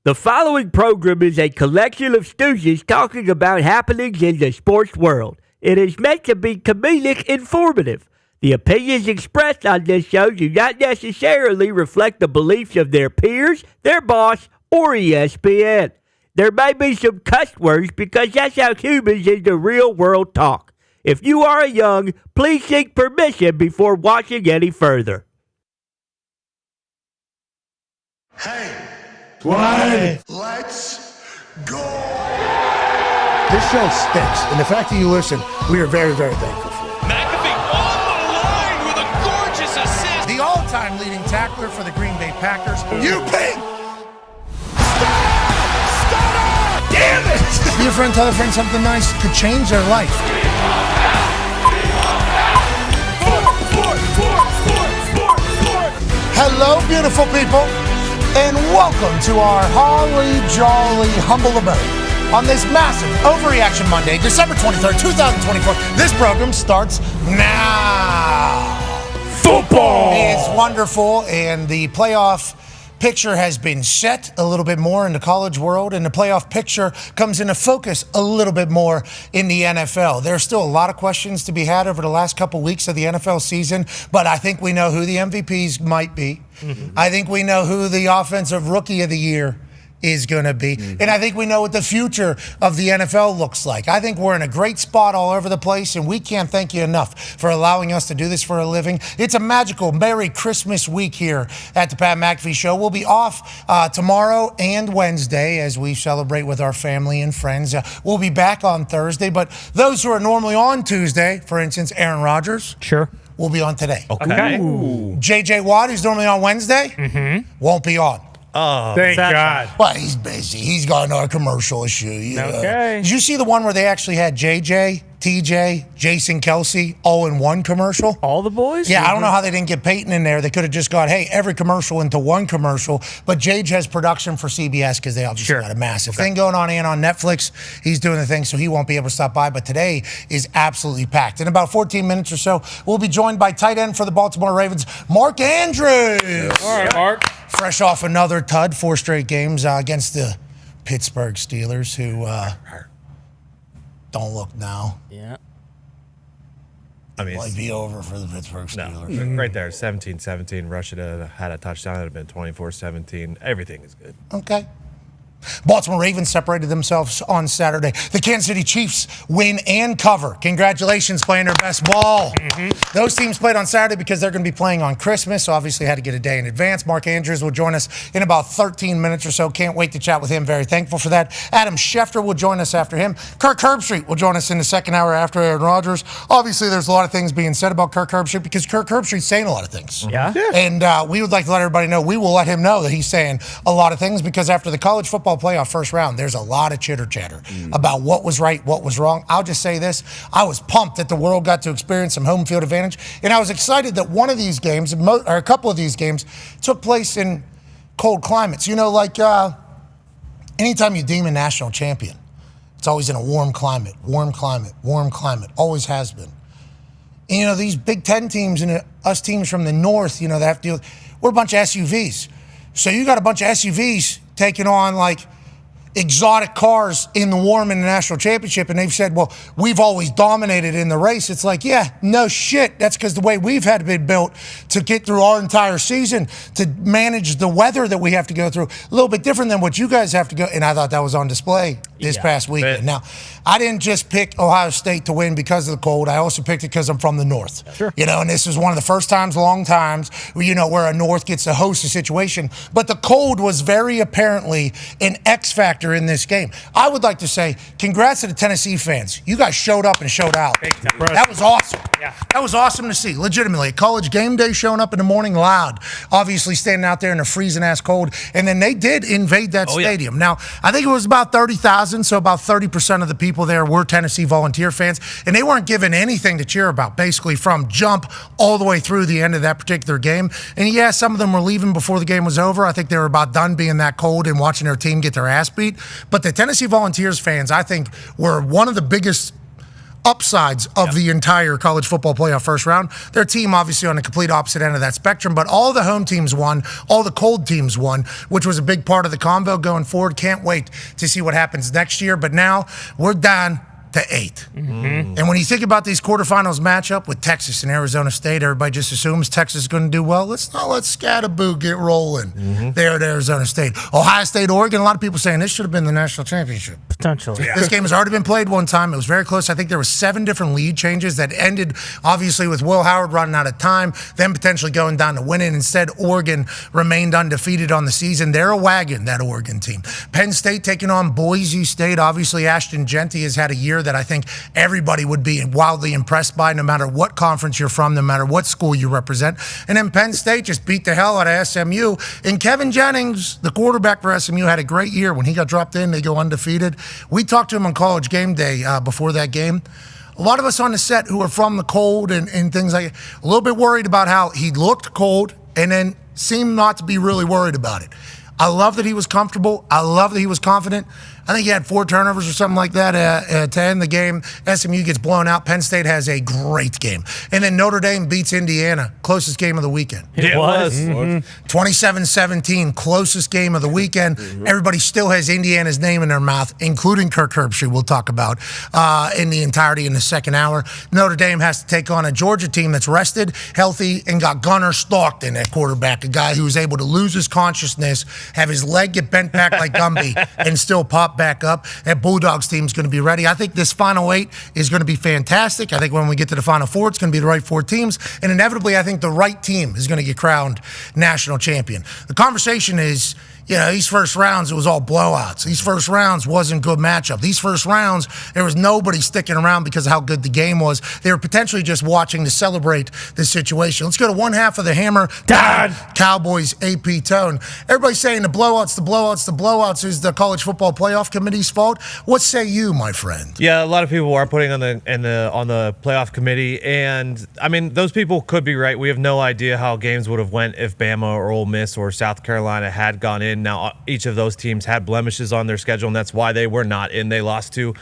The following program is a collection of stooges talking about happenings in the sports world. It is meant to be comedic informative. The opinions expressed on this show do not necessarily reflect the beliefs of their peers, their boss, or ESPN. There may be some cuss words because that's how humans in the real world talk. If you are young, please seek permission before watching any further. Hey. What? Let's go! This show stinks, and the fact that you listen, we are very, very thankful for it. McAfee on the line with a gorgeous assist. The all-time leading tackler for the Green Bay Packers. You pink! Damn it! Your friend tell a friend something nice could change their life. Hello, beautiful people, and welcome to our holly jolly humble abode on this massive Overreaction Monday, December 23rd, 2024. This program starts now. Football! It's wonderful, and the playoff picture has been set a little bit more in the college world, and the playoff picture comes into focus a little bit more in the NFL. There's still a lot of questions to be had over the last couple weeks of the NFL season, but I think we know who the MVPs might be. I think we know who the offensive rookie of the year is going to be. And I think we know what the future of the NFL looks like. I think we're in a great spot all over the place, and we can't thank you enough for allowing us to do this for a living. It's a magical Merry Christmas week here at the Pat McAfee Show. We'll be off tomorrow and Wednesday as we celebrate with our family and friends. We'll be back on Thursday, but those who are normally on Tuesday, for instance, Aaron Rodgers, Sure. will be on today. Okay. JJ Watt, who's normally on Wednesday, won't be on. Thank God. Well, he's busy. He's got another commercial issue. Okay. Did you see the one where they actually had JJ, TJ, Jason Kelsey all in one commercial? All the boys? Yeah, I don't know how they didn't get Peyton in there. They could have just got, hey, every commercial into one commercial. But Jage has production for CBS because they obviously got a massive thing going on and on Netflix. He's doing the thing, so he won't be able to stop by. But today is absolutely packed. In about 14 minutes or so, we'll be joined by tight end for the Baltimore Ravens, Mark Andrews. All right, Mark. Fresh off another tud, 4 straight games against the Pittsburgh Steelers, who don't look now. Yeah. I mean, Might be over for the Pittsburgh Steelers. right there, 17-17. Russia had a touchdown. It would have been 24-17. Everything is good. Okay. Baltimore Ravens separated themselves on Saturday. The Kansas City Chiefs win and cover. Congratulations, playing their best ball. Those teams played on Saturday because they're going to be playing on Christmas, so obviously had to get a day in advance. Mark Andrews will join us in about 13 minutes or so. Can't wait to chat with him. Very thankful for that. Adam Schefter will join us after him. Kirk Herbstreit will join us in the second hour after Aaron Rodgers. Obviously, there's a lot of things being said about Kirk Herbstreit because Kirk Herbstreit's saying a lot of things. Yeah? And we would like to let everybody know, we will let him know that he's saying a lot of things because after the college football playoff first round, there's a lot of chitter-chatter about what was right, what was wrong. I'll just say this. I was pumped that the world got to experience some home field advantage, and I was excited that one of these games, or a couple of these games, took place in cold climates. You know, like anytime you deem a national champion, it's always in a warm climate, always has been. And, you know, these Big Ten teams and us teams from the north, you know, they have to deal with, we're a bunch of SUVs. So you got a bunch of SUVs taking on, like, exotic cars in the warm in the national championship, and they've said, well, we've always dominated in the race. It's like, yeah, no shit. That's because the way we've had to be built to get through our entire season, to manage the weather that we have to go through, a little bit different than what you guys have to go. And I thought that was on display this past weekend. Now, I didn't just pick Ohio State to win because of the cold. I also picked it because I'm from the North. Sure. You know, and this is one of the first times, long times, you know, where a North gets to host a situation. But the cold was very apparently an X factor in this game. I would like to say congrats to the Tennessee fans. You guys showed up and showed out. That was awesome. Yeah. That was awesome to see, legitimately. College game day showing up in the morning loud, obviously standing out there in the freezing ass cold. And then they did invade that stadium. Now, I think it was about 30,000, so about 30% of the people there were Tennessee Volunteer fans, and they weren't given anything to cheer about, basically from jump all the way through the end of that particular game. And yeah, some of them were leaving before the game was over. I think they were about done being that cold and watching their team get their ass beat. But the Tennessee Volunteers fans, I think, were one of the biggest upsides of the entire college football playoff first round. Their team obviously on the complete opposite end of that spectrum, but all the home teams won, all the cold teams won, which was a big part of the convo going forward. Can't wait to see what happens next year, but now we're down to 8. And when you think about these quarterfinals matchup with Texas and Arizona State, everybody just assumes Texas is going to do well. Let's not let Scatterboo get rolling there at Arizona State. Ohio State, Oregon, a lot of people saying this should have been the national championship. Potentially. This game has already been played one time. It was very close. I think there were 7 different lead changes that ended, obviously, with Will Howard running out of time, then potentially going down to winning. Instead, Oregon remained undefeated on the season. They're a wagon, that Oregon team. Penn State taking on Boise State. Obviously, Ashton Genty has had a year that I think everybody would be wildly impressed by, no matter what conference you're from, no matter what school you represent. And then Penn State just beat the hell out of SMU. And Kevin Jennings, the quarterback for SMU, had a great year. When he got dropped in, they go undefeated. We talked to him on College Game Day before that game. A lot of us on the set who are from the cold and things like that, a little bit worried about how he looked cold and then seemed not to be really worried about it. I love that he was comfortable. I love that he was confident. I think he had 4 turnovers or something like that to end the game. SMU gets blown out. Penn State has a great game. And then Notre Dame beats Indiana. Closest game of the weekend. It was. 27-17, closest game of the weekend. Everybody still has Indiana's name in their mouth, including Kirk Herbstreit, we'll talk about in the entirety in the second hour. Notre Dame has to take on a Georgia team that's rested, healthy, and got Gunnar Stockton at quarterback, a guy who was able to lose his consciousness, have his leg get bent back like Gumby, and still pop back up. That Bulldogs team is going to be ready. I think this Final 8 is going to be fantastic. I think when we get to the Final 4, it's going to be the right 4 teams. And inevitably, I think the right team is going to get crowned national champion. The conversation is, these first rounds, it was all blowouts. These first rounds wasn't good matchup. These first rounds, there was nobody sticking around because of how good the game was. They were potentially just watching to celebrate the situation. Let's go to one half of the Hammer. Dahn. Cowboys AP tone. Everybody's saying the blowouts is the College Football Playoff Committee's fault. What say you, my friend? Yeah, a lot of people are putting on the playoff committee, and I mean those people could be right. We have no idea how games would have went if Bama or Ole Miss or South Carolina had gone in. Now, each of those teams had blemishes on their schedule, and that's why they were not in. They lost to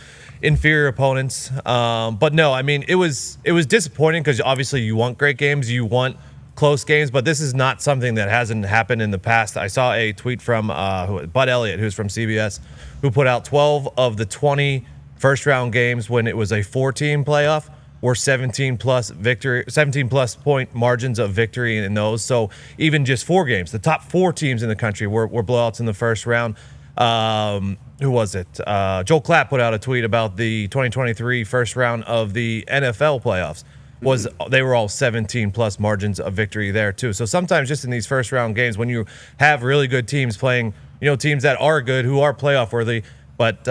inferior opponents. But no, I mean, it was disappointing because obviously you want great games, you want close games, but this is not something that hasn't happened in the past. I saw a tweet from Bud Elliott, who's from CBS, who put out 12 of the 20 first-round games when it was a 4-team playoff were 17 plus point margins of victory in those. So even just 4 games, the top 4 teams in the country were blowouts in the first round. Who was it? Joel Klatt put out a tweet about the 2023 first round of the NFL playoffs. They were all 17 plus margins of victory there too. So sometimes just in these first round games, when you have really good teams playing, teams that are good, who are playoff worthy, but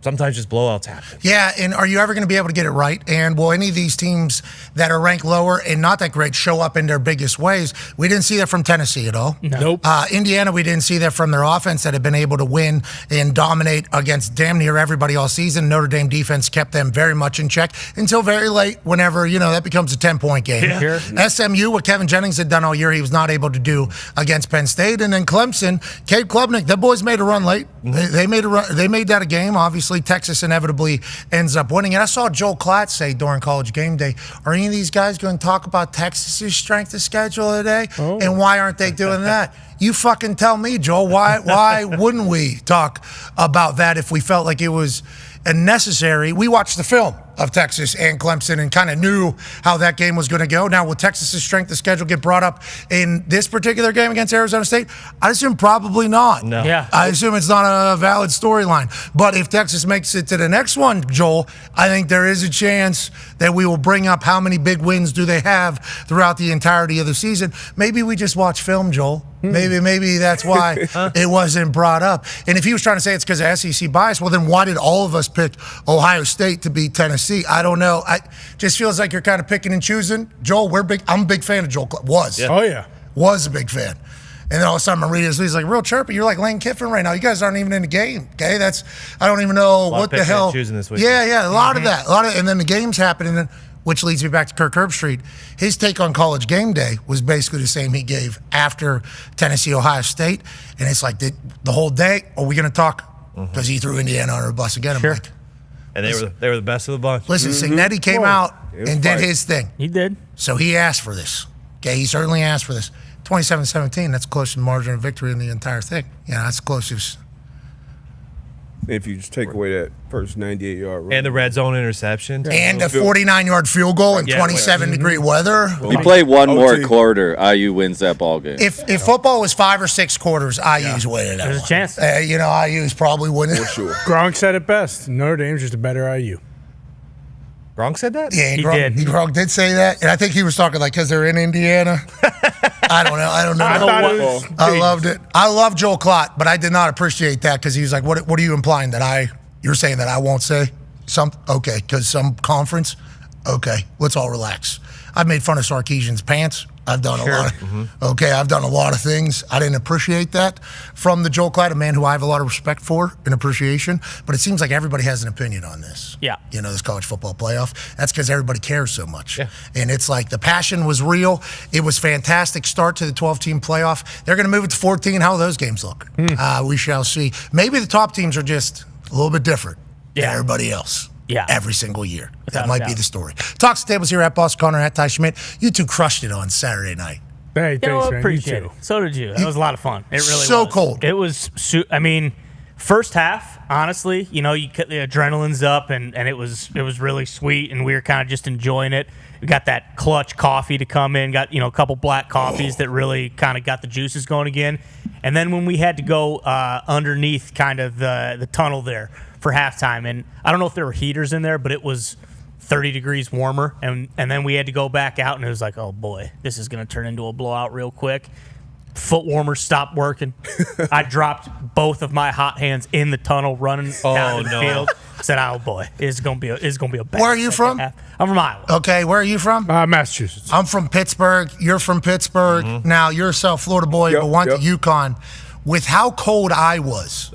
sometimes just blowouts happen. Yeah, and are you ever going to be able to get it right? And will any of these teams that are ranked lower and not that great show up in their biggest ways? We didn't see that from Tennessee at all. Nope. Indiana, we didn't see that from their offense that had been able to win and dominate against damn near everybody all season. Notre Dame defense kept them very much in check until very late whenever, that becomes a 10-point game. Yeah. SMU, what Kevin Jennings had done all year, he was not able to do against Penn State. And then Clemson, Cade Klubnik, the boys made a run late. They made a run. They made that a game, obviously. Texas inevitably ends up winning. And I saw Joel Klatt say during College Game Day, are any of these guys going to talk about Texas's strength of schedule today? Oh. And why aren't they doing that? You fucking tell me, Joel. Why wouldn't we talk about that if we felt like it was necessary? We watched the film of Texas and Clemson and kind of knew how that game was going to go. Now, will Texas's strength of schedule get brought up in this particular game against Arizona State? I assume probably not. No. Yeah. I assume it's not a valid storyline. But if Texas makes it to the next one, Joel, I think there is a chance that we will bring up how many big wins do they have throughout the entirety of the season. Maybe we just watch film, Joel. Maybe that's why it wasn't brought up. And if he was trying to say it's because of SEC bias, well, then why did all of us pick Ohio State to beat Tennessee? I don't know. I just feels like you're kind of picking and choosing. Joel, I'm a big fan of Joel. Was. Yeah. Oh, yeah. Was a big fan. And then all of a sudden, I'm reading this. He's like, real chirpy. You're like Lane Kiffin right now. You guys aren't even in the game. Okay, I don't even know what the hell. Choosing this week. Yeah, a lot of that. And then the games happen, and then, which leads me back to Kirk Herbstreit. His take on College Game Day was basically the same he gave after Tennessee, Ohio State. And it's like the whole day, are we going to talk? Because he threw Indiana under a bus again. I'm like, And they were the best of the bunch. Listen, Signetti came out and did his thing. He did. So he asked for this. Okay, he certainly asked for this. 27-17, that's close to the margin of victory in the entire thing. Yeah, that's closest. If you just take away that first 98-yard run. And the red zone interception. And a 49-yard field goal in 27-degree weather. You play one more quarter, IU wins that ball game. If football was 5 or 6 quarters, IU's winning that. There's a chance. IU's probably winning. For sure. Gronk said it best. Notre Dame's just a better IU. Gronk said that? Yeah, He Gronk did. Gronk did say that. And I think he was talking like because they're in Indiana. I don't know. I loved it. I love Joel Klott, but I did not appreciate that because he was like, what are you implying? You're saying that I won't say? Okay, because some conference? Okay, let's all relax. I've made fun of Sarkisian's pants. I've done a lot. I've done a lot of things. I didn't appreciate that from the Joel Klott, a man who I have a lot of respect for and appreciation. But it seems like everybody has an opinion on this. Yeah. This college football playoff. That's because everybody cares so much. Yeah. And it's like the passion was real. It was fantastic start to the 12-team playoff. They're going to move it to 14. How will those games look? We shall see. Maybe the top teams are just a little bit different than everybody else. Yeah. Every single year. Without That might be the story. Talks tables here at Boss Connor, at Ty Schmidt. You two crushed it on Saturday night. Hey, You thanks, know, man. appreciate You it. too. So did you. It was a lot of fun. It really So was. cold. It was, first half, honestly, the adrenaline's up and it was really sweet and we were kind of just enjoying it. We got that clutch coffee to come in, got, a couple black coffees that really kind of got the juices going again. And then when we had to go underneath kind of the tunnel there for halftime, and I don't know if there were heaters in there, but it was 30 degrees warmer, and then we had to go back out, and it was like, oh boy, this is going to turn into a blowout real quick. Foot warmers stopped working. I dropped both of my hot hands in the tunnel running down the field. Said, oh boy, it's gonna be a bad. Where are you from? half. I'm from Iowa. Okay, where are you from? Massachusetts. I'm from Pittsburgh. You're from Pittsburgh. Now, you're a South Florida boy, but went to UConn. With how cold I was,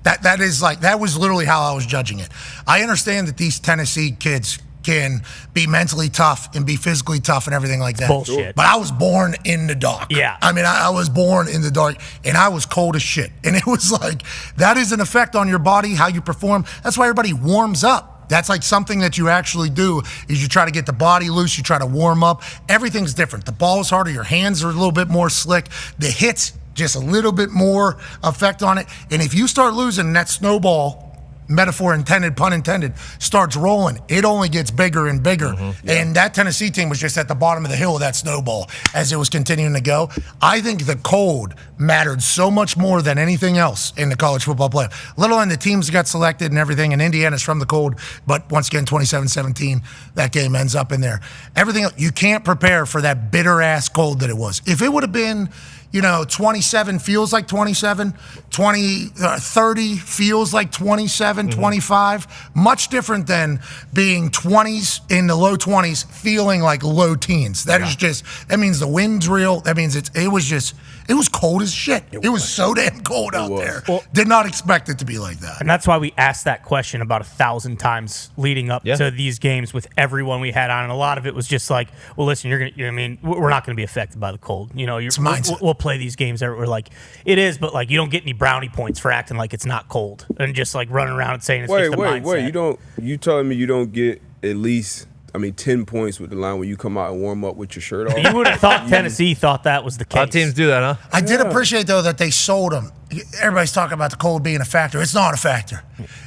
that was literally how I was judging it. I understand that these Tennessee kids can be mentally tough and be physically tough and everything like that. Bullshit. But I was born in the dark. Yeah. I was born in the dark, and I was cold as shit. And it was like, that is an effect on your body, how you perform. That's why everybody warms up. That's like something that you actually do is you try to get the body loose, you try to warm up. Everything's different. The ball is harder, your hands are a little bit more slick. The hits, just a little bit more effect on it. And if you start losing, that snowball, metaphor intended, pun intended, starts rolling, it only gets bigger and bigger. And that Tennessee team was just at the bottom of the hill of that snowball as it was continuing to go. I think the cold mattered so much more than anything else in the college football playoff. Let alone the teams got selected and everything, and Indiana's from the cold, but once again, 27-17, that game ends up in there. Everything else, you can't prepare for that bitter-ass cold that it was. If it would have been 27 feels like 27, 30 feels like 27, 25. Much different than being 20s in the low 20s feeling like low teens. That means the wind's real. That means it was cold as shit. It was so damn cold out there. Well, did not expect it to be like that. And that's why we asked that question about 1,000 times leading up to these games with everyone we had on. And a lot of it was just like, well, listen, we're not going to be affected by the cold. It's mindset. We'll play these games that we're like, it is, but like you don't get any brownie points for acting like it's not cold and just like running around and saying it's just a mindset. Wait, you telling me you don't get at least 10 points with the line when you come out and warm up with your shirt off? You would have thought Tennessee thought that was the case. A lot of teams do that, huh? I did appreciate, though, that they sold them. Everybody's talking about the cold being a factor. It's not a factor.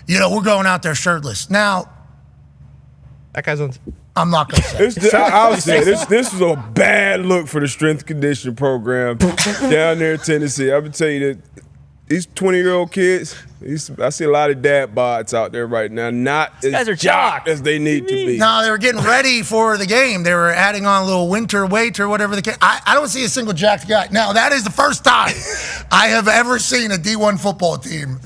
We're going out there shirtless. Now, That guy's on. I'm not going to say. I'll say this was a bad look for the strength conditioning program down there in Tennessee. I'm gonna tell you that these 20-year-old kids, I see a lot of dad bods out there right now, not These guys are as jocked jocks. as they need to be. No, they were getting ready for the game. They were adding on a little winter weight or whatever the case. I don't see a single jacked guy. Now, that is the first time I have ever seen a D1 football team,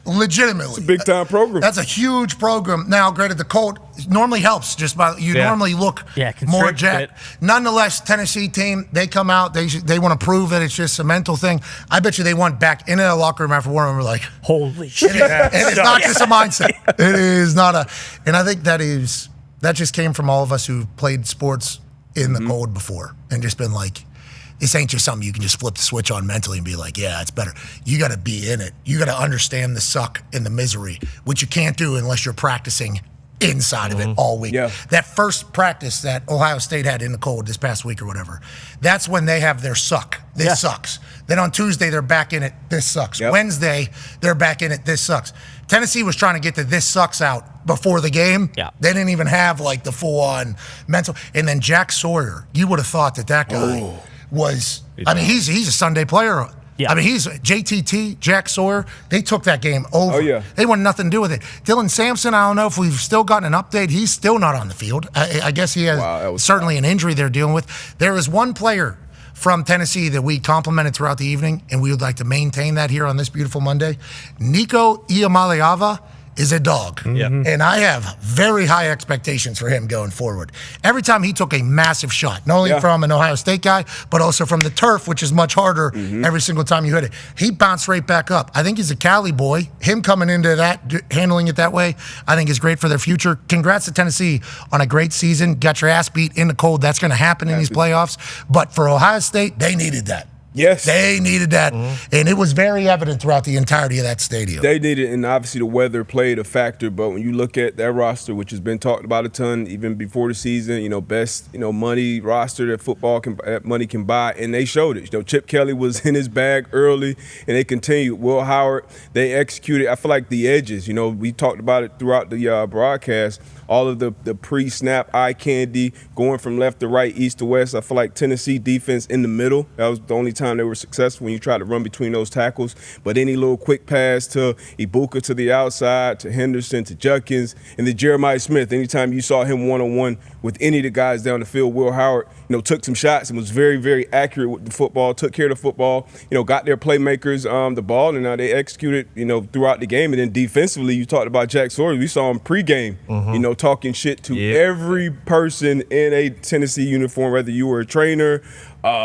legitimately. It's a big-time program. That's a huge program. Now, granted, the cold normally helps just by normally look more constrict jacked. Nonetheless, Tennessee team, they come out, they want to prove that it's just a mental thing. I bet you they went back into the locker room after warm and were like, Holy shit. and it's not just a mindset. It is not and I think that just came from all of us who played sports in the cold before and just been like, This ain't just something you can just flip the switch on mentally and be like, yeah, it's better. You got to be in it. You got to understand the suck and the misery, which you can't do unless you're practicing inside of it all week. Yeah. That first practice that Ohio State had in the cold this past week or whatever, that's when they have their suck. This sucks. Then on Tuesday, they're back in it. This sucks. Yep. Wednesday, they're back in it. This sucks. Tennessee was trying to get the this sucks out before the game. Yeah. They didn't even have like the full-on mental. And then Jack Sawyer, you would have thought that guy was, I mean, he's a Sunday player. Yeah. I mean, he's JTT, Jack Sawyer. They took that game over. Oh, yeah. They wanted nothing to do with it. Dylan Sampson, I don't know if we've still gotten an update. He's still not on the field. I guess he has certainly an injury they're dealing with. There is one player from Tennessee that we complimented throughout the evening, and we would like to maintain that here on this beautiful Monday. Nico Iamaleava is a dog. And I have very high expectations for him going forward. Every time he took a massive shot, not only from an Ohio State guy, but also from the turf, which is much harder every single time you hit it. He bounced right back up. I think he's a Cali boy. Him coming into that, handling it that way, I think is great for their future. Congrats to Tennessee on a great season. Got your ass beat in the cold. That's going to happen in these playoffs. But for Ohio State, they needed that. Yes. They needed that, and it was very evident throughout the entirety of that stadium. They needed, and obviously the weather played a factor, but when you look at that roster, which has been talked about a ton even before the season, best, money roster that money can buy, and they showed it. Chip Kelly was in his bag early, and they continued. Will Howard, they executed. I feel like the edges, we talked about it throughout the broadcast, all of the pre-snap eye candy going from left to right, east to west. I feel like Tennessee defense in the middle, that was the only time they were successful when you tried to run between those tackles. But any little quick pass to Ibuka to the outside, to Henderson, to Judkins, and then Jeremiah Smith, anytime you saw him one-on-one with any of the guys down the field, Will Howard, took some shots and was very, very accurate with the football, took care of the football, got their playmakers the ball, and now they executed, throughout the game. And then defensively, you talked about Jack Sawyer. We saw him pregame, talking shit to every person in a Tennessee uniform, whether you were a trainer,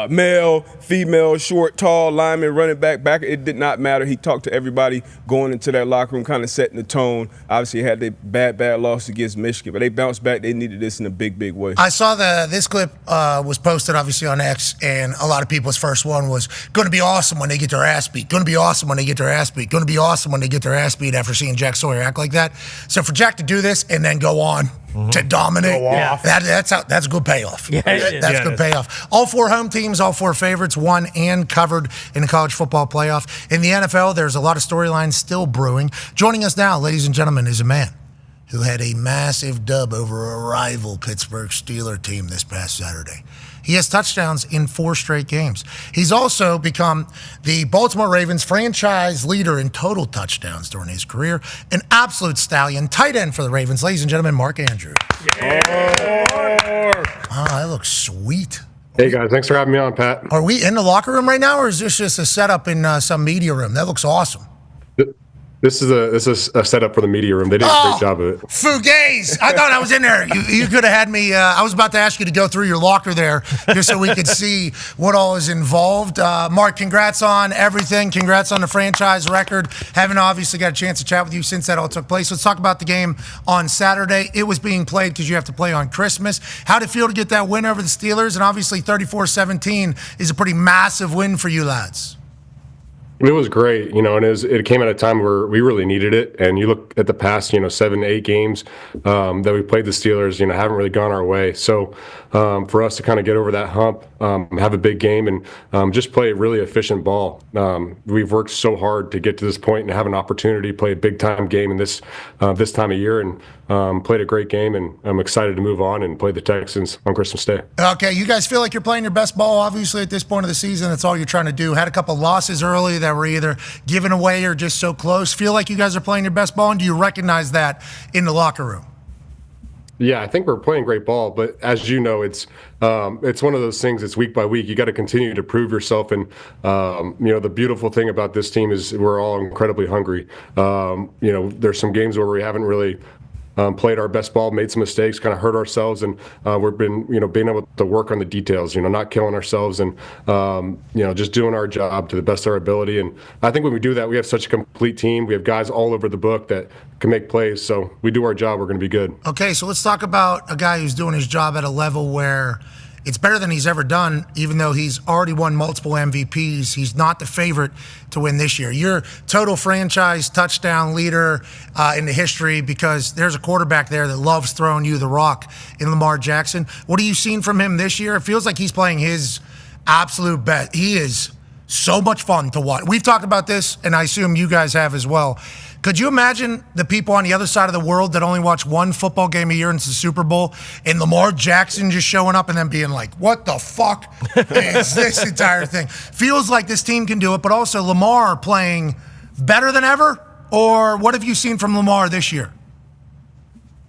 male, female, short, tall, lineman, running back. It did not matter. He talked to everybody going into that locker room, kind of setting the tone. Obviously, had the bad loss against Michigan, but they bounced back. They needed this in a big, big way. I saw this clip was posted, obviously, on X, and a lot of people's first one was, going to be awesome when they get their ass beat. Going to be awesome when they get their ass beat. Going to be awesome when they get their ass beat after seeing Jack Sawyer act like that. So for Jack to do this and then go on to dominate, that's a good payoff. That's good payoff. All four home teams, all four favorites, won and covered in the college football playoff. In the NFL, there's a lot of storylines still brewing. Joining us now, ladies and gentlemen, is a man who had a massive dub over a rival Pittsburgh Steelers team this past Saturday. He has touchdowns in 4 straight games. He's also become the Baltimore Ravens franchise leader in total touchdowns during his career. An absolute stallion, tight end for the Ravens. Ladies and gentlemen, Mark Andrews. Oh, that looks sweet. Hey, guys. Thanks for having me on, Pat. Are we in the locker room right now, or is this just a setup in some media room? That looks awesome. This is a setup for the media room. They did a great job of it. Fugaze! I thought I was in there. You could have had me. I was about to ask you to go through your locker there just so we could see what all is involved. Mark, congrats on everything. Congrats on the franchise record. Haven't obviously got a chance to chat with you since that all took place. Let's talk about the game on Saturday. It was being played because you have to play on Christmas. How did it feel to get that win over the Steelers? And obviously 34-17 is a pretty massive win for you lads. It was great, and it came at a time where we really needed it. And you look at the past, 7 to 8 games that we played the Steelers, haven't really gone our way. So for us to kind of get over that hump, have a big game, and just play a really efficient ball. We've worked so hard to get to this point and have an opportunity to play a big time game in this time of year, and played a great game. And I'm excited to move on and play the Texans on Christmas Day. Okay, you guys feel like you're playing your best ball, obviously, at this point of the season. That's all you're trying to do. Had a couple losses early that were either given away or just so close. Feel like you guys are playing your best ball, and do you recognize that in the locker room? Yeah, I think we're playing great ball, but as you know, it's one of those things. It's week by week. You got to continue to prove yourself, and the beautiful thing about this team is we're all incredibly hungry. There's some games where we haven't really played our best ball, made some mistakes, kind of hurt ourselves, and we've been, being able to work on the details, not killing ourselves, and just doing our job to the best of our ability. And I think when we do that, we have such a complete team. We have guys all over the book that can make plays. So we do our job, we're going to be good. Okay, so let's talk about a guy who's doing his job at a level where It's better than he's ever done, even though he's already won multiple MVPs. He's not the favorite to win this year. You're total franchise touchdown leader in the history because there's a quarterback there that loves throwing you the rock in Lamar Jackson. What have you seen from him this year? It feels like he's playing his absolute best. He is so much fun to watch. We've talked about this, and I assume you guys have as well. Could you imagine the people on the other side of the world that only watch one football game a year and it's the Super Bowl, and Lamar Jackson just showing up and then being like, what the fuck is this entire thing? Feels like this team can do it, but also Lamar playing better than ever? Or what have you seen from Lamar this year?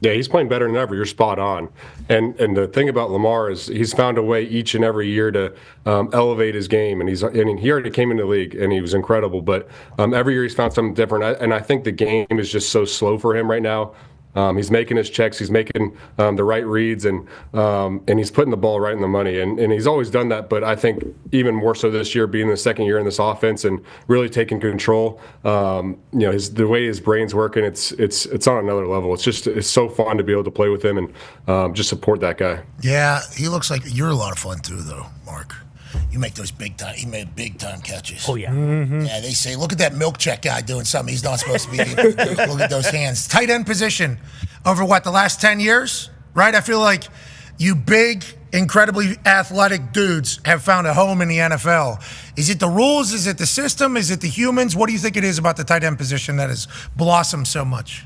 Yeah, he's playing better than ever. You're spot on. And the thing about Lamar is he's found a way each and every year to elevate his game. And he already came into the league and he was incredible. But every year he's found something different. And I think the game is just so slow for him right now. He's making his checks. He's making the right reads, and he's putting the ball right in the money. And he's always done that, but I think even more so this year, being the second year in this offense and really taking control. The way his brain's working, it's on another level. It's so fun to be able to play with him and just support that guy. Yeah, he looks like you're a lot of fun too, though, Mark. You make those he made big time catches. Oh, yeah. Mm-hmm. Yeah, they say, look at that milk check guy doing something he's not supposed to be able to do. Look at those hands. Tight end position over the last 10 years, right? I feel like you big, incredibly athletic dudes have found a home in the NFL. Is it the rules? Is it the system? Is it the humans? What do you think it is about the tight end position that has blossomed so much?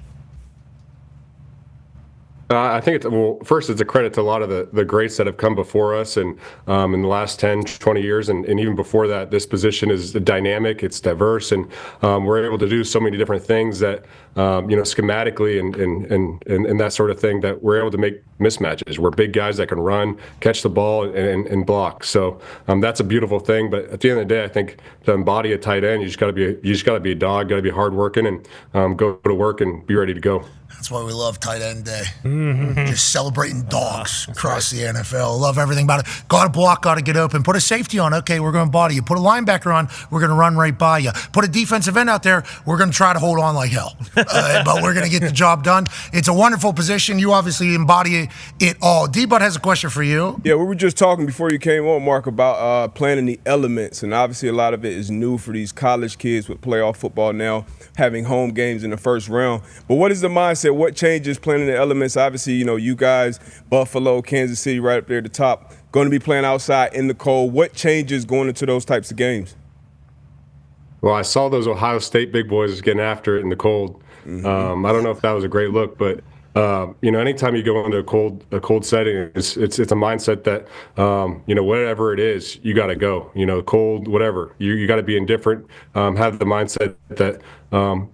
I think first it's a credit to a lot of the greats that have come before us and in the last 10, 20 years. And even before that, this position is dynamic, it's diverse, and we're able to do so many different things that, schematically and that sort of thing, that we're able to make mismatches. We're big guys that can run, catch the ball, and block. So that's a beautiful thing. But at the end of the day, I think to embody a tight end, you just got to be a dog, got to be hardworking, and go to work and be ready to go. That's why we love Tight End Day. Mm-hmm. Just celebrating dogs across the NFL. Love everything about it. Got to block, got to get open. Put a safety on. Okay, we're going to body you. Put a linebacker on. We're going to run right by you. Put a defensive end out there. We're going to try to hold on like hell. But we're going to get the job done. It's a wonderful position. You obviously embody it all. D-Bud has a question for you. Yeah, we were just talking before you came on, Mark, about playing in the elements. And obviously a lot of it is new for these college kids with playoff football now, having home games in the first round. But what is the mindset? What changes playing in the elements? Obviously, you guys, Buffalo, Kansas City, right up there at the top, going to be playing outside in the cold. What changes going into those types of games? Well, I saw those Ohio State big boys getting after it in the cold. Mm-hmm. I don't know if that was a great look, but anytime you go into a cold setting, it's a mindset that whatever it is, you got to go. Cold, whatever. You got to be indifferent. Have the mindset that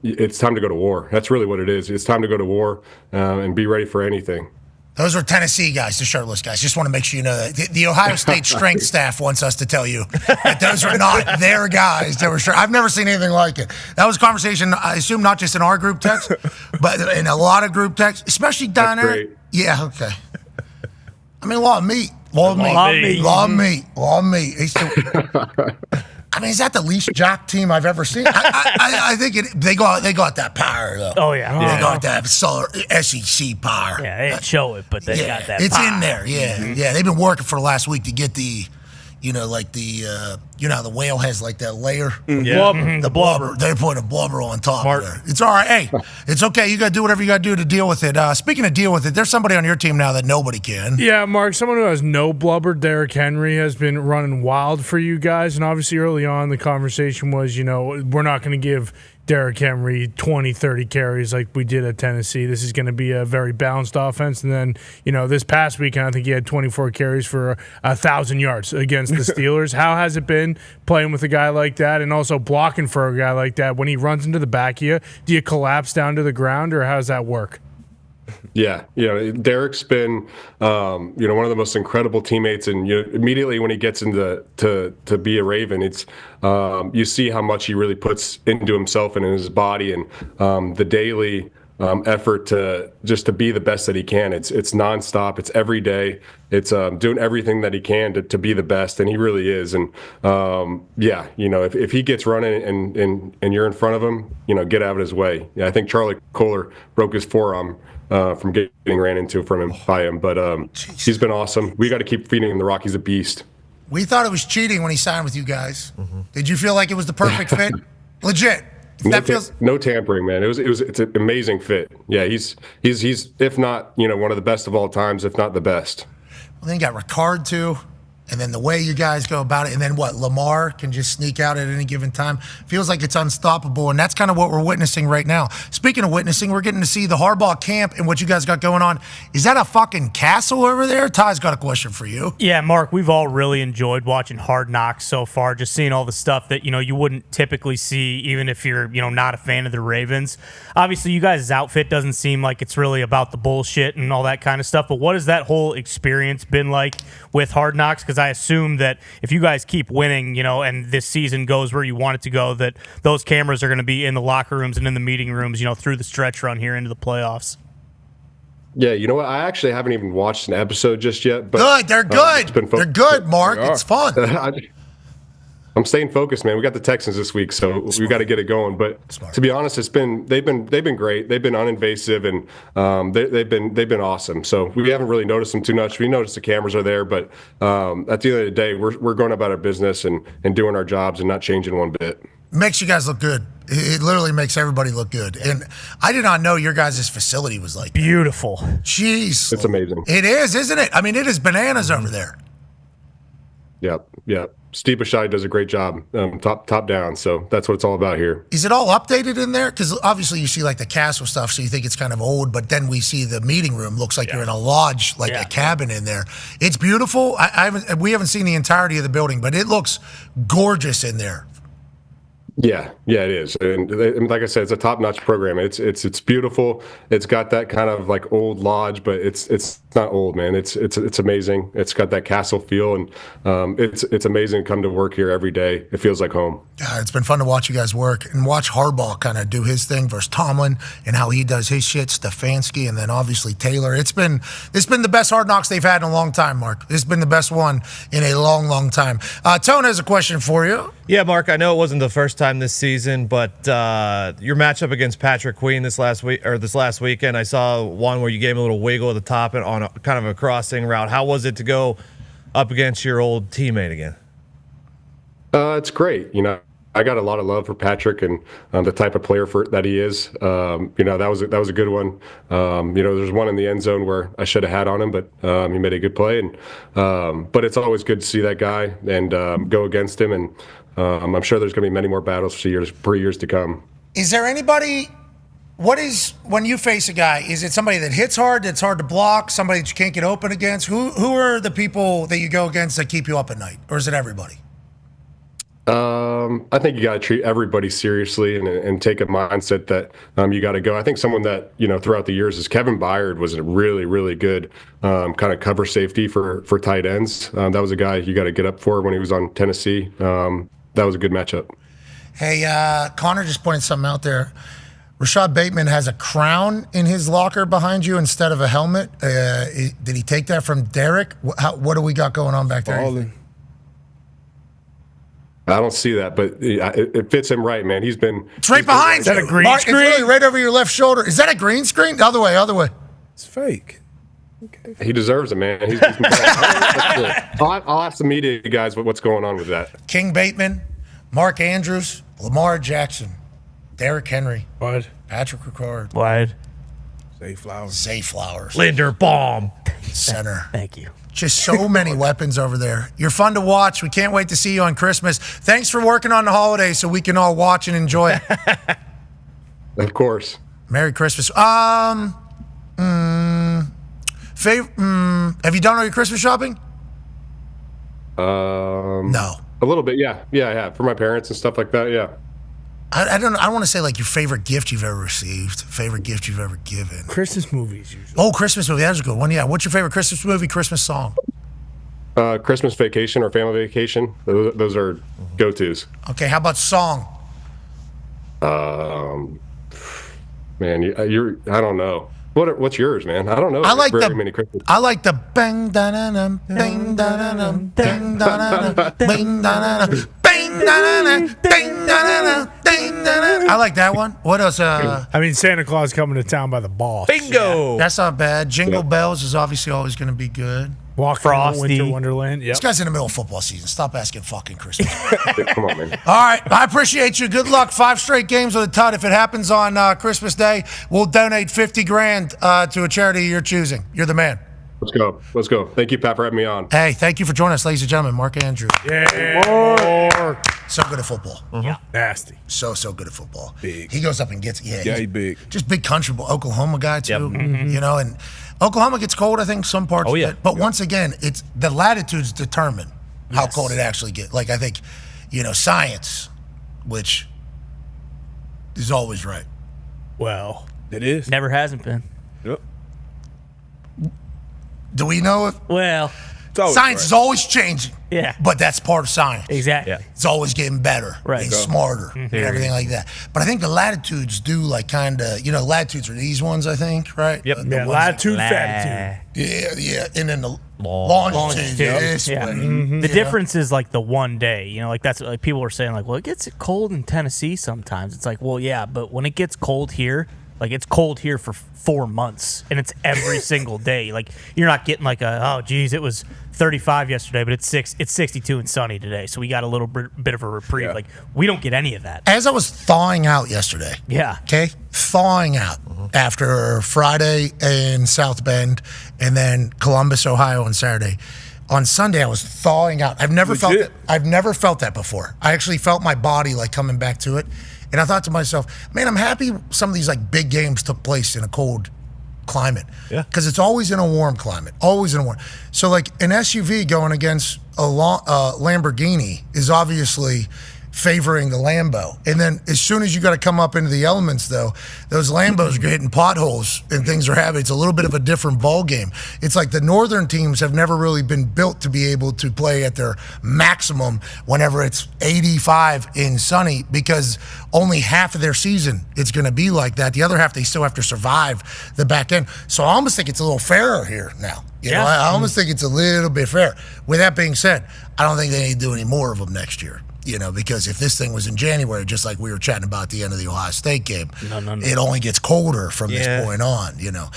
it's time to go to war. That's really what it is. It's time to go to war and be ready for anything. Those are Tennessee guys, the shirtless guys. Just want to make sure you know that. The Ohio State strength staff wants us to tell you that those are not their guys that were sure. I've never seen anything like it. That was a conversation, I assume, not just in our group text, but in a lot of group texts, especially down there. Yeah, okay. I mean, a lot of meat. Law of meat. Is that the least jock team I've ever seen? I think they got that power though. Oh yeah, they got that SEC power. Yeah, they didn't show it, but they got that. It's power. in there. Yeah, yeah. They've been working for the last week to get the, how the whale has like that layer. The blubber. They're putting a blubber on top of there. It's all right. Hey, it's okay. You got to do whatever you got to do to deal with it. Speaking of deal with it, there's somebody on your team now that nobody can. Yeah, Mark, someone who has no blubber, Derrick Henry, has been running wild for you guys. And obviously early on the conversation was, we're not going to give Derrick Henry 20, 30 carries like we did at Tennessee. This is going to be a very balanced offense. And then, this past weekend, I think he had 24 carries for 1,000 yards against the Steelers. How has it been playing with a guy like that and also blocking for a guy like that? When he runs into the back of you, do you collapse down to the ground, or how does that work? Yeah, Derrick's been, one of the most incredible teammates, and immediately when he gets into to be a Raven, it's you see how much he really puts into himself and in his body, and the daily effort to be the best that he can. It's nonstop. It's every day. It's doing everything that he can to be the best, and he really is. And if he gets running and you're in front of him, get out of his way. Yeah, I think Charlie Kohler broke his forearm from getting ran into by him, but he's been awesome. We got to keep feeding him the rock. He's a beast. We thought it was cheating when he signed with you guys. Did you feel like it was the perfect fit? Legit. No tampering, man. It's an amazing fit. Yeah, he's if not one of the best of all times, if not the best. Well, then you got Ricard too, and then the way you guys go about it, and then Lamar can just sneak out at any given time. Feels like it's unstoppable, and that's kind of what we're witnessing right now. Speaking of witnessing, we're getting to see the Harbaugh camp and what you guys got going on. Is that a fucking castle over there? Ty's got a question for you. Yeah, Mark, we've all really enjoyed watching Hard Knocks so far, just seeing all the stuff that, you wouldn't typically see even if you're, not a fan of the Ravens. Obviously, you guys' outfit doesn't seem like it's really about the bullshit and all that kind of stuff, but what has that whole experience been like with Hard Knocks? Because I assume that if you guys keep winning, and this season goes where you want it to go, that those cameras are going to be in the locker rooms and in the meeting rooms, through the stretch run here into the playoffs. Yeah, you know what? I actually haven't even watched an episode just yet. But, good, they're good. They're good, Mark. It's fun. I'm staying focused, man. We got the Texans this week, so we got to get it going. But to be honest, they've been great. They've been uninvasive, and they've been awesome. So we haven't really noticed them too much. We noticed the cameras are there, but at the end of the day, we're going about our business and doing our jobs and not changing one bit. Makes you guys look good. It literally makes everybody look good. And I did not know your guys' facility was like beautiful. Jeez. It's amazing. It is, isn't it? I mean, it is bananas over there. Yep. Steve Bashai does a great job, top down. So that's what it's all about here. Is it all updated in there? Because obviously you see like the castle stuff, so you think it's kind of old. But then we see the meeting room looks like you're in a lodge, like a cabin in there. It's beautiful. We haven't seen the entirety of the building, but it looks gorgeous in there. Yeah, it is, and like I said, it's a top-notch program. It's beautiful. It's got that kind of like old lodge, but it's not old, man. It's amazing. It's got that castle feel, and it's amazing to come to work here every day. It feels like home. It's been fun to watch you guys work and watch Harbaugh kind of do his thing versus Tomlin and how he does his shit, Stefanski, and then obviously Taylor. It's been the best Hard Knocks they've had in a long time, Mark. It's been the best one in a long, long time. Tone has a question for you. Yeah, Mark, I know it wasn't the first time this season, but your matchup against Patrick Queen this last weekend, I saw one where you gave him a little wiggle at the top and on kind of a crossing route. How was it to go up against your old teammate again? It's great. I got a lot of love for Patrick and the type of player that he is. That was a good one. There's one in the end zone where I should have had on him, but he made a good play. But it's always good to see that guy and go against him. And I'm sure there's going to be many more battles for years to come. Is there anybody? When you face a guy? Is it somebody that hits hard, that's hard to block, somebody that you can't get open against? Who are the people that you go against that keep you up at night, or is it everybody? I think you got to treat everybody seriously and take a mindset that you got to go. I think someone that throughout the years is Kevin Byard was a really, really good kind of cover safety for tight ends. That was a guy you got to get up for when he was on Tennessee. That was a good matchup. Hey, Connor just pointed something out there. Rashad Bateman has a crown in his locker behind you instead of a helmet. Did he take that from Derek? What do we got going on back there? Balling. I don't see that, but it fits him right, man. It's right behind you. Is that a green screen? It's really right over your left shoulder. Is that a green screen? The other way. It's fake. Okay. He deserves it, man. I'll ask the media guys what's going on with that. King Bateman, Mark Andrews, Lamar Jackson, Derrick Henry. What? Patrick Ricard. What? Zay Flowers. Linderbaum. Center. Thank you. Just so many weapons over there. You're fun to watch. We can't wait to see you on Christmas. Thanks for working on the holidays so we can all watch and enjoy it. Of course. Merry Christmas. Have you done all your Christmas shopping? No. A little bit, yeah. Yeah, I have. For my parents and stuff like that, yeah. I don't want to say like your favorite gift you've ever received, favorite gift you've ever given. Christmas movies usually. Oh, Christmas movie. That's a good one. Yeah. What's your favorite Christmas movie, Christmas song? Christmas Vacation or Family Vacation. Those are go-tos. Okay. How about song? Man, you're I don't know. What's yours, man? I don't know. I like many Christmas. I like the bang da da dum, bang da da dum, bang da da dum, bang da da dum, bang da da dum, bang da da dum, bang da da dum. I like that one. What else? I mean, Santa Claus coming to town by the boss. Bingo. That's not bad. Jingle Bells is obviously always going to be good. Walk Frosty. Winter Wonderland. Yep. This guy's in the middle of football season. Stop asking fucking Christmas. Come on, man. All right, I appreciate you. Good luck. 5 straight games with a tut. If it happens on Christmas Day, we'll donate $50,000 to a charity of your choosing. You're the man. Let's go. Thank you, Pat, for having me on. Hey, thank you for joining us, ladies and gentlemen. Mark Andrews. Yeah. So good at football. Yeah. Nasty. So good at football. Big. He goes up and gets He's big. Just big country boy. Oklahoma guy too. You know, and Oklahoma gets cold. I think some parts. Oh, yeah. of it. But once again, it's the latitudes determine how cold it actually gets. Like I think, science, which is always right. Well, It is. Never hasn't been. Yep. Do we know if Well, It's always science right. is always changing? yeah. But that's part of science. Exactly. Yeah. It's always getting better, Right. and Go. smarter, and everything like that. But I think the latitudes do kind of, latitudes are these ones, I think, right? Yep. The yeah, ones latitude, La- fatitude. yeah, and then the Longitude. this Yeah. way. The difference is like the one day, that's like people are saying like, well, it gets cold in Tennessee sometimes. It's like, well, yeah, but when it gets cold here, like it's cold here for 4 months and it's every single day. Like you're not getting like oh geez, it was 35 yesterday, but it's 62 and sunny today. So we got a little bit of a reprieve. Yeah. Like we don't get any of that. As I was thawing out yesterday, Yeah. okay, thawing out after Friday in South Bend and then Columbus, Ohio on Saturday. On Sunday, I was thawing out. I've never felt Legit. that. I've never felt that before. I actually felt my body like coming back to it, and I thought to myself, "Man, I'm happy some of these like big games took place in a cold climate. Yeah. Because it's always in a warm climate, always in a warm. So like an SUV going against a Lamborghini is obviously favoring the Lambo. And then as soon as you got to come up into the elements, though, those Lambos are hitting potholes and things are happening. It's a little bit of a different ball game. It's like the northern teams have never really been built to be able to play at their maximum whenever it's 85 in sunny, because only half of their season it's going to be like that. The other half, they still have to survive the back end. So I almost think it's a little fairer here now. You know, I almost think it's a little bit fair. With that being said, I don't think they need to do any more of them next year. You know, because if this thing was in January, just like we were chatting about at the end of the Ohio State game, it only gets colder from this point on, you know.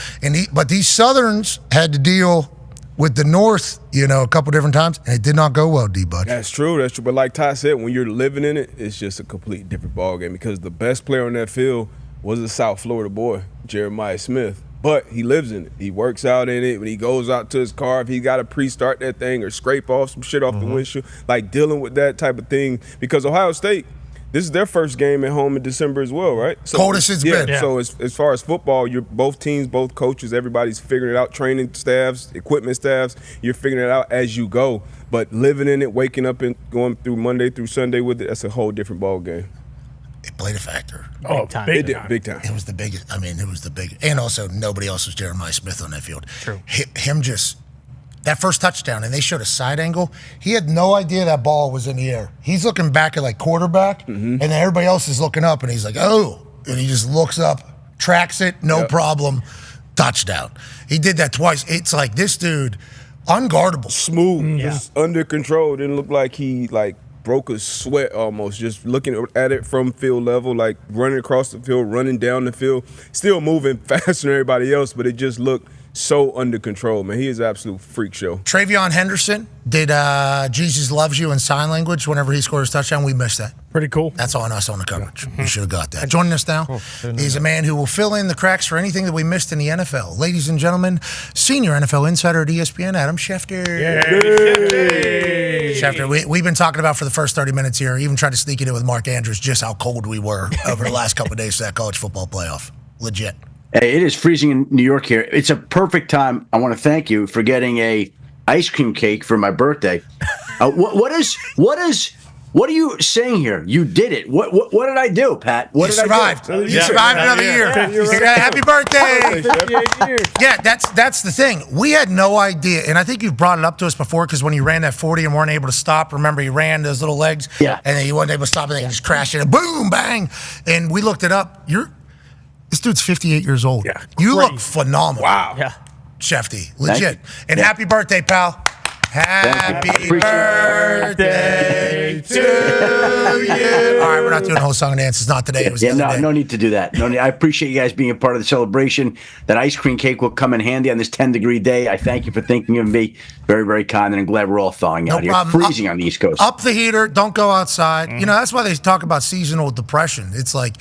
But these Southerns had to deal with the North, you know, a couple different times, and it did not go well, D-Bud. That's true. But like Ty said, when you're living in it, it's just a complete different ballgame, because the best player on that field was a South Florida boy, Jeremiah Smith. But he lives in it. He works out in it. When he goes out to his car, if he got to pre-start that thing or scrape off some shit off the windshield, like dealing with that type of thing. Because Ohio State, this is their first game at home in December as well, right? So, coldest it's been. Yeah. So as far as football, you're both teams, both coaches, everybody's figuring it out. Training staffs, equipment staffs, you're figuring it out as you go. But living in it, waking up and going through Monday through Sunday with it, that's a whole different ball game. It played a factor. Oh, time. big It time. did, big time. It was the biggest. I mean, it was the biggest. And also, nobody else was Jeremiah Smith on that field. True. Him just, that first touchdown, and they showed a side angle. He had no idea that ball was in the air. He's looking back at like quarterback, and then everybody else is looking up, and he's like, oh. And he just looks up, tracks it, no problem, touchdown. He did that twice. It's like this dude, unguardable. Smooth, just under control. Didn't look like he broke a sweat almost, just looking at it from field level, like running across the field, running down the field, still moving faster than everybody else, but it just looked so under control, man. He is an absolute freak show. Travion Henderson did Jesus Loves You in sign language whenever he scored his touchdown. We missed that. Pretty cool. That's on us on the coverage. We should have got that. Joining us now is a man who will fill in the cracks for anything that we missed in the NFL. Ladies and gentlemen, senior NFL insider at ESPN, Adam Schefter. Schefter, we've been talking about for the first 30 minutes here, even tried to sneak it in with Mark Andrews, just how cold we were over the last couple of days of that college football playoff. Legit. Hey, it is freezing in New York here. It's a perfect time. I want to thank you for getting a ice cream cake for my birthday. What are you saying here? You did it. What did I do, Pat? What You did survived. I do? You survived another year. Happy birthday. Yeah, that's the thing. We had no idea, and I think you've brought it up to us before, because when you ran that 40 and weren't able to stop, remember he ran those little legs? Yeah. And then he wasn't able to stop, and then he just crashed it. Boom, bang. And we looked it up. This dude's 58 years old. Yeah, you crazy. look phenomenal. Wow. Yeah. Shefty, legit. And happy birthday, pal. Happy Appreciate birthday to you. All right, we're not doing a whole song and dance. It's not today. It was the other day. No need to do that. No need. I appreciate you guys being a part of the celebration. That ice cream cake will come in handy on this 10-degree day. I thank you for thinking of me. Very, very kind, and I'm glad we're all thawing out here. problem. Freezing on the East Coast. Up the heater. Don't go outside. You know, that's why they talk about seasonal depression. It's like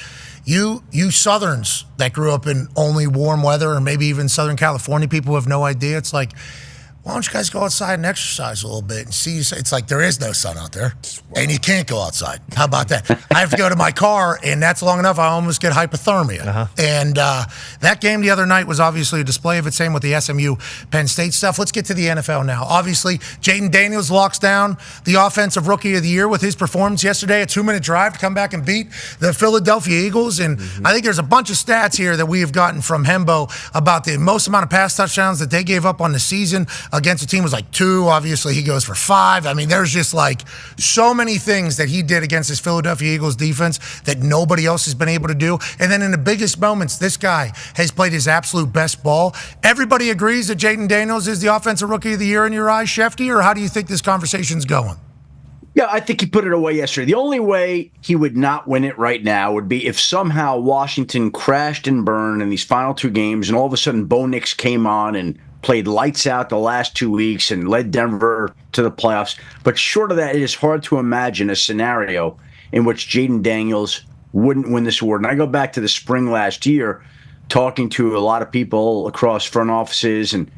you Southerns that grew up in only warm weather, or maybe even Southern California people who have no idea. It's like, why don't you guys go outside and exercise a little bit and see? It's like there is no sun out there, and you can't go outside. How about that? I have to go to my car, and that's long enough. I almost get hypothermia. And that game the other night was obviously a display of it. Same with the SMU Penn State stuff. Let's get to the NFL now. Obviously, Jaden Daniels locks down the Offensive Rookie of the Year with his performance yesterday. A 2-minute drive to come back and beat the Philadelphia Eagles. And I think there's a bunch of stats here that we have gotten from Hembo about the most amount of pass touchdowns that they gave up on the season against a team was like 2. Obviously, he goes for 5. I mean, there's just like so many things that he did against this Philadelphia Eagles defense that nobody else has been able to do. And then in the biggest moments, this guy has played his absolute best ball. Everybody agrees that Jaden Daniels is the Offensive Rookie of the Year in your eyes, Shefty, or how do you think this conversation's going? Yeah, I think he put it away yesterday. The only way he would not win it right now would be if somehow Washington crashed and burned in these final 2 games, and all of a sudden Bo Nix came on and played lights out the last 2 weeks and led Denver to the playoffs. But short of that, it is hard to imagine a scenario in which Jaden Daniels wouldn't win this award. And I go back to the spring last year, talking to a lot of people across front offices, and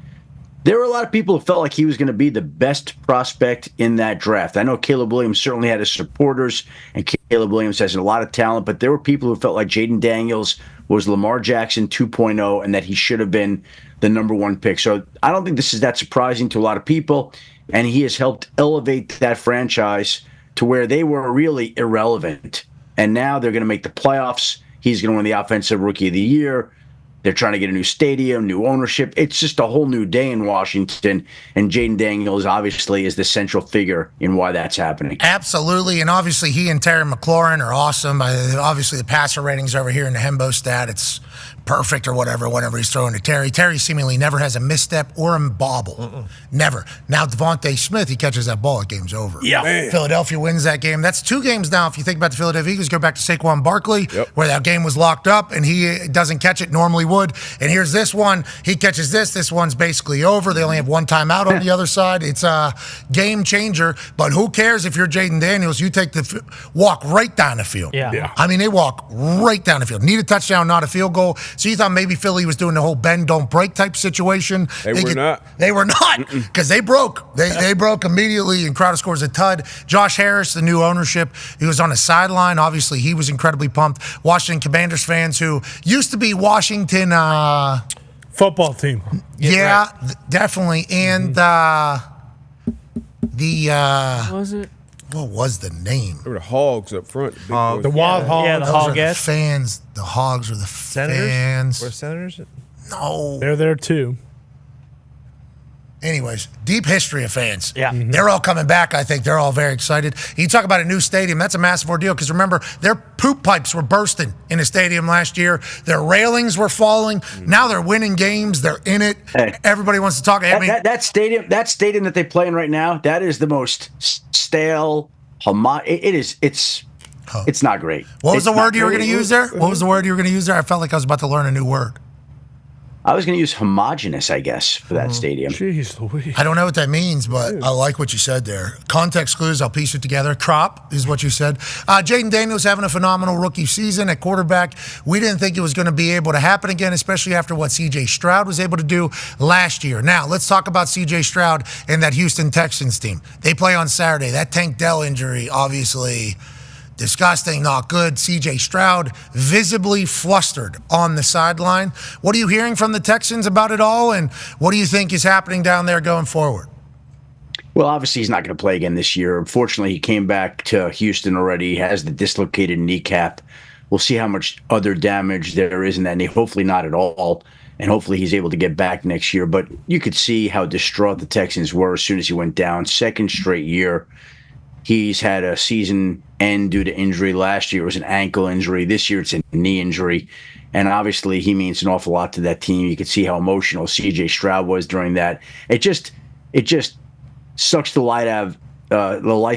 there were a lot of people who felt like he was going to be the best prospect in that draft. I know Caleb Williams certainly had his supporters, and Caleb Williams has a lot of talent, but there were people who felt like Jaden Daniels was Lamar Jackson 2.0 and that he should have been the number 1 pick. So I don't think this is that surprising to a lot of people, and he has helped elevate that franchise to where they were really irrelevant. And now they're going to make the playoffs. He's going to win the Offensive Rookie of the Year. They're trying to get a new stadium, new ownership. It's just a whole new day in Washington, and Jaden Daniels obviously is the central figure in why that's happening. Absolutely, and obviously he and Terry McLaurin are awesome. Obviously the passer ratings over here in the Hembo stat, it's perfect or whatever whenever he's throwing to Terry. Terry seemingly never has a misstep or a bobble. Never. Now Devontae Smith, he catches that ball, game's over. Yeah. Man. Philadelphia wins that game. That's 2 games now. If you think about the Philadelphia Eagles, go back to Saquon Barkley, where that game was locked up and he doesn't catch it, normally would. And here's this one. He catches this one's basically over. They only have 1 timeout on the other side. It's a game changer, but who cares if you're Jaden Daniels? You take the walk right down the field. Yeah. I mean, they walk right down the field. Need a touchdown, not a field goal. So you thought maybe Philly was doing the whole bend, don't break type situation. They were not. They were not, because they broke. They broke immediately, and Crowder scores a tud. Josh Harris, the new ownership, he was on the sideline. Obviously, he was incredibly pumped. Washington Commanders fans who used to be Washington football team. Definitely. And Was it? what was the name? There were the Hogs up front. The Wild Hogs. Yeah, the Those are the Hogs. fans. The Hogs are the Senators? fans. We're Senators? No. They're there too. Anyways, deep history of fans. Yeah. They're all coming back, I think. They're all very excited. You talk about a new stadium, that's a massive ordeal, because remember, their poop pipes were bursting in the stadium last year. Their railings were falling. Now they're winning games. They're in it. Hey. Everybody wants to talk. That stadium that they play in right now, that is the most stale, it's not great. What was It's the word not you were great. going to use there? What was the word you were going to use there? I felt like I was about to learn a new word. I was going to use homogenous, I guess, for that stadium. Jeez Louise. I don't know what that means, but I like what you said there. Context clues, I'll piece it together. Crop is what you said. Jaden Daniels having a phenomenal rookie season at quarterback. We didn't think it was going to be able to happen again, especially after what C.J. Stroud was able to do last year. Now, let's talk about C.J. Stroud and that Houston Texans team. They play on Saturday. That Tank Dell injury, obviously disgusting, not good. C.J. Stroud visibly flustered on the sideline. What are you hearing from the Texans about it all, and what do you think is happening down there going forward? Well, obviously, he's not going to play again this year. Unfortunately, he came back to Houston already. He has the dislocated kneecap. We'll see how much other damage there is in that knee. Hopefully not at all. And hopefully he's able to get back next year. But you could see how distraught the Texans were as soon as he went down. Second straight year. He's had a season end due to injury. Last year it was an ankle injury. This year it's a knee injury. And obviously he means an awful lot to that team. You could see how emotional C.J. Stroud was during that. It just sucks the life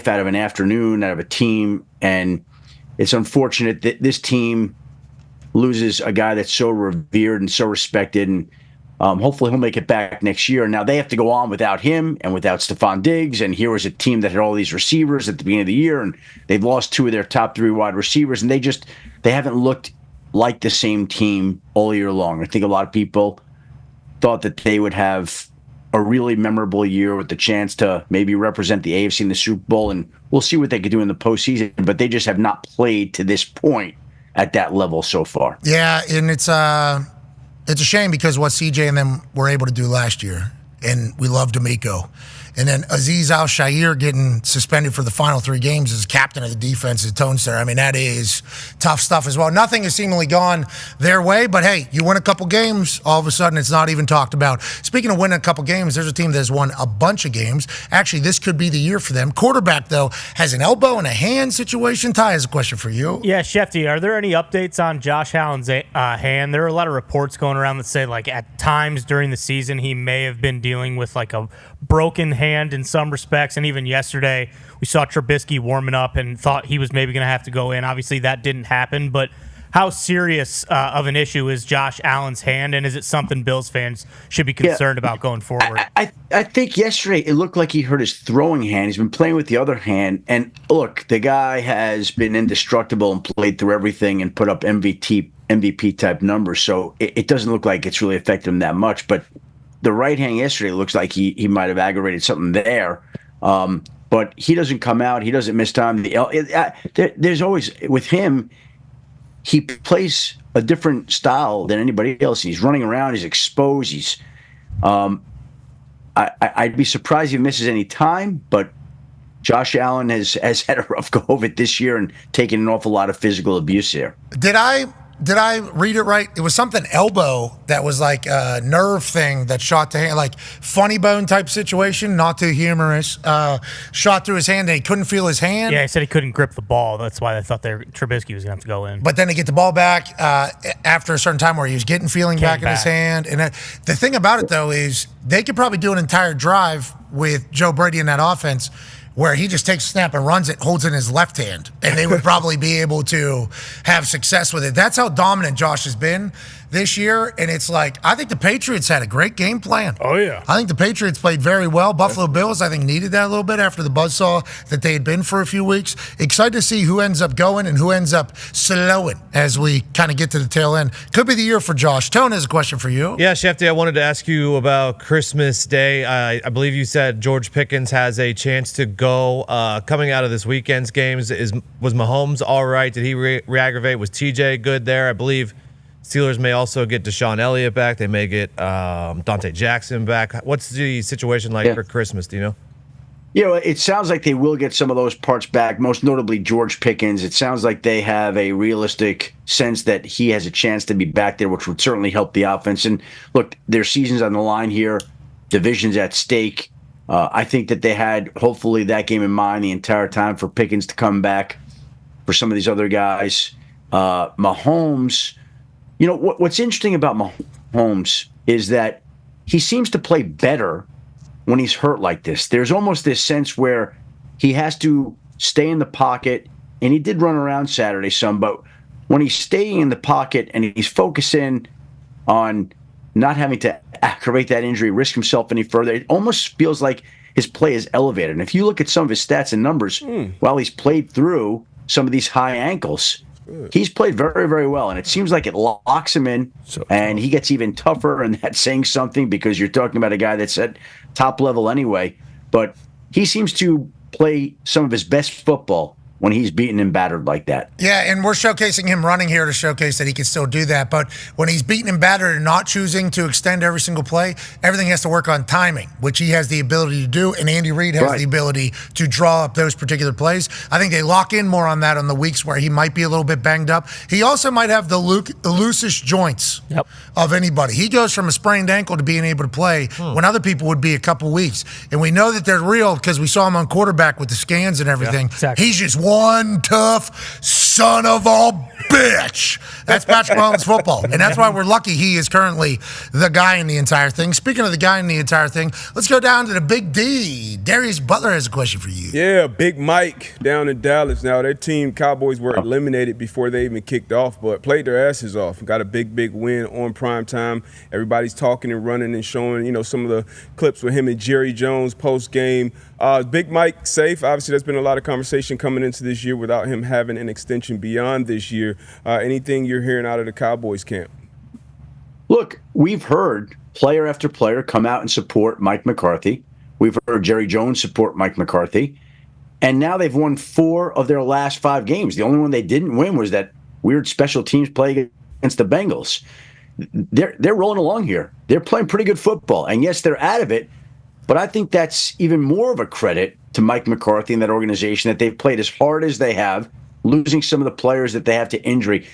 out of an afternoon, out of a team. And it's unfortunate that this team loses a guy that's so revered and so respected. And hopefully he'll make it back next year. Now they have to go on without him and without Stephon Diggs. And here was a team that had all these receivers at the beginning of the year, and they've lost 2 of their top 3 wide receivers, and they haven't looked like the same team all year long. I think a lot of people thought that they would have a really memorable year with the chance to maybe represent the AFC in the Super Bowl, and we'll see what they could do in the postseason. But they just have not played to this point at that level so far. Yeah, and it's a shame because what CJ and them were able to do last year, and we love D'Amico. And then Azeez Al-Shaair getting suspended for the final 3 games as captain of the defense at Tone Star. I mean, that is tough stuff as well. Nothing has seemingly gone their way, but hey, you win a couple games, all of a sudden it's not even talked about. Speaking of winning a couple games, there's a team that has won a bunch of games. Actually, this could be the year for them. Quarterback, though, has an elbow and a hand situation. Ty has a question for you. Yeah, Shefty, are there any updates on Josh Allen's hand? There are a lot of reports going around that say, like, at times during the season, he may have been dealing with, like, a broken hand in some respects. And even yesterday, we saw Trubisky warming up and thought he was maybe going to have to go in. Obviously, that didn't happen. But how serious of an issue is Josh Allen's hand, and is it something Bills fans should be concerned about going forward? I think yesterday it looked like he hurt his throwing hand. He's been playing with the other hand. And look, the guy has been indestructible and played through everything and put up MVP type numbers. So it doesn't look like it's really affected him that much. But the right hand yesterday looks like he might have aggravated something there. But he doesn't come out. He doesn't miss time. There's always, with him, he plays a different style than anybody else. He's running around. He's exposed. I'd be surprised if he misses any time, but Josh Allen has had a rough go of it this year and taken an awful lot of physical abuse there. Did I read it right? It was something elbow that was like a nerve thing that shot to hand, like funny bone type situation, not too humorous. Shot through his hand and he couldn't feel his hand. Yeah, he said he couldn't grip the ball. That's why they thought Trubisky was going to have to go in. But then to get the ball back after a certain time where he was getting feeling back in his hand. And the thing about it, though, is they could probably do an entire drive with Joe Brady in that offense where he just takes a snap and runs it, holds it in his left hand, and they would probably be able to have success with it. That's how dominant Josh has been this year, and it's like, I think the Patriots had a great game plan. Oh, yeah. I think the Patriots played very well. Buffalo Bills, I think, needed that a little bit after the buzzsaw that they had been for a few weeks. Excited to see who ends up going and who ends up slowing as we kind of get to the tail end. Could be the year for Josh. Tone has a question for you. Yeah, Shefty, I wanted to ask you about Christmas Day. I believe you said George Pickens has a chance to go coming out of this weekend's games. Was Mahomes all right? Did he re-aggravate? Was TJ good there? I believe Steelers may also get Deshaun Elliott back. They may get Dante Jackson back. What's the situation like for Christmas? Do you know? It sounds like they will get some of those parts back, most notably George Pickens. It sounds like they have a realistic sense that he has a chance to be back there, which would certainly help the offense. And look, their season's on the line here. Division's at stake. I think that they had, hopefully, that game in mind the entire time for Pickens to come back for some of these other guys. Mahomes, what's interesting about Mahomes is that he seems to play better when he's hurt like this. There's almost this sense where he has to stay in the pocket, and he did run around Saturday some, but when he's staying in the pocket and he's focusing on not having to aggravate that injury, risk himself any further, it almost feels like his play is elevated. And if you look at some of his stats and numbers, while he's played through some of these high ankles, he's played very, very well. And it seems like it locks him in, and he gets even tougher, and that's saying something because you're talking about a guy that's at top level anyway. But he seems to play some of his best football when he's beaten and battered like that. Yeah, and we're showcasing him running here to showcase that he can still do that. But when he's beaten and battered and not choosing to extend every single play, everything has to work on timing, which he has the ability to do, and Andy Reid has the ability to draw up those particular plays. I think they lock in more on that on the weeks where he might be a little bit banged up. He also might have the loosest joints of anybody. He goes from a sprained ankle to being able to play when other people would be a couple weeks. And we know that they're real because we saw him on quarterback with the scans and everything. Yeah, exactly. He's just one tough son of a bitch. That's Patrick Mahomes football. And that's why we're lucky he is currently the guy in the entire thing. Speaking of the guy in the entire thing, let's go down to the Big D. Darius Butler has a question for you. Yeah, Big Mike down in Dallas. Now, their team, Cowboys, were eliminated before they even kicked off, but played their asses off. Got a big win on primetime. Everybody's talking and running and showing, some of the clips with him and Jerry Jones post-game. Big Mike safe. Obviously, there's been a lot of conversation coming into this year without him having an extension beyond this year. Anything you're hearing out of the Cowboys camp? Look, we've heard player after player come out and support Mike McCarthy. We've heard Jerry Jones support Mike McCarthy. And now they've won 4 of their last 5 games. The only one they didn't win was that weird special teams play against the Bengals. They're rolling along here. They're playing pretty good football. And yes, they're out of it. But I think that's even more of a credit to Mike McCarthy and that organization that they've played as hard as they have, losing some of the players that they have to injury.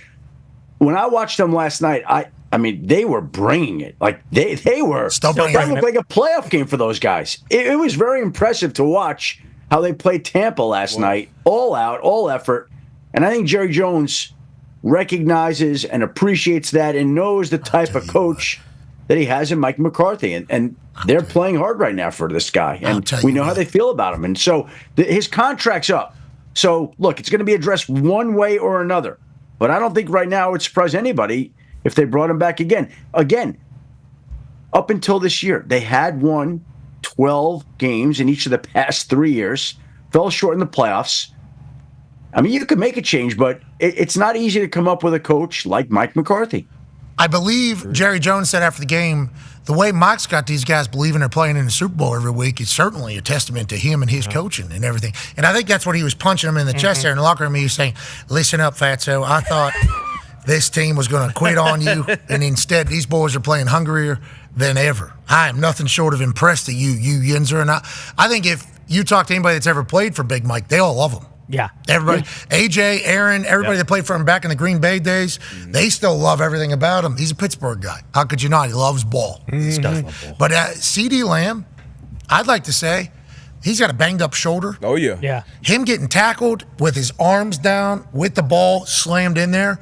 When I watched them last night, I mean, they were bringing it. Like they were. That looked like a playoff game for those guys. It was very impressive to watch how they played Tampa last night, all out, all effort. And I think Jerry Jones recognizes and appreciates that and knows the type of coach that he has in Mike McCarthy. And they're playing hard right now for this guy. And we know how they feel about him. And so his contract's up. So, look, it's going to be addressed one way or another. But I don't think right now it would surprise anybody if they brought him back again. Again, up until this year, they had won 12 games in each of the past 3 years, fell short in the playoffs. I mean, you could make a change, but it's not easy to come up with a coach like Mike McCarthy. I believe Jerry Jones said after the game, the way Mike's got these guys believing they're playing in the Super Bowl every week is certainly a testament to him and his coaching and everything. And I think that's what he was punching him in the chest there in the locker room. He was saying, listen up, Fatso. I thought this team was going to quit on you, and instead these boys are playing hungrier than ever. I am nothing short of impressed at you Yinzer. And I think if you talk to anybody that's ever played for Big Mike, they all love him. Yeah. Everybody, AJ, Aaron, everybody that played for him back in the Green Bay days, they still love everything about him. He's a Pittsburgh guy. How could you not? He loves ball. He does love ball. But CeeDee Lamb, I'd like to say, he's got a banged up shoulder. Oh, yeah. Yeah. Him getting tackled with his arms down, with the ball slammed in there,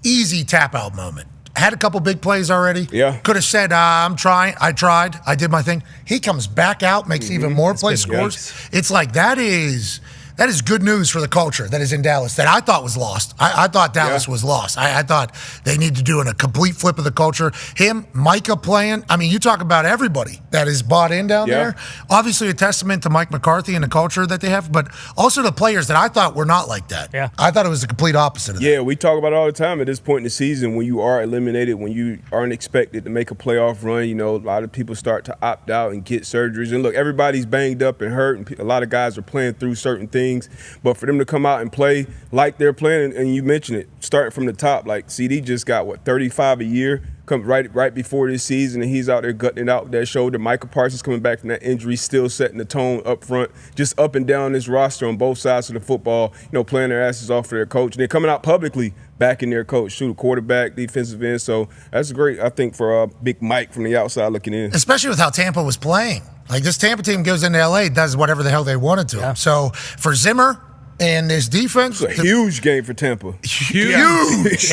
easy tap out moment. Had a couple big plays already. Yeah. Could have said, I'm trying. I tried. I did my thing. He comes back out, makes even more plays, scores. It's like that is good news for the culture that is in Dallas that I thought was lost. I thought Dallas was lost. I thought they need to do a complete flip of the culture. Him, Micah playing. I mean, you talk about everybody that is bought in down there. Obviously a testament to Mike McCarthy and the culture that they have, but also the players that I thought were not like that. Yeah. I thought it was the complete opposite of that. Yeah, we talk about it all the time at this point in the season when you are eliminated, when you aren't expected to make a playoff run. A lot of people start to opt out and get surgeries. And look, everybody's banged up and hurt, and a lot of guys are playing through certain things. But for them to come out and play like they're playing, and you mentioned it, starting from the top, like CD just got, 35 a year, come right before this season, and he's out there gutting it out with that shoulder. Micah Parsons coming back from that injury, still setting the tone up front, just up and down this roster on both sides of the football, playing their asses off for their coach. And they're coming out publicly backing their coach, quarterback, defensive end. So that's great, I think, for Big Mike from the outside looking in. Especially with how Tampa was playing. Like, this Tampa team goes into L.A., does whatever the hell they wanted to. Yeah. So for Zimmer and his defense. It's a huge game for Tampa. Huge.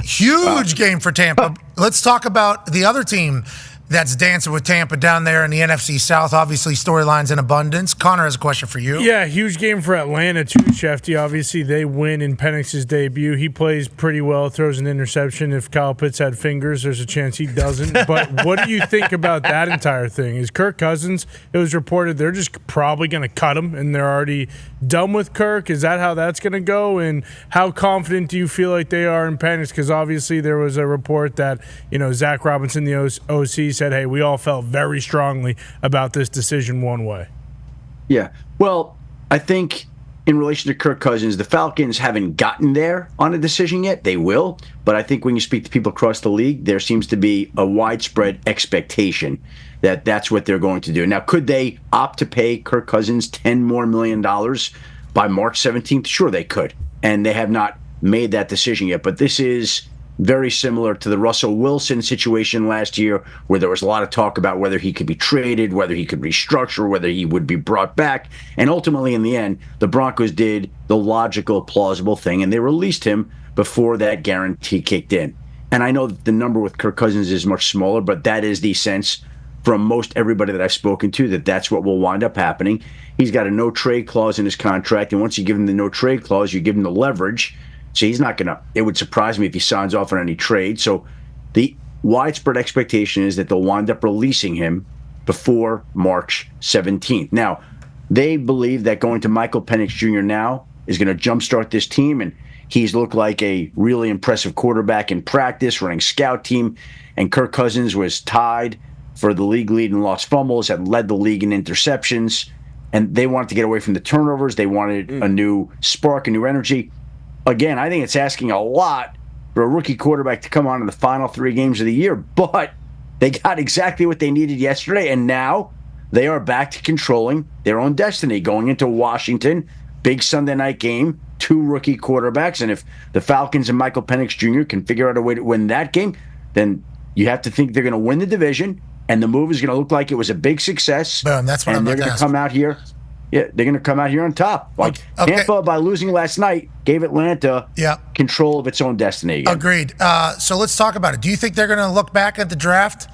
Huge game for Tampa. Let's talk about the other team that's dancing with Tampa down there in the NFC South. Obviously, storylines in abundance. Connor has a question for you. Yeah, huge game for Atlanta, too, Shefty. Obviously, they win in Penix's debut. He plays pretty well, throws an interception. If Kyle Pitts had fingers, there's a chance he doesn't. But what do you think about that entire thing? Is Kirk Cousins, it was reported they're just probably going to cut him, and they're already done with Kirk. Is that how that's going to go? And how confident do you feel like they are in Penix? Because obviously there was a report that, Zach Robinson, the OC, said, hey, we all felt very strongly about this decision one way. Yeah. Well, I think in relation to Kirk Cousins, the Falcons haven't gotten there on a decision yet. They will. But I think when you speak to people across the league, there seems to be a widespread expectation that that's what they're going to do. Now, could they opt to pay Kirk Cousins $10 million more by March 17th? Sure, they could. And they have not made that decision yet. But this is very similar to the Russell Wilson situation last year, where there was a lot of talk about whether he could be traded, whether he could restructure, whether he would be brought back. And ultimately, in the end, the Broncos did the logical, plausible thing, and they released him before that guarantee kicked in. And I know that the number with Kirk Cousins is much smaller, but that is the sense from most everybody that I've spoken to, that that's what will wind up happening. He's got a no-trade clause in his contract, and once you give him the no-trade clause, you give him the leverage. So he's not going to, it would surprise me if he signs off on any trade. So the widespread expectation is that they'll wind up releasing him before March 17th. Now, they believe that going to Michael Penix Jr. now is going to jumpstart this team, and he's looked like a really impressive quarterback in practice, running scout team, and Kirk Cousins was tied for the league lead in lost fumbles, had led the league in interceptions, and they wanted to get away from the turnovers. They wanted a new spark, a new energy. Again, I think it's asking a lot for a rookie quarterback to come on in the final 3 games of the year, but they got exactly what they needed yesterday, and now they are back to controlling their own destiny. Going into Washington, big Sunday night game, 2 rookie quarterbacks, and if the Falcons and Michael Penix Jr. can figure out a way to win that game, then you have to think they're going to win the division, and the move is going to look like it was a big success. Boom, that's what I'm they're going to come out here. Yeah, they're going to come out here on top. Like Tampa, by losing last night, gave Atlanta control of its own destiny again. Agreed. So let's talk about it. Do you think they're going to look back at the draft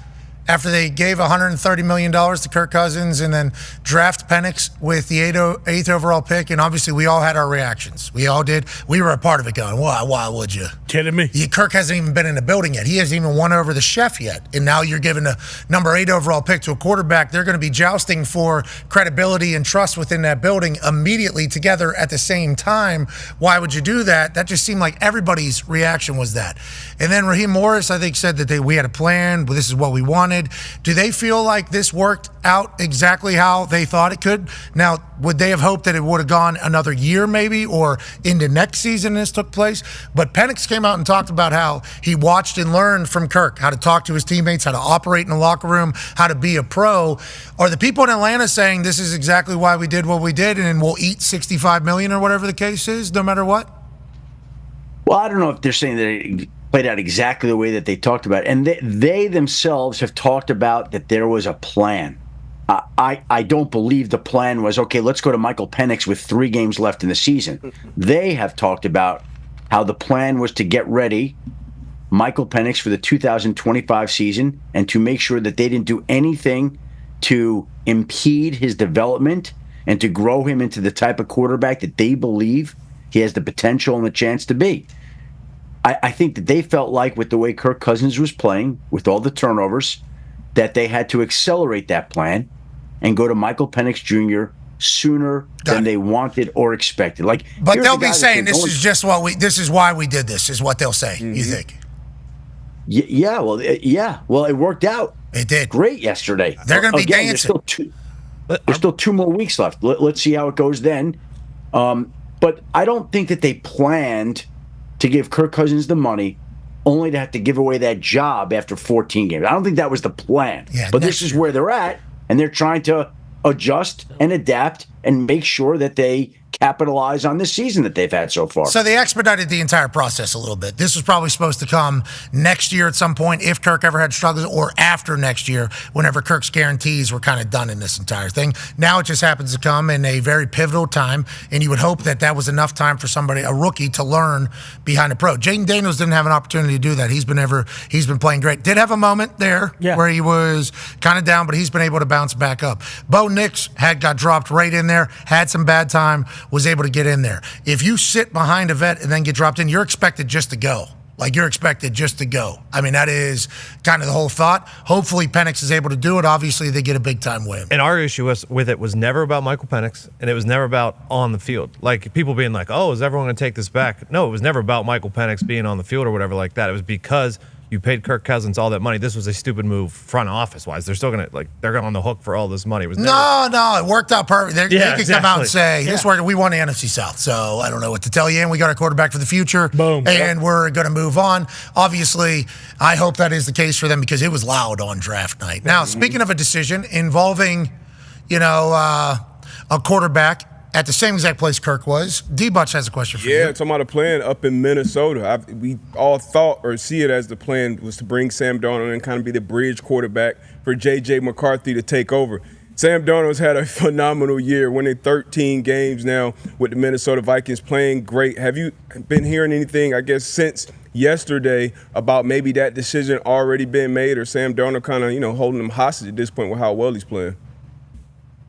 after they gave $130 million to Kirk Cousins and then draft Penix with the 8th overall pick? And obviously, we all had our reactions. We all did. We were a part of it going, why would you? Kidding me? Kirk hasn't even been in the building yet. He hasn't even won over the chef yet. And now you're giving a number 8 overall pick to a quarterback. They're going to be jousting for credibility and trust within that building immediately together at the same time. Why would you do that? That just seemed like everybody's reaction was that. And then Raheem Morris, I think, said that we had a plan, but this is what we wanted. Do they feel like this worked out exactly how they thought it could? Now, would they have hoped that it would have gone another year maybe or into next season this took place? But Penix came out and talked about how he watched and learned from Kirk, how to talk to his teammates, how to operate in the locker room, how to be a pro. Are the people in Atlanta saying this is exactly why we did what we did and we'll eat $65 million or whatever the case is, no matter what? Well, I don't know if they're saying that it played out exactly the way that they talked about it. And they themselves have talked about that there was a plan. I don't believe the plan was, okay, let's go to Michael Penix with 3 games left in the season. They have talked about how the plan was to get ready Michael Penix for the 2025 season and to make sure that they didn't do anything to impede his development and to grow him into the type of quarterback that they believe he has the potential and the chance to be. I think that they felt like with the way Kirk Cousins was playing, with all the turnovers, that they had to accelerate that plan and go to Michael Penix Jr. sooner than they wanted or expected. But they'll be saying this is why we did this, is what they'll say, you think? Yeah, well, it worked out. It did. Great yesterday. They're going to be dancing. There's still 2 more weeks left. Let's see how it goes then. But I don't think that they planned to give Kirk Cousins the money only to have to give away that job after 14 games. I don't think that was the plan. Yeah, but this is where they're at, and they're trying to adjust and adapt and make sure that they capitalize on this season that they've had so far. So they expedited the entire process a little bit. This was probably supposed to come next year at some point if Kirk ever had struggles, or after next year whenever Kirk's guarantees were kind of done in this entire thing. Now it just happens to come in a very pivotal time, and you would hope that that was enough time for a rookie, to learn behind a pro. Jaden Daniels didn't have an opportunity to do that. He's been playing great. Did have a moment there where he was kind of down, but he's been able to bounce back up. Bo Nix got dropped right in there, had some bad time, was able to get in there. If you sit behind a vet and then get dropped in, you're expected just to go. You're expected just to go. I mean, that is kind of the whole thought. Hopefully Penix is able to do it. Obviously, they get a big-time win. And our issue with it was never about Michael Penix, and it was never about on the field. People being like, oh, is everyone going to take this back? No, it was never about Michael Penix being on the field or whatever like that. It was because You paid Kirk Cousins all that money. This was a stupid move front office wise. They're still going to they're on the hook for all this money. It was No, it worked out perfect. They could come out and say, Yeah. this worked. We won the NFC South, so I don't know what to tell you. And we got our quarterback for the future. Boom. And we're going to move on. Obviously, I hope that is the case for them because it was loud on draft night. Now, speaking of a decision involving, a quarterback at the same exact place Kirk was, D-Butch has a question for you. Yeah, talking about a plan up in Minnesota. We all thought or see it as the plan was to bring Sam Darnold and kind of be the bridge quarterback for J.J. McCarthy to take over. Sam Darnold's had a phenomenal year, winning 13 games now with the Minnesota Vikings, playing great. Have you been hearing anything, I guess, since yesterday about maybe that decision already been made or Sam Darnold kind of, holding him hostage at this point with how well he's playing?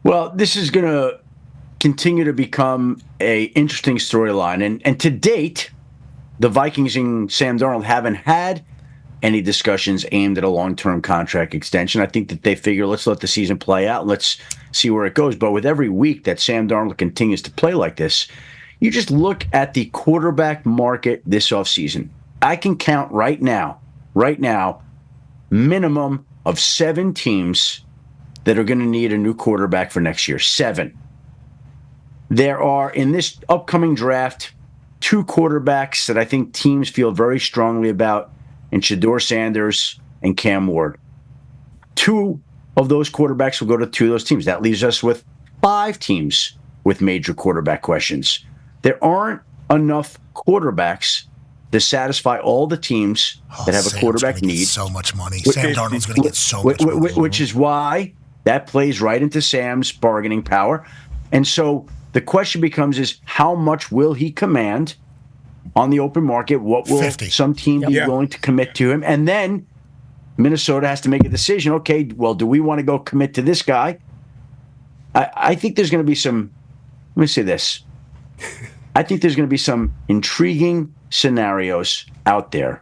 Well, this is going to continue to become a interesting storyline. And to date, the Vikings and Sam Darnold haven't had any discussions aimed at a long-term contract extension. I think that they figure, let's let the season play out. Let's see where it goes. But with every week that Sam Darnold continues to play like this, you just look at the quarterback market this offseason. I can count right now, minimum of 7 teams that are going to need a new quarterback for next year. 7. There are, in this upcoming draft, 2 quarterbacks that I think teams feel very strongly about, in Shedeur Sanders and Cam Ward. 2 of those quarterbacks will go to 2 of those teams. That leaves us with 5 teams with major quarterback questions. There aren't enough quarterbacks to satisfy all the teams that have a quarterback need. So much money. Sam Darnold's going to get so much money. Which is why that plays right into Sam's bargaining power. And so the question becomes is how much will he command on the open market? What will 50. some team be willing to commit to him? And then Minnesota has to make a decision. Okay, well, do we want to go commit to this guy? I think there's going to be some, let me say this. I think there's going to be some intriguing scenarios out there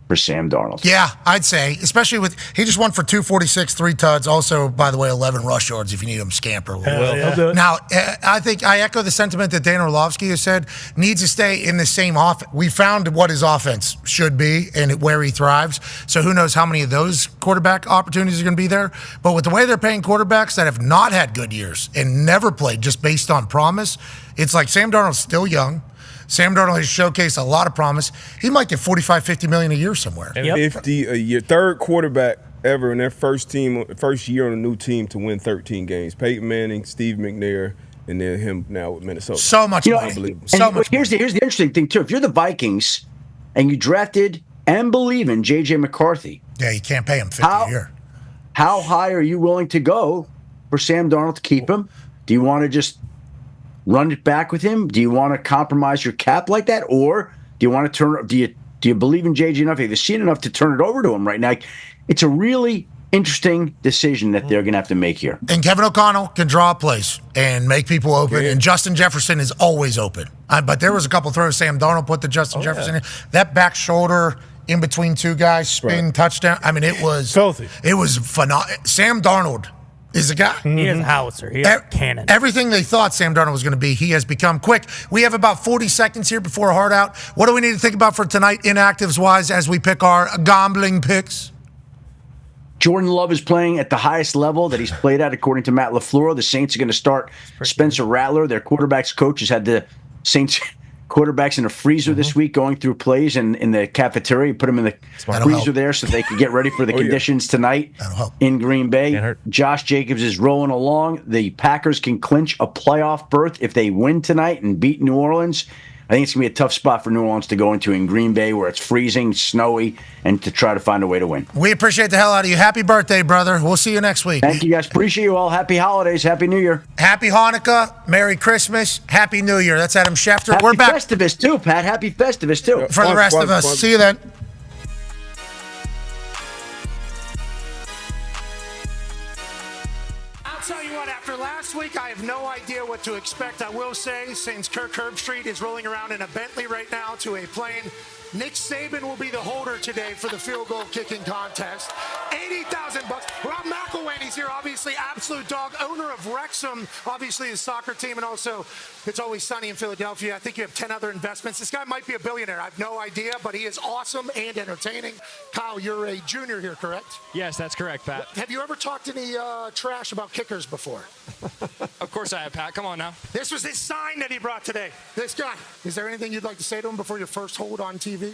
for Sam Darnold. Yeah, I'd say, especially with he just won for 246, 3 tuds. Also, by the way, 11 rush yards if you need him scamper. Now, I think I echo the sentiment that Dan Orlovsky has said needs to stay in the same offense. We found what his offense should be and where he thrives. So who knows how many of those quarterback opportunities are going to be there. But with the way they're paying quarterbacks that have not had good years and never played just based on promise, it's like Sam Darnold's still young. Sam Darnold has showcased a lot of promise. He might get $45-50 million a year somewhere. And 50 a year. Third quarterback ever in their first year on a new team to win 13 games. Peyton Manning, Steve McNair, and then him now with Minnesota. So much money. Unbelievable. Here's the interesting thing, too. If you're the Vikings and you drafted and believe in J.J. McCarthy. Yeah, you can't pay him 50 a year. How high are you willing to go for Sam Darnold to keep him? Do you want to just run it back with him? Do you want to compromise your cap like that, or do you want to do you believe in JJ enough? Have you seen enough to turn it over to him right now? It's a really interesting decision that they're going to have to make here. And Kevin O'Connell can draw plays and make people open, and Justin Jefferson is always open. But there was a couple throws Sam Darnold put to Justin Jefferson in. That back shoulder in between 2 guys, spin touchdown. I mean, it was filthy. It was phenomenal. Sam Darnold is a guy. He is a howitzer. He is a cannon. Everything they thought Sam Darnold was going to be, he has become. Quick, we have about 40 seconds here before a hard out. What do we need to think about for tonight, inactives-wise, as we pick our gambling picks? Jordan Love is playing at the highest level that he's played at, according to Matt LaFleur. The Saints are going to start Spencer Rattler. Their quarterbacks coach has had the Saints quarterbacks in a freezer this week going through plays in the cafeteria. Put them in the freezer there so they could get ready for the conditions tonight in Green Bay. Josh Jacobs is rolling along. The Packers can clinch a playoff berth if they win tonight and beat New Orleans. I think it's going to be a tough spot for New Orleans to go into in Green Bay where it's freezing, snowy, and to try to find a way to win. We appreciate the hell out of you. Happy birthday, brother. We'll see you next week. Thank you, guys. Appreciate you all. Happy holidays. Happy New Year. Happy Hanukkah. Merry Christmas. Happy New Year. That's Adam Schefter. We're back. Happy Festivus, too, Pat. Happy Festivus, too. For the rest of us. See you then. Last week, I have no idea what to expect. I will say, Saints Kirk Herbstreit is rolling around in a Bentley right now to a plane. Nick Saban will be the holder today for the field goal kicking contest. $80,000. Rob McElwainey's here, obviously absolute dog, owner of Wrexham, obviously his soccer team, and also It's Always Sunny in Philadelphia. I think you have 10 other investments. This guy might be a billionaire. I have no idea, but he is awesome and entertaining. Kyle, you're a junior here, correct? Yes, that's correct, Pat. Have you ever talked any trash about kickers before? Of course I have, Pat. Come on now. This was his sign that he brought today. This guy. Is there anything you'd like to say to him before your first hold on TV?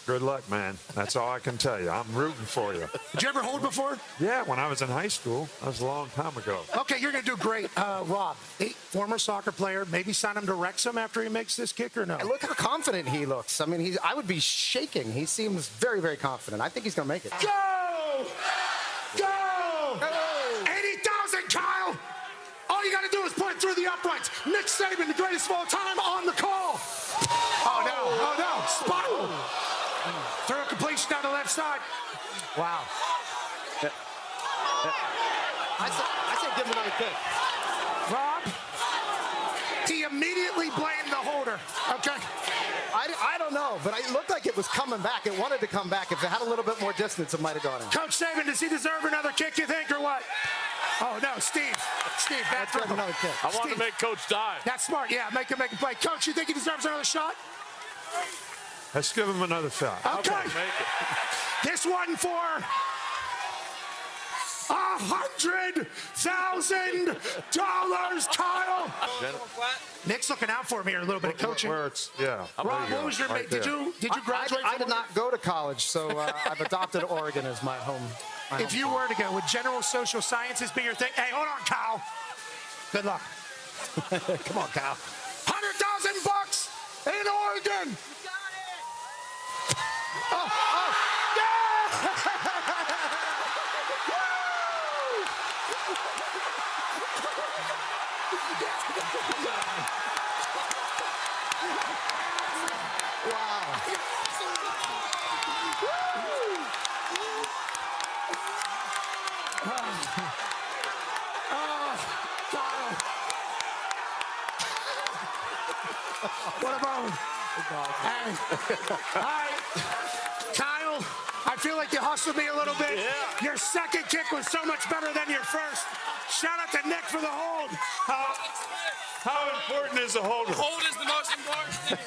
Good luck, man. That's all I can tell you. I'm rooting for you. Did you ever hold before? Yeah, when I was in high school. That was a long time ago. Okay, you're going to do great. Rob, former soccer player, maybe sign him to Wrexham after he makes this kick or no? And look how confident he looks. I mean, I would be shaking. He seems very, very confident. I think he's going to make it. Go! Go! 80,000, Kyle! All you got to do is put it through the uprights. Nick Saban, the greatest of all time, on the call. Oh, no. Oh, no. Spiral. Throw a completion down the left side. Wow. I say give him another kick. Rob, he immediately blamed the holder. Okay. I don't know, but it looked like it was coming back. It wanted to come back. If it had a little bit more distance, it might have gone in. Coach Saban, does he deserve another kick, you think, or what? Oh, no, Steve, back throw another kick. I want to make Coach die. That's smart, yeah, make him play. Coach, you think he deserves another shot? Let's give him another shot. Okay. Make it. This one for $100,000, Kyle. Nick's looking out for me here a little bit of coaching. Rob, what was your right did you graduate? I did not go to college, so I've adopted Oregon as my home. If you were to go, would general social sciences be your thing? Hey, hold on, Kyle. Good luck. Come on, Kyle. $100,000 in Oregon. Oh, what about hey, all right, Kyle, I feel like you hustled me a little bit. Yeah. Your second kick was so much better than your first. Shout out to Nick for the hold. How important is the holder? Hold is the most important thing.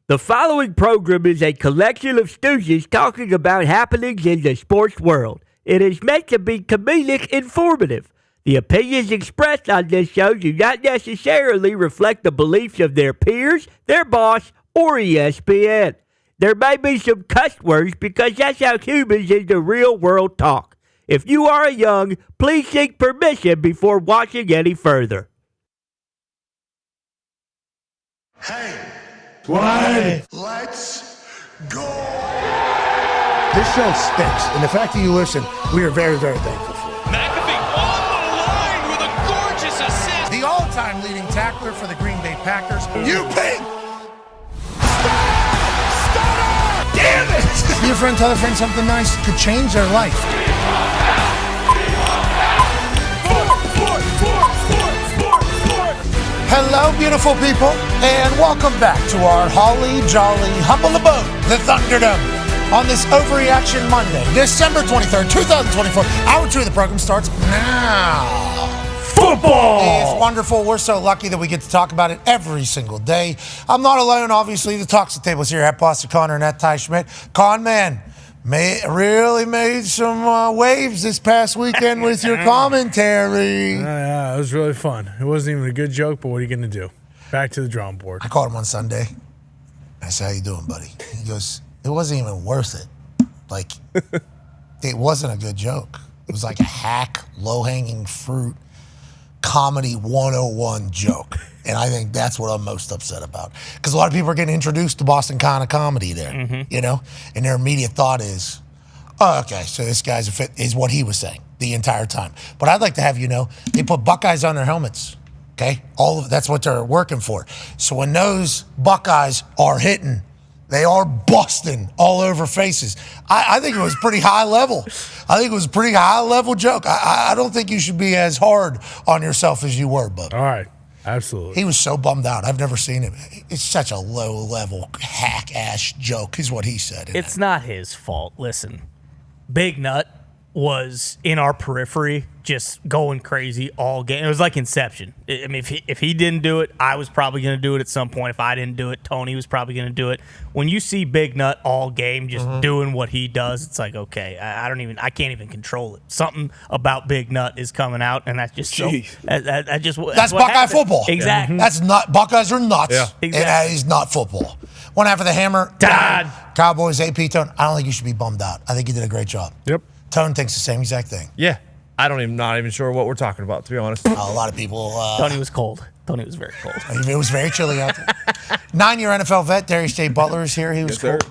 The following program is a collection of stooges talking about happenings in the sports world. It is meant to be comedic informative. The opinions expressed on this show do not necessarily reflect the beliefs of their peers, their boss, or ESPN. There may be some cuss words because that's how humans in the real world talk. If you are young, please seek permission before watching any further. Hey, Why? let's go. This show stinks, and the fact that you listen, we are very, very thankful for. McAfee on the line with a gorgeous assist. The all-time leading tackler for the Green Bay Packers. You pink. Damn it! Your friend tell a friend something nice could change their life. Hello, beautiful people, and welcome back to our holly jolly humble abode, the Thunderdome. On this Overreaction Monday, December 23rd, 2024, hour 2 of the program starts now. Football! It's wonderful. We're so lucky that we get to talk about it every single day. I'm not alone, obviously. The Talks the Tables here at Boston Connor and at Ty Schmidt. Con man, really made some waves this past weekend with your commentary. Yeah, it was really fun. It wasn't even a good joke, but what are you going to do? Back to the drawing board. I called him on Sunday. I said, how you doing, buddy? He goes, it wasn't even worth it. Like, it wasn't a good joke. It was like a hack, low-hanging fruit, comedy 101 joke. And I think that's what I'm most upset about. Because a lot of people are getting introduced to Boston kind of comedy there, you know? And their immediate thought is, oh, okay, so this guy's a fit, is what he was saying the entire time. But I'd like to have you know, they put Buckeyes on their helmets, okay? That's what they're working for. So when those Buckeyes are hitting, they are busting all over faces. I think it was pretty high level. I think it was a pretty high level joke. I don't think you should be as hard on yourself as you were, bub. All right. Absolutely. He was so bummed out. I've never seen him. It's such a low-level hack-ass joke is what he said. It's not his fault. Listen, Big Nut was in our periphery just going crazy all game. It was like Inception. I mean, if he didn't do it, I was probably going to do it at some point. If I didn't do it, Tony was probably going to do it. When you see Big Nut all game just doing what he does, it's like, okay, I can't even control it. Something about Big Nut is coming out, and that's just that's Buckeye happens. football. Exactly. That's not Buckeyes are nuts. Yeah. And that is not football. One half of the hammer. Dahn. Cowboys, AP Tone. I don't think you should be bummed out. I think you did a great job. Yep. Tone thinks the same exact thing. Yeah. Not even sure what we're talking about, to be honest. A lot of people. Tony was cold. Tony was very cold. It was very chilly out there. 9-year NFL vet, Darius J. Butler is here. He was cold.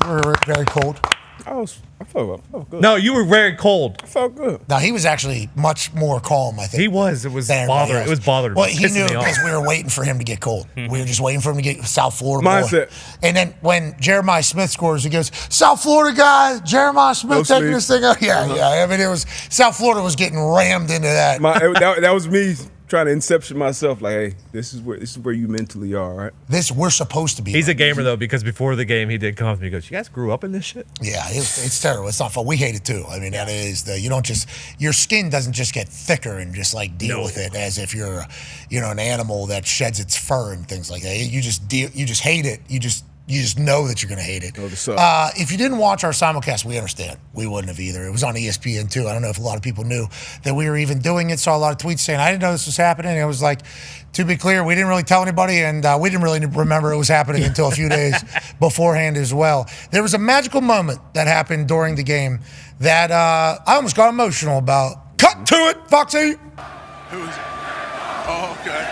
We were very cold. I felt good. No, you were very cold. I felt good. No, he was actually much more calm, I think. He was. It was bothering. It was bothering me. Well, he knew Pissing me off. because we were waiting for him to get cold. We were just waiting for him to get South Florida Mindset. boy. And then when Jeremiah Smith scores, he goes, South Florida guy, Jeremiah Smith taking this thing out. Yeah. I mean, it was South Florida was getting rammed into that. That was me trying to inception myself. Like, hey, this is where you mentally are, right? We're supposed to be. He's a gamer though, because before the game he did come up to me. He goes, "You guys grew up in this shit?" Yeah, it's terrible. It's not fun. We hate it too. I mean, that is you don't just your skin doesn't just get thicker and just like deal with it as if you're, an animal that sheds its fur and things like that. You just hate it. You just know that you're going to hate it. If you didn't watch our simulcast, we understand. We wouldn't have either. It was on ESPN too. I don't know if a lot of people knew that we were even doing it. Saw a lot of tweets saying, I didn't know this was happening. It was like, to be clear, we didn't really tell anybody, and we didn't really remember it was happening until a few days beforehand as well. There was a magical moment that happened during the game that I almost got emotional about. Cut to it, Foxy. Who is it? Oh, okay.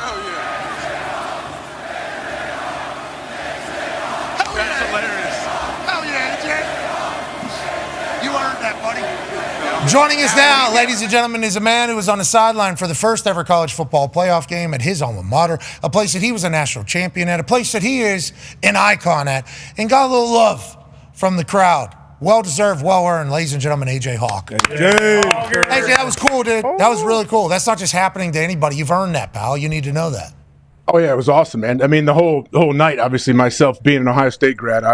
Oh, yeah. That's hilarious. Hell yeah, Jay. You earned that, buddy. Joining us now, ladies and gentlemen, is a man who was on the sideline for the first ever college football playoff game at his alma mater, a place that he was a national champion at, a place that he is an icon at, and got a little love from the crowd. Well-deserved, well-earned, ladies and gentlemen, AJ Hawk. AJ, that was cool, dude. That was really cool. That's not just happening to anybody. You've earned that, pal. You need to know that. Oh, yeah, it was awesome, man. I mean, the whole night, obviously, myself being an Ohio State grad,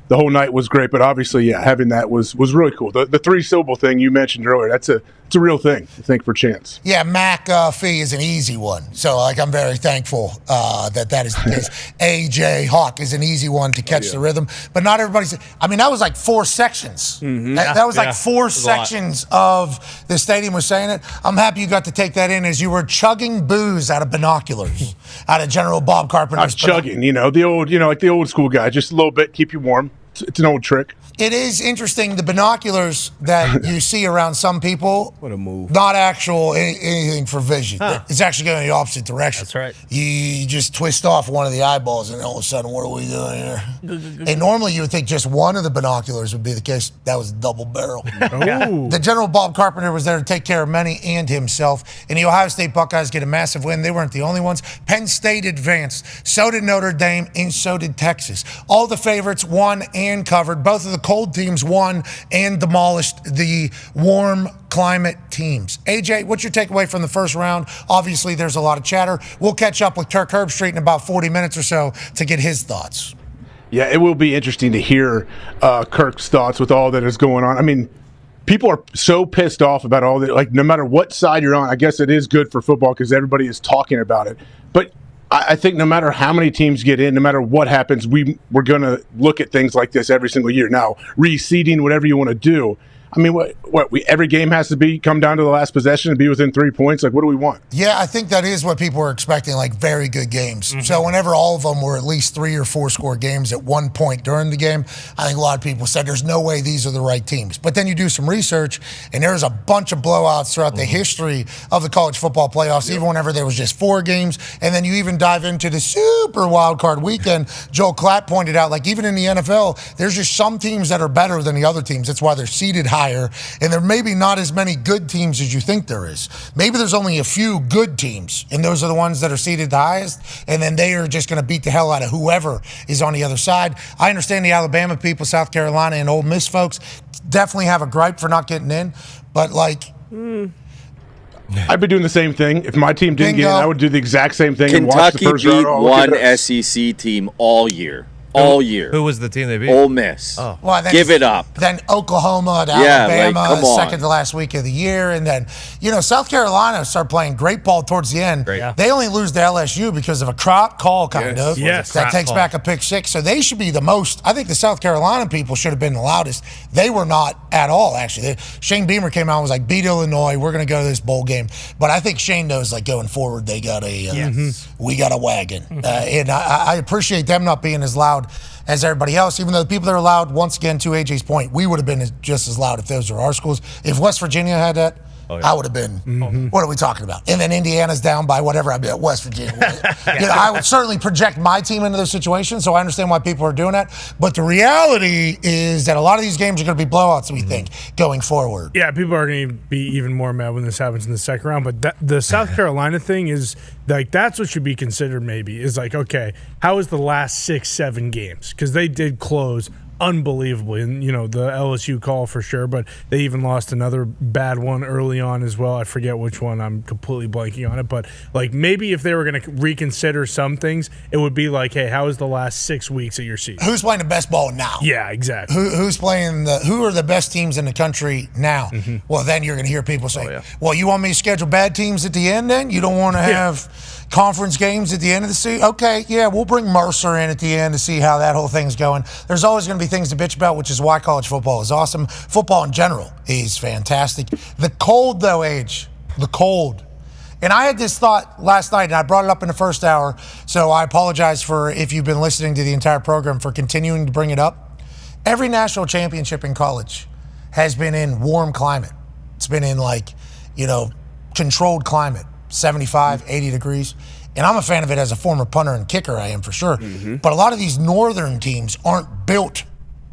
the whole night was great, but obviously, yeah, having that was really cool. The three-syllable thing you mentioned earlier, it's a real thing, I think, for Chance. Yeah, McAfee is an easy one. So, I'm very thankful that is the case. AJ Hawk is an easy one to catch the rhythm. But not everybody's – I mean, that was like 4 sections. Mm-hmm. That was like 4 sections of the stadium was saying it. I'm happy you got to take that in as you were chugging booze out of binoculars, out of General Bob Carpenter's. I was chugging, like the old school guy, just a little bit, keep you warm. It's an old trick. It is interesting. The binoculars that you see around some people, what a move! Not actual anything for vision. Huh. It's actually going in the opposite direction. That's right. You just twist off one of the eyeballs, and all of a sudden, what are we doing here? And normally, you would think just one of the binoculars would be the case. That was a double barrel. The General Bob Carpenter was there to take care of many and himself. And the Ohio State Buckeyes get a massive win. They weren't the only ones. Penn State advanced. So did Notre Dame, and so did Texas. All the favorites won and covered. Both of the cold teams won and demolished the warm climate teams. AJ, what's your takeaway from the first round? Obviously, there's a lot of chatter. We'll catch up with Kirk Herbstreit in about 40 minutes or so to get his thoughts. Yeah, it will be interesting to hear Kirk's thoughts with all that is going on. I mean, people are so pissed off about all that. Like, no matter what side you're on, I guess it is good for football because everybody is talking about it. But I think no matter how many teams get in, no matter what happens, we're going to look at things like this every single year. Now, reseeding, whatever you want to do. I mean, every game has to come down to the last possession and be within 3 points? Like, what do we want? Yeah, I think that is what people were expecting, like very good games. Mm-hmm. So whenever all of them were at least 3 or 4 score games at one point during the game, I think a lot of people said there's no way these are the right teams. But then you do some research, and there's a bunch of blowouts throughout the history of the college football playoffs, even whenever there was just 4 games. And then you even dive into the super wild card weekend. Joel Klatt pointed out, like even in the NFL, there's just some teams that are better than the other teams. That's why they're seeded higher. And there may be not as many good teams as you think there is. Maybe there's only a few good teams, and those are the ones that are seeded the highest, and then they are just going to beat the hell out of whoever is on the other side. I understand the Alabama people, South Carolina, and Ole Miss folks definitely have a gripe for not getting in, but I'd be doing the same thing. If my team didn't get in, I would do the exact same thing. Kentucky and watch the first beat round. one SEC team all year. All year. Who was the team they beat? Ole Miss. Oh. Well, Give it up. Then Oklahoma to Yeah, Alabama, like, come on. second to last week of the year. And then, South Carolina started playing great ball towards the end. Yeah. They only lose to LSU because of a crop call, kind of. Yes. That takes back a pick six. So they should be the most. I think the South Carolina people should have been the loudest. They were not at all, actually. Shane Beamer came out and was like, beat Illinois. We're going to go to this bowl game. But I think Shane knows, like, going forward, they got we got a wagon. And I appreciate them not being as loud as everybody else, even though the people that are loud, once again, to AJ's point, we would have been just as loud if those were our schools. If West Virginia had that, I would have been, what are we talking about? And then Indiana's down by whatever, I'd be at West Virginia. I would certainly project my team into those situations, so I understand why people are doing that. But the reality is that a lot of these games are going to be blowouts, we think, going forward. Yeah, people are going to be even more mad when this happens in the second round. But the South Carolina thing is, like, that's what should be considered maybe, is like, okay, how was the last 6-7 games? Because they did close unbelievably, and the LSU call for sure, but they even lost another bad one early on as well. I forget which one. I'm completely blanking on it, but like maybe if they were going to reconsider some things, it would be like, hey, how was the last 6 weeks of your season? Who's playing the best ball now? Yeah, exactly. Who's playing who are the best teams in the country now? Well, then you're going to hear people say, well, you want me to schedule bad teams at the end then? You don't want to have conference games at the end of the season? Okay, yeah, we'll bring Mercer in at the end to see how that whole thing's going. There's always going to be things to bitch about, which is why college football is awesome. Football in general is fantastic. The cold, though, the cold. And I had this thought last night, and I brought it up in the first hour, so I apologize for if you've been listening to the entire program for continuing to bring it up. Every national championship in college has been in warm climate. It's been in controlled climate. 75, 80 degrees. And I'm a fan of it as a former punter and kicker, I am for sure. But a lot of these northern teams aren't built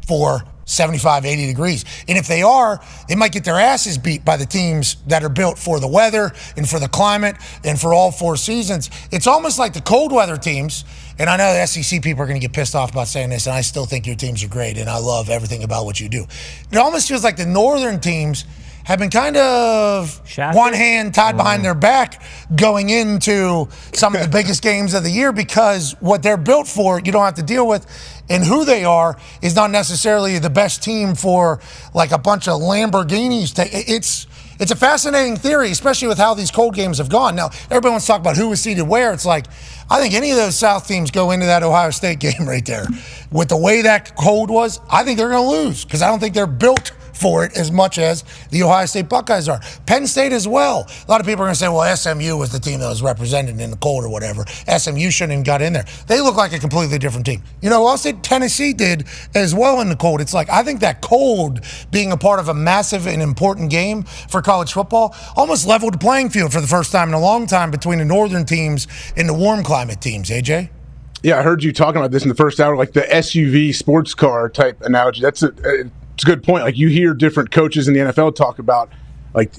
for 75, 80 degrees. And if they are, they might get their asses beat by the teams that are built for the weather and for the climate and for all 4 seasons. It's almost like the cold weather teams, and I know the SEC people are going to get pissed off about saying this, and I still think your teams are great, and I love everything about what you do. It almost feels like the northern teams have been kind of one hand tied behind their back going into some of the biggest games of the year, because what they're built for, you don't have to deal with, and who they are is not necessarily the best team for like a bunch of Lamborghinis. It's a fascinating theory, especially with how these cold games have gone. Now, everybody wants to talk about who was seeded where. It's like, I think any of those South teams go into that Ohio State game right there. With the way that cold was, I think they're going to lose, because I don't think they're built for it as much as the Ohio State Buckeyes are. Penn State as well. A lot of people are going to say, well, SMU was the team that was represented in the cold or whatever. SMU shouldn't have got in there. They look like a completely different team. Also Tennessee did as well in the cold. It's like, I think that cold being a part of a massive and important game for college football almost leveled the playing field for the first time in a long time between the northern teams and the warm climate teams. AJ? Yeah, I heard you talking about this in the first hour, like the SUV sports car type analogy. It's a good point. Like, you hear different coaches in the NFL talk about, like,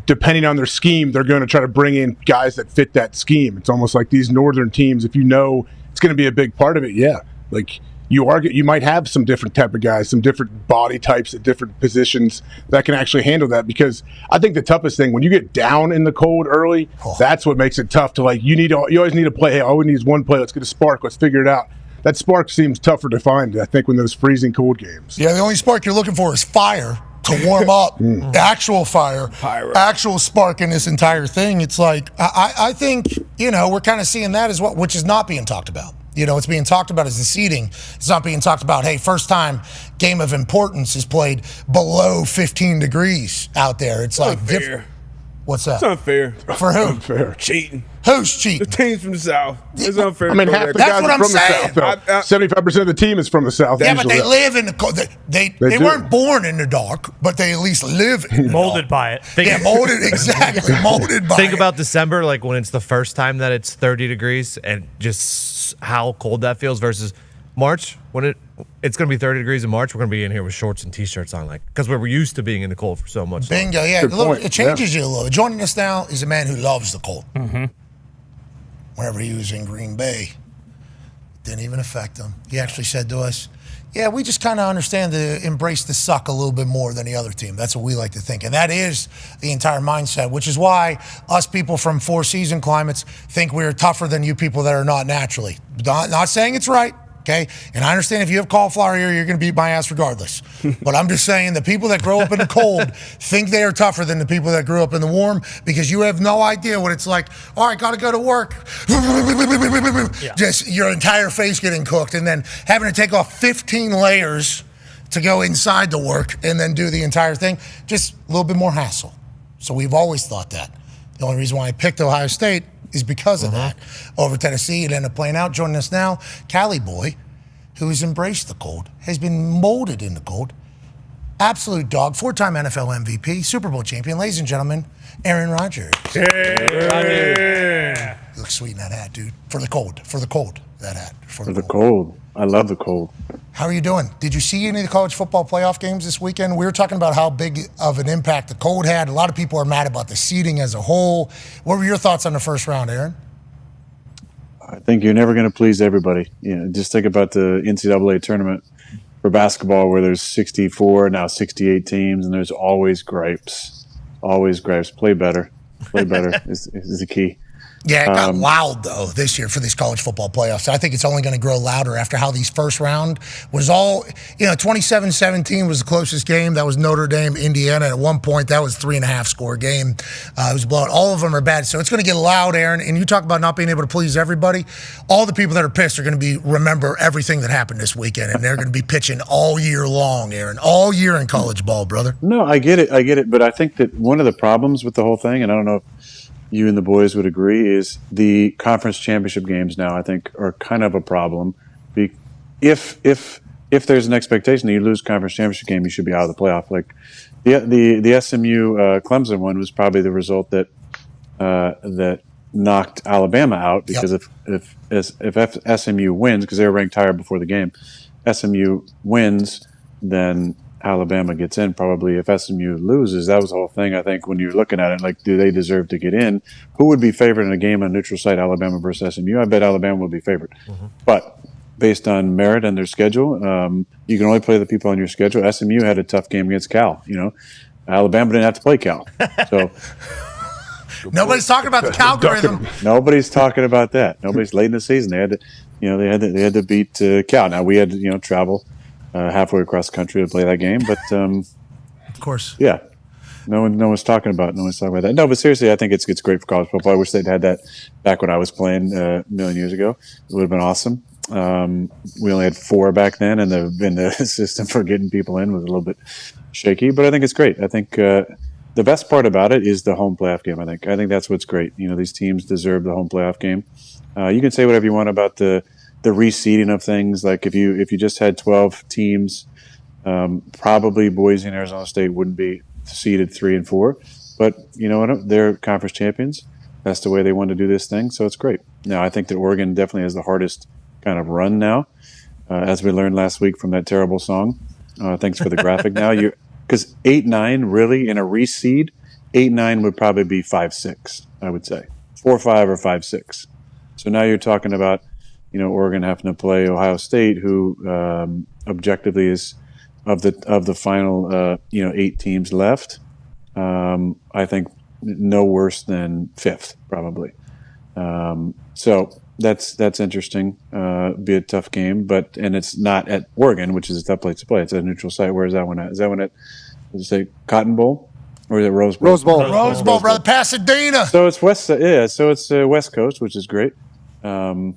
depending on their scheme, they're going to try to bring in guys that fit that scheme. It's almost like these northern teams, if you know it's going to be a big part of it, like you might have some different type of guys, some different body types at different positions that can actually handle that. Because I think the toughest thing, when you get down in the cold early, that's what makes it tough to, like, you always need a play. Hey, all we need is one play. Let's get a spark. Let's figure it out. That spark seems tougher to find, I think, when those freezing cold games. Yeah, the only spark you're looking for is fire to warm up. Actual fire, actual spark in this entire thing. It's like, I think, we're kind of seeing that as well, which is not being talked about. It's being talked about as the seeding. It's not being talked about, hey, first time game of importance is played below 15 degrees out there. It's like unfair. What's that? It's unfair. For who? Unfair. Cheating. Who's cheating? The teams from the South. It's unfair. I mean, half the guys are from the South. 75% of the team is from the South. Yeah, but they live in the cold. They weren't born in the dark, but they at least live in the molded by it. Molded, exactly. Molded by it. Think about December, like when it's the first time that it's 30 degrees and just how cold that feels versus March, when it's going to be 30 degrees in March. We're going to be in here with shorts and T-shirts on, like, because we're used to being in the cold for so much. Bingo, yeah. It changes you a little. Joining us now is a man who loves the cold. Whenever he was in Green Bay, it didn't even affect him. He actually said to us, Yeah, we just kind of understand to embrace the suck a little bit more than the other team. That's what we like to think. And that is the entire mindset, which is why us people from four-season climates think we're tougher than you people that are not naturally. Not saying it's right, okay? And I understand if you have cauliflower ear, you're going to beat my ass regardless. But I'm just saying the people that grow up in the cold think they are tougher than the people that grew up in the warm because you have no idea what it's like. All right, got to go to work. Just your entire face getting cooked and then having to take off 15 layers to go inside the work and then do the entire thing. Just a little bit more hassle. So we've always thought that. The only reason why I picked Ohio State is because of that. Over Tennessee, it ended up playing out. Joining us now, Cali boy, who has embraced the cold, has been molded in the cold. Absolute dog, four-time NFL MVP, Super Bowl champion. Ladies and gentlemen, Aaron Rodgers. Yeah. You look sweet in that hat, dude. For the cold, that hat. For the cold. I love the cold. How are you doing? Did you see any of the college football playoff games this weekend? We were talking about how big of an impact the cold had. A lot of people are mad about the seeding as a whole. What were your thoughts on the first round, Aaron? I think you're never going to please everybody. Just think about the NCAA tournament for basketball where there's 64, now 68 teams, and there's always gripes. Always gripes. Play better. Play better is the key. Yeah, it got loud, though, this year for these college football playoffs. I think it's only going to grow louder after how these first round was all, 27-17 was the closest game. That was Notre Dame, Indiana. At one point, that was 3.5 score game. It was blown. All of them are bad. So it's going to get loud, Aaron. And you talk about not being able to please everybody. All the people that are pissed are going to remember everything that happened this weekend. And they're going to be pitching all year long, Aaron. All year in college ball, brother. No, I get it. But I think that one of the problems with the whole thing, and I don't know if you and the boys would agree, is the conference championship games now, I think, are kind of a problem. If there's an expectation that you lose conference championship game, you should be out of the playoff. Like the SMU Clemson one was probably the result that knocked Alabama out, because if SMU wins, because they were ranked higher before the game, SMU wins, then Alabama gets in. Probably if SMU loses, that was the whole thing. I think when you're looking at it, like, do they deserve to get in? Who would be favored in a game on a neutral site, Alabama versus SMU? I bet Alabama would be favored. But based on merit and their schedule, you can only play the people on your schedule. SMU had a tough game against Cal. Alabama didn't have to play Cal. So nobody's talking about the algorithm. Nobody's talking about that. Nobody's late in the season. They had to, they had to beat Cal. Now we had to, travel halfway across the country to play that game, but of course, yeah, no one's talking about that. No, but seriously, I think it's great for college football. I wish they'd had that back when I was playing a million years ago. It would have been awesome. We only had 4 back then, and the system for getting people in was a little bit shaky. But I think it's great. I think the best part about it is the home playoff game. I think that's what's great. These teams deserve the home playoff game. You can say whatever you want about the reseeding of things. Like if you just had 12 teams, probably Boise and Arizona State wouldn't be seeded 3 and 4. But you know what? They're conference champions. That's the way they want to do this thing. So it's great. Now I think that Oregon definitely has the hardest kind of run now, as we learned last week from that terrible song. Thanks for the graphic. Now because 8-9 really in a reseed, 8-9 would probably be 5-6. I would say 4-5 or 5-6. So now you're talking about Oregon having to play Ohio State, who objectively is of the final 8 teams left. I think no worse than 5th probably. So that's interesting. Be a tough game, and it's not at Oregon, which is a tough place to play. It's at a neutral site. Where is that one at? Is that one at, does it say Cotton Bowl? Or is it Rose Bowl? Rose Bowl, brother. Pasadena. So it's West Coast, which is great. I'm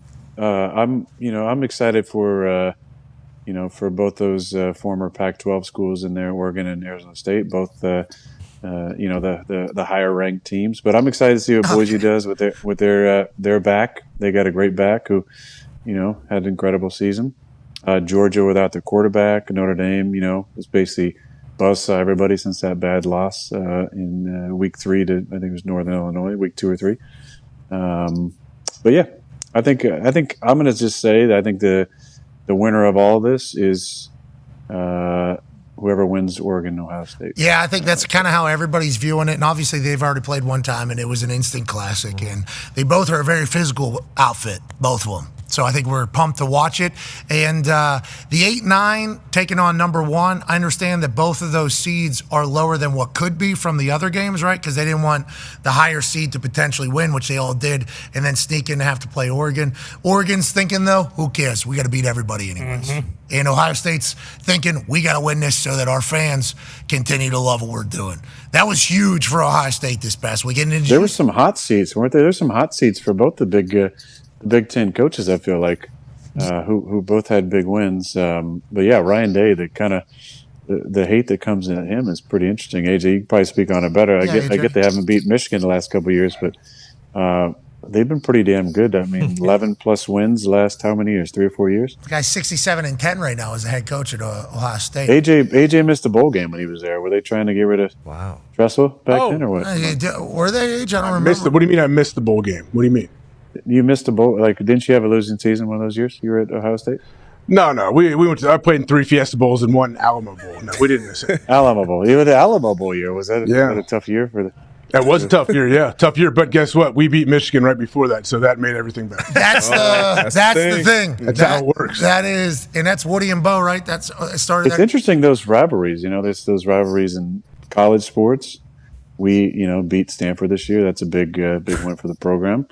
excited for both those former Pac-12 schools in there, Oregon and Arizona State, both the higher ranked teams. But I'm excited to see what Boise does with their back. They got a great back who, had an incredible season. Georgia without their quarterback, Notre Dame, was basically buzzsaw everybody since that bad loss in week 3 to, I think it was Northern Illinois, week 2 or 3. But yeah. I think I'm going to just say that I think the winner of all this is whoever wins Oregon and Ohio State. Yeah, I think that's kind of how everybody's viewing it. And obviously they've already played one time, and it was an instant classic. And they both are a very physical outfit, both of them. So I think we're pumped to watch it. And the 8-9 taking on number 1, I understand that both of those seeds are lower than what could be from the other games, right? Because they didn't want the higher seed to potentially win, which they all did, and then sneak in to have to play Oregon. Oregon's thinking, though, who cares? We got to beat everybody anyways. And Ohio State's thinking, we got to win this so that our fans continue to love what we're doing. That was huge for Ohio State this past weekend. There were some hot seats, weren't there? There's some hot seats for both the Big Ten coaches, I feel like, who both had big wins. But yeah, Ryan Day, the hate that comes in at him is pretty interesting. AJ, you can probably speak on it better. I get they haven't beat Michigan the last couple of years, but they've been pretty damn good. I mean, 11 plus wins the last how many years? 3 or 4 years? The guy's 67-10 right now as the head coach at Ohio State. AJ missed a bowl game when he was there. Were they trying to get rid of Tressel back then or what? Were they, AJ? I don't remember. What do you mean I missed the bowl game? What do you mean? You missed a bowl. Like, didn't you have a losing season one of those years you were at Ohio State? No. We went. I played in 3 Fiesta Bowls and 1 Alamo Bowl. No, we didn't miss it. Alamo Bowl. You were the Alamo Bowl year. Was that a tough year for the? That was a tough year. Yeah, tough year. But guess what? We beat Michigan right before that, so that made everything better. That's the thing. That's how it works. That is, and that's Woody and Bo, right? That's started. It's interesting, those rivalries. There's those rivalries in college sports. We beat Stanford this year. That's a big win for the program.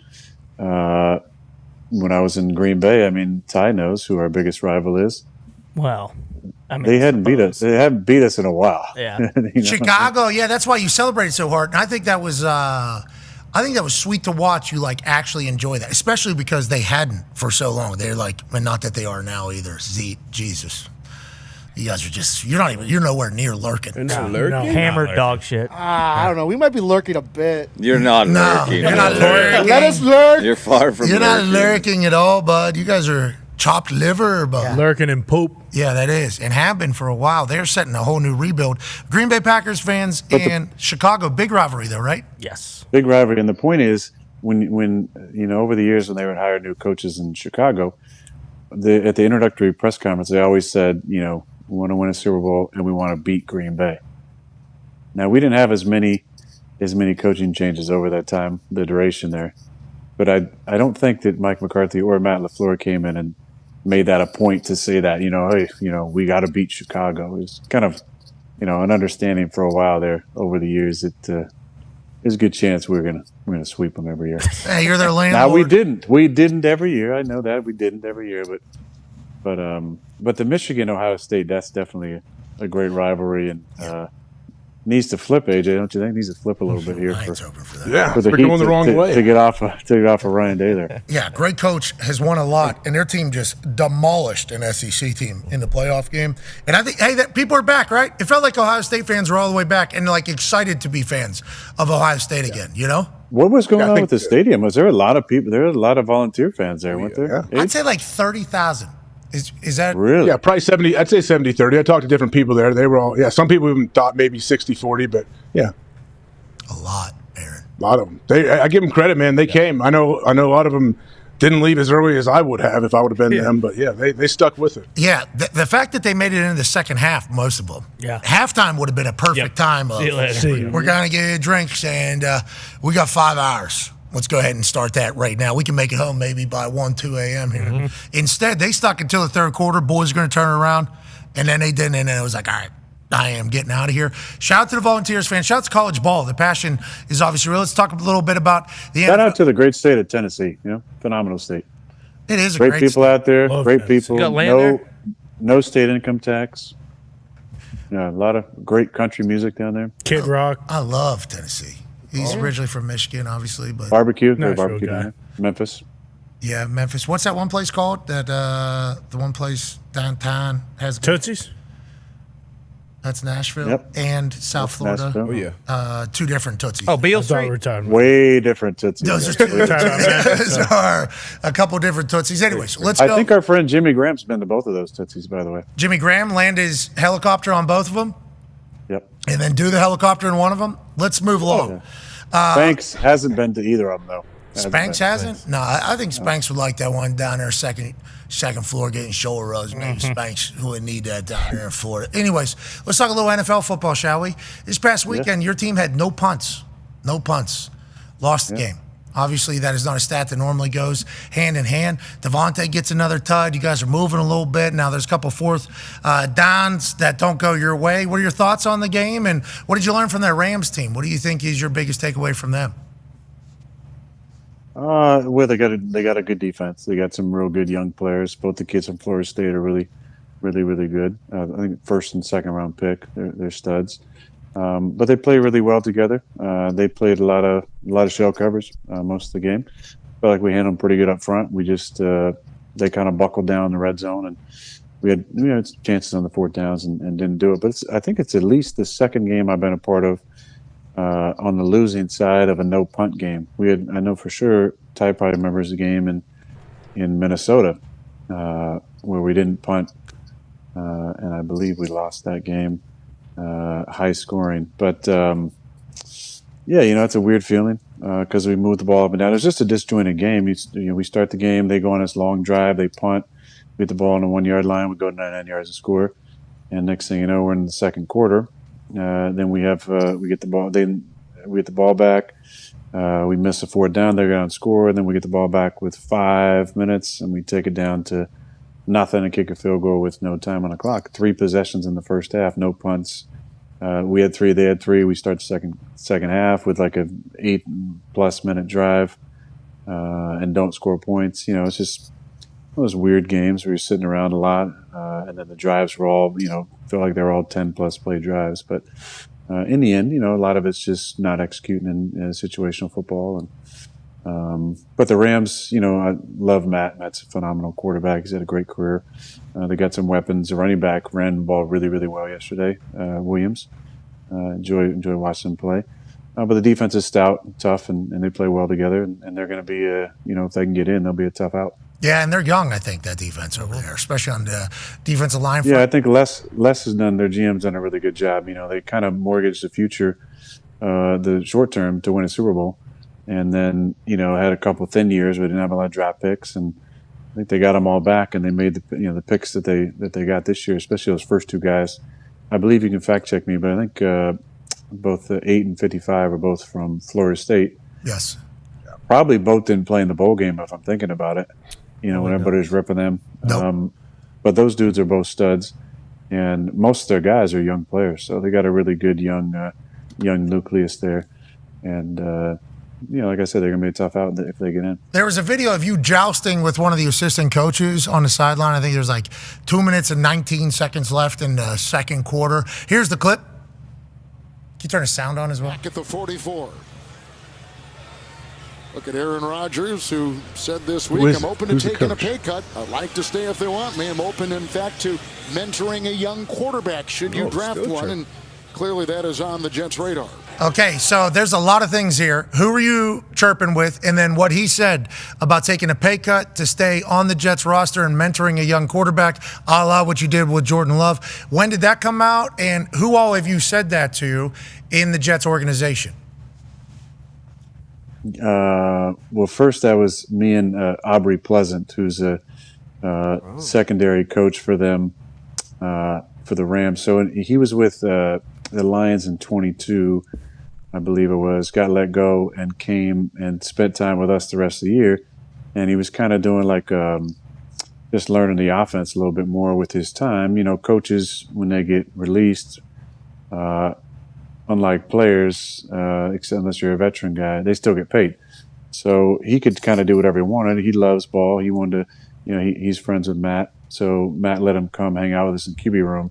When I was in Green Bay, I mean, Ty knows who our biggest rival is. Well, I mean, they hadn't beat us. They haven't beat us in a while. Yeah, Chicago. Yeah, that's why you celebrated so hard, and I think that was sweet to watch. You actually enjoy that, especially because they hadn't for so long. They're and not that they are now either. Jesus, you guys are you're nowhere near lurking. No, hammered dog shit. I don't know. We might be lurking a bit. You're not lurking. You're not lurking. Let us lurk. You're far from. You're not lurking at all, bud. You guys are chopped liver, bud. Lurking and poop. Yeah, that is, and have been for a while. They're setting a whole new rebuild. Green Bay Packers fans and Chicago, big rivalry though, right? Yes, big rivalry. And the point is, when over the years when they would hire new coaches in Chicago, at the introductory press conference, they always said, we want to win a Super Bowl and we want to beat Green Bay. Now, we didn't have as many coaching changes over that time, the duration there, but I don't think that Mike McCarthy or Matt LaFleur came in and made that a point to say that, hey, we got to beat Chicago. It was kind of, an understanding for a while there over the years that there's a good chance we're gonna sweep them every year. Hey, you're their landlord. Now we didn't every year. I know that we didn't every year, but the Michigan-Ohio State, that's definitely a great rivalry and needs to flip, AJ, don't you think? Needs to flip a little bit here for the Heat going the wrong way to get off of Ryan Day there. Yeah, great coach, has won a lot, and their team just demolished an SEC team in the playoff game. And I think, that people are back, right? It felt like Ohio State fans were all the way back and excited to be fans of Ohio State again. What was going on with the stadium? Was there a lot of people? There were a lot of volunteer fans there, weren't there? Yeah. I'd say 30,000. Is that really? Yeah, probably 70. I'd say 70-30. I talked to different people there. They were all, some people even thought maybe 60-40, but yeah. A lot, Aaron. A lot of them. I give them credit, man. They came. I know a lot of them didn't leave as early as I would have if I would have been them, but they stuck with it. Yeah, the fact that they made it into the second half, most of them. Yeah. Halftime would have been a perfect time of, we're going to get drinks, and we got 5 hours. Let's go ahead and start that right now. We can make it home maybe by 1, 2 a.m. here. Mm-hmm. Instead, they stuck until the third quarter. Boys are going to turn around. And then they didn't. And then it was like, all right, I am getting out of here. Shout out to the Volunteers fans. Shout out to college ball. The passion is obviously real. Let's talk a little bit about the Shout out to the great state of Tennessee. Phenomenal state. It is a great people state. Out there. Love great Tennessee. people. No state income tax. A lot of great country music down there. Kid Rock. I love Tennessee. He's originally from Michigan, obviously, but barbecue. Guy. Memphis. Yeah, Memphis. What's that one place called? That the one place downtown has Tootsie's. That's Nashville. Yep. And South Florida. Nashville. Oh yeah. 2 different Tootsies. Oh, Beale Street. Way different Tootsies. Those are a couple different Tootsies. Anyways, let's go. I think our friend Jimmy Graham's been to both of those Tootsies, by the way. Jimmy Graham landed his helicopter on both of them. Yep. And then do the helicopter in one of them. Let's move along. Spanx hasn't been to either of them, though. Spanx hasn't? No, I think Spanx would like that one down there, second floor, getting shoulder rubs. Maybe Spanx would need that down there in Florida. Anyways, let's talk a little NFL football, shall we? This past weekend, your team had no punts. Lost the game. Obviously, that is not a stat that normally goes hand in hand. Devontae gets another tud. You guys are moving a little bit. Now there's a couple fourth downs that don't go your way. What are your thoughts on the game, and what did you learn from that Rams team? What do you think is your biggest takeaway from them? Well, they got a good defense. They got some real good young players. Both the kids from Florida State are really good. I think first and second round pick. They're studs. But they play really well together. They played a lot of shell covers most of the game. Felt like we handled them pretty good up front. We just they kind of buckled down in the red zone, and we had chances on the fourth downs and didn't do it. But I think it's at least the second game I've been a part of on the losing side of a no punt game. I know for sure Ty probably remembers the game in Minnesota where we didn't punt, and I believe we lost that game. High scoring, but yeah, it's a weird feeling because we moved the ball up and down. It's just a disjointed game. We start the game, they go on this long drive, they punt, we get the ball on the 1 yard line, we go 99 yards and score, and next thing you know, we're in the second quarter. Then we get the ball back. We miss a fourth down, they're going to score, and then we get the ball back with 5 minutes, and we take it down to nothing and kick a field goal with no time on the clock. 3 possessions in the first half, no punts. We had 3, they had 3. We start the second half with like a 8+ minute drive and don't score points. It's just those weird games where you're sitting around a lot, and then the drives were all, feel like they're all 10+ play drives. But in the end, a lot of it's just not executing in situational football. And but the Rams, I love Matt. Matt's a phenomenal quarterback. He's had a great career. They got some weapons. The running back ran the ball really, really well yesterday, Williams. Enjoy watching him play. But the defense is stout, and tough, and they play well together. And they're going to be, if they can get in, they'll be a tough out. Yeah, and they're young, I think, that defense over there, especially on the defensive line. Yeah, I think Les has done, their GM's done a really good job. They kind of mortgaged the future, the short term, to win a Super Bowl. And then, had a couple thin years. We didn't have a lot of draft picks, and I think they got them all back. And they made the picks that they got this year, especially those first 2 guys. I believe you can fact check me, but I think both 8 and 55 are both from Florida State. Yes, probably both didn't play in the bowl game if I'm thinking about it. When everybody was ripping them. Nope. But those dudes are both studs, and most of their guys are young players, so they got a really good young nucleus there. And like I said, they're going to be a tough out if they get in. There was a video of you jousting with one of the assistant coaches on the sideline. I think there's like 2 minutes and 19 seconds left in the second quarter. Here's the clip. Can you turn the sound on as well? Back at the 44. Look at Aaron Rodgers, who said this week, I'm open to taking a pay cut. I'd like to stay if they want me. I'm open, in fact, to mentoring a young quarterback should you draft one. And clearly that is on the Jets' radar. Okay, so there's a lot of things here. Who were you chirping with? And then what he said about taking a pay cut to stay on the Jets roster and mentoring a young quarterback, a la what you did with Jordan Love. When did that come out? And who all have you said that to in the Jets organization? Well, first that was me and Aubrey Pleasant, who's a secondary coach for them, for the Rams. So he was with the Lions in 22, I believe it was, got let go and came and spent time with us the rest of the year. And he was kind of doing like just learning the offense a little bit more with his time. Coaches, when they get released, unlike players, except unless you're a veteran guy, they still get paid. So he could kind of do whatever he wanted. He loves ball. He wanted to, he's friends with Matt. So Matt let him come hang out with us in QB room.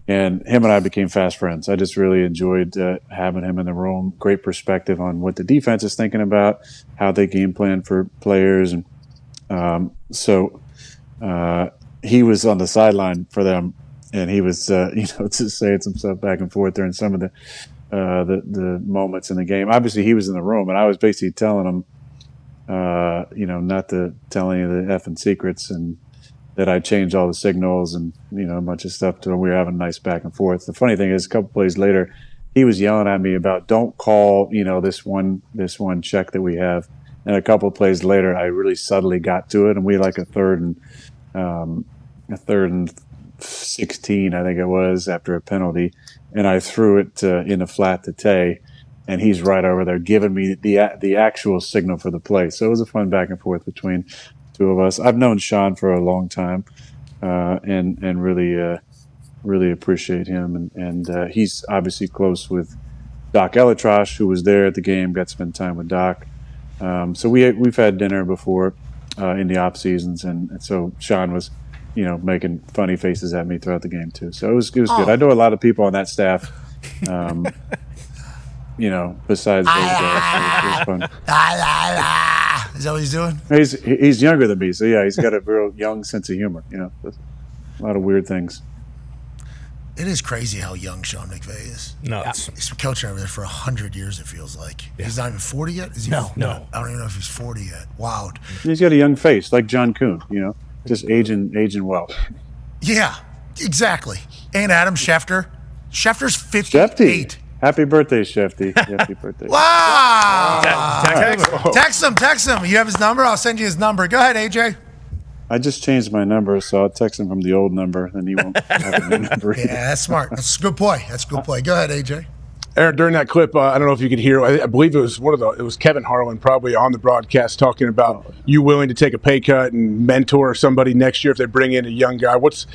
And him and I became fast friends. I just really enjoyed having him in the room. Great perspective on what the defense is thinking about, how they game plan for players. And so he was on the sideline for them. And he was, just saying some stuff back and forth during some of the moments in the game. Obviously, he was in the room, and I was basically telling him, not to tell any of the effing secrets, and that I changed all the signals and a bunch of stuff to him. We were having a nice back and forth. The funny thing is, a couple plays later, he was yelling at me about don't call this one check that we have. And a couple of plays later, I really subtly got to it, and we had like a third and 16, I think it was, after a penalty, and I threw it in a flat to Tay, and he's right over there giving me the actual signal for the play. So it was a fun back and forth between two of us. I've known Sean for a long time, and really appreciate him. And he's obviously close with Doc Elitrosh, who was there at the game, got to spend time with Doc. So we've had dinner before in the off seasons, and so Sean was, making funny faces at me throughout the game too. So it was good. I know a lot of people on that staff. Besides those guys, it was fun. Is that what he's doing? He's younger than me, so yeah, he's got a real young sense of humor. A lot of weird things. It is crazy how young Sean McVay is. No, he's been coaching over there for 100 years. It feels like he's not even 40 yet. Is he? No. I don't even know if he's 40 yet. Wow. He's got a young face, like John Kuhn. Just aging well. Yeah, exactly. And Adam Schefter. Schefter's 58. Happy birthday, Shefty. Happy birthday. Wow. Text him. You have his number? I'll send you his number. Go ahead, AJ. I just changed my number, so I'll text him from the old number, then he won't have a new number. Yeah, that's smart. That's a good play. Go ahead, AJ. Aaron, during that clip, I don't know if you could hear. I believe it was Kevin Harlan probably on the broadcast talking about you willing to take a pay cut and mentor somebody next year if they bring in a young guy. What's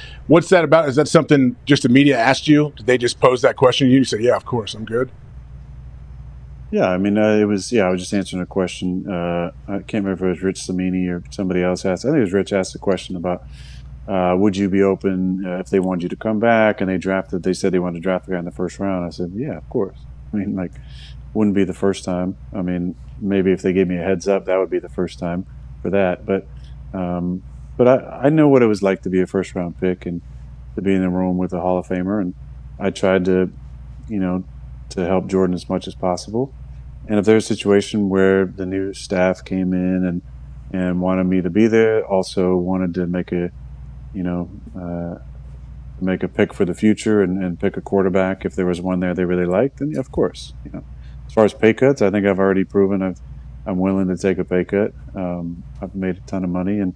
that about? Is that something just the media asked you? Did they just pose that question to you? You said, "Yeah, of course, I'm good." Yeah, I mean, I was just answering a question. I can't remember if it was Rich Samini or somebody else asked. I think it was Rich asked a question about would you be open if they wanted you to come back and they said they wanted to draft the guy in the first round. I said, yeah, of course. I mean, wouldn't be the first time. I mean, maybe if they gave me a heads up, that would be the first time for that. But I know what it was like to be a first round pick and to be in the room with a Hall of Famer. And I tried to, to help Jordan as much as possible. And if there's a situation where the new staff came in and wanted me to be there, also wanted to make a pick for the future and pick a quarterback if there was one there they really liked, then of course. As far as pay cuts, I think I've already proven I'm willing to take a pay cut. I've made a ton of money, and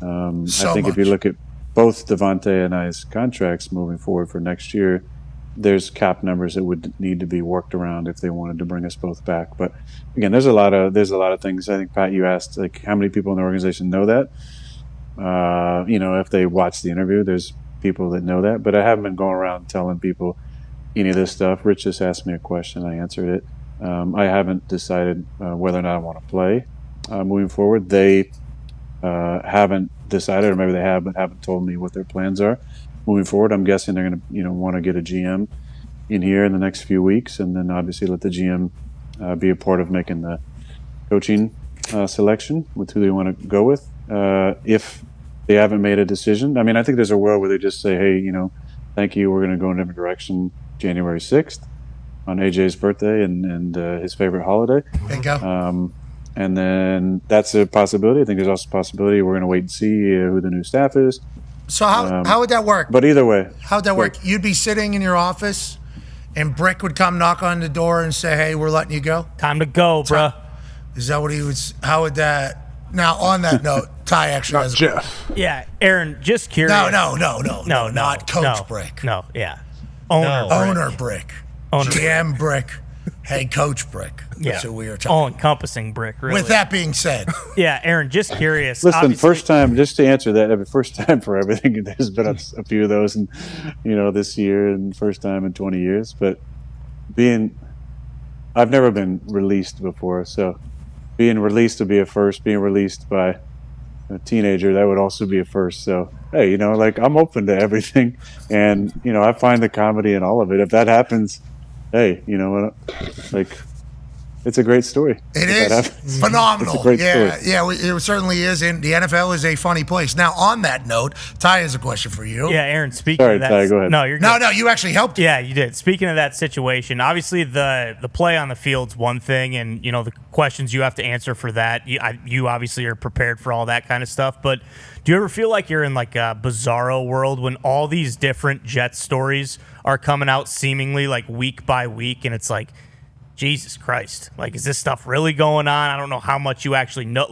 I think if you look at both Devontae and I's contracts moving forward for next year, there's cap numbers that would need to be worked around if they wanted to bring us both back. But again, there's a lot of things. I think, Pat, you asked how many people in the organization know that. If they watch the interview, there's people that know that, but I haven't been going around telling people any of this stuff. Rich just asked me a question, I answered it. I haven't decided whether or not I want to play moving forward. They haven't decided, or maybe they have, but haven't told me what their plans are moving forward. I'm guessing they're going to, want to get a GM in here in the next few weeks, and then obviously let the GM be a part of making the coaching selection with who they want to go with. If they haven't made a decision, I mean, I think there's a world where they just say, hey, thank you, we're going to go in a different direction January 6th on AJ's birthday and his favorite holiday. Bingo. And then that's a possibility. I think there's also a possibility we're going to wait and see who the new staff is. So how would that work? But either way. How would that work? You'd be sitting in your office and Brick would come knock on the door and say, hey, we're letting you go? Time to go, bruh. Is that what he would – how would that – now, on that note, Ty actually has Jeff. Yeah, Aaron, just curious. No, not Coach Brick. No, yeah. Owner Brick. GM Brick. Head Coach Brick. That's who we are talking. All-encompassing Brick, really. With that being said. Yeah, Aaron, just curious. Listen, first time, just to answer that, first time for everything. There's been a few of those, and this year, and first time in 20 years. But I've never been released before, so being released would be a first. Being released by a teenager, that would also be a first. So, hey, I'm open to everything, and I find the comedy in all of it. If that happens, hey, it's a great story. It is phenomenal. It's a great story. Yeah, it certainly is. And the NFL is a funny place. Now, on that note, Ty has a question for you. Yeah, Aaron, speaking Sorry, of that. Ty, go ahead. No, you're good. No, you actually helped. Yeah, you did. Speaking of that situation, obviously the play on the field's one thing, and the questions you have to answer for that. You obviously are prepared for all that kind of stuff. But do you ever feel like you're in like a bizarro world when all these different Jets stories are coming out seemingly like week by week, and it's like, Jesus Christ, is this stuff really going on? I don't know how much you actually know.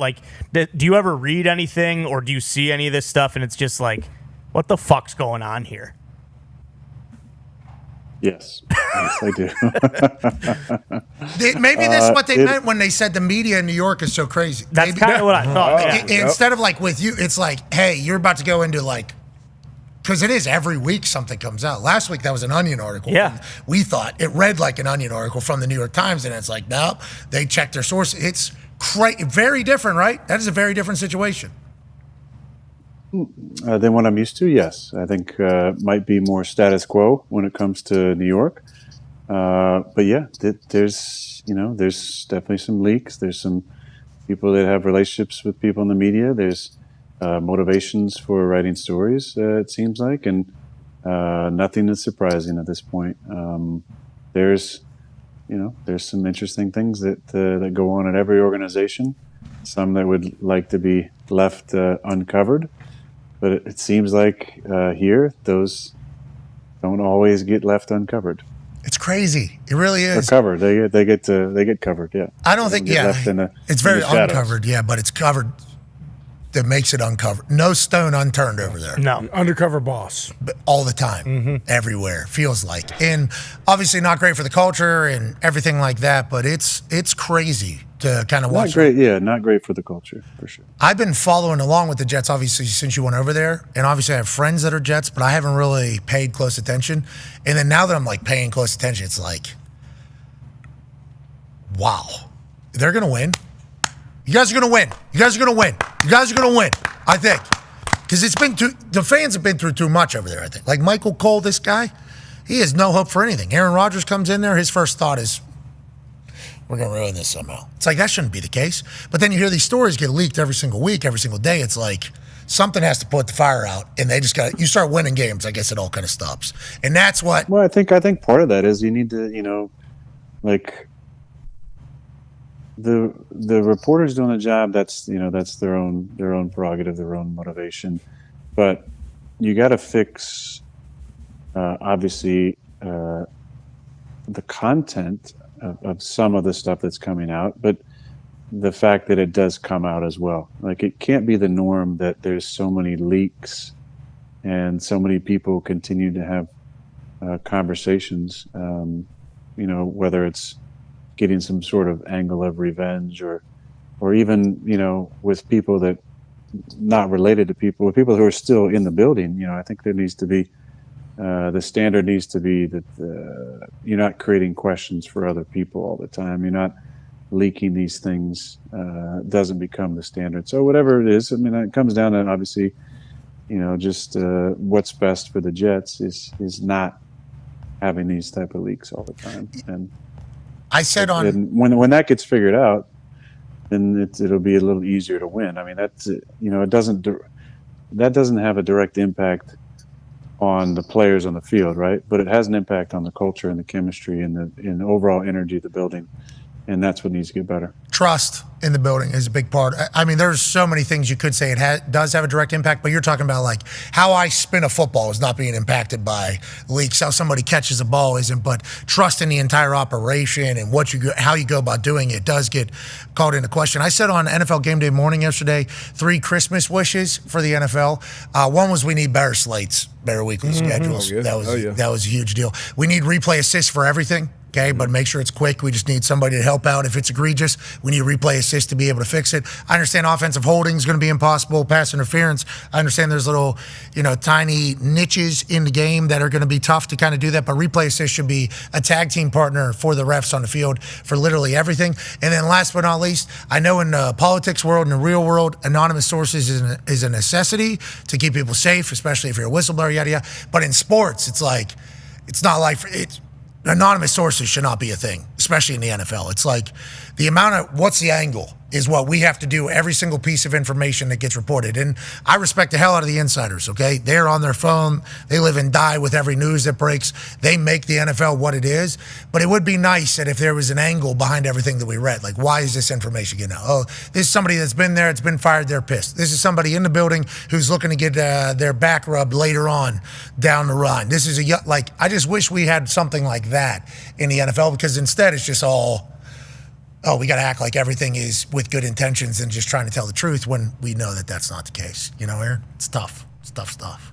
Do you ever read anything or do you see any of this stuff and it's just like, what the fuck's going on here? Yes, I do. Maybe that's what they meant when they said the media in New York is so crazy. That's kind of what I thought. Instead of like with you, it's like, hey, you're about to go into like, because it is every week something comes out. Last week that was an Onion article. Yeah. We thought it read like an Onion article from the New York Times, and it's like, no, they checked their source. It's very different, right? That is a very different situation. Than what I'm used to, yes. I think might be more status quo when it comes to New York. But yeah, there's definitely some leaks. There's some people that have relationships with people in the media. There's motivations for writing stories, it seems like, and nothing is surprising at this point. There's some interesting things that go on at every organization. Some that would like to be left uncovered. But it seems like here, those don't always get left uncovered. It's crazy. It really is. They're covered. They get covered. Yeah. I don't think. Yeah, it's very uncovered. Yeah, but it's covered. That makes it uncovered. No stone unturned over there. No. Undercover boss. But all the time. Everywhere. Feels like. And obviously not great for the culture and everything like that, but it's crazy to kind of watch. Not great, yeah, not great for the culture, for sure. I've been following along with the Jets, obviously, since you went over there. And obviously I have friends that are Jets, but I haven't really paid close attention. And then now that I'm like paying close attention, it's like, wow. They're going to win. You guys are going to win. You guys are going to win. You guys are going to win, I think. Because the fans have been through too much over there, I think. Like Michael Cole, this guy, he has no hope for anything. Aaron Rodgers comes in there, his first thought is, we're going to ruin this somehow. It's like, that shouldn't be the case. But then you hear these stories get leaked every single week, every single day. It's like, something has to put the fire out, and they just you start winning games, I guess it all kind of stops. And that's what. Well, I think part of that is you need to, like, the reporters doing the job, that's their own prerogative, their own motivation, but you got to fix obviously the content of some of the stuff that's coming out, but the fact that it does come out as well. Like, it can't be the norm that there's so many leaks and so many people continue to have conversations, whether it's getting some sort of angle of revenge or even, with people that not related to people, with people who are still in the building. I think there needs to be, the standard needs to be that you're not creating questions for other people all the time. You're not leaking these things, doesn't become the standard. So whatever it is, it comes down to, obviously, just what's best for the Jets is not having these type of leaks all the time. And I said when that gets figured out, then it'll be a little easier to win. That's that doesn't have a direct impact on the players on the field, right? But it has an impact on the culture and the chemistry and the overall energy of the building. And that's what needs to get better. Trust in the building is a big part. There's so many things you could say it does have a direct impact, but you're talking about like how I spin a football is not being impacted by leaks. How somebody catches a ball isn't, but trust in the entire operation and how you go about doing it does get called into question. I said on NFL Game Day Morning yesterday, 3 Christmas wishes for the NFL. One was we need better slates, better weekly schedules. That was a huge deal. We need replay assists for everything. Okay, but make sure it's quick. We just need somebody to help out. If it's egregious, we need replay assist to be able to fix it. I understand offensive holding is going to be impossible, pass interference. I understand there's little, tiny niches in the game that are going to be tough to kind of do that, but replay assist should be a tag team partner for the refs on the field for literally everything. And then last but not least, I know in the politics world, in the real world, anonymous sources is a necessity to keep people safe, especially if you're a whistleblower, yada, yada. But in sports, it's not like anonymous sources should not be a thing, especially in the NFL. It's like the amount of what's the angle is what we have to do every single piece of information that gets reported. And I respect the hell out of the insiders, okay? They're on their phone. They live and die with every news that breaks. They make the NFL what it is. But it would be nice that if there was an angle behind everything that we read, like, why is this information getting out? Oh, this is somebody that's been there, it's been fired, they're pissed. This is somebody in the building who's looking to get their back rubbed later on down the line. This is I just wish we had something like that in the NFL, because instead it's just all, we got to act like everything is with good intentions and just trying to tell the truth when we know that that's not the case. Aaron? It's tough. It's tough stuff.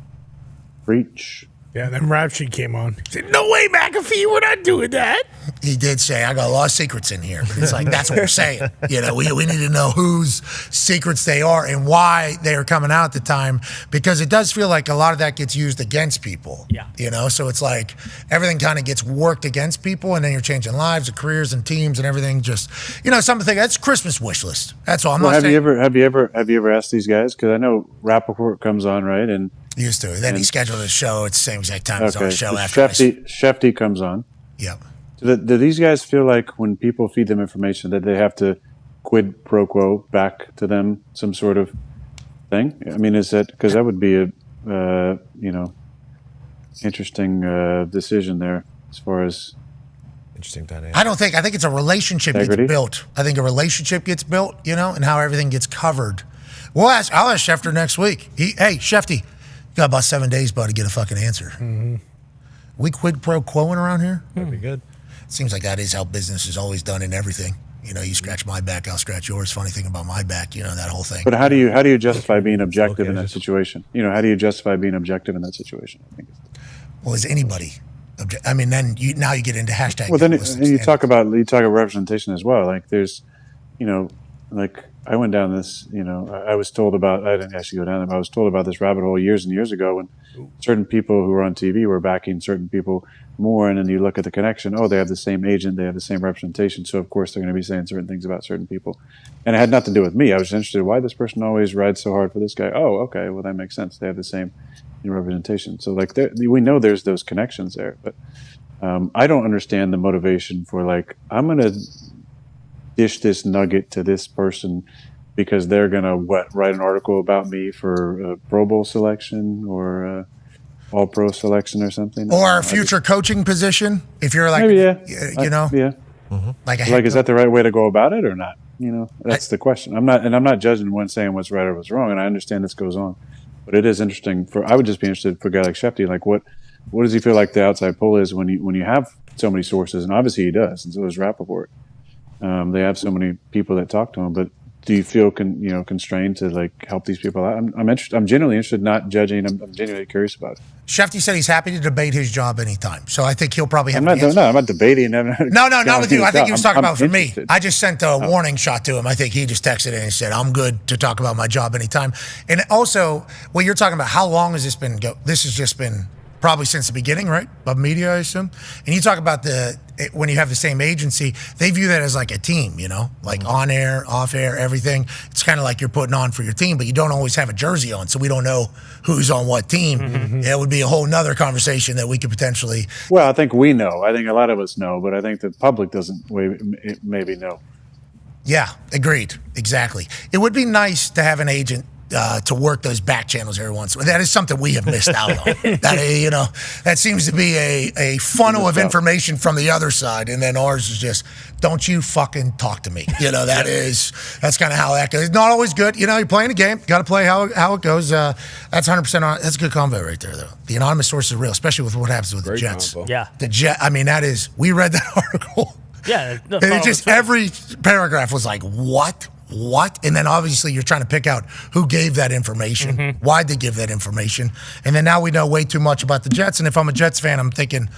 Preach. Yeah, then Rap Sheet came on. He said, "No way, McAfee, we're not doing that." He did say, I got a lot of secrets in here. But it's like, that's what we're saying. You know, we need to know whose secrets they are and why they are coming out at the time, because it does feel like a lot of that gets used against people. Yeah. You know, so it's like everything kind of gets worked against people, and then you're changing lives and careers and teams and everything. Just, you know, something that's Christmas wish list. That's all. I'm not have saying. you ever asked these guys? Because I know Rappaport comes on, right? And used to. Then he scheduled a show at the same exact time as our show after. Shefty comes on. Yep. Do these guys feel like when people feed them information that they have to quid pro quo back to them some sort of thing? I mean, is that because that would be a interesting decision there as far as interesting dynamic. I think it's a relationship Integrity? gets built. I think a relationship gets built, you know, and how everything gets covered. I'll ask Schefter next week. Hey, Shefty, you got about 7 days, bud, to get a fucking answer. Mm-hmm. We quid pro quoing around here? That'd be good. Seems like that is how business is always done in everything. You know, you scratch my back, I'll scratch yours. Funny thing about my back, you know, that whole thing. But how do you justify being objective in that situation? You know, how do you justify being objective in that situation? I think Well, is anybody? I mean, then you get into hashtag. Well, then you talk about representation as well. Like there's, you know, like I went down this, you know, I was told about. I didn't actually go down there, but I was told about this rabbit hole years and years ago when certain people who were on TV were backing certain people more, and then you look at the connection. Oh, they have the same agent, they have the same representation, so of course they're going to be saying certain things about certain people. And it had nothing to do with me. I was interested why this person always rides so hard for this guy. Oh, okay, well that makes sense. They have the same representation. So like we know there's those connections there, but I don't understand the motivation for like I'm going to dish this nugget to this person because they're going to write an article about me for a Pro Bowl selection or All Pro selection or something, or a future coaching position. If you're like, maybe, you know, like is that the right way to go about it or not? You know, that's the question. I'm not judging one saying what's right or what's wrong, and I understand this goes on, but it is interesting. I would just be interested for a guy like Shefty, like what does he feel like the outside pull is when you have so many sources, and obviously he does, and so does Rappaport. They have so many people that talk to him, but do you feel constrained to like help these people out? I'm interested. I'm genuinely interested, not judging. I'm genuinely curious about it. Shefty said he's happy to debate his job anytime, so I think he'll probably have. I'm not debating. No, not with you. I think he was talking about for me. interested. I just sent a warning shot to him. I think he just texted in and said, "I'm good to talk about my job anytime." And also, what you're talking about, how long has this been? This has just been probably since the beginning, right? Of media, I assume. And you talk about when you have the same agency, they view that as like a team, you know, like on air, off air, everything. It's kind of like you're putting on for your team, but you don't always have a jersey on, so we don't know who's on what team. Mm-hmm. It would be a whole nother conversation that we could potentially. Well, I think we know. I think a lot of us know, but I think the public doesn't maybe know. Yeah, agreed. Exactly. It would be nice to have an agent to work those back channels every once in a while. That is something we have missed out on. That seems to be a funnel of information from the other side, and then ours is just, don't you fucking talk to me. You know, that's kind of how that goes. It's not always good. You know, you're playing a game. Got to play how it goes. That's 100% on. That's a good combo right there, though. The anonymous source is real, especially with what happens with the Jets. Combo. Yeah. The Jet. I mean, that is. We read that article. Yeah. And it just every paragraph was like, what? And then obviously you're trying to pick out who gave that information, why'd they give that information. And then now we know way too much about the Jets. And if I'm a Jets fan, I'm thinking,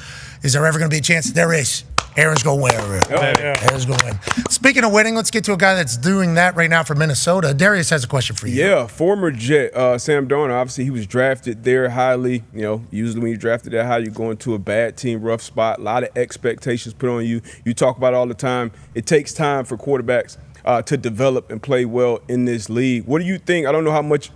is there ever going to be a chance? There is. Aaron's going to win over here. Aaron's going to win. Speaking of winning, let's get to a guy that's doing that right now for Minnesota. Darius has a question for you. Yeah, former Jet, Sam Dahn, obviously he was drafted there highly. You know, usually when you're drafted that high, you're going to a bad team, rough spot, a lot of expectations put on you. You talk about it all the time. It takes time for quarterbacks to develop and play well in this league. What do you think? I don't know how much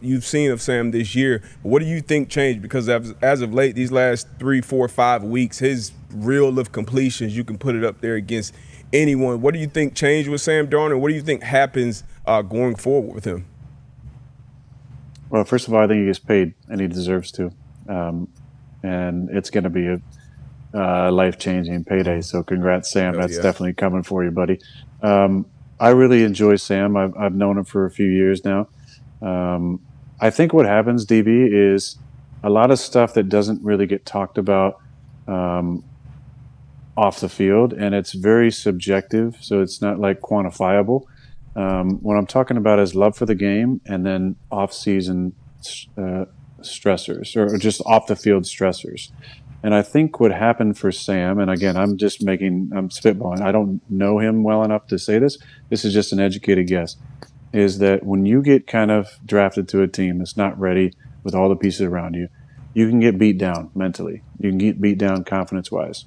you've seen of Sam this year, but what do you think changed? Because as of late, these last 3, 4, 5 weeks, his reel of completions, you can put it up there against anyone. What do you think changed with Sam Dahn, and what do you think happens going forward with him? Well, first of all, I think he gets paid, and he deserves to. And it's going to be a life-changing payday, so congrats, Sam. That's definitely coming for you, buddy. I really enjoy Sam. I've known him for a few years now. I think what happens, DB, is a lot of stuff that doesn't really get talked about off the field, and it's very subjective, so it's not like quantifiable. What I'm talking about is love for the game, and then off-season stressors or just off the field stressors. And I think what happened for Sam, and again, I'm spitballing. I don't know him well enough to say this. This is just an educated guess. Is that when you get kind of drafted to a team that's not ready with all the pieces around you, you can get beat down mentally. You can get beat down confidence-wise.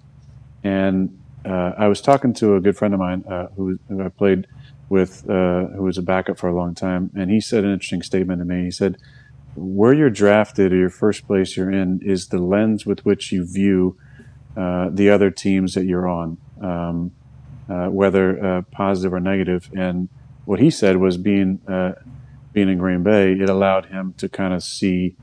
And I was talking to a good friend of mine who I played with, who was a backup for a long time, and he said an interesting statement to me. He said, where you're drafted or your first place you're in is the lens with which you view the other teams that you're on, whether positive or negative. And what he said was being in Green Bay, it allowed him to kind of see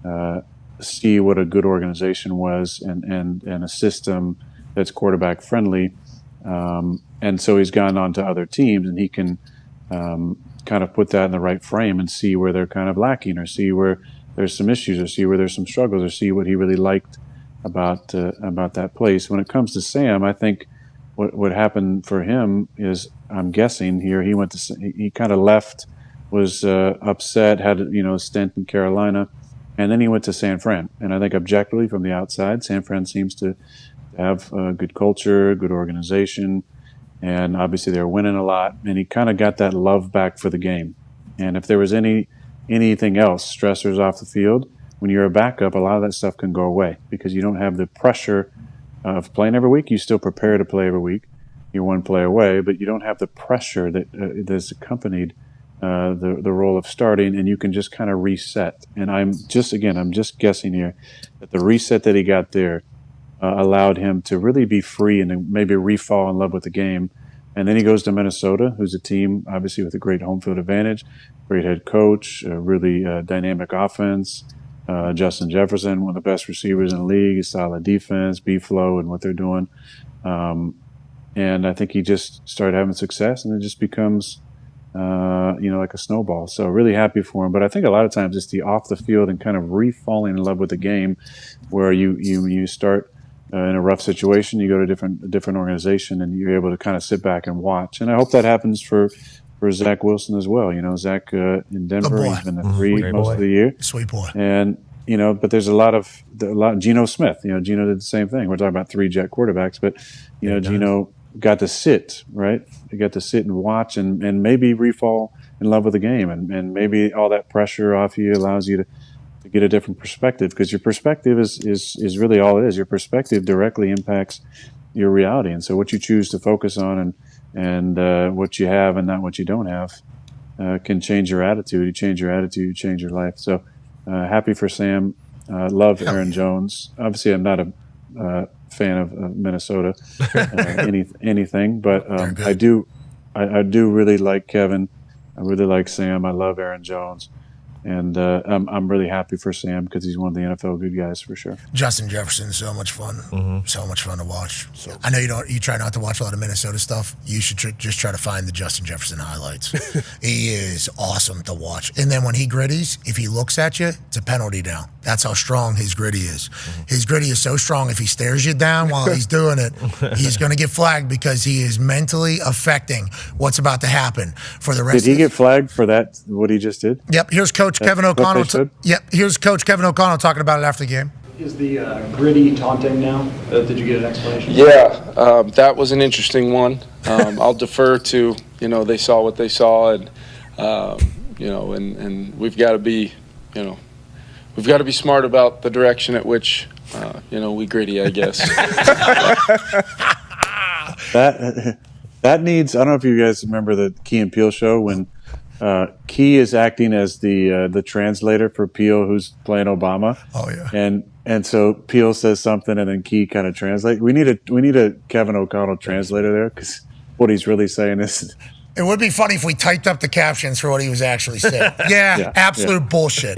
what a good organization was and a system that's quarterback friendly. And so he's gone on to other teams, and he can kind of put that in the right frame and see where they're kind of lacking, or see where there's some issues, or see where there's some struggles, or see what he really liked about that place. When it comes to Sam, I think what happened for him is, I'm guessing here, he kind of left, was upset, had a stint in Carolina, and then he went to San Fran. And I think objectively from the outside, San Fran seems to have a good culture, good organization. And obviously they're winning a lot, and he kind of got that love back for the game. And if there was anything else, stressors off the field, when you're a backup, a lot of that stuff can go away because you don't have the pressure of playing every week. You still prepare to play every week. You're one play away, but you don't have the pressure that's accompanied the role of starting, and you can just kind of reset. And I'm just guessing here that the reset that he got there allowed him to really be free and then maybe re-fall in love with the game. And then he goes to Minnesota, who's a team, obviously, with a great home field advantage, great head coach, a really dynamic offense. Justin Jefferson, one of the best receivers in the league, solid defense, B-flow, and what they're doing. And I think he just started having success, and it just becomes, like a snowball. So really happy for him. But I think a lot of times it's the off the field and kind of re-falling in love with the game, where you start in a rough situation, you go to a different organization, and you're able to kind of sit back and watch. And I hope that happens for Zach Wilson as well. Zach in Denver, he's been the 3 most of the year. Sweet boy. And but there's a lot. Geno Smith. Geno did the same thing. We're talking about 3 jet quarterbacks, but Geno got to sit, right? He got to sit and watch and maybe re-fall in love with the game, and maybe all that pressure off you allows you to get a different perspective, because your perspective is really all it is. Your perspective directly impacts your reality, and so what you choose to focus on and what you have and not what you don't have can change your attitude. You change your attitude, you change your life. So happy for Sam. Love Aaron Jones. Obviously, I'm not a fan of Minnesota, anything, but I do really like Kevin. I really like Sam. I love Aaron Jones. And I'm really happy for Sam because he's one of the NFL good guys for sure. Justin Jefferson is so much fun. So much fun to watch. So, I know you try not to watch a lot of Minnesota stuff. You should just try to find the Justin Jefferson highlights. He is awesome to watch. And then when he gritties, if he looks at you, it's a penalty down. That's how strong his gritty is. His gritty is so strong, if he stares you down while he's doing it, he's going to get flagged because he is mentally affecting what's about to happen for the rest of Did he get flagged for that, what he just did? Yep, here's Coach Kevin O'Connell. Here's Coach Kevin O'Connell talking about it after the game. Is the gritty taunting now? Did you get an explanation? Yeah, that was an interesting one. I'll defer to, they saw what they saw, and, and we've got to be, we've got to be smart about the direction at which, we gritty, I guess. That needs, I don't know if you guys remember the Key and Peele show when Key is acting as the translator for Peele, who's playing Obama. Oh yeah. And so Peele says something, and then Key kind of translates. We need a Kevin O'Connell translator there, because what he's really saying is. It would be funny if we typed up the captions for what he was actually saying. Absolute bullshit.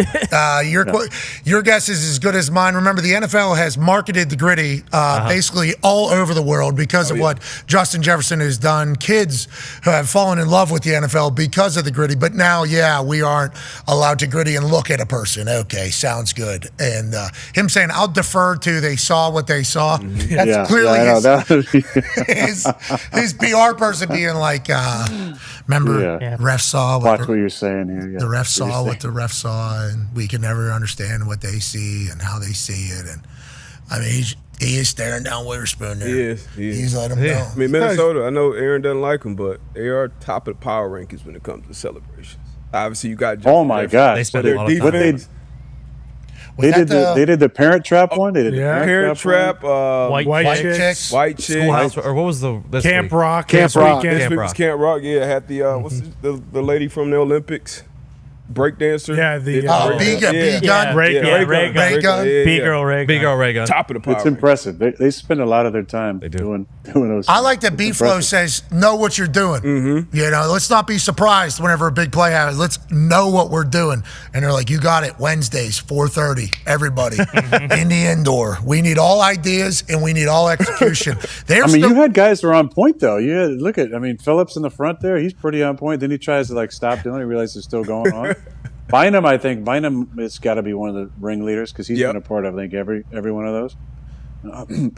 Your guess is as good as mine. Remember, the NFL has marketed the gritty basically all over the world because of what Justin Jefferson has done. Kids who have fallen in love with the NFL because of the gritty. But now, we aren't allowed to gritty and look at a person. Okay, sounds good. And him saying, I'll defer to they saw what they saw. That's clearly his PR person being like, Remember, Yeah. ref saw Watch what what you're saying here. Yeah. the ref What saw you're what the ref saw, and we can never understand what they see and how they see it. And I mean, he is staring down Witherspoon there. He is. He's letting him know. I mean, Minnesota, I know Aaron doesn't like them, but they are top of the power rankings when it comes to celebrations. Obviously, you got Oh my God! They spend their a lot of time. defense. They did the Parent Trap one. They did the Parent Trap, White Chicks. White Chicks, Schoolhouse, or what was the this Camp week? Rock. Camp this Rock. weekend. Camp Rock. Camp Rock. Yeah, had the what's the lady from the Olympics, breakdancer. Yeah, the B-Gun. Ray Gun. Ray Gun. B-Girl Ray Big Gun. old Ray Gun. Top of the power. It's impressive. They spend a lot of their time doing those. I like that B-Flow says, know what you're doing. Mm-hmm. You know, let's not be surprised whenever a big play happens. Let's know what we're doing. And they're like, you got it. Wednesdays, 4:30. Everybody in the indoor. We need all ideas and we need all execution. You had guys who are on point, though. You had, Phillips in the front there. He's pretty on point. Then he tries to, stop doing it. He realizes it's still going on. Bynum, I think. Bynum has got to be one of the ringleaders because he's been a part of, I think, every one of those.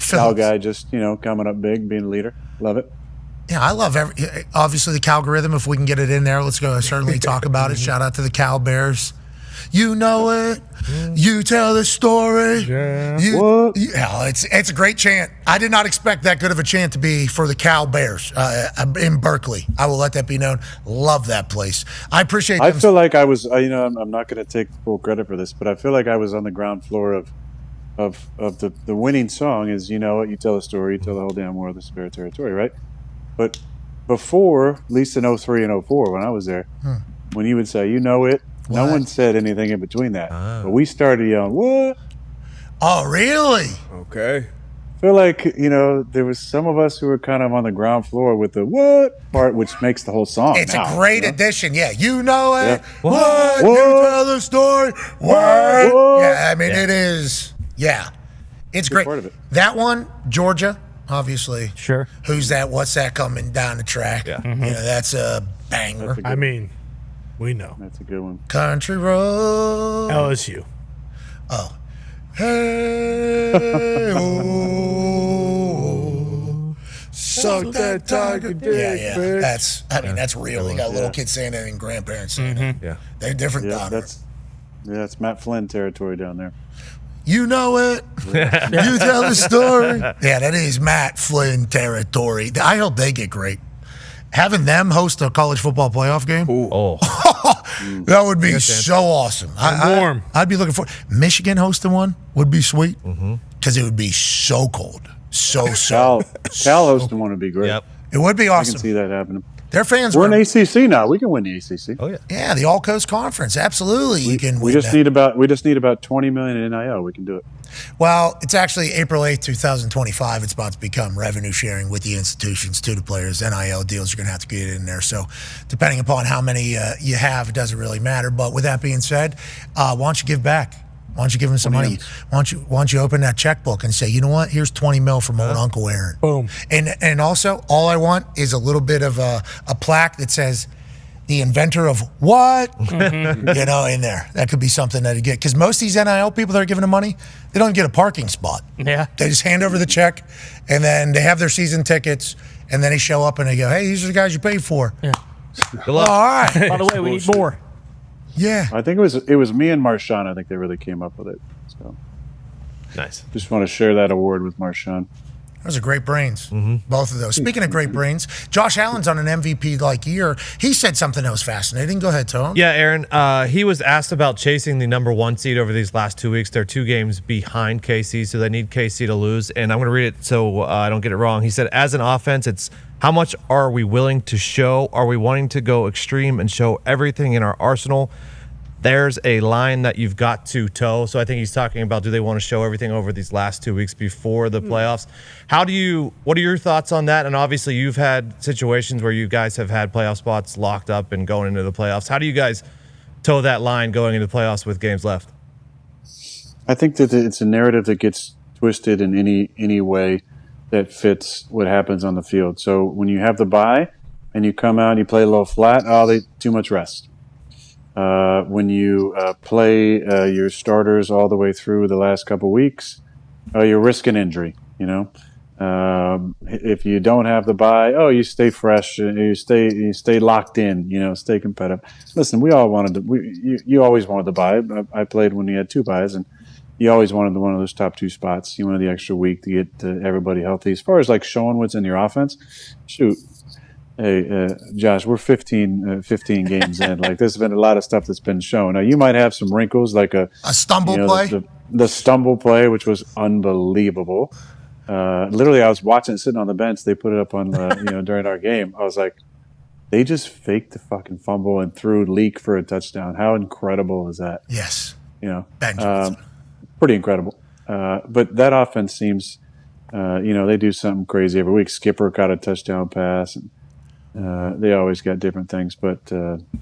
Cal guy just, coming up big, being a leader. Love it. Yeah, I love obviously the Calgorithm. If we can get it in there, let's go certainly talk about it. Shout out to the Cal Bears. You know it. You tell the story. Yeah. It's a great chant. I did not expect that good of a chant to be for the Cal Bears in Berkeley. I will let that be known. Love that place. I appreciate. I feel like I was. I'm not going to take full credit for this, but I feel like I was on the ground floor of the winning song. Is you know what you tell a story, you tell the whole damn world the spirit territory, right? But before, at least in 03 and 04, when I was there, when you would say, you know it. No one said anything in between that. But we started yelling, what? Oh, really? Okay. I feel like, there was some of us who were kind of on the ground floor with the what part, which makes the whole song. It's a great addition. Yeah, you know it. Yeah. What? You tell the story. What? Yeah, I mean, it is. Yeah. It's great. Part of it. That one, Georgia, obviously. Sure. Who's that? What's that coming down the track? Yeah. That's a banger. I mean, we know. That's a good one. Country road. LSU. Oh. Hey, oh, suck that tiger dick. Yeah. That's real. You got little kids saying that and grandparents saying that. Yeah. They're different down there. That's Matt Flynn territory down there. You know it. You tell the story. Yeah, that is Matt Flynn territory. I hope they get great. Having them host a college football playoff game, that would be so awesome. I'd be looking for Michigan hosting one would be sweet because it would be so cold, so Cal hosting one would be great. Yep. It would be awesome. I can see that happening. Their fans. We're in ACC now. We can win the ACC. Oh yeah. Yeah, the All Coast Conference. Absolutely, you can. We just need about $20 million in NIL. We can do it. Well, it's actually April 8th, 2025. It's about to become revenue sharing with the institutions to the players. NIL deals are going to have to get in there. So, depending upon how many you have, it doesn't really matter. But with that being said, why don't you give back? Why don't you give him some money? Why don't you open that checkbook and say, you know what? Here's 20 mil from old Uncle Aaron. Boom. And also, all I want is a little bit of a plaque that says, the inventor of what? In there. That could be something that you get. Because most of these NIL people that are giving them money, they don't get a parking spot. Yeah. They just hand over the check, and then they have their season tickets, and then they show up and they go, hey, these are the guys you paid for. Yeah. Good luck. All right. By the way, we need more. Yeah. I think it was me and Marshawn. I think they really came up with it. So nice. Just want to share that award with Marshawn. Those are great brains, both of those. Speaking of great brains, Josh Allen's on an MVP-like year. He said something that was fascinating. Go ahead, Tom. Yeah, Aaron, he was asked about chasing the number 1 seed over these last 2 weeks. They're 2 games behind KC, so they need KC to lose. And I'm going to read it so I don't get it wrong. He said, as an offense, it's how much are we willing to show? Are we wanting to go extreme and show everything in our arsenal? There's a line that you've got to toe. So I think he's talking about, do they want to show everything over these last 2 weeks before the playoffs? What are your thoughts on that? And obviously you've had situations where you guys have had playoff spots locked up and going into the playoffs. How do you guys toe that line going into the playoffs with games left? I think that it's a narrative that gets twisted in any way that fits what happens on the field. So when you have the bye and you come out and you play a little flat, too much rest. When you play your starters all the way through the last couple weeks, you're risking injury. If you don't have the bye, you stay fresh, you stay locked in, stay competitive. Listen, we all wanted you always wanted the bye. I played when you had 2 byes, and you always wanted one of those top 2 spots. You wanted the extra week to get everybody healthy. As far as like showing what's in your offense, shoot. Hey, Josh, we're 15 games in. Like, there's been a lot of stuff that's been shown. Now, you might have some wrinkles, like a stumble play. The stumble play, which was unbelievable. Literally, I was watching it sitting on the bench. They put it up on, during our game. I was like, they just faked the fucking fumble and threw Leak for a touchdown. How incredible is that? Yes. Pretty incredible. But that offense seems, they do something crazy every week. Skipper caught a touchdown pass. And, they always got different things. But,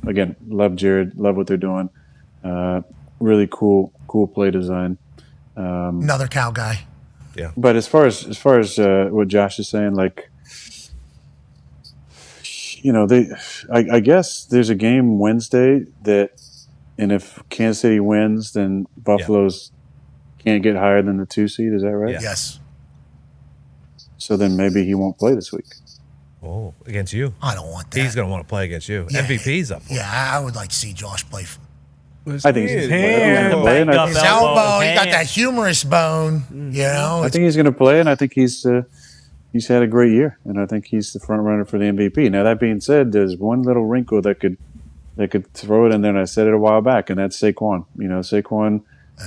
again, love Jared. Love what they're doing. Really cool play design. Another Cal guy. Yeah. But as far as what Josh is saying, like, I guess there's a game Wednesday and if Kansas City wins, then Buffalo's can't get higher than the 2 seed. Is that right? Yeah. Yes. So then maybe he won't play this week. Oh, against you? I don't want that. He's going to want to play against you. Yeah. MVP's up for it. Yeah, I would like to see Josh play. I think his elbow. His elbow. He got that humerus bone. I think he's going to play, and I think he's had a great year, and I think he's the front runner for the MVP. Now, that being said, there's one little wrinkle that could throw it in there, and I said it a while back, and that's Saquon. Saquon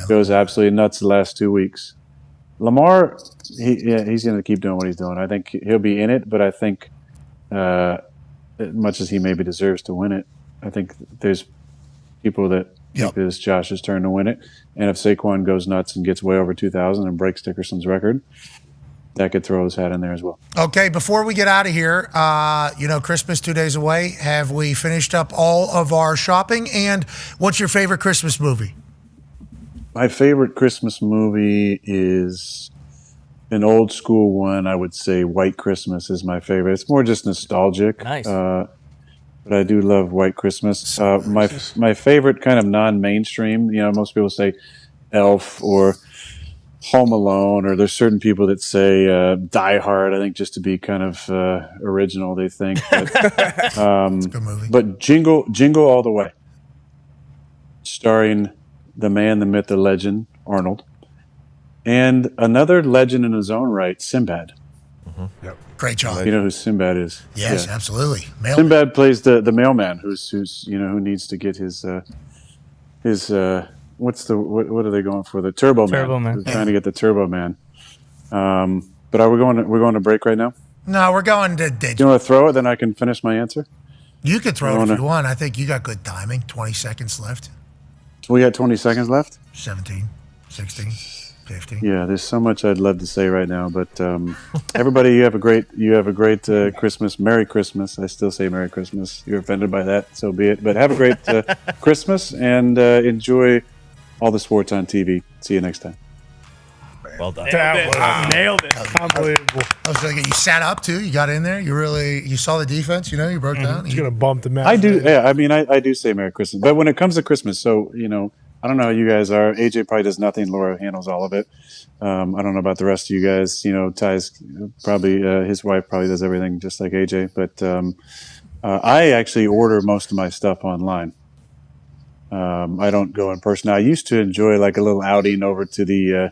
goes absolutely nuts the last 2 weeks. Lamar, he's going to keep doing what he's doing. I think he'll be in it, but I think as much as he maybe deserves to win it, I think there's people that think that it's Josh's turn to win it. And if Saquon goes nuts and gets way over 2,000 and breaks Dickerson's record, that could throw his hat in there as well. Okay, before we get out of here, Christmas 2 days away. Have we finished up all of our shopping? And what's your favorite Christmas movie? My favorite Christmas movie is an old school one. I would say White Christmas is my favorite. It's more just nostalgic. Nice. But I do love White Christmas. My favorite kind of non-mainstream, most people say Elf or Home Alone, or there's certain people that say Die Hard, I think, just to be kind of original, they think. But, it's a good movie. But Jingle All the Way, starring the man, the myth, the legend, Arnold, and another legend in his own right, Sinbad. Mm-hmm. Yep. Great job. You know who Sinbad is? Yes, absolutely. Mailman. Sinbad plays the mailman who's who needs to get his what are they going for? The Turbo Man. Who's trying to get the Turbo Man. But we're going to break right now? No, we're going to Do you want to throw it? Then I can finish my answer. You could throw it if you want. I think you got good timing. 20 seconds left. We got 20 seconds left? 17, 16, 15. Yeah, there's so much I'd love to say right now, but everybody, you have a great Christmas. Merry Christmas. I still say Merry Christmas. You're offended by that, so be it. But have a great Christmas and enjoy all the sports on TV. See you next time. Well done. Nailed it. Unbelievable. I was thinking you sat up too. You got in there. You saw the defense. You broke down. He's gonna bump the match. I do. Yeah, I mean, I do say Merry Christmas, but when it comes to Christmas, so I don't know how you guys are. AJ probably does nothing. Laura handles all of it. I don't know about the rest of you guys. Ty's probably his wife probably does everything just like AJ. But I actually order most of my stuff online. I don't go in person. Now, I used to enjoy like a little outing over to the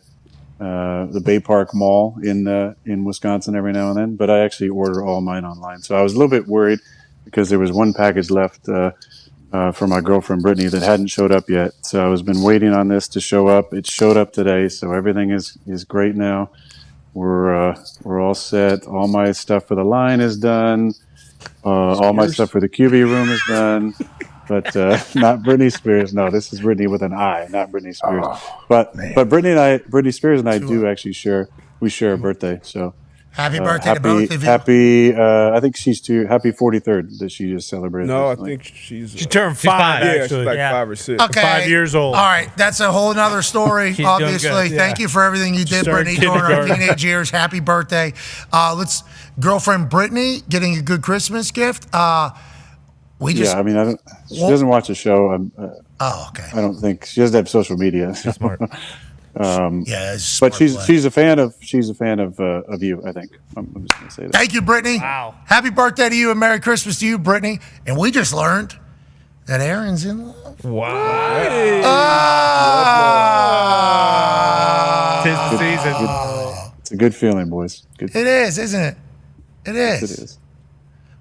Bay Park Mall in Wisconsin every now and then, but I actually order all mine online. So I was a little bit worried because there was one package left for my girlfriend Brittany that hadn't showed up yet. So I was been waiting on this to show up. It showed up today, so everything is great now. We're all set. All my stuff for the line is done. All my stuff for the QB room is done. But not Britney Spears. No, this is Britney with an I, not Britney Spears. But Britney Spears and I do actually share a birthday. So happy birthday to both of you. Happy, I think she's happy 43rd that she just celebrated. No, I think she turned 5. Yeah, Actually. she's like 5 or 6. Okay. 5 years old. All right, that's a whole nother story. Obviously, thank you for everything you did, Brittany, during our teenage years. Happy birthday! Girlfriend Brittany getting a good Christmas gift. She doesn't watch the show. Okay. I don't think she doesn't have social media. She's smart. it's but smart play. she's a fan of you. I think I'm just gonna say that. Thank you, Brittany. Wow. Happy birthday to you and Merry Christmas to you, Brittany. And we just learned that Aaron's in love. Wow. Tis the season. It's a good feeling, boys. Good. It is, isn't it? It is. It is.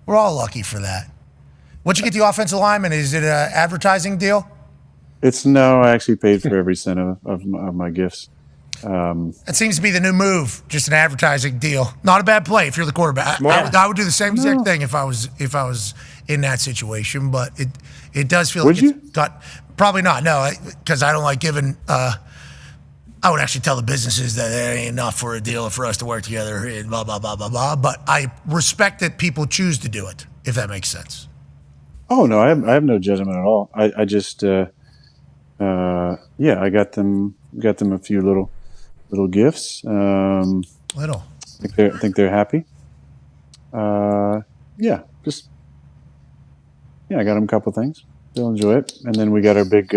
We're all lucky for that. What'd you get the offensive lineman? Is it an advertising deal? No, I actually paid for every cent of my gifts. That seems to be the new move, just an advertising deal. Not a bad play if you're the quarterback. I would do the same exact thing if I was in that situation, but it does feel Would like it's got probably not, no, because I don't like giving I would actually tell the businesses that there ain't enough for a deal for us to work together and blah, blah, blah, blah, blah. But I respect that people choose to do it, if that makes sense. Oh, no, I have no judgment at all. I just, I got them a few little gifts. I think they're happy. I got them a couple things. They'll enjoy it. And then we got our big,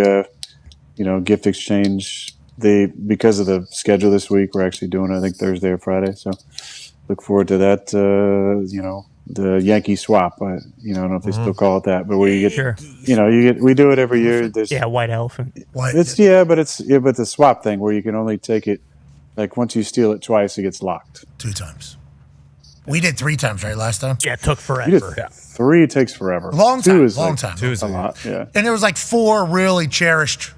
gift exchange. Because of the schedule this week, we're actually doing it, I think, Thursday or Friday. So look forward to that. The Yankee swap. I don't know if they still call it that, but where you get, we do it every year. There's, white elephant. but the swap thing where you can only take it, like once you steal it twice, it gets locked. 2 times. We did 3 times, right, last time? Yeah, it took forever. You did 3 takes forever. Long 2 time. is Long like, time. 2 is a lot. Yeah. And there was like 4 really cherished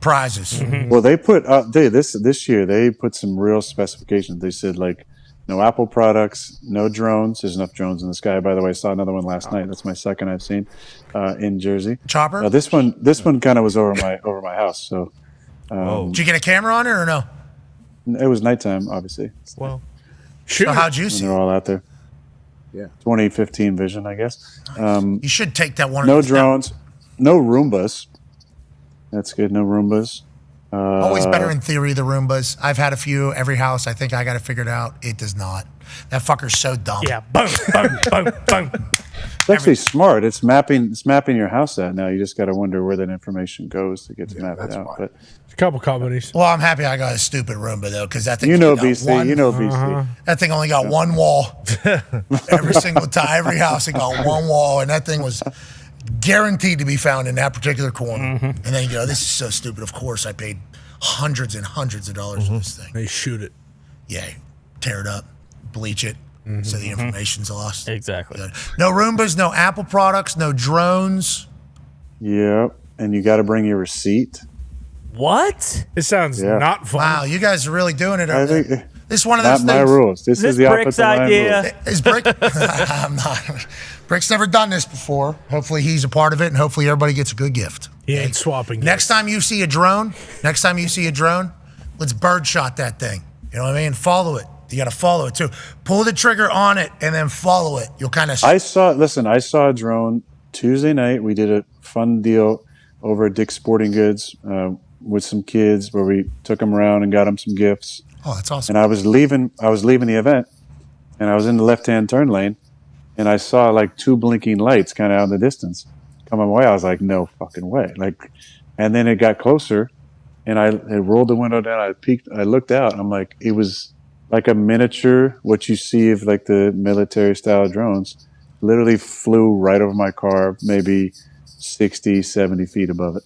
prizes. Well, they put this year they put some real specifications. They said like no Apple products, no drones. There's enough drones in the sky. By the way, I saw another one last night. That's my second I've seen in Jersey. Chopper. This one kind of was over my house. So did you get a camera on it or no? It was nighttime, obviously. Well, so how'd you see? They're all out there. Yeah, 2015 vision, I guess. You should take that one. No drones, no Roombas. That's good. No Roombas. Always better in theory, the Roombas. I've had a few. Every house, I think I got it figured out. It does not. That fucker's so dumb. Yeah. Boom, boom, boom, boom. It's actually smart. It's mapping your house out now. You just got to wonder where that information goes to get to map it out. But a couple companies. Well, I'm happy I got a stupid Roomba though, because that thing. BC. BC. That thing only got one wall. Every single time, every house, it got one wall, and that thing was guaranteed to be found in that particular corner. And then you go, this is so stupid. Of course, I paid hundreds and hundreds of dollars for this thing. They shoot it. Yeah, tear it up, bleach it, so the information's lost. Exactly. Good. No Roombas, no Apple products, no drones. Yep, and you got to bring your receipt. What? It sounds not fun. Wow, you guys are really doing it. I think this is one of those not things. my rules. This is the Brick's idea. Is Brick? I'm not. Brick's never done this before. Hopefully he's a part of it, and hopefully everybody gets a good gift. He ain't swapping. Next time you see a drone, let's birdshot that thing. You know what I mean? Follow it. You got to follow it too. Pull the trigger on it and then follow it. You'll kind of. I saw a drone Tuesday night. We did a fun deal over at Dick's Sporting Goods with some kids where we took them around and got them some gifts. Oh, that's awesome. And I was leaving the event, and I was in the left-hand turn lane, and I saw like 2 blinking lights kind of out in the distance coming my way. I was like, no fucking way. And then it got closer, and I rolled the window down. I peeked. I looked out, and I'm like, it was like a miniature, what you see of like the military-style drones, literally flew right over my car, maybe 60, 70 feet above it.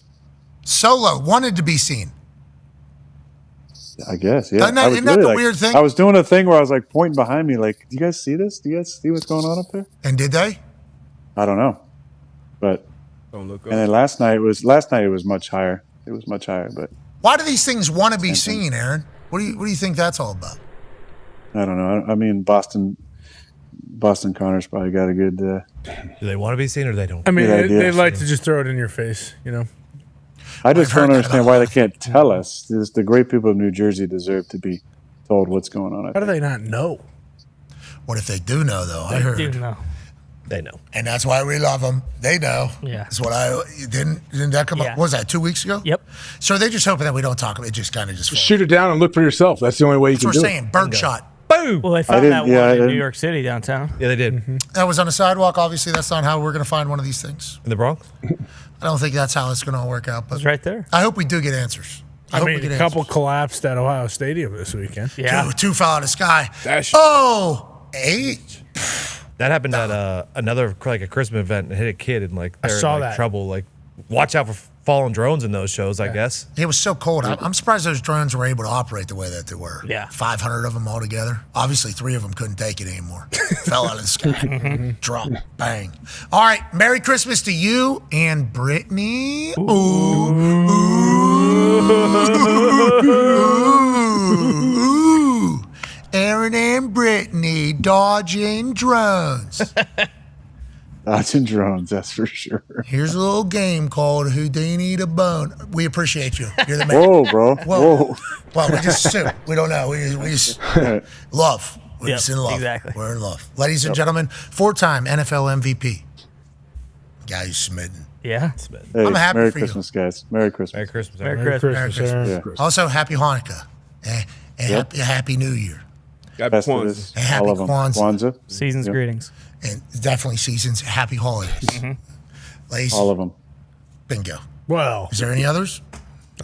Solo, wanted to be seen. I guess, yeah. Isn't that the weird thing? I was doing a thing where I was like pointing behind me, like, do you guys see this? Do you guys see what's going on up there? And did they? I don't know. But don't look up. And then last night it was much higher. It was much higher, but why do these things want to be seen, Aaron? What do you think that's all about? I don't know. I mean, Boston Connor's probably got a good. Do they want to be seen or they don't? I mean, they like to just throw it in your face, you know. I just don't understand why they can't tell us. The great people of New Jersey deserve to be told what's going on. How do they not know? What if they do know, though? They do know. They know. And that's why we love them. They know. Yeah. That's what didn't that come up? What was that 2 weeks ago? Yep. So they're just hoping that we don't talk about it. Just kind of just shoot it down and look for yourself. That's the only way you can do it. That's what we're saying. Birdshot. Boom. Well, they found that one in New York City downtown. Yeah, they did. That was on the sidewalk. Obviously, that's not how we're going to find one of these things. In the Bronx? I don't think that's how it's going to all work out. But It's right there. I hope we do get answers. I mean, a couple collapsed at Ohio Stadium this weekend. Two fell out of the sky. That's 8. That happened at another like a Christmas event and hit a kid and like I they're saw in like, that. trouble. Like watch out for fallen drones in those shows. I guess. It was so cold. I'm surprised those drones were able to operate the way that they were. Yeah. 500 of them all together. Obviously, 3 of them couldn't take it anymore. Fell out of the sky. Drop. Bang. All right. Merry Christmas to you and Brittany. Ooh. Aaron and Brittany dodging drones. Dodging drones, that's for sure. Here's a little game called Houdini to Bone. We appreciate you. You're the man. Whoa, bro. Whoa. Well, we just assume. We don't know. We just love. We're just in love. Exactly. We're in love. Ladies and gentlemen, 4-time NFL MVP. Guy who's smitten. Yeah. Hey, I'm happy Merry for Christmas, guys. Merry Christmas. Merry Christmas. Merry Merry Christmas. Christmas. Also, happy Hanukkah. And happy New Year. Happy Festivus, And happy all of them. Kwanzaa. Season's Yep. greetings. And definitely seasons. Happy holidays. Ladies, All of them. bingo. Well, Is there any others?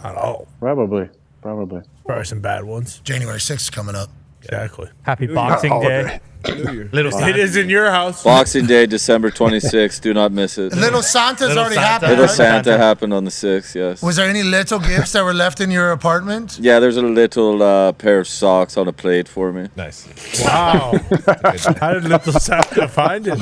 not all. Probably. Probably some bad ones. January 6th is coming up. Exactly. Happy Boxing Day. It is in your house. Boxing Day, December 26th. Do not miss it. Little Santa's already happened. Little right? Santa happened on the 6th, yes. Was there any little gifts that were left in your apartment? Yeah, there's a little pair of socks on a plate for me. Nice. Wow. How did Little Santa find it?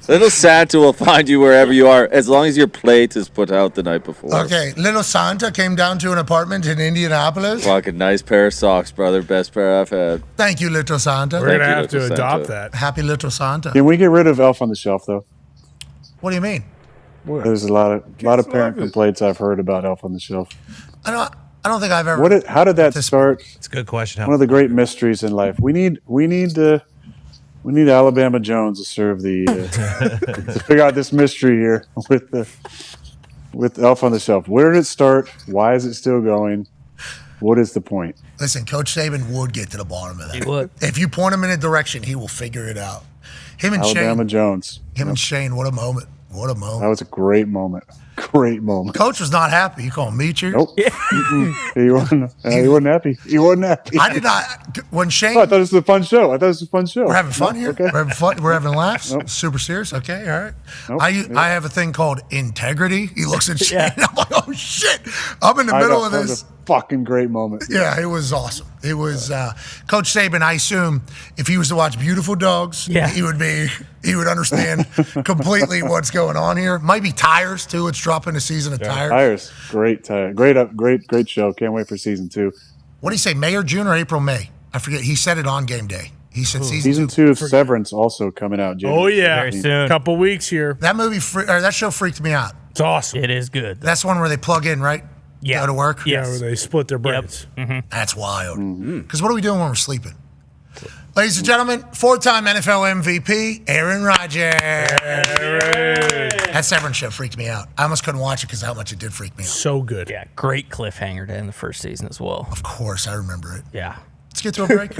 Little Santa will find you wherever you are, as long as your plate is put out the night before. Okay, little Santa came down to an apartment in Indianapolis. Fucking nice pair of socks, brother. Best pair I've had. Thank you, little Santa. We're going to you, have to Little adopt Santa. that. Happy little Santa. Can we get rid of Elf on the Shelf, though? What do you mean? There's a lot of parent complaints I've heard about Elf on the Shelf. I don't think I've ever. How did that start? It's a good question. One of the great mysteries in life. We need Alabama Jones to serve the to figure out this mystery here with Elf on the Shelf. Where did it start? Why is it still going? What is the point? Listen, Coach Saban would get to the bottom of that. He would. If you point him in a direction, he will figure it out. Him and Alabama Shane. Jones. Him and Shane. What a moment. What a That moment. was a great moment. Great moment. Coach was not happy. You call him Meacher? Nope. He wasn't happy. He wasn't happy. I did not. When Shane. Oh, I thought this was a fun show. We're having fun here. Okay. We're having fun. We're having laughs. Nope. Super serious. Okay, all right. Nope. I have a thing called integrity. He looks at Shane. I'm like, oh shit! I'm in the middle of That this. was a fucking great moment. Yeah, it was awesome. It was Coach Saban. I assume if he was to watch Beautiful Dogs, he would understand completely what's going on here. Might be Tires too. It's dropping a season of Tires. Tires. Great show. Can't wait for season 2. What do you say? May or June or April? May? I forget. He said it on game day. He said Season 2 of Severance also coming out. Oh, yeah. Very soon. Couple weeks here. That movie or that show freaked me out. It's awesome. It is good. That's one where they plug in, right? Yeah. Go to work. Yeah, where they split their brains. That's wild. Because what are we doing when we're sleeping? Ladies and gentlemen, 4-time NFL MVP, Aaron Rodgers. That Severance show freaked me out. I almost couldn't watch it because of how much it did freak me out. So good. Yeah, great cliffhanger to end the first season as well. Of course, I remember it. Yeah. Let's get to a break.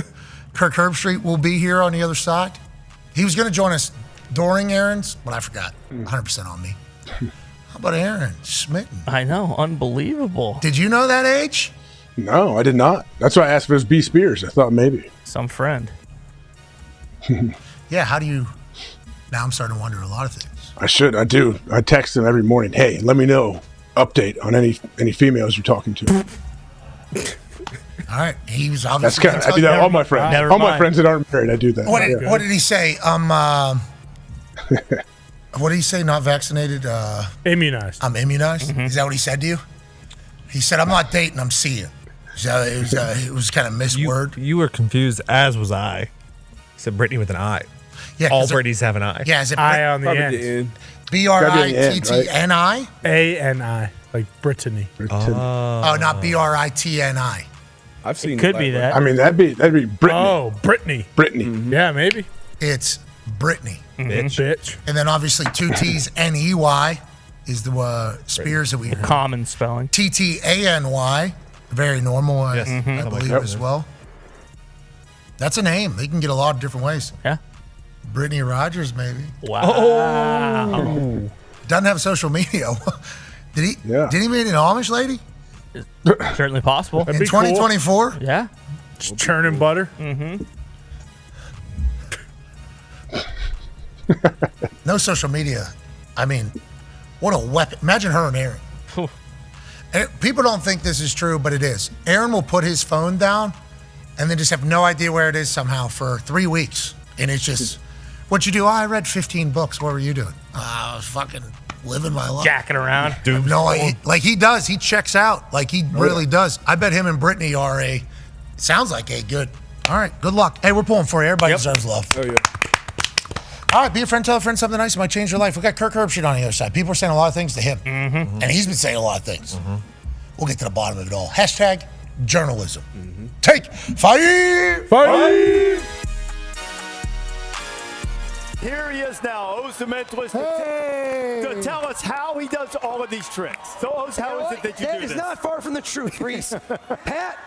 Kirk Herbstreit will be here on the other side. He was going to join us during Aaron's, but I forgot. 100% on me. How about Aaron? Smitten. I know. Unbelievable. Did you know that age? No, I did not. That's why I asked if it was B. Spears. I thought maybe. Some friend. Yeah, how do you... Now I'm starting to wonder a lot of things. I should. I do. I text him every morning. Hey, let me know. Update on any females you're talking to. All right. He was That's obviously... kind of, I do that. All my friends. All my friends that aren't married, I do that. What did he say? What did he say? Not vaccinated? Immunized. I'm immunized? Is that what he said to you? He said, I'm not dating, I'm seeing. So it was kind of misword. You were confused, as was I. He said Brittany with an I. Yeah, all 'cause Britneys have an I. Yeah, is it I on the Probably end. B-R-I-T-T-N-I? A-N-I. Like Brittany. Oh, not B-R-I-T-N-I. I've seen Could be that. I mean, that'd be Brittany. Oh, Brittany. Brittany. Yeah, maybe. It's Brittany. Bitch. And then obviously 2 T's, N-E-Y is the Spears that we heard. Common spelling. T-T-A-N-Y. Very normal, I believe, as well. That's a name. They can get a lot of different ways. Yeah. Brittany Rogers, maybe. Wow. Doesn't have social media. Did he? Yeah. Did he meet an Amish lady? Certainly possible. In 2024? Cool. Yeah. Just churning butter. Mm-hmm. No social media. I mean, what a weapon. Imagine her and Aaron. People don't think this is true, but it is. Aaron will put his phone down and then just have no idea where it is somehow for 3 weeks. And it's just, what you do? Oh, I read 15 books. What were you doing? I was fucking living my life. Jacking around. Dude. No, like he does. He checks out. Like he really does. I bet him and Brittany are sounds like a good. All right, good luck. Hey, we're pulling for you. Everybody deserves love. Oh, yeah. All right, be a friend, tell a friend something nice. It might change your life. We got Kirk Herbstreit on the other side. People are saying a lot of things to him. Mm-hmm. And he's been saying a lot of things. We'll get to the bottom of it all. Hashtag journalism. Take 5. Here he is now, O's the mentalist, to tell us how he does all of these tricks. So, O's, how is it that you do this? It's not far from the truth, Reese. Pat,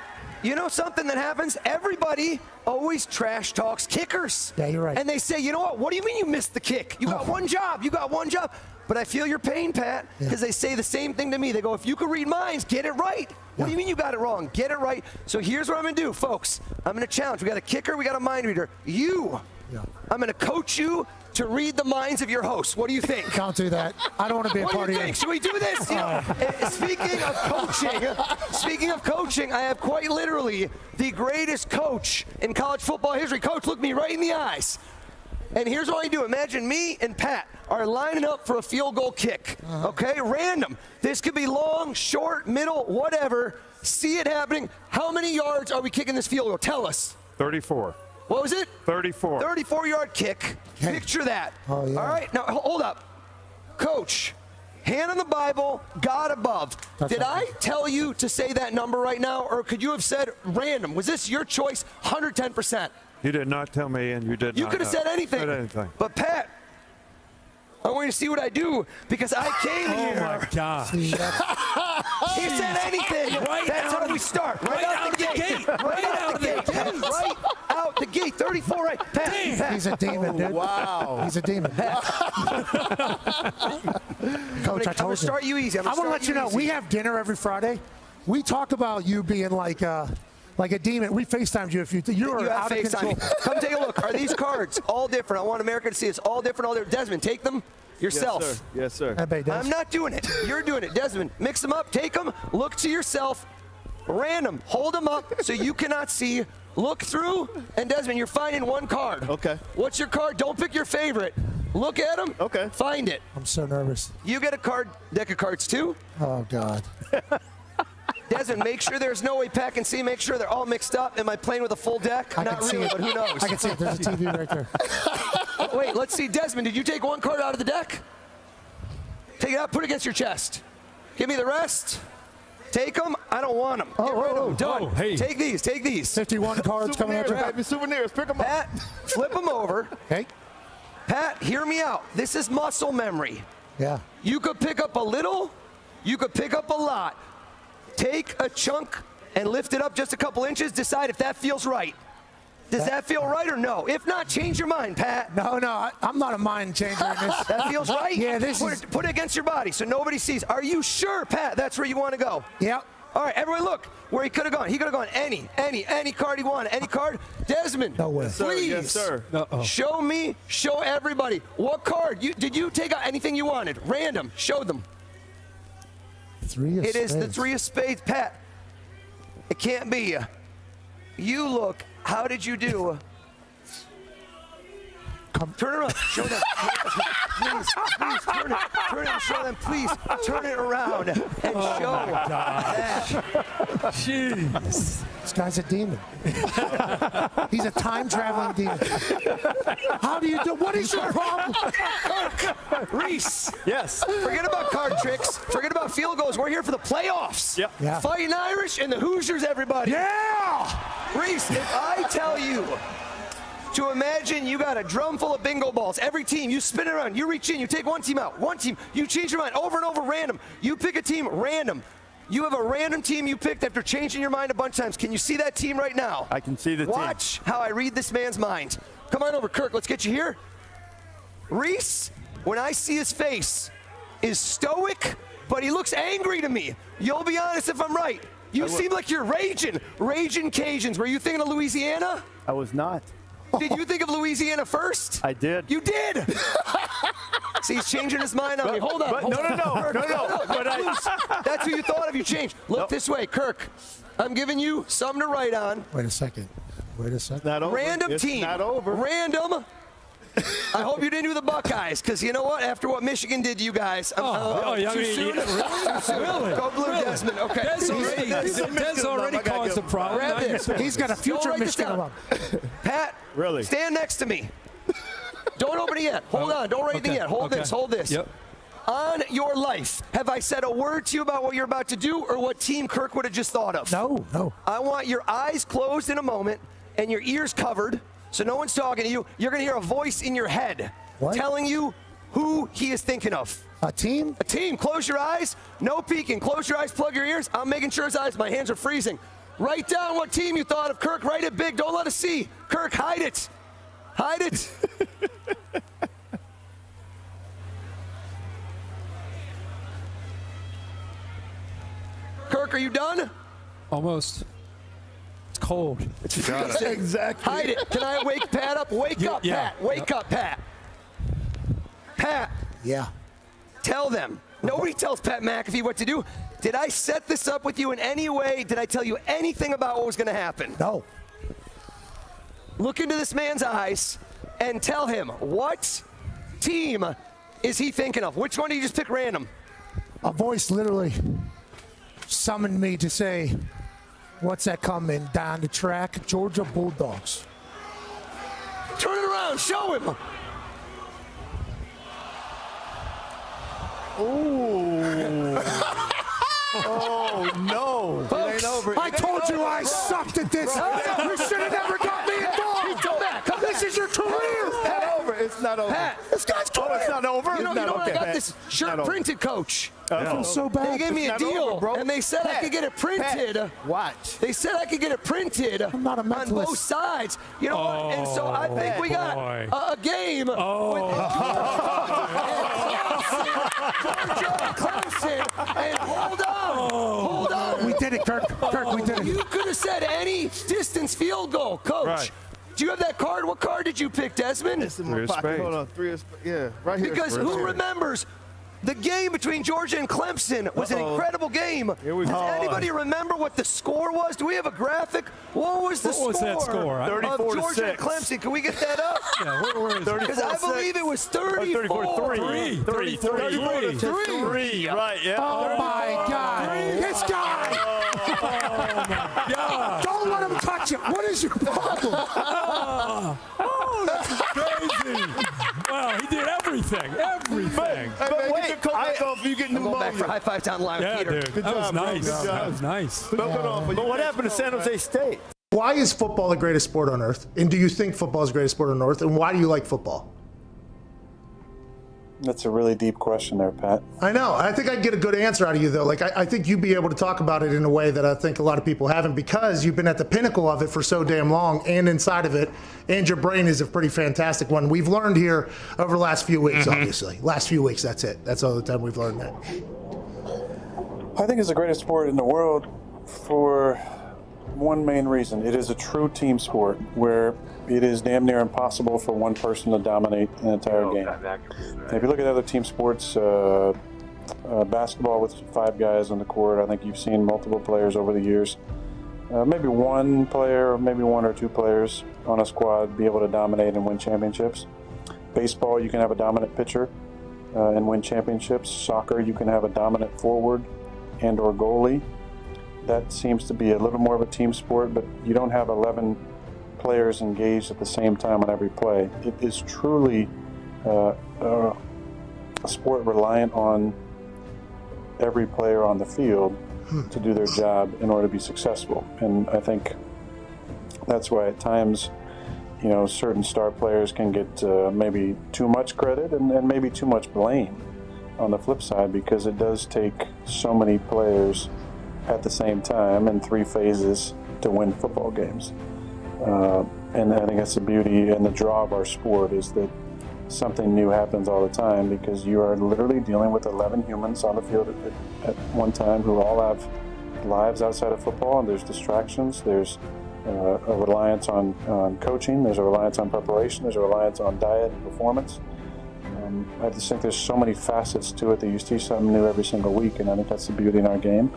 you know something that happens? Everybody always trash talks kickers. Yeah, you're right. And they say, you know what do you mean you missed the kick? You got one job. You got one job. But I feel your pain, Pat, because they say the same thing to me. They go, if you can read minds, get it right. What do you mean you got it wrong? Get it right. So here's what I'm going to do, folks. I'm going to challenge. We got a kicker. We got a mind reader. I'm going to coach you to read the minds of your hosts. What do you think? Can't do that. I don't want to be a what part do of you think? it. Should we do this? You know, speaking of coaching, I have quite literally the greatest coach in college football history. Coach, look me right in the eyes. And here's what I do. Imagine me and Pat are lining up for a field goal kick. Okay? Random. This could be long, short, middle, whatever. See it happening. How many yards are we kicking this field goal? Tell us. 34. What was it? 34. 34-yard kick. Picture that. Oh, yeah. All right. Now, hold up. Coach, hand on the Bible, God above. Did I tell you to say that number right now, or could you have said random? Was this your choice? 110%. You did not tell me, and you did not. You could have said anything. Said anything. But, Pat, I want you to see what I do because I came here. Oh, my God. He said anything. That's how we start. Right out the gate. Right out the gate. Right out the gate. 34 right. Pat. He's a demon, dude. Wow. He's a demon. Coach, I told you. I'm going to start you easy. I want to let you know, we have dinner every Friday. We talk about you being like a demon. We FaceTimed you a few times. You're out of control. Come take a look. Are these cards all different? I want America to see it's all different. All different. Desmond, take them yourself. Yes, sir. I'm not doing it. You're doing it. Desmond, mix them up. Take them. Look to yourself. Random. Hold them up so you cannot see. Look through. And Desmond, you're finding one card. Okay. What's your card? Don't pick your favorite. Look at them. Okay. Find it. I'm so nervous. You get a deck of cards too. Oh, God. Desmond, make sure there's no way Pat can see. Make sure they're all mixed up. Am I playing with a full deck? Not really, but who knows? I can see it. There's a TV right there. Wait, let's see. Desmond, did you take one card out of the deck? Take it out. Put it against your chest. Give me the rest. Take them. I don't want them. Done. Oh, hey. Take these. 51 cards coming out. Baby, souvenirs. Pick them up. Pat, flip them over. Okay. Pat, hear me out. This is muscle memory. Yeah. You could pick up a little. You could pick up a lot. Take a chunk and lift it up just a couple inches. Decide if that feels right. Does that feel right or no? If not, change your mind, Pat. No, I'm not a mind changer in this. That feels right? Yeah, Put it against your body so nobody sees. Are you sure, Pat, that's where you want to go? Yep. All right, everyone look where he could have gone. He could have gone any card he wanted. Any card. Desmond, no way. Please. Yes, sir. Show everybody. What card? Did you take out anything you wanted? Random. Show them. It is the 3 of spades, Pat. It can't be. You look. How did you do? Turn it around. Show them. Please, turn it. Turn it and show them. Please, turn it around and show that. Jeez. This guy's a demon. He's a time-traveling demon. How do you do? What is your problem? Reese. Yes. Forget about card tricks. Forget about field goals. We're here for the playoffs. Yep. Yeah. Fighting Irish and the Hoosiers, everybody. Yeah. Reese, if I tell you to imagine you got a drum full of bingo balls, every team, you spin it around, you reach in, you take one team out, one team, you change your mind over and over, random. You pick a team, random. You have a random team you picked after changing your mind a bunch of times. Can you see that team right now? I can see the team. Watch how I read this man's mind. Come on over, Kirk. Let's get you here. Reese, when I see his face, is stoic but he looks angry to me. You'll be honest if I'm right. You seem like you're raging Cajuns. Were you thinking of Louisiana? I was not. Did you think of Louisiana first? I did. You did. See, he's changing his mind on me. Hold on. No. That's who you thought of. You changed. Look this way, Kirk. I'm giving you something to write on. Wait a second. Not over. Random It's team. not over. Random. I hope you didn't do the Buckeyes, because you know what? After what Michigan did to you guys, too soon. Really? Go Blue, Desmond. Okay. Des already caused the problem. Grab this. He's got a future Write this Michigan down. alum. Pat, Really? stand next to me. Don't open it yet. Hold on. Don't write anything yet. Hold this. Hold this. Yep. On your life, have I said a word to you about what you're about to do or what Team Kirk would have just thought of? No. I want your eyes closed in a moment and your ears covered so no one's talking to you. You're going to hear a voice in your head telling you who he is thinking of. A team? A team. Close your eyes. No peeking. Close your eyes. Plug your ears. I'm making sure his eyes. My hands are freezing. Write down what team you thought of. Kirk, write it big. Don't let us see. Kirk, hide it. Hide it. Kirk, are you done? Almost. It's cold. Exactly. Hide it. Can I wake Pat up? Wake up, yeah. Pat. Wake up, Pat. Pat. Yeah. Tell them. Nobody tells Pat McAfee what to do. Did I set this up with you in any way? Did I tell you anything about what was going to happen? No. Look into this man's eyes and tell him what team is he thinking of? Which one did you just pick random? A voice literally summoned me to say, what's that coming down the track? Georgia Bulldogs. Turn it around. Show him. Oh, no. Folks, It ain't over. I told you I sucked at this. You should have never got me involved. This is your career. It's not over. It's not over. Pat. This guy's career. Oh, it's not over? You know Not what? I okay, got Pat. this Not shirt over. printed, Coach. I feel so bad. They gave me a It's not deal, over, bro. and they said I Pat, could get it printed. Pat, watch. They said I could get it printed I'm not a on mentalist. both sides. You know what? And so I think we got a game with Georgia, Clemson, and hold on. We did it, Kirk. Kirk, we did it. You could have said any distance field goal, Coach. Right. Do you have that card? What card did you pick, Desmond? It's in my Three of pocket. spades. Hold on. 3 of spades. Yeah, right here. Because who remembers the game between Georgia and Clemson was an incredible game. Here we Does go. anybody remember what the score was? Do we have a graphic? What was the What was that score? of 34 to Georgia 6. and Clemson? Can we get that up? Yeah, where is it? Because I believe it was 34. 3. Right, yeah. Oh, my God. This guy. Oh, my God. Don't let him touch it. What is your problem? Oh, that's crazy. Wow, he did everything. Everything. But wait, you get new I'm going back mojo. for high five down the line with Yeah, Peter. dude. Good That was job, bro. nice. Good job. That was nice. But what happened to San Jose State? Why is football the greatest sport on earth? And do you think football is the greatest sport on earth? And why do you like football? That's a really deep question there, Pat. I know. I think I'd get a good answer out of you, though. Like, I think you'd be able to talk about it in a way that I think a lot of people haven't, because you've been at the pinnacle of it for so damn long and inside of it, and your brain is a pretty fantastic one. We've learned here over the last few weeks, obviously. Last few weeks, that's it. That's all the time we've learned that. I think it's the greatest sport in the world for one main reason. It is a true team sport where it is damn near impossible for one person to dominate an entire game. If you look at other team sports, basketball with 5 guys on the court, I think you've seen multiple players over the years. Maybe one player, or maybe 1 or 2 players on a squad be able to dominate and win championships. Baseball, you can have a dominant pitcher and win championships. Soccer, you can have a dominant forward and or goalie. That seems to be a little more of a team sport, but you don't have 11 players engaged at the same time on every play. It is truly a sport reliant on every player on the field to do their job in order to be successful. And I think that's why at times, you know, certain star players can get maybe too much credit and maybe too much blame on the flip side, because it does take so many players at the same time in 3 phases to win football games. And I think that's the beauty and the draw of our sport, is that something new happens all the time, because you are literally dealing with 11 humans on the field at one time who all have lives outside of football, and there's distractions, there's a reliance on coaching, there's a reliance on preparation, there's a reliance on diet and performance. I just think there's so many facets to it that you see something new every single week, and I think that's the beauty in our game.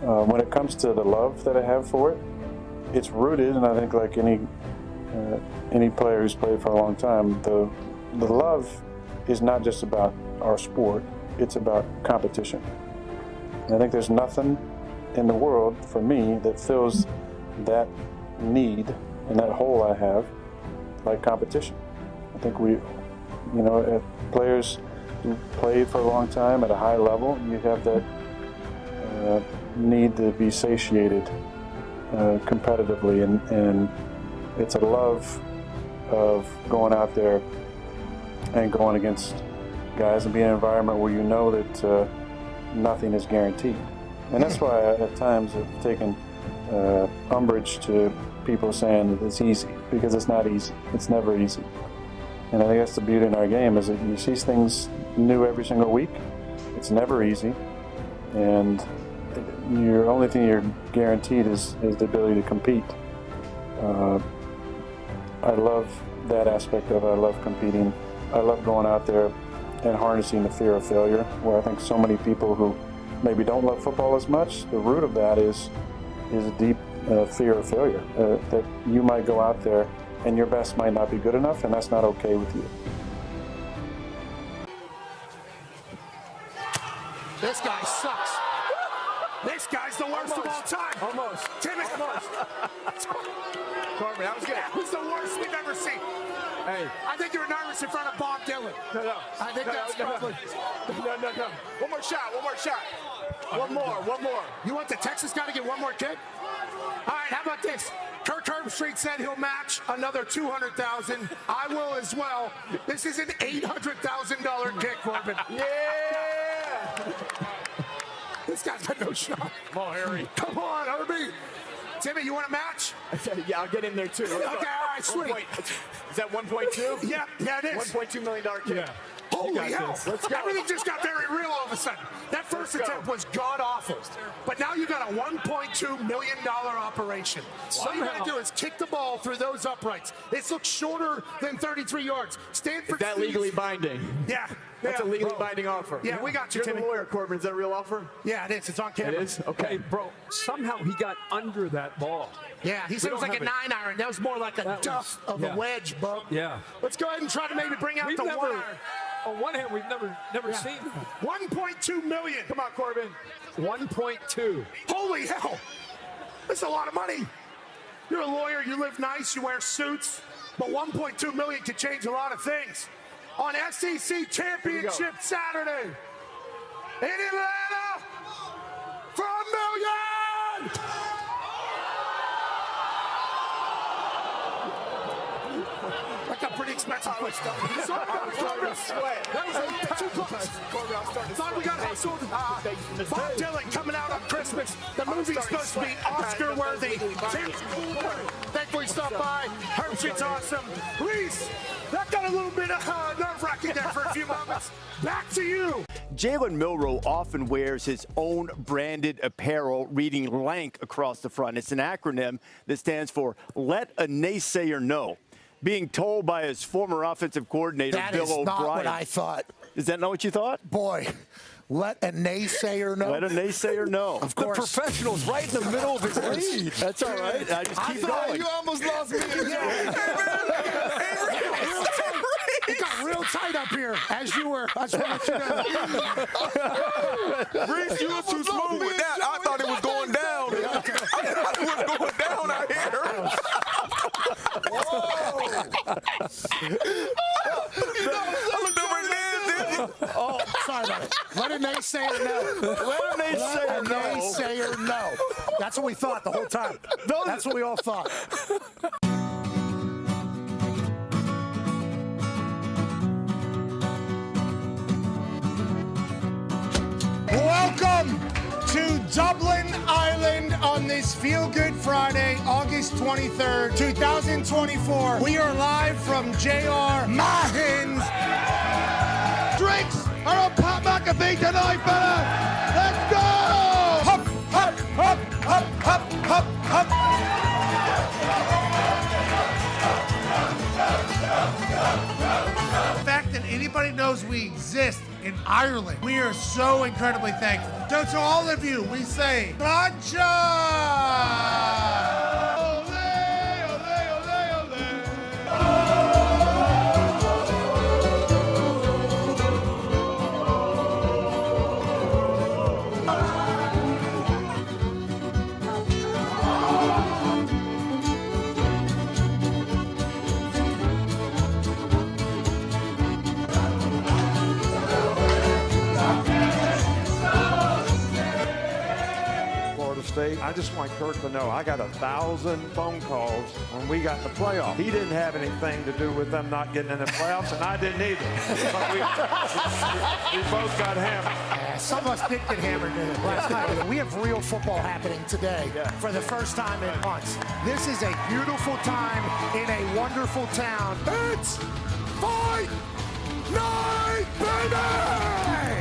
When it comes to the love that I have for it, it's rooted, and I think like any player who's played for a long time, the love is not just about our sport, it's about competition. And I think there's nothing in the world for me that fills that need and that hole I have like competition. I think players who play for a long time at a high level, you have that need to be satiated competitively, and it's a love of going out there and going against guys and being in an environment where you know that nothing is guaranteed. And that's why I, at times, I've taken umbrage to people saying that it's easy, because it's not easy. It's never easy. And I think that's the beauty in our game, is that you see things new every single week. It's never easy. And your only thing you're guaranteed is the ability to compete. I love that aspect of it. I love competing. I love going out there and harnessing the fear of failure, where I think so many people who maybe don't love football as much, the root of that is a deep fear of failure, that you might go out there and your best might not be good enough, and that's not okay with you. This guy sucks. This guy's the worst of all time. Almost. Timmy. Corbin, that was good. Who's the worst we've ever seen? Hey. I think you're nervous in front of Bob Dylan. No. I think that's probably... No. One more shot. One more. You want the Texas guy to get one more kick? All right, how about this? Kirk Herbstreit said he'll match another $200,000. I will as well. This is an $800,000 kick, Corbin. Yeah! This guy's got no shot. Come on, Harry. Come on, Herbie. Timmy, you want a match? Yeah, I'll get in there too. Okay, all right, sweet. Is that 1.2? Yeah, it is. $1.2 million kick. Yeah. Holy hell. Let's go. Everything just got very real all of a sudden. That first attempt was god-awful. But now you got a $1.2 million operation. All you got to do is kick the ball through those uprights. This looks shorter than 33 yards. Stanford. Is that legally binding? Yeah. That's a legally binding offer. Yeah, we got you, You're Timmy. the lawyer, Corbin. Is that a real offer? Yeah, it is. It's on camera. It is? Okay. Hey, bro, somehow he got under that ball. Yeah, he said it was like a 9-iron. That was more like a duff of a wedge, bub. Yeah. Let's go ahead and try to maybe bring out the 1-iron. On one hand, we've never seen 1.2 million. Come on, Corbin. 1.2. Holy hell. That's a lot of money. You're a lawyer, you live nice, you wear suits, but 1.2 million could change a lot of things. On SEC Championship Saturday in Atlanta for $1 million. That got pretty expensive. Quick stuff. That was too close. Thought we got hustled. Bob Dylan coming out on Christmas. The movie's supposed to be Oscar-worthy. Thankfully stopped by. Herbstreit's awesome. Reese, that got a little bit of nerve-wracking there for a few moments. Back to you. Jalen Milroe often wears his own branded apparel reading LANK across the front. It's an acronym that stands for Let a Naysayer Know. Being told by his former offensive coordinator, Bill O'Brien. That is not what I thought. Is that not what you thought? Boy, let a naysayer know. Let a naysayer know. Of course. The professional's right in the middle of his lead. That's all right. I just keep going. You almost lost me. It got real tight up here as you were. I just want to let you know. Reese, you were too smooth with that. I thought it was going down. I thought it was going down out here. I looked over and Oh, sorry about it. Let a naysayer know. Let a naysayer know. That's what we thought the whole time. That's what we all thought. Welcome to Dublin Island on this Feel Good Friday, August 23rd, 2024. We are live from J.R. Mahin's. Drinks are on Pat McAfee tonight, fella. Let's go! Hop, hop, hop, hop, hop, hop, hop. The fact that anybody knows we exist in Ireland, we are so incredibly thankful. So to all of you, we say, Gotcha! State. I just want Kirk to know I got 1,000 phone calls when we got in the playoffs. He didn't have anything to do with them not getting in the playoffs, and I didn't either. But we both got hammered. Yeah, some of us did get hammered last night. We have real football happening today for the first time in months. This is a beautiful time in a wonderful town. It's fight night, baby!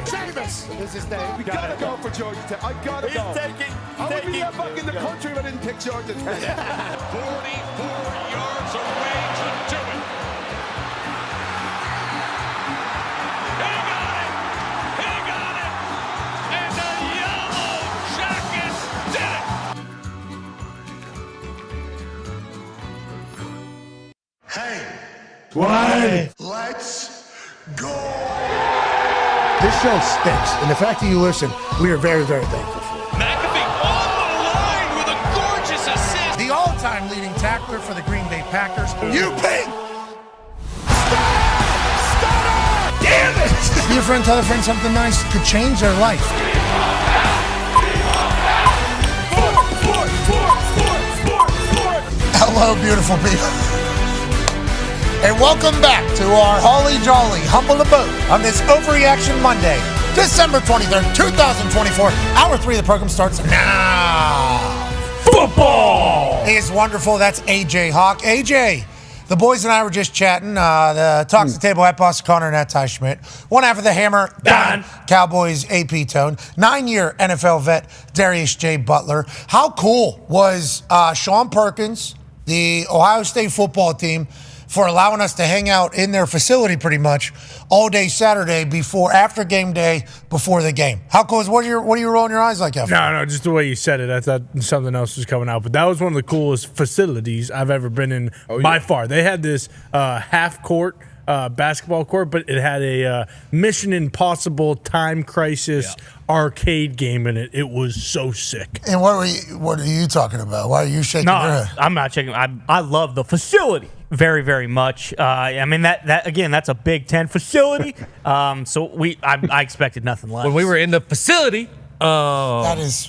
Save us! This is the We gotta go for Georgia Tech. I gotta go. He's taking. I would be back in the country if I didn't pick Georgia Tech. 44 yards away to do it. He got it! He got it! And the Yellow Jackets did it! Hey, Why? let's go! This show stinks, and the fact that you listen, we are very, very thankful for. McAfee on the line with a gorgeous assist. The all-time leading tackler for the Green Bay Packers. You pink! Damn it! Be a friend, tell a friend something nice could change their life. Hello, beautiful people. And welcome back to our Holly Jolly Humble Abode on this Overreaction Monday, December 23rd, 2024. Hour 3 of the program starts now. Football is wonderful. That's AJ Hawk. AJ, the boys and I were just chatting. The Talks the Table at Boss Connor and at Ty Schmidt. One half of the Hammer, Dahn, Cowboys AP Tone. 9-year NFL vet, Darius J. Butler. How cool was Sean Perkins, the Ohio State football team, for allowing us to hang out in their facility pretty much all day Saturday after game day, before the game. How cool is what are you rolling your eyes like after? No, just the way you said it. I thought something else was coming out. But that was one of the coolest facilities I've ever been in by far. They had this half-court basketball court, but it had a Mission Impossible Time Crisis arcade game in it. It was so sick. And what are you talking about? Why are you shaking your head? I'm not shaking. I love the facility very, very much. I mean, that again, that's a Big Ten facility. So I expected nothing less. When we were in the facility, that is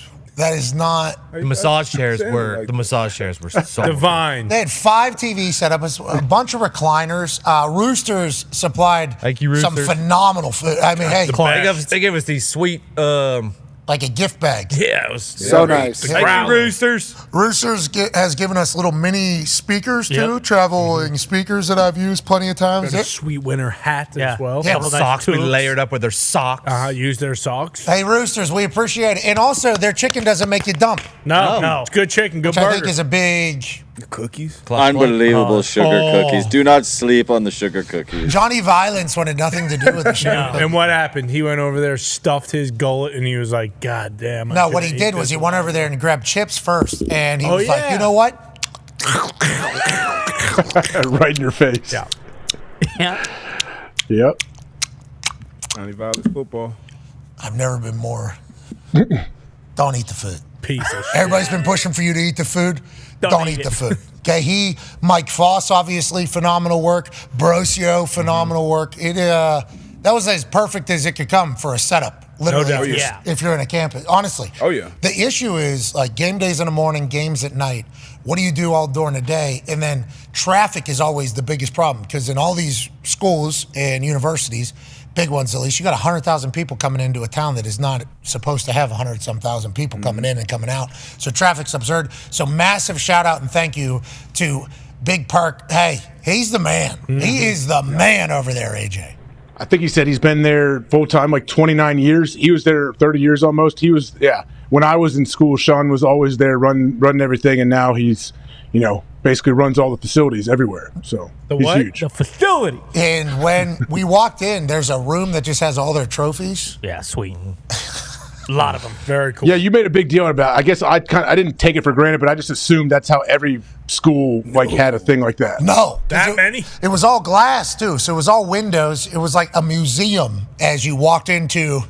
not. The massage chairs were so divine. They had 5 TVs set up, a bunch of recliners. Roosters supplied some phenomenal food. I mean, hey, they gave us these sweet. Like a gift bag. Yeah, it was so nice. Thank you, Roosters. Roosters has given us little mini speakers too, traveling speakers that I've used plenty of times. Got a sweet winter hat as well. Yeah, socks we layered up with their socks. Use their socks. Hey, Roosters, we appreciate it. And also, their chicken doesn't make you dump. No. It's good chicken, good burger. I think is a big... Cookies? Unbelievable sugar cookies. Do not sleep on the sugar cookies. Johnny Violence wanted nothing to do with the sugar cookies. And what happened? He went over there, stuffed his gullet, and he was like, God damn. No, what he did was he went over there and grabbed chips first. And he was like, you know what? Right in your face. Yeah. Yep. Johnny Violence football. I've never been more. Don't eat the food. Piece of shit. Everybody's been pushing for you to eat the food. Don't eat the food. Okay, Mike Foss, obviously, phenomenal work. Brosio, phenomenal work. That was as perfect as it could come for a setup. Literally, No doubt. if you're in a campus. Honestly. Oh, yeah. The issue is, like, game days in the morning, games at night. What do you do all during the day? And then traffic is always the biggest problem because in all these schools and universities, big ones at least. You got 100,000 people coming into a town that is not supposed to have 100-some thousand people coming in and coming out. So traffic's absurd. So massive shout out and thank you to Big Perk. Hey, he's the man. He is the man over there, AJ. I think he said he's been there full time like 29 years. He was there 30 years almost. He was, when I was in school, Sean was always there running everything, and now he's, basically runs all the facilities everywhere. So he's huge. The facility. And when we walked in, there's a room that just has all their trophies. Yeah, sweet. A lot of them. Very cool. Yeah, you made a big deal about it. I guess I didn't take it for granted, but I just assumed that's how every school had a thing like that. No. That many? It was all glass, too. So it was all windows. It was like a museum as you walked into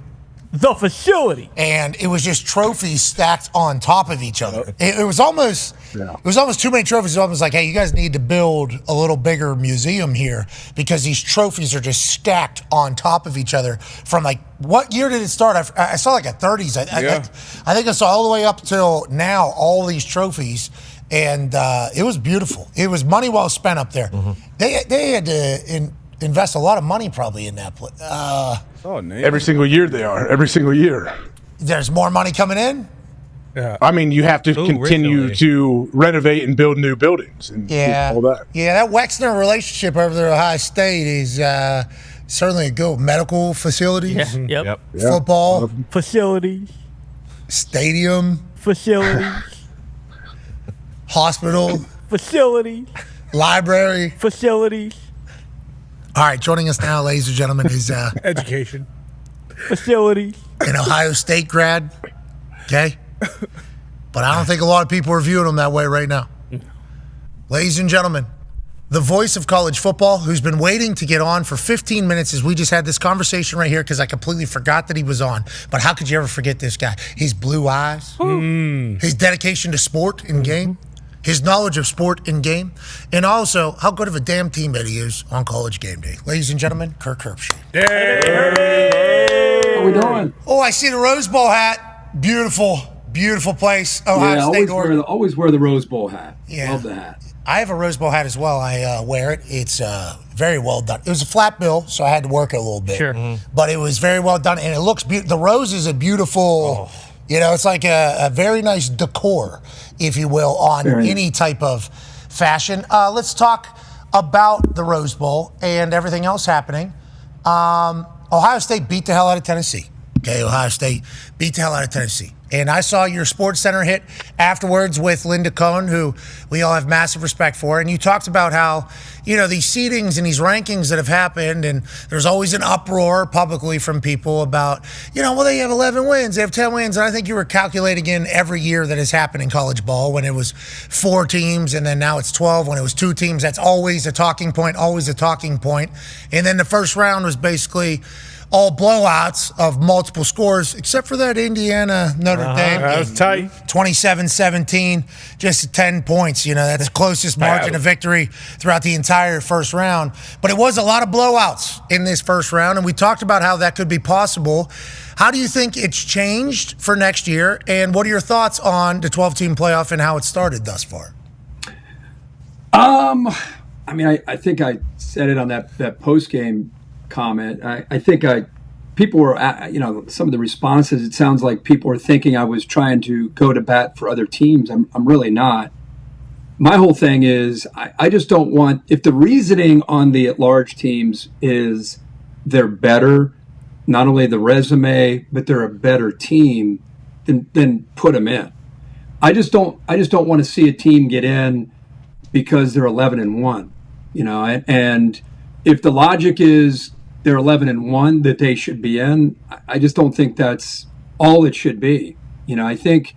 the facility. And it was just trophies stacked on top of each other. It was almost too many trophies. It was almost like, hey, you guys need to build a little bigger museum here because these trophies are just stacked on top of each other from like, what year did it start? I saw like a 30s. I think I saw all the way up till now, all these trophies. And it was beautiful. It was money well spent up there. They had to invest a lot of money probably in that place. Every single year they are. Every single year. There's more money coming in? Yeah. I mean, you have to continue to renovate and build new buildings and all that. Yeah, that Wexner relationship over there at Ohio State is certainly a good medical facilities. Yep. Football. Facilities. Stadium. Facilities. Hospital. Facilities. Library. Facilities. All right, joining us now, ladies and gentlemen, is education. Facilities. An Ohio State grad. Okay? But I don't think a lot of people are viewing him that way right now. Ladies and gentlemen, the voice of college football, who's been waiting to get on for 15 minutes as we just had this conversation right here because I completely forgot that he was on. But how could you ever forget this guy? His blue eyes, his dedication to sport and game, his knowledge of sport and game, and also how good of a damn teammate he is on College Game Day. Ladies and gentlemen, Kirk Herbstreit. How we doing? Oh, I see the Rose Bowl hat. Beautiful, beautiful place. Ohio State. Always wear the Rose Bowl hat. Yeah. Love the hat. I have a Rose Bowl hat as well. I wear it. It's very well done. It was a flat bill, so I had to work it a little bit. Sure. But it was very well done, and it looks beautiful. The rose is a beautiful, it's like a very nice decor, if you will, on any type of fashion. Let's talk about the Rose Bowl and everything else happening. Ohio State beat the hell out of Tennessee. Okay, Ohio State beat the hell out of Tennessee. And I saw your Sports Center hit afterwards with Linda Cohn, who we all have massive respect for. And you talked about how, these seedings and these rankings that have happened, and there's always an uproar publicly from people about, they have 11 wins, they have 10 wins. And I think you were calculating in every year that has happened in college ball when it was 4 teams and then now it's 12. When it was 2 teams, that's always a talking point, always a talking point. And then the first round was basically all blowouts of multiple scores, except for that Indiana-Notre Dame. That was tight. 27-17, just 10 points. That's the closest margin of victory throughout the entire first round. But it was a lot of blowouts in this first round, and we talked about how that could be possible. How do you think it's changed for next year, and what are your thoughts on the 12-team playoff and how it started thus far? I think I said it on that post-game comment. I think people were, some of the responses, it sounds like people were thinking I was trying to go to bat for other teams. I'm really not. My whole thing is I just don't want, if the reasoning on the at-large teams is they're better, not only the resume, but they're a better team, then put them in. I just don't want to see a team get in because they're 11-1, and if the logic is they're 11-1 that they should be in, I just don't think that's all it should be. I think,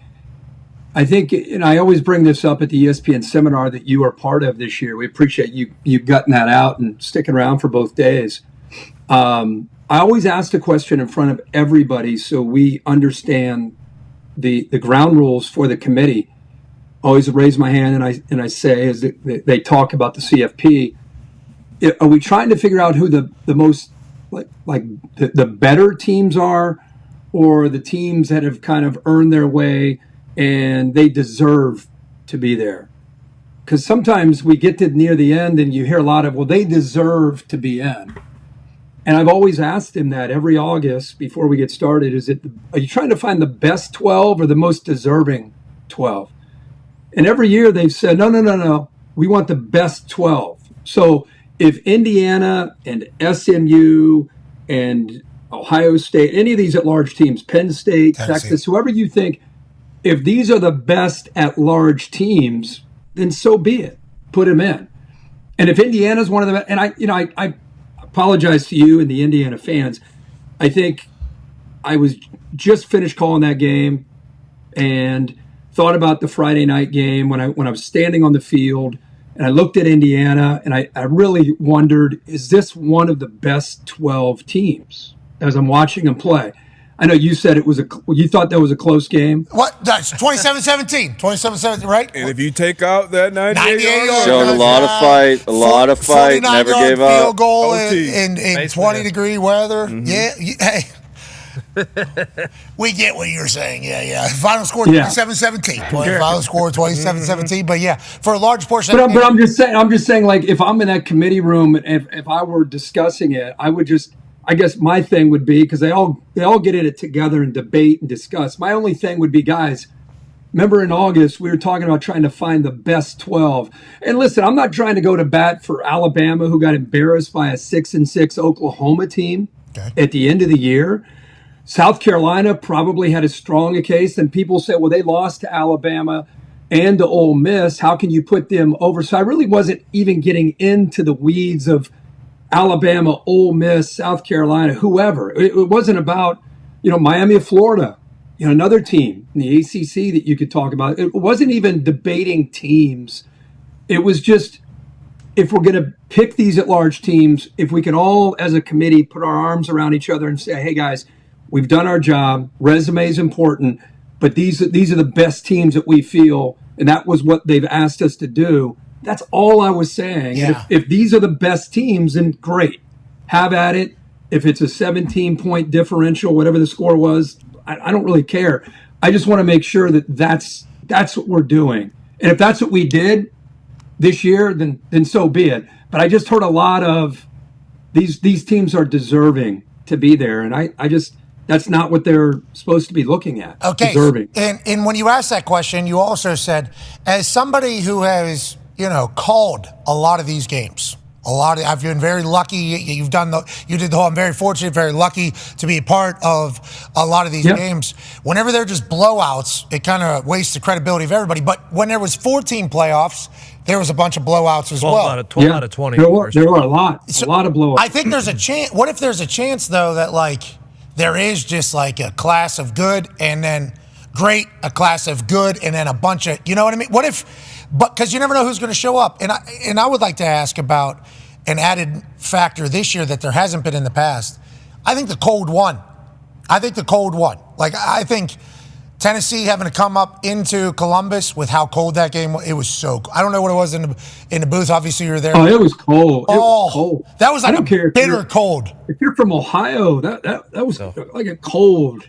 I always bring this up at the ESPN seminar that you are part of this year. We appreciate you gutting that out and sticking around for both days. I always ask the question in front of everybody so we understand the ground rules for the committee. Always raise my hand and I say, as they talk about the CFP, are we trying to figure out who the most the better teams are, or the teams that have kind of earned their way and they deserve to be there? Because sometimes we get to near the end and you hear a lot of, well, they deserve to be in. And I've always asked him that every August before we get started, are you trying to find the best 12 or the most deserving 12? And every year they've said, no. We want the best 12. So if Indiana and SMU and Ohio State, any of these at-large teams, Penn State, Texas, whoever you think, if these are the best at-large teams, then so be it. Put them in. And if Indiana's one of them, and I apologize to you and the Indiana fans. I think I was just finished calling that game and thought about the Friday night game when I was standing on the field and I looked at Indiana and I really wondered, is this one of the best 12 teams as I'm watching them play? I know you said you thought that was a close game. What? That's 27-17. 27-17, right? And if you take out that 98 yard, showed a lot of fight, never gave up. Field goal in 20-degree weather. Mm-hmm. Yeah, hey. We get what you're saying. Yeah. Final score 27-17. Final score 27-17. But yeah, for a large portion. But I'm just saying, like, if I'm in that committee room and if I were discussing it, I would just. I guess my thing would be, because they all get in it together and debate and discuss. My only thing would be, guys, remember in August we were talking about trying to find the best 12. And listen, I'm not trying to go to bat for Alabama, who got embarrassed by a 6-6 Oklahoma team at the end of the year. South Carolina probably had as strong a case. And people say, well, they lost to Alabama and to Ole Miss. How can you put them over? So I really wasn't even getting into the weeds of Alabama, Ole Miss, South Carolina, whoever. It wasn't about, Miami of Florida, another team in the ACC that you could talk about. It wasn't even debating teams. It was just, if we're going to pick these at-large teams, if we can all, as a committee, put our arms around each other and say, hey, guys, we've done our job. Resume is important, but these are the best teams that we feel, and that was what they've asked us to do. That's all I was saying. Yeah. And if these are the best teams, then great. Have at it. If it's a 17-point differential, whatever the score was, I don't really care. I just want to make sure that that's what we're doing. And if that's what we did this year, then so be it. But I just heard a lot of these teams are deserving to be there. And I just that's not what they're supposed to be looking at. Okay. Deserving. And when you asked that question, you also said, as somebody who has called a lot of these games. I've been very lucky. You did the whole. I'm very fortunate, very lucky to be a part of a lot of these games. Whenever they're just blowouts, it kind of wastes the credibility of everybody. But when there was 14 playoffs, there was a bunch of blowouts as well. 12 out of 20. There were a lot of blowouts. I think there's a chance. What if there's a chance though that there is just a class of good and then great, a class of good and then a bunch of, you know what I mean? What if? But because you never know who's going to show up. And I would like to ask about an added factor this year that there hasn't been in the past. I think the cold won. I think Tennessee having to come up into Columbus with how cold that game was. It was so cold. I don't know what it was in the booth. Obviously, you were there. Oh, it was cold. It was cold. That was bitter cold. If you're from Ohio, that was like a cold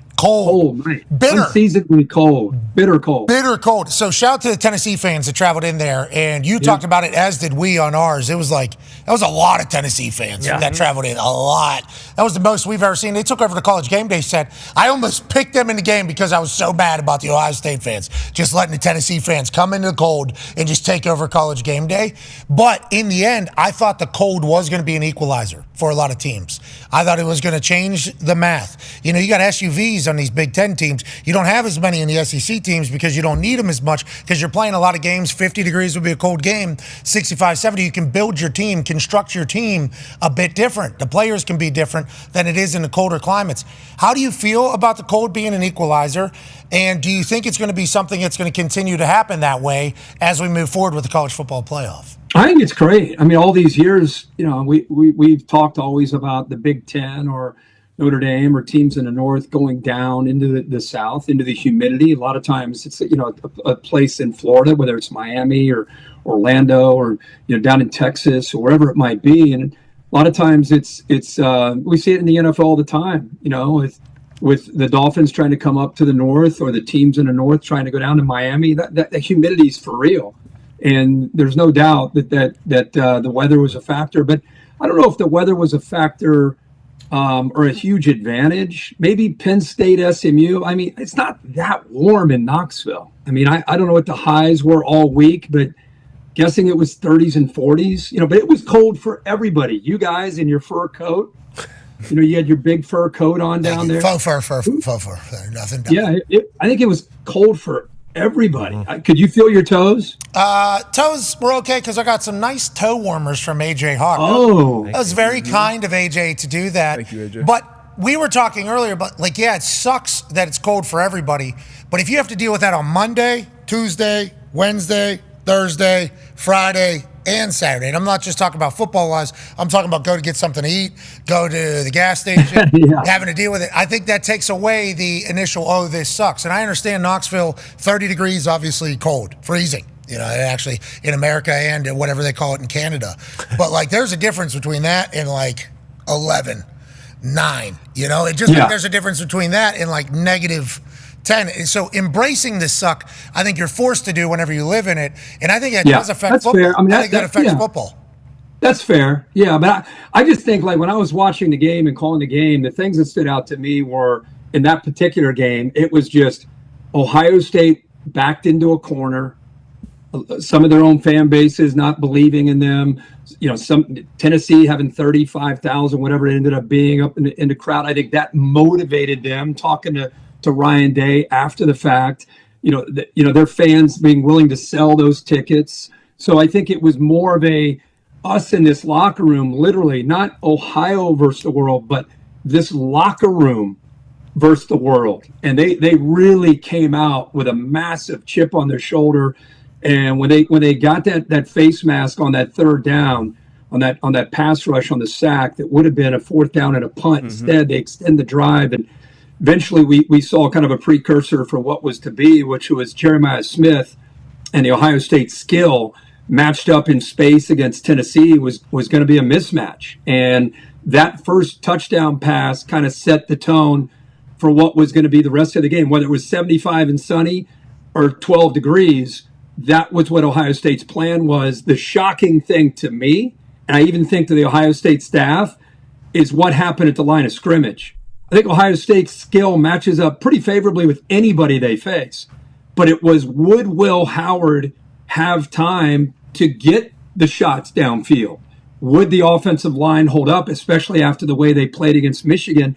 night. Bitter. Unseasonably cold. Bitter cold. Bitter cold. So shout out to the Tennessee fans that traveled in there. And you talked about it, as did we on ours. It was that was a lot of Tennessee fans that traveled in. A lot. That was the most we've ever seen. They took over the College Game Day set. I almost picked them in the game because I was so mad about the Ohio State fans. Just letting the Tennessee fans come into the cold and just take over College Game Day. But in the end, I thought the cold was going to be an equalizer for a lot of teams. I thought it was going to change the math. You got SUVs on these Big Ten teams. You don't have as many in the SEC teams because you don't need them as much because you're playing a lot of games. 50 degrees would be a cold game. 65, 70, you can build your team, construct your team a bit different. The players can be different than it is in the colder climates. How do you feel about the cold being an equalizer? And do you think it's going to be something that's going to continue to happen that way as we move forward with the college football playoff? I think it's great. I mean, all these years, we've talked always about the Big Ten or Notre Dame or teams in the North going down into the South, into the humidity. A lot of times it's, a place in Florida, whether it's Miami or Orlando or, down in Texas or wherever it might be. And a lot of times it's we see it in the NFL all the time, with the Dolphins trying to come up to the North or the teams in the North trying to go down to Miami. That humidity is for real. And there's no doubt that the weather was a factor. But I don't know if the weather was a factor are a huge advantage. Maybe Penn State, SMU. I mean, it's not that warm in Knoxville. I mean, I don't know what the highs were all week, but guessing it was 30s and 40s. But it was cold for everybody. You guys in your fur coat. You had your big fur coat on down there. Faux fur. Nothing. Yeah, I think it was cold for everybody. Could you feel your toes? Toes were okay because I got some nice toe warmers from AJ Hawk. Oh. That was very kind of AJ to do that. Thank you, AJ. But we were talking earlier about, it sucks that it's cold for everybody. But if you have to deal with that on Monday, Tuesday, Wednesday, Thursday, Friday, and Saturday, and I'm not just talking about football-wise, I'm talking about go to get something to eat, go to the gas station, having to deal with it. I think that takes away the initial, this sucks. And I understand Knoxville, 30 degrees, obviously cold, freezing. Actually in America and whatever they call it in Canada. But, there's a difference between that and, 11, 9. There's a difference between that and, negative 10. So embracing the suck, I think you're forced to do whenever you live in it. And I think that does affect football. Fair. I mean, think that affects football. That's fair. Yeah, but I just think, when I was watching the game and calling the game, the things that stood out to me were, in that particular game, it was just Ohio State backed into a corner. Some of their own fan bases not believing in them. Some Tennessee having 35,000, whatever it ended up being, up in the crowd. I think that motivated them. Talking to Ryan Day after the fact, their fans being willing to sell those tickets. So I think it was more of us in this locker room, literally not Ohio versus the world, but this locker room versus the world. And they really came out with a massive chip on their shoulder. And when they got that face mask on that third down, on that pass rush on the sack, that would have been a fourth down and a punt. Instead, they extend the drive, and eventually we saw kind of a precursor for what was to be, which was Jeremiah Smith and the Ohio State skill matched up in space against Tennessee was going to be a mismatch. And that first touchdown pass kind of set the tone for what was going to be the rest of the game, whether it was 75 and sunny or 12 degrees. That was what Ohio State's plan was. The shocking thing to me, and I even think to the Ohio State staff, is what happened at the line of scrimmage. I think Ohio State's skill matches up pretty favorably with anybody they face. But it was, would Will Howard have time to get the shots downfield? Would the offensive line hold up, especially after the way they played against Michigan,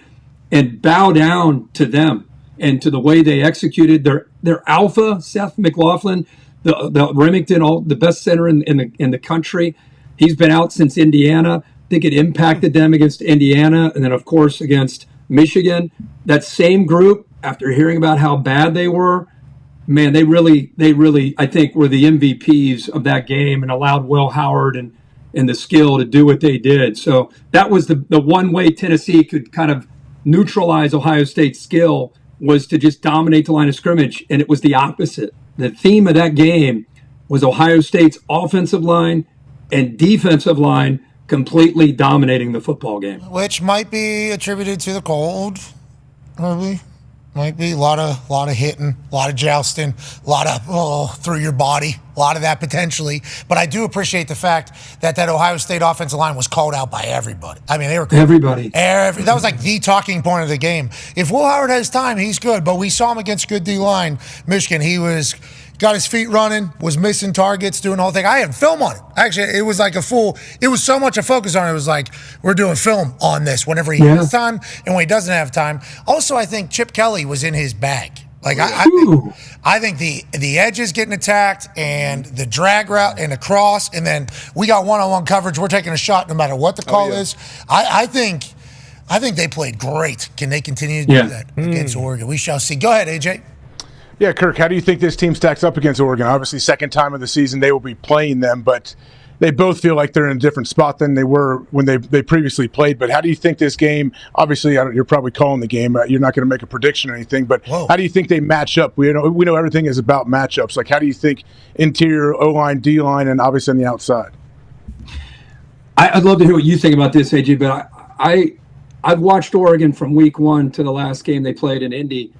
and bow down to them and to the way they executed their alpha, Seth McLaughlin, the Remington, the best center in the country. He's been out since Indiana. I think it impacted them against Indiana, and then of course against Michigan. That same group, after hearing about how bad they were, man, they really, I think, were the MVPs of that game and allowed Will Howard and the skill to do what they did. So that was the one way Tennessee could kind of neutralize Ohio State's skill, was to just dominate the line of scrimmage, and it was the opposite. The theme of that game was Ohio State's offensive line and defensive line completely dominating the football game. Which might be attributed to the cold, maybe. Might be a lot of hitting, a lot of jousting, a lot of through your body, a lot of that potentially. But I do appreciate the fact that Ohio State offensive line was called out by everybody. I mean, they were called everybody. That was like the talking point of the game. If Will Howard has time, he's good. But we saw him against good D-line, Michigan. He got his feet running, was missing targets, doing the whole thing. I had film on it. Actually, it was like it was so much a focus on it. It was like, we're doing film on this whenever he has time and when he doesn't have time. Also, I think Chip Kelly was in his bag. Like, I think the edges getting attacked and the drag route and the cross, and then we got one-on-one coverage. We're taking a shot no matter what the call is. I think they played great. Can they continue to do that against Oregon? We shall see. Go ahead, AJ. Yeah, Kirk, how do you think this team stacks up against Oregon? Obviously, second time of the season they will be playing them, but they both feel like they're in a different spot than they were when they previously played. But how do you think this game, obviously you're probably calling the game, you're not going to make a prediction or anything, but how do you think they match up? We know everything is about matchups. Like, how do you think interior, O-line, D-line, and obviously on the outside? I'd love to hear what you think about this, AJ, but I've watched Oregon from week 1 to the last game they played in Indy,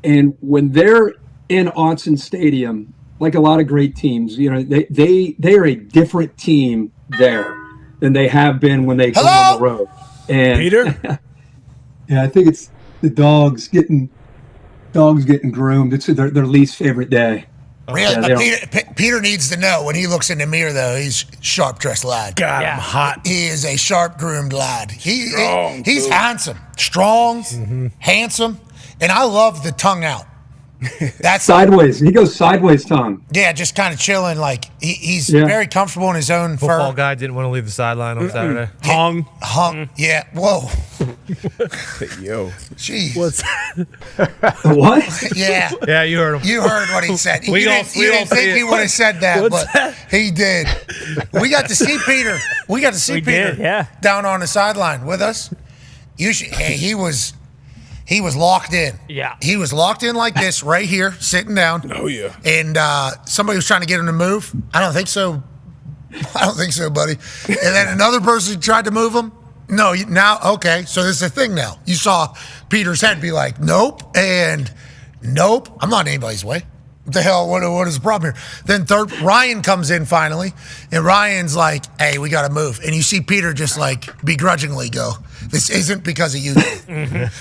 and when they're in Autzen Stadium, like a lot of great teams, they are a different team there than they have been when they come on the road. And Peter? Yeah, I think it's the dogs getting groomed. It's their least favorite day. Really, Yeah, Peter needs to know when he looks in the mirror, though, he's sharp dressed lad. God, I'm hot. He is a sharp groomed lad. He's too. handsome, strong, handsome, and I love the tongue out. That's sideways. He goes sideways tongue. Yeah, just kind of chilling. Like he's Yeah. very comfortable in his own Football fur. guy didn't want to leave the sideline on Saturday. Hung. Yeah. Whoa. Yo. Jeez. What's What? Yeah. Yeah, you heard him. You heard what he said. We you all- didn't, we you all didn't think see he it. would have said that, What's but that? he did. We got to see Peter. We got to see We Peter did, yeah. down on the sideline with us. Hey, he was locked in. Yeah. He was locked in like this right here, sitting down. Oh, yeah. And somebody was trying to get him to move. I don't think so. Buddy. And then another person tried to move him. No, now, okay, so this is a thing now. You saw Peter's head be like, nope, and nope. I'm not in anybody's way. What the hell, what is the problem here? Then Ryan comes in finally, and Ryan's like, hey, we got to move. And you see Peter just like begrudgingly go, this isn't because of you two.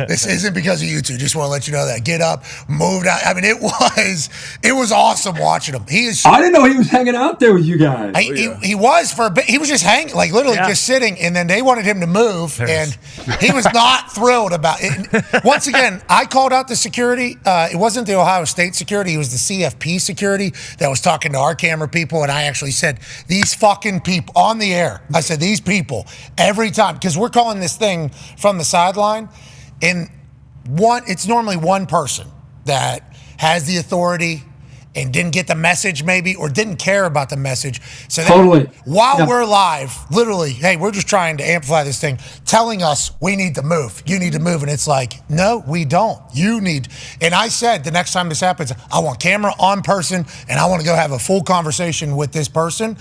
This isn't because of you two. Just want to let you know that. Get up, moved out. I mean, it was awesome watching him. I didn't know he was hanging out there with you guys. He was for a bit. He was just hanging, like literally just sitting, and then they wanted him to move, and he was not thrilled about it. Once again, I called out the security. It wasn't the Ohio State security. It was the CFP security that was talking to our camera people, and I actually said, these fucking people, on the air, I said, these people, every time, because we're calling this thing from the sideline, and it's normally one person that has the authority and didn't get the message maybe, or didn't care about the message. So Totally. while we're live, literally, hey, we're just trying to amplify this thing, telling us we need to move. You need to move. And it's like, no, we don't. You need. And I said the next time this happens, I want camera on person, and I want to go have a full conversation with this person.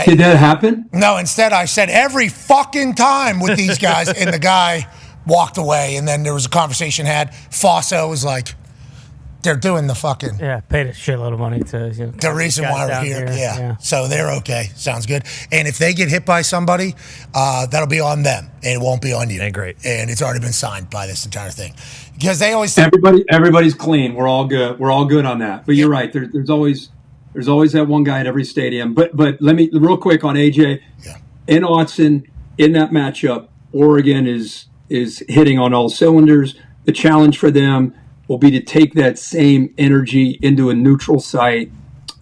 Did that happen? No, instead I said every fucking time with these guys, and the guy walked away, and then there was a conversation had. Fosso was like, they're doing the fucking... Yeah, paid a shitload of money to... The reason why we're here, yeah. So they're okay. Sounds good. And if they get hit by somebody, that'll be on them, and it won't be on you. And great. And it's already been signed by this entire thing. Because they always... Everybody's clean. We're all good. We're all good on that. But you're right. There's always that one guy at every stadium. But let me, real quick on AJ. Yeah. In Autzen, in that matchup, Oregon is hitting on all cylinders. The challenge for them will be to take that same energy into a neutral site,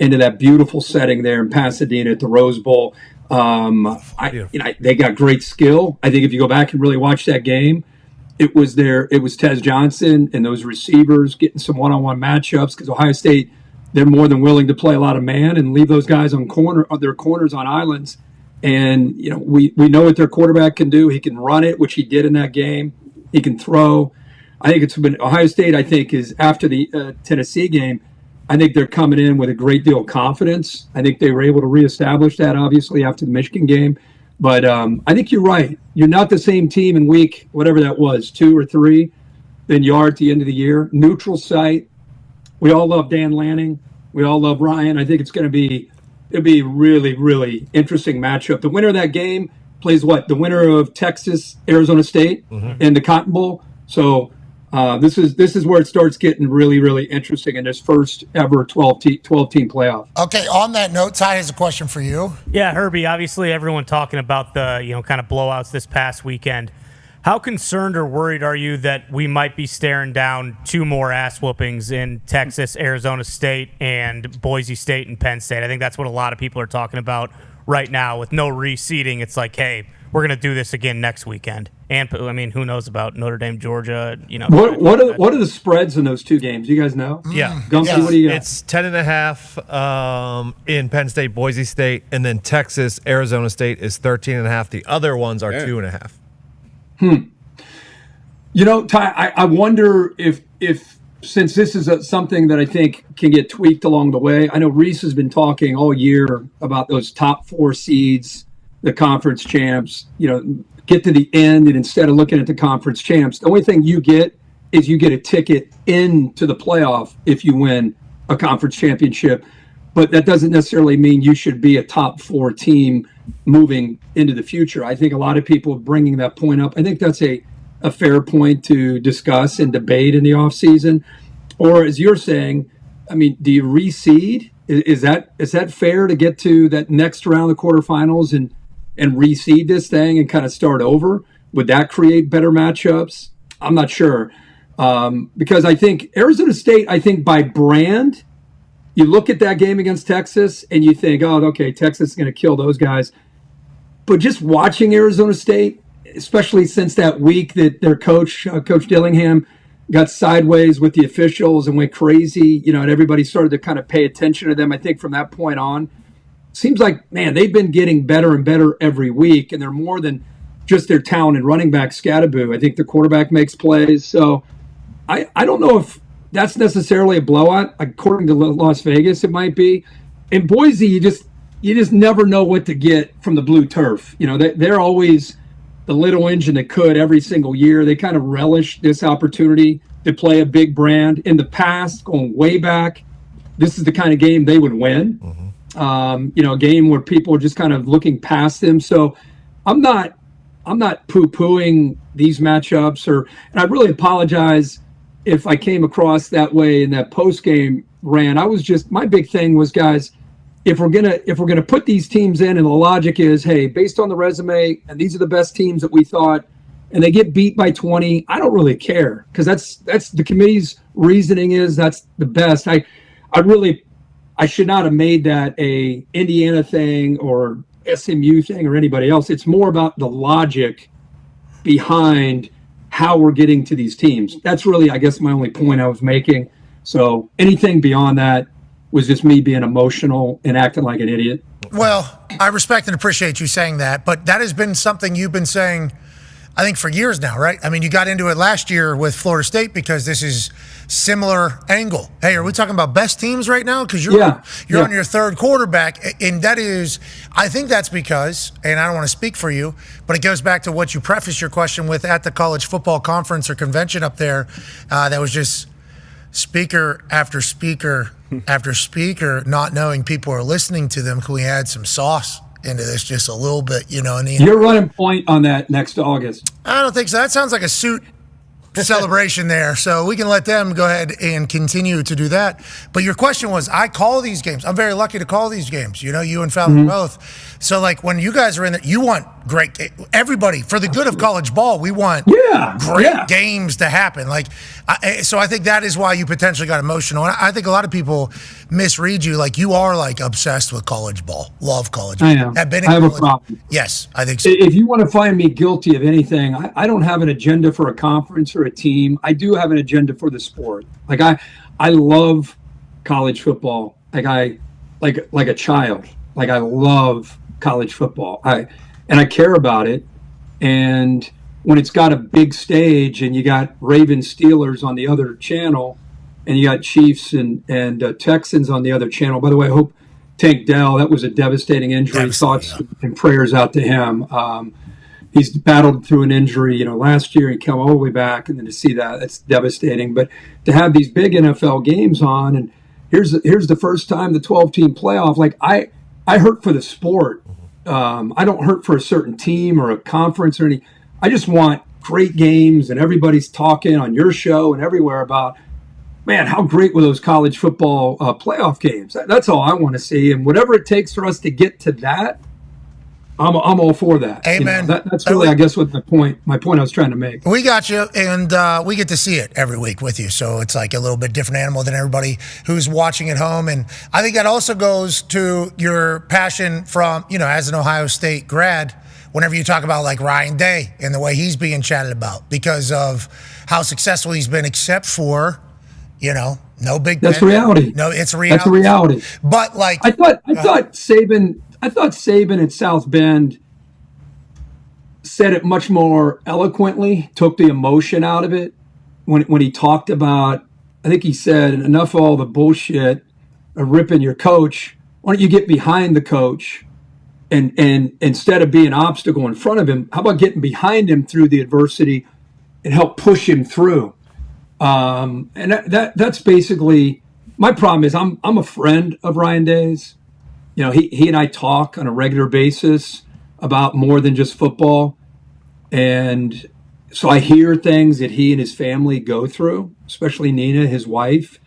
into that beautiful setting there in Pasadena at the Rose Bowl. They got great skill. I think if you go back and really watch that game, it was Tez Johnson and those receivers getting some one-on-one matchups, because Ohio State, they're more than willing to play a lot of man and leave those guys on their corners on islands. And we know what their quarterback can do. He can run it, which he did in that game. He can throw. I think it's been Ohio State, I think, is after the Tennessee game, I think they're coming in with a great deal of confidence. I think they were able to reestablish that, obviously, after the Michigan game. But I think you're right. You're not the same team in week, whatever that was, 2 or 3, than you are at the end of the year. Neutral site. We all love Dan Lanning. We all love Ryan. I think it'll be a really, really interesting matchup. The winner of that game plays what? The winner of Texas, Arizona State, in the Cotton Bowl. So this is where it starts getting really, really interesting in this first ever 12-team playoff. Okay, on that note, Ty has a question for you. Yeah, Herbie, obviously everyone talking about the, kind of blowouts this past weekend. How concerned or worried are you that we might be staring down 2 more ass whoopings in Texas, Arizona State, and Boise State and Penn State? I think that's what a lot of people are talking about right now with no reseeding. It's like, hey, we're going to do this again next weekend. And, I mean, who knows about Notre Dame, Georgia, What are the spreads in those 2 games? Do you guys know? Yeah. Gumpy, what do you got? It's 10.5 in Penn State, Boise State, and then Texas, Arizona State is 13.5. The other ones are 2.5. Ty, I wonder if since this is something that I think can get tweaked along the way. I know Reese has been talking all year about those top 4 seeds, the conference champs, get to the end, and instead of looking at the conference champs, the only thing you get is you get a ticket into the playoff if you win a conference championship. But that doesn't necessarily mean you should be a top 4 team moving into the future. I think a lot of people are bringing that point up. I think that's a a fair point to discuss and debate in the offseason? Or as you're saying, I mean, do you reseed? Is that fair to get to that next round of quarterfinals and reseed this thing and kind of start over? Would that create better matchups? I'm not sure. Because I think Arizona State, by brand, you look at that game against Texas and you think, oh, okay, Texas is going to kill those guys. But just watching Arizona State, especially since that week that their coach, Coach Dillingham, got sideways with the officials and went crazy, and everybody started to kind of pay attention to them. I think from that point on, seems like, man, they've been getting better and better every week, and they're more than just their talented running back, Scatterbo. I think the quarterback makes plays. So I don't know if that's necessarily a blowout. According to Las Vegas, it might be. In Boise, you just never know what to get from the blue turf. They're always the little engine that could every single year. They kind of relish this opportunity to play a big brand. In the past, going way back, this is the kind of game they would win. A game where people are just kind of looking past them. So I'm not poo-pooing these matchups, and I really apologize if I came across that way in that post-game rant. My big thing was, guys, if we're gonna put these teams in, and the logic is, hey, based on the resume, and these are the best teams that we thought, and they get beat by 20, I don't really care, because that's the committee's reasoning is that's the best. I should not have made that a Indiana thing or SMU thing or anybody else. It's more about the logic behind how we're getting to these teams. That's really, I guess, my only point I was making. So anything beyond that was just me being emotional and acting like an idiot. Well, I respect and appreciate you saying that, but that has been something you've been saying, I think, for years now, right? I mean, you got into it last year with Florida State because this is similar angle. Hey, are we talking about best teams right now? Because you're on your third quarterback, and that is, I think that's because, and I don't want to speak for you, but it goes back to what you prefaced your question with at the college football conference or convention up there. That was just speaker after speaker after speaker, not knowing people are listening to them. Can we add some sauce into this just a little bit, You're running point on that next August. I don't think so. That sounds like a suit celebration there. So we can let them go ahead and continue to do that. But your question was, I call these games. I'm very lucky to call these games. You and Falcon both. So, like, when you guys are in there, you want great – everybody, for the good of college ball, we want great games to happen. So I think that is why you potentially got emotional. And I think a lot of people misread you. Like, you are, obsessed with college ball, love college ball. I am. I have a problem. Yes, I think so. If you want to find me guilty of anything, I don't have an agenda for a conference or a team. I do have an agenda for the sport. I love college football like a child. I love college football. I care about it. And when it's got a big stage and you got Ravens Steelers on the other channel and you got Chiefs and Texans on the other channel. By the way, I hope Tank Dell, that was a devastating injury. Thoughts and prayers out to him. He's battled through an injury, last year. He came all the way back, and then to see that's devastating. But to have these big NFL games on, and here's the first time the 12-team playoff. I hurt for the sport. I don't hurt for a certain team or a conference or any. I just want great games, and everybody's talking on your show and everywhere about, man, how great were those college football playoff games? That's all I want to see, and whatever it takes for us to get to that, I'm all for that. Amen. That's really, I guess, what my point I was trying to make. We got you, and we get to see it every week with you. So it's like a little bit different animal than everybody who's watching at home. And I think that also goes to your passion from, as an Ohio State grad, whenever you talk about Ryan Day and the way he's being chatted about because of how successful he's been, except for, no Big Ben. That's reality. No, it's reality. That's reality. But I thought Saban at South Bend said it much more eloquently, took the emotion out of it when he talked about, I think he said, enough of all the bullshit of ripping your coach. Why don't you get behind the coach and instead of being an obstacle in front of him, how about getting behind him through the adversity and help push him through? And that's basically my problem is I'm a friend of Ryan Day's. He and I talk on a regular basis about more than just football. And so I hear things that he and his family go through, especially Nina, his wife,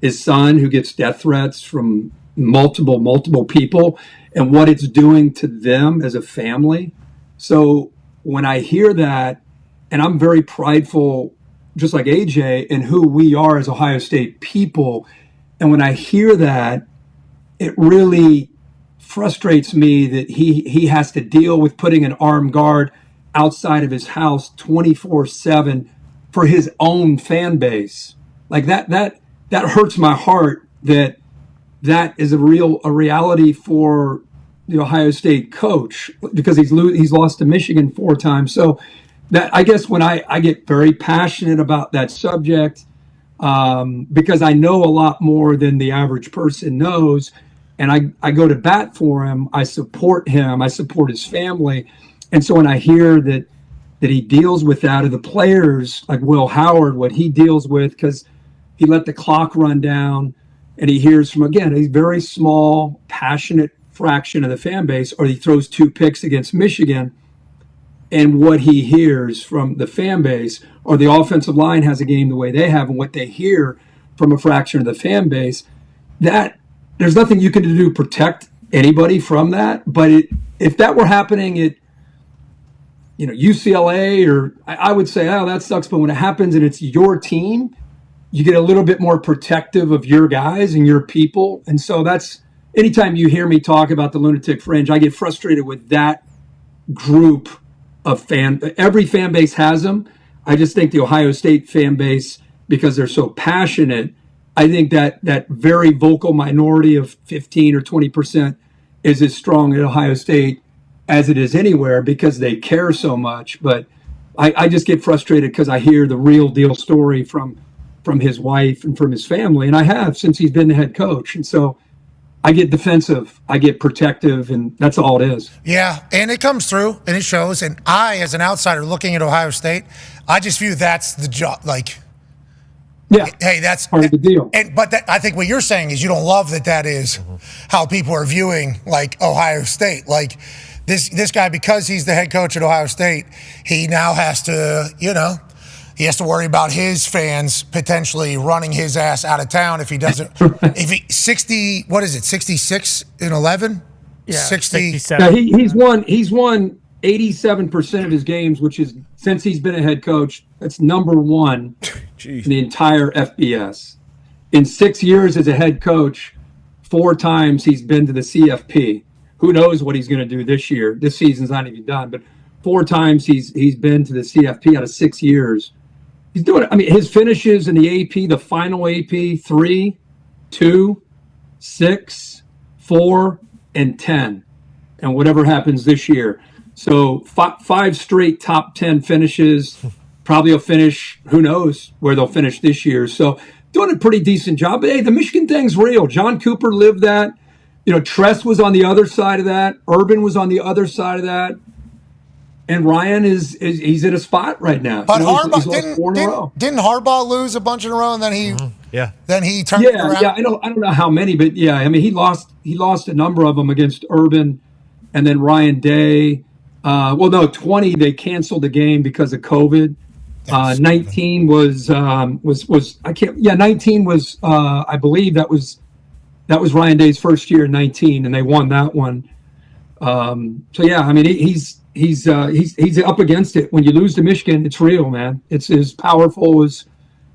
his son, who gets death threats from multiple people, and what it's doing to them as a family. So when I hear that, and I'm very prideful, just like AJ, in who we are as Ohio State people, and when I hear that, it really frustrates me that he has to deal with putting an armed guard outside of his house 24/7 for his own fan base. Like that hurts my heart that is a reality for the Ohio State coach, because he's lost to Michigan 4 times. So that, I guess, when I get very passionate about that subject, because I know a lot more than the average person knows, and I go to bat for him. I support him. I support his family. And so when I hear that he deals with that, or the players like Will Howard, what he deals with, because he let the clock run down, and he hears from, again, a very small, passionate fraction of the fan base, or he throws 2 picks against Michigan, and what he hears from the fan base, or the offensive line has a game the way they have, and what they hear from a fraction of the fan base, that there's nothing you can do to protect anybody from that. But if that were happening at UCLA, or I would say, oh, that sucks. But when it happens and it's your team, you get a little bit more protective of your guys and your people. And so that's, anytime you hear me talk about the lunatic fringe, I get frustrated with that group of every fan base has them. I just think the Ohio State fan base, because they're so passionate, I think that very vocal minority of 15 or 20% is as strong at Ohio State as it is anywhere, because they care so much. But I just get frustrated because I hear the real deal story from his wife and from his family, and I have since he's been the head coach. And so I get defensive, I get protective, and that's all it is. Yeah, and it comes through, and it shows. And I, as an outsider looking at Ohio State, I just view that's the job. Like, yeah, hey, that's part of the deal. But I think what you're saying is you don't love that is how people are viewing, like, Ohio State. Like, this guy, because he's the head coach at Ohio State, he now has to, he has to worry about his fans potentially running his ass out of town if he doesn't. If he 66 and 11? Yeah, 67. Yeah, he's won 87% of his games, which is, since he's been a head coach, that's number 1 in the entire FBS. In 6 years as a head coach, 4 times he's been to the CFP. Who knows what he's going to do this year? This season's not even done, but 4 times he's been to the CFP out of 6 years. He's doing it. I mean, his finishes in the AP, the final AP, 3, 2, 6, 4, and 10, and whatever happens this year. So 5 straight top 10 finishes. Probably will finish, who knows where they'll finish this year. So doing a pretty decent job. But hey, the Michigan thing's real. John Cooper lived that. Tress was on the other side of that. Urban was on the other side of that. And Ryan he's in a spot right now. But Harbaugh didn't Harbaugh lose a bunch in a row, and then he turned it around? Yeah, I don't know how many, but yeah, I mean, he lost a number of them against Urban, and then Ryan Day. 20 they canceled the game because of COVID. 19 was I can't. Yeah, 19 was I believe that was Ryan Day's first year in 19, and they won that one. So yeah, I mean, he's up against it. When you lose to Michigan, it's real, man. It's as powerful as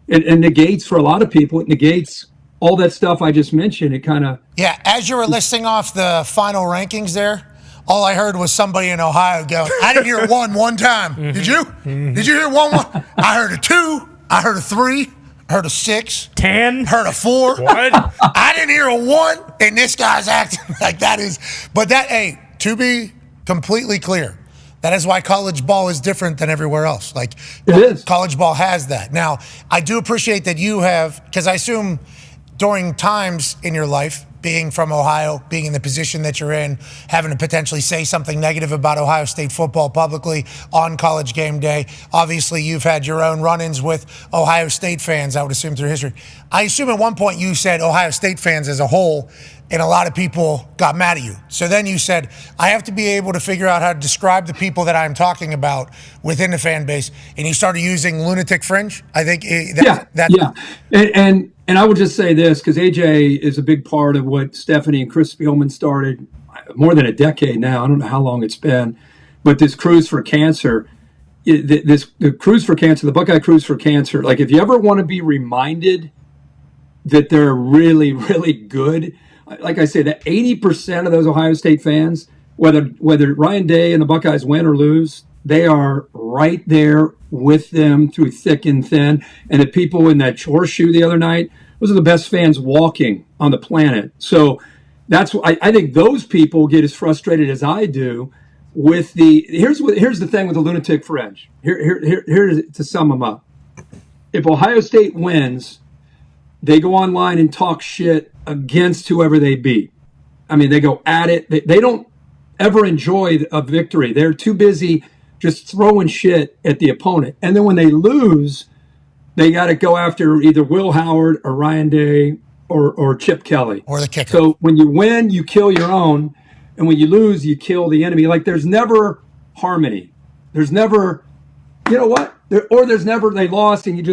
it negates, for a lot of people, it negates all that stuff I just mentioned. It kind of, yeah. As you were listing off the final rankings there, all I heard was somebody in Ohio going, "I didn't hear one time." Did you? Did you hear one? I heard a 2. I heard a 3. I heard a 6. 10. Heard a 4. What? I didn't hear a 1. And this guy's acting like that is. But that, hey, to be completely clear, that is why college ball is different than everywhere else. Like, it is. College ball has that. Now, I do appreciate that you have, because I assume during times in your life, being from Ohio, being in the position that you're in, having to potentially say something negative about Ohio State football publicly on College game day. Obviously, you've had your own run-ins with Ohio State fans, I would assume, through history. I assume at one point you said Ohio State fans as a whole and a lot of people got mad at you. So then you said, I have to be able to figure out how to describe the people that I'm talking about within the fan base. And you started using lunatic fringe. I think And I would just say this, because AJ is a big part of what Stephanie and Chris Spielman started more than a decade now. I don't know how long it's been, but this Cruise for Cancer, the Cruise for Cancer, the Buckeye Cruise for Cancer, like if you ever want to be reminded that they're really, really good, like I said, that 80% of those Ohio State fans, whether Ryan Day and the Buckeyes win or lose, they are right there with them through thick and thin. And the people in that horseshoe the other night, those are the best fans walking on the planet. So that's what I think those people get as frustrated as I do with here's the thing with the lunatic fringe. Here to sum them up. If Ohio State wins, they go online and talk shit against whoever they beat. I mean, they go at it. They don't ever enjoy a victory. They're too busy just throwing shit at the opponent. And then when they lose, they got to go after either Will Howard or Ryan Day or Chip Kelly. Or the kicker. So when you win, you kill your own. And when you lose, you kill the enemy. Like there's never harmony. There's never, you know what? There's never, they lost and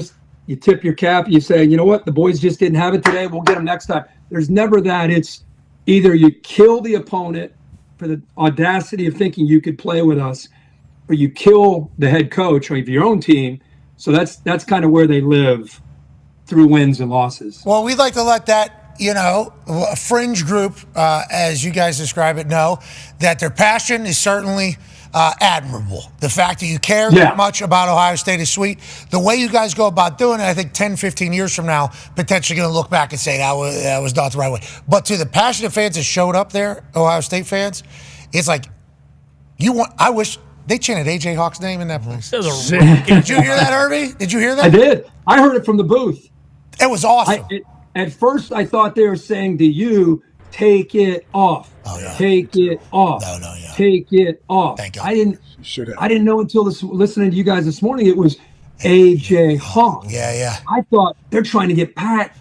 you tip your cap and you say, you know what? The boys just didn't have it today. We'll get them next time. There's never that. It's either you kill the opponent for the audacity of thinking you could play with us, or you kill the head coach or your own team. So that's kind of where they live through wins and losses. Well, we'd like to let that, a fringe group, as you guys describe it, know that their passion is certainly admirable. The fact that you care that much about Ohio State is sweet. The way you guys go about doing it, I think 10, 15 years from now, potentially going to look back and say that was not the right way. But to the passionate fans that showed up there, Ohio State fans, it's like, I wish they chanted AJ Hawk's name in that place. Did you hear that, Herbie? Did you hear that? I did. I heard it from the booth. It was awesome. At first, I thought they were saying to you, take it off. Oh, yeah. Take it off. No. Take it off. Thank God. I didn't know until listening to you guys this morning it was AJ Hawk. Yeah. I thought they're trying to get Pat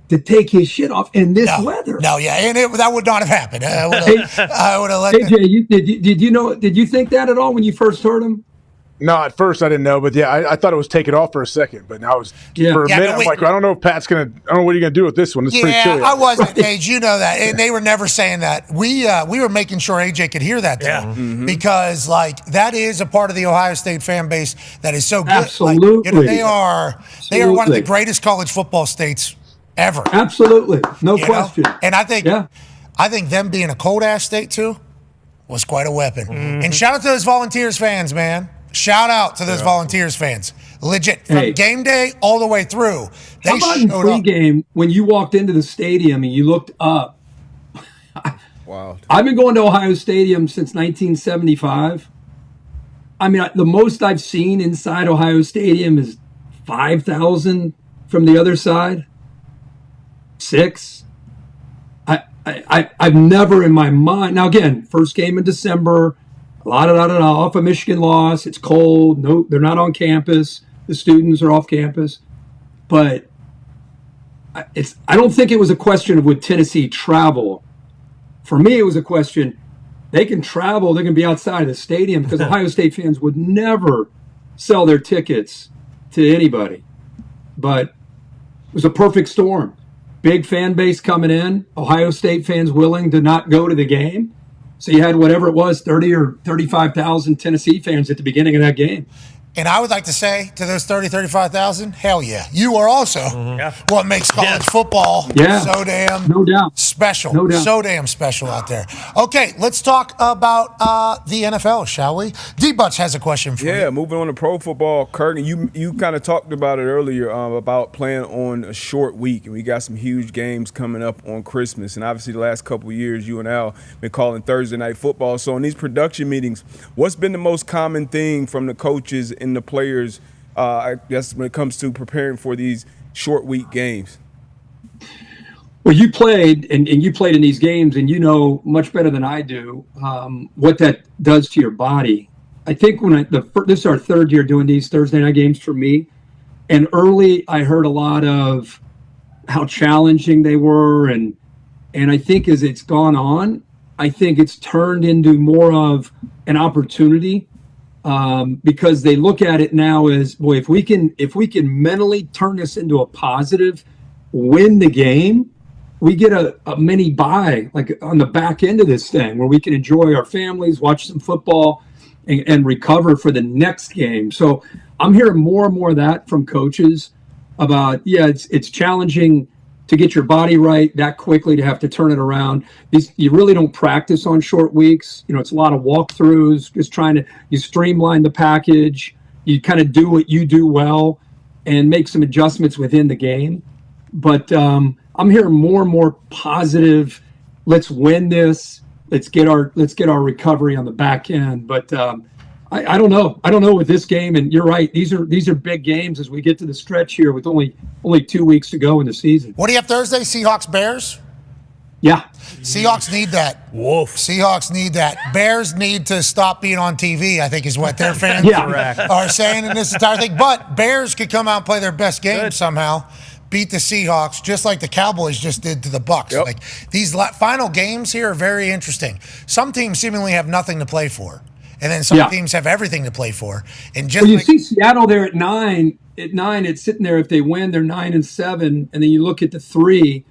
to take his shit off in this weather. No, and that would not have happened. I would have let AJ, did you think that at all when you first heard him? No, at first I didn't know, but I thought it was take it off for a second, but now for a minute I'm like, I don't know if Pat's I don't know what are you gonna do with this one. It's pretty chilly. I wasn't, Gage. You know that, and they were never saying that. We were making sure AJ could hear that, because that is a part of the Ohio State fan base that is so good. Absolutely, they are one of the greatest college football states ever. Absolutely, no question. And I think them being a cold ass state too was quite a weapon. And shout out to those Volunteers fans, man. Shout out to those Volunteers fans. Legit. From game day all the way through. How about in pregame when you walked into the stadium and you looked up? Wow. I've been going to Ohio Stadium since 1975. I mean, the most I've seen inside Ohio Stadium is 5,000 from the other side. 6. I've never in my mind. Now, again, first game in December. Off a Michigan loss. It's cold. No, they're not on campus. The students are off campus. But I don't think it was a question of would Tennessee travel. For me, it was a question, they can travel. They're going to be outside of the stadium because Ohio State fans would never sell their tickets to anybody. But it was a perfect storm. Big fan base coming in. Ohio State fans willing to not go to the game. So you had whatever it was, 30 or 35,000 Tennessee fans at the beginning of that game. And I would like to say to those 30, 35,000, hell yeah. You are also what makes college football so damn special. No doubt. So damn special out there. Okay, let's talk about the NFL, shall we? D-Butch has a question for you. Yeah, moving on to pro football, Kirk, you kind of talked about it earlier about playing on a short week, and we got some huge games coming up on Christmas. And obviously the last couple of years, you and Al been calling Thursday night football. So in these production meetings, what's been the most common thing from the coaches and the players, I guess, when it comes to preparing for these short week games? Well, you played, and you played in these games, and you know much better than I do what that does to your body. I think this is our third year doing these Thursday night games for me, and early I heard a lot of how challenging they were, and And I think as it's gone on, I think it's turned into more of an opportunity because they look at it now as, boy, if we can mentally turn this into a positive, win the game, we get a mini bye like on the back end of this thing where we can enjoy our families, watch some football, and recover for the next game. So I'm hearing more and more of that from coaches about, it's challenging to get your body right that quickly, to have to turn it around. You really don't practice on short weeks. It's a lot of walkthroughs, just you streamline the package, you kind of do what you do well and make some adjustments within the game. But I'm hearing more and more positive, let's win this, let's get our recovery on the back end. But I don't know. I don't know with this game, and you're right. These are big games as we get to the stretch here with only 2 weeks to go in the season. What do you have Thursday? Seahawks, Bears? Yeah. Seahawks need that. Wolf. Seahawks need that. Bears need to stop being on TV, I think is what their fans are saying in this entire thing. But Bears could come out and play their best game somehow, beat the Seahawks, just like the Cowboys just did to the Bucs. Yep. Like these final games here are very interesting. Some teams seemingly have nothing to play for. And then some teams have everything to play for. And just you see Seattle there at 9. At 9, it's sitting there. If they win, they're 9-7. And then you look at the 3,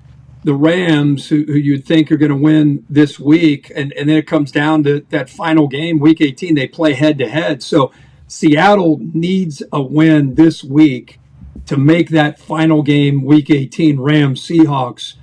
the Rams, who you'd think are going to win this week. And then it comes down to that final game, Week 18. They play head-to-head. So Seattle needs a win this week to make that final game, Week 18, Rams-Seahawks,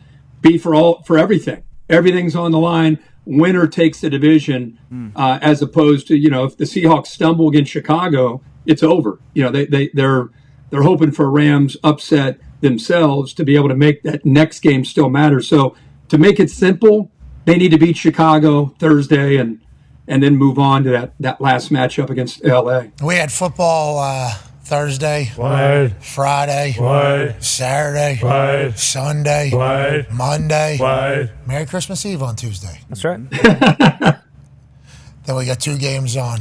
be for everything. Everything's on the line. Winner takes the division, as opposed to, if the Seahawks stumble against Chicago, it's over. They're hoping for a Rams upset themselves to be able to make that next game still matter. So to make it simple, they need to beat Chicago Thursday and then move on to that last matchup against LA. We had football Thursday, Friday, Saturday, Sunday, Monday, Merry Christmas Eve on Tuesday. That's right. Then we got 2 games on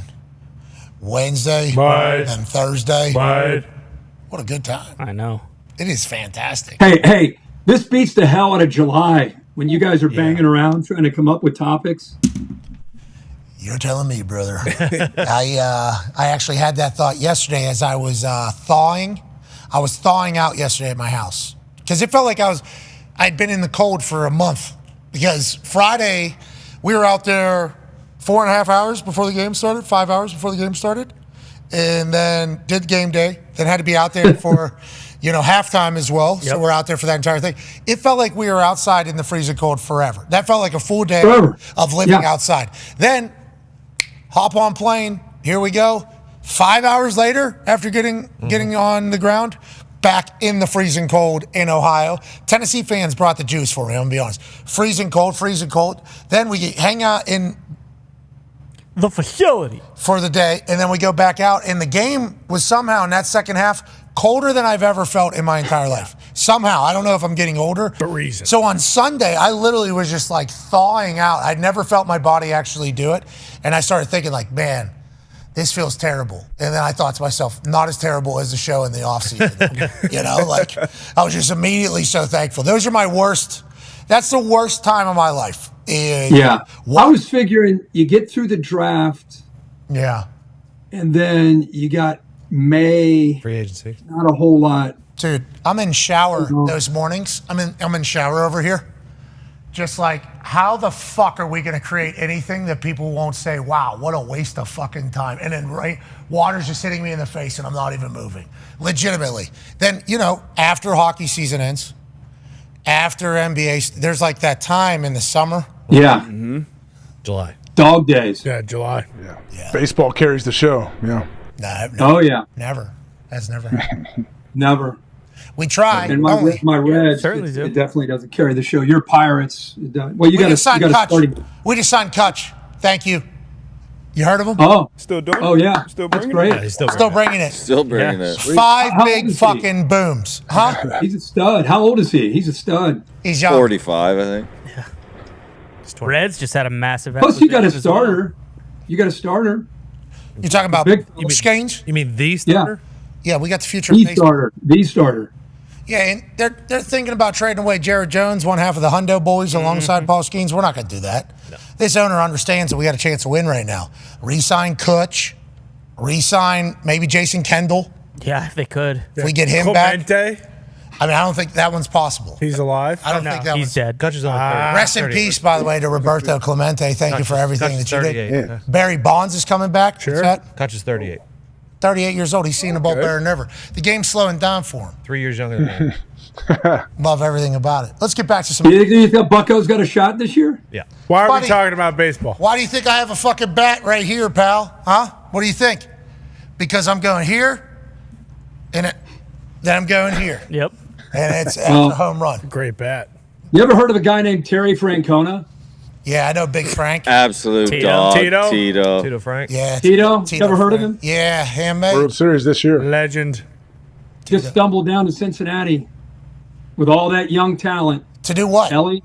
Wednesday and Thursday. What a good time. I know. It is fantastic. Hey, this beats the hell out of July when you guys are banging around trying to come up with topics. You're telling me, brother. I actually had that thought yesterday as I was thawing. I was thawing out yesterday at my house because it felt like I'd been in the cold for a month. Because Friday we were out there 4.5 hours before the game started, 5 hours before the game started, and then did game day. Then had to be out there for halftime as well. Yep. So we're out there for that entire thing. It felt like we were outside in the freezing cold forever. That felt like a full day of living outside. Then hop on plane, here we go. 5 hours later, after getting on the ground, back in the freezing cold in Ohio. Tennessee fans brought the juice for me, I'm going to be honest. Freezing cold. Then we hang out in the facility for the day, and then we go back out. And the game was somehow in that second half colder than I've ever felt in my entire life. Somehow. I don't know if I'm getting older. The reason. So on Sunday, I literally was just like thawing out. I'd never felt my body actually do it. And I started thinking like, man, this feels terrible. And then I thought to myself, not as terrible as the show in the offseason. I was just immediately so thankful. Those are my worst. That's the worst time of my life. I was figuring you get through the draft. Yeah. And then you got May. Free agency. Not a whole lot. Dude, I'm in shower those mornings. I'm in shower over here. Just like, how the fuck are we going to create anything that people won't say, wow, what a waste of fucking time. And then water's just hitting me in the face and I'm not even moving. Legitimately. Then, after hockey season ends, after NBA, there's like that time in the summer. Yeah. Mm-hmm. July. Dog days. Yeah, July. Yeah. Baseball carries the show. Yeah. Never. That's never happened. Never. We try. And my Reds, it definitely doesn't carry the show. Your Pirates, well, you got to start. We just signed Kutch. Thank you. You heard of him? Oh, still doing it? Oh yeah, still bringing bringing it. it. Yeah, Still bringing it. Still bringing it. 5 big fucking booms, huh? He's a stud. How old is he? He's a stud. He's young. 45, I think. Reds just had a massive. Plus, you got a starter. You got a starter. You're talking about Scanes? You mean the starter? Yeah, we got the future. The starter. Yeah, and they're thinking about trading away Jared Jones, one half of the Hundo boys, alongside Paul Skeens. We're not going to do that. No. This owner understands that we got a chance to win right now. Resign Kutch, resign maybe Jason Kendall. Yeah, if they could. If we get him back. I mean, I don't think that one's possible. He's alive? I don't think that he's dead. Kutch is on Rest in peace, by the way, to Roberto Clemente. Thank you for everything that you did. Yeah. Barry Bonds is coming back. Sure. Kutch is 38. 38 years old. He's seen the ball better than ever. The game's slowing down for him. 3 years younger than me. Love everything about it. Let's get back to some. Do you think Bucco's got a shot this year? Yeah. Why are Buddy, we talking about baseball? Why do you think I have a fucking bat right here, pal? Huh? What do you think? Because I'm going here, and then I'm going here. Yep. And it's a home run. Great bat. You ever heard of a guy named Terry Francona? Yeah, I know Big Frank. Absolute dog. Tito. Tito Frank. Yeah. Tito? Tito Ever heard of Frank. him? Yeah, handmade. World Series this year. Legend. Just stumbled down to Cincinnati with all that young talent. To do what? Ellie?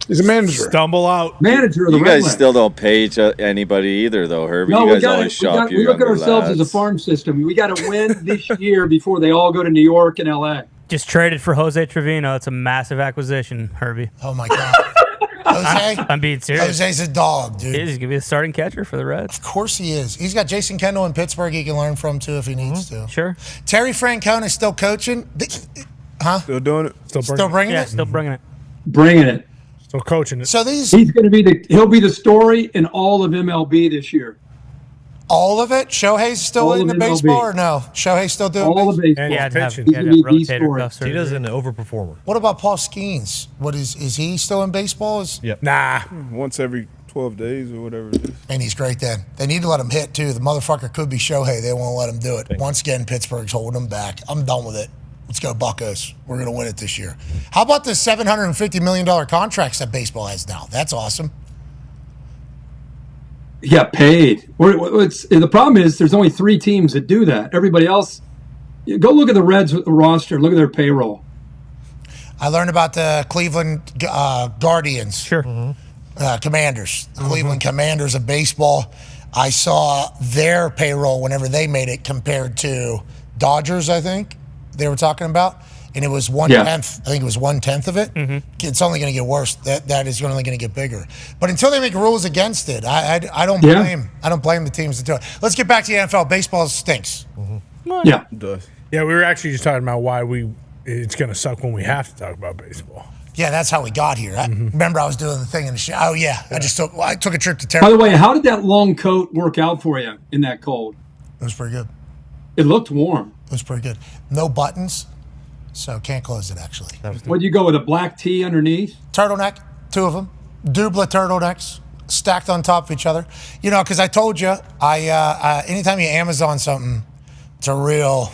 He's a manager. Stumble out. Manager of the You Red guys Sox. still don't pay anybody either, though, Herbie. No, you we guys always shop your we look at younger ourselves as a lads. farm system. We got to win this year before they all go to New York and L.A. Just traded for Jose Trevino. It's a massive acquisition, Herbie. Oh, my God. Jose? I'm being serious. Jose's a dog, dude. He's going to be the starting catcher for the Reds. Of course he is. He's got Jason Kendall in Pittsburgh he can learn from, too, if he needs to. Sure. Terry Francona is still coaching. Huh? Still doing it? Still bringing Yeah, it? still bringing it. Bringing it. Still coaching it. So these... He's going to be he'll be the story in all of MLB this year. All of it? Shohei's still All in of the MLB. baseball or no? Shohei's still doing All of baseball? baseball. Yeah, I'd have, pitching. He's yeah, I'd gonna have be the rotator story. cuff surgery. Tito's an overperformer. What about Paul Skeens? What is he still in baseball? Yep. Nah. Once every 12 days or whatever it is. And he's great then. They need to let him hit, too. The motherfucker could be Shohei. They won't let him do it. Once again, Pittsburgh's holding him back. I'm done with it. Let's go Buccos. We're going to win it this year. How about the $750 million contracts that baseball has now? That's awesome. He got paid. The problem is there's only 3 teams that do that. Everybody else, go look at the Reds roster. Look at their payroll. I learned about the Cleveland Guardians. Sure. Commanders. The Cleveland Commanders of baseball. I saw their payroll whenever they made it compared to Dodgers, I think they were talking about. And it was 1/10. I think it was 1/10 of it. It's only going to get worse. That is only going to get bigger. But until they make rules against it, I don't blame. I don't blame the teams that do it. Let's get back to the NFL. Baseball stinks. Yeah. It does. Yeah, we were actually just talking about why it's going to suck when we have to talk about baseball. Yeah, that's how we got here. Remember, I was doing the thing in the show. Oh yeah, I took a trip to By Terry. the way, how did that long coat work out for you in that cold? It was pretty good. It looked warm. It was pretty good. No buttons, so can't close it actually. Would you go with a black tee underneath? Turtleneck, 2 of them, Dubla turtlenecks stacked on top of each other. You know, because I told you, anytime you Amazon something, it's a real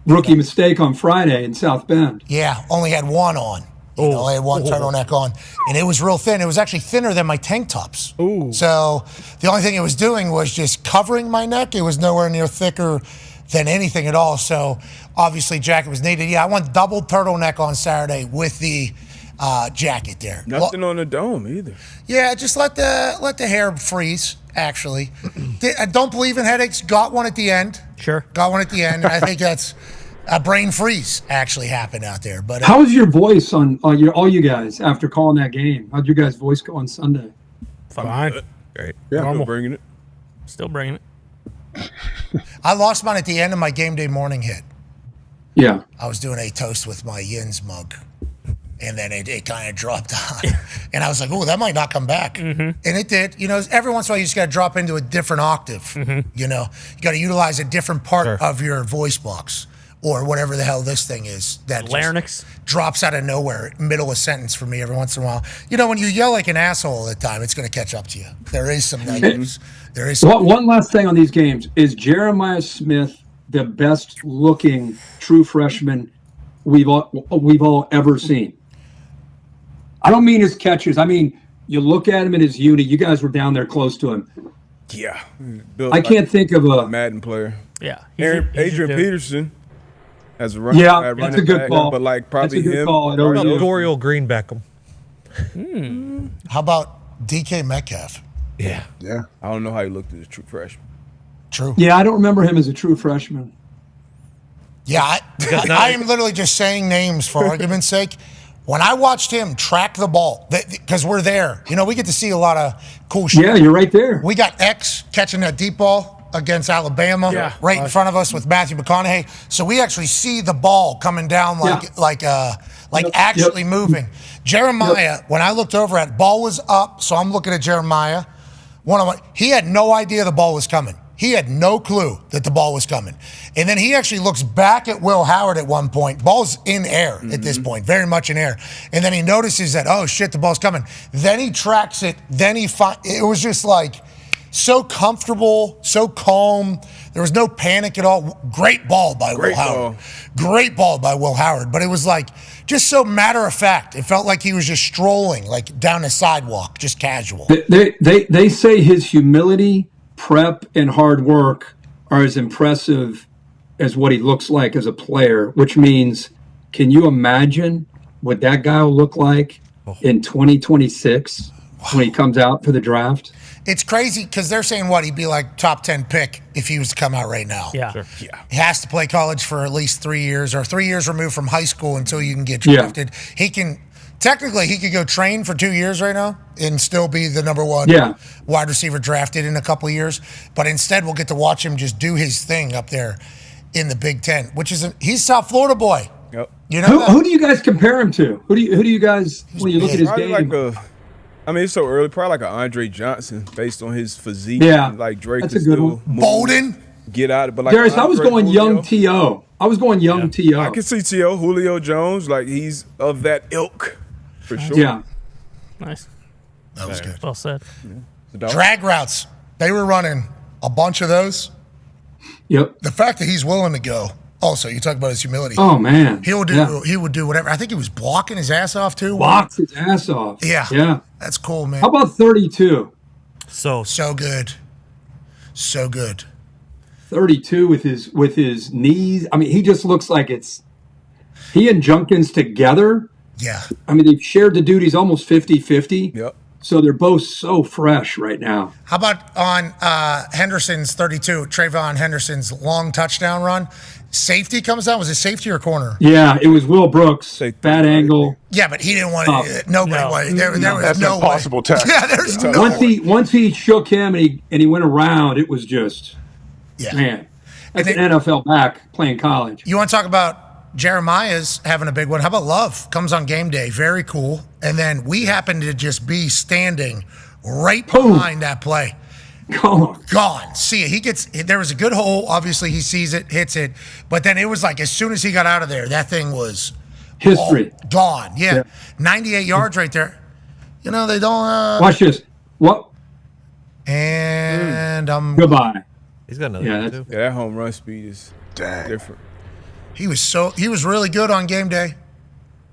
Rookie mistake on Friday in South Bend. Yeah, only had one on. You know, I had one turtleneck on, and it was real thin. It was actually thinner than my tank tops. Ooh. So the only thing it was doing was just covering my neck. It was nowhere near thicker than anything at all. So obviously, jacket was needed. Yeah, I went double turtleneck on Saturday with the jacket there. Nothing on the dome either. Yeah, just let the hair freeze. Actually, I don't believe in headaches. Got one at the end. Sure. Got one at the end. And I think that's a brain freeze actually happened out there. But How was your voice on all you guys after calling that game? How'd your guys' voice go on Sunday? Fine. Great. Yeah, Normal. I'm bringing it. Still bringing it. I lost mine at the end of my game day morning hit. Yeah. I was doing a toast with my Yins mug, and then it kind of dropped on. And I was like, oh, that might not come back. And it did. You know, every once in a while, you just got to drop into a different octave. You know, you got to utilize a different part of your voice box or whatever the hell this thing is that just Larynx drops out of nowhere, middle of sentence for me every once in a while. You know, when you yell like an asshole all the time, it's going to catch up to you. There is some negatives. There is some One last thing on these games. Is Jeremiah Smith the best looking true freshman we've all ever seen? I don't mean his catches. I mean, you look at him in his uni. You guys were down there close to him. Yeah. I can't think of a Madden player. Yeah. Adrian Peterson has a run. Yeah, that's a good call. But like probably That's a good him. call. What about Dorial Green Beckham? How about DK Metcalf? Yeah. Yeah. I don't know how he looked as a true freshman. True. Yeah, I don't remember him as a true freshman. Yeah, I am literally just saying names for argument's sake. When I watched him track the ball, because we're there, we get to see a lot of cool shit. Yeah, you're right there. We got X catching that deep ball against Alabama right in front of us with Matthew McConaughey. So we actually see the ball coming down like actually moving. Jeremiah, when I looked over at it, ball was up, so I'm looking at Jeremiah. He had no idea the ball was coming. He had no clue that the ball was coming. And then he actually looks back at Will Howard at one point. Ball's in air at this point, very much in air. And then he notices that, oh shit, the ball's coming. Then he tracks it. Then it was just like so comfortable, so calm. There was no panic at all. Great ball by Will Howard. Great ball by Will Howard. But it was like just so matter of fact. It felt like he was just strolling like down the sidewalk, just casual. They say his humility, prep, and hard work are as impressive as what he looks like as a player, which means, can you imagine what that guy will look like in 2026 when he comes out for the draft? It's crazy because they're saying he'd be like top 10 pick if he was to come out right now. Yeah. Sure. He has to play college for at least 3 years or 3 years removed from high school until you can get drafted. Technically, he could go train for 2 years right now and still be the number one wide receiver drafted in a couple of years. But instead, we'll get to watch him just do his thing up there in the Big Ten, which is he's South Florida boy. Yep. Who do you guys compare him to? Who do you guys when you look at his game? It's so early. Probably like an Andre Johnson based on his physique. Yeah, and like Drake that's is a good still one. Bolden. Get out, but like Darius, I was going Julio. young T.O. I can see T.O. Julio Jones, like he's of that ilk for sure. Yeah. Nice. That was good. Well said. Yeah. Drag routes. They were running a bunch of those. Yep. The fact that he's willing to go. Also, you talk about his humility. Oh man. He would do whatever. I think he was blocking his ass off too. Blocks his ass off. Yeah. That's cool, man. How about 32? So good. So good. 32 with his knees. He just looks like he and Junkins together. Yeah. They've shared the duties almost 50-50. Yep. So they're both so fresh right now. How about on Henderson's 32, Trayvon Henderson's long touchdown run? Safety comes down. Was it safety or corner? Yeah, it was Will Brooks. Bad angle. Yeah, but he didn't want it. Nobody wanted it. There was That's no an impossible tackle. Yeah, there's no way. Once he shook him and he went around, it was just, man, that's an NFL back playing college. You want to talk about Jeremiah's having a big one? How about Love? Comes on game day. Very cool. And then we happen to just be standing right behind that play. Gone. See it. There was a good hole. Obviously, he sees it, hits it. But then it was like as soon as he got out of there, that thing was history. Gone. Yeah. 98 yards right there. They don't. Watch this. What? And goodbye. He's got another too. Yeah, that home run speed is different. He was really good on game day.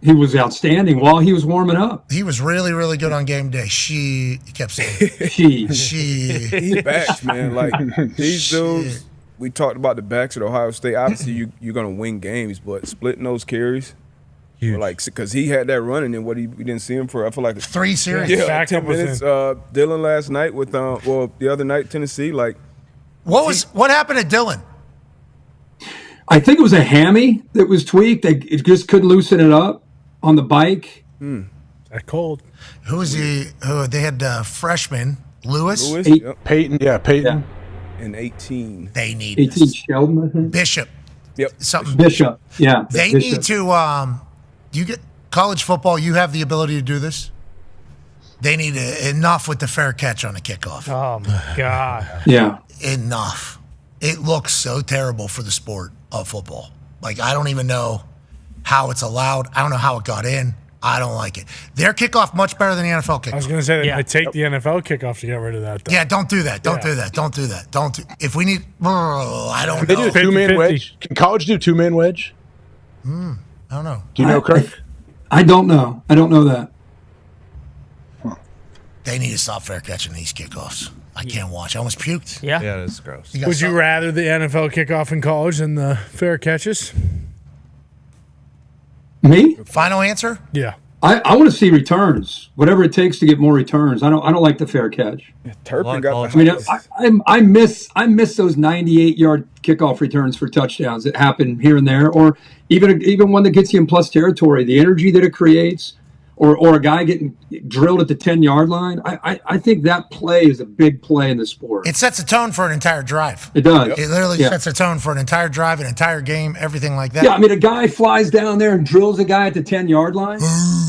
He was outstanding while he was warming up. He was really, really good on game day. He kept saying He's backs, man. Like these dudes, we talked about the backs at Ohio State. Obviously, you're gonna win games, but splitting those carries, because he had that running and we didn't see him for I feel like 3 series. Yeah, 10 minutes. Dylan last night with the other night Tennessee. Like, what happened to Dylan? I think it was a hammy that was tweaked. It just couldn't loosen it up on the bike. That cold. Who was he? They had freshman Lewis? Peyton. Yeah, Peyton. In 18. They need 18 Sheldon, I think. Bishop. Yep. Something. Bishop. Yeah. They Bishop. need to. You get college football. You have the ability to do this. They need enough with the fair catch on the kickoff. Oh my God. Yeah. Enough. It looks so terrible for the sport of football. Like, I don't even know how it's allowed. I don't know how it got in. I don't like it. Their kickoff much better than the NFL kickoff. I was going to say, I take the NFL kickoff to get rid of that. Though. Yeah, don't do that. Don't do that. If we need, I don't Can they know. do a two-man wedge? Can college do two-man wedge? I don't know. Do you know, Kirk? I don't know. I don't know that. They need to stop fair catching these kickoffs. I can't watch. I almost puked. Yeah. Yeah, it's gross. Would you rather the NFL kickoff in college than the fair catches? Me? Final answer? Yeah. I want to see returns, whatever it takes to get more returns. I don't like the fair catch. Turpin got I mean, I miss those 98-yard kickoff returns for touchdowns that happen here and there, or even one that gets you in plus territory. The energy that it creates, or a guy getting drilled at the 10-yard line. I think that play is a big play in the sport. It sets a tone for an entire drive. It does. It literally sets a tone for an entire drive, an entire game, everything like that. Yeah, I mean, a guy flies down there and drills a guy at the 10-yard line.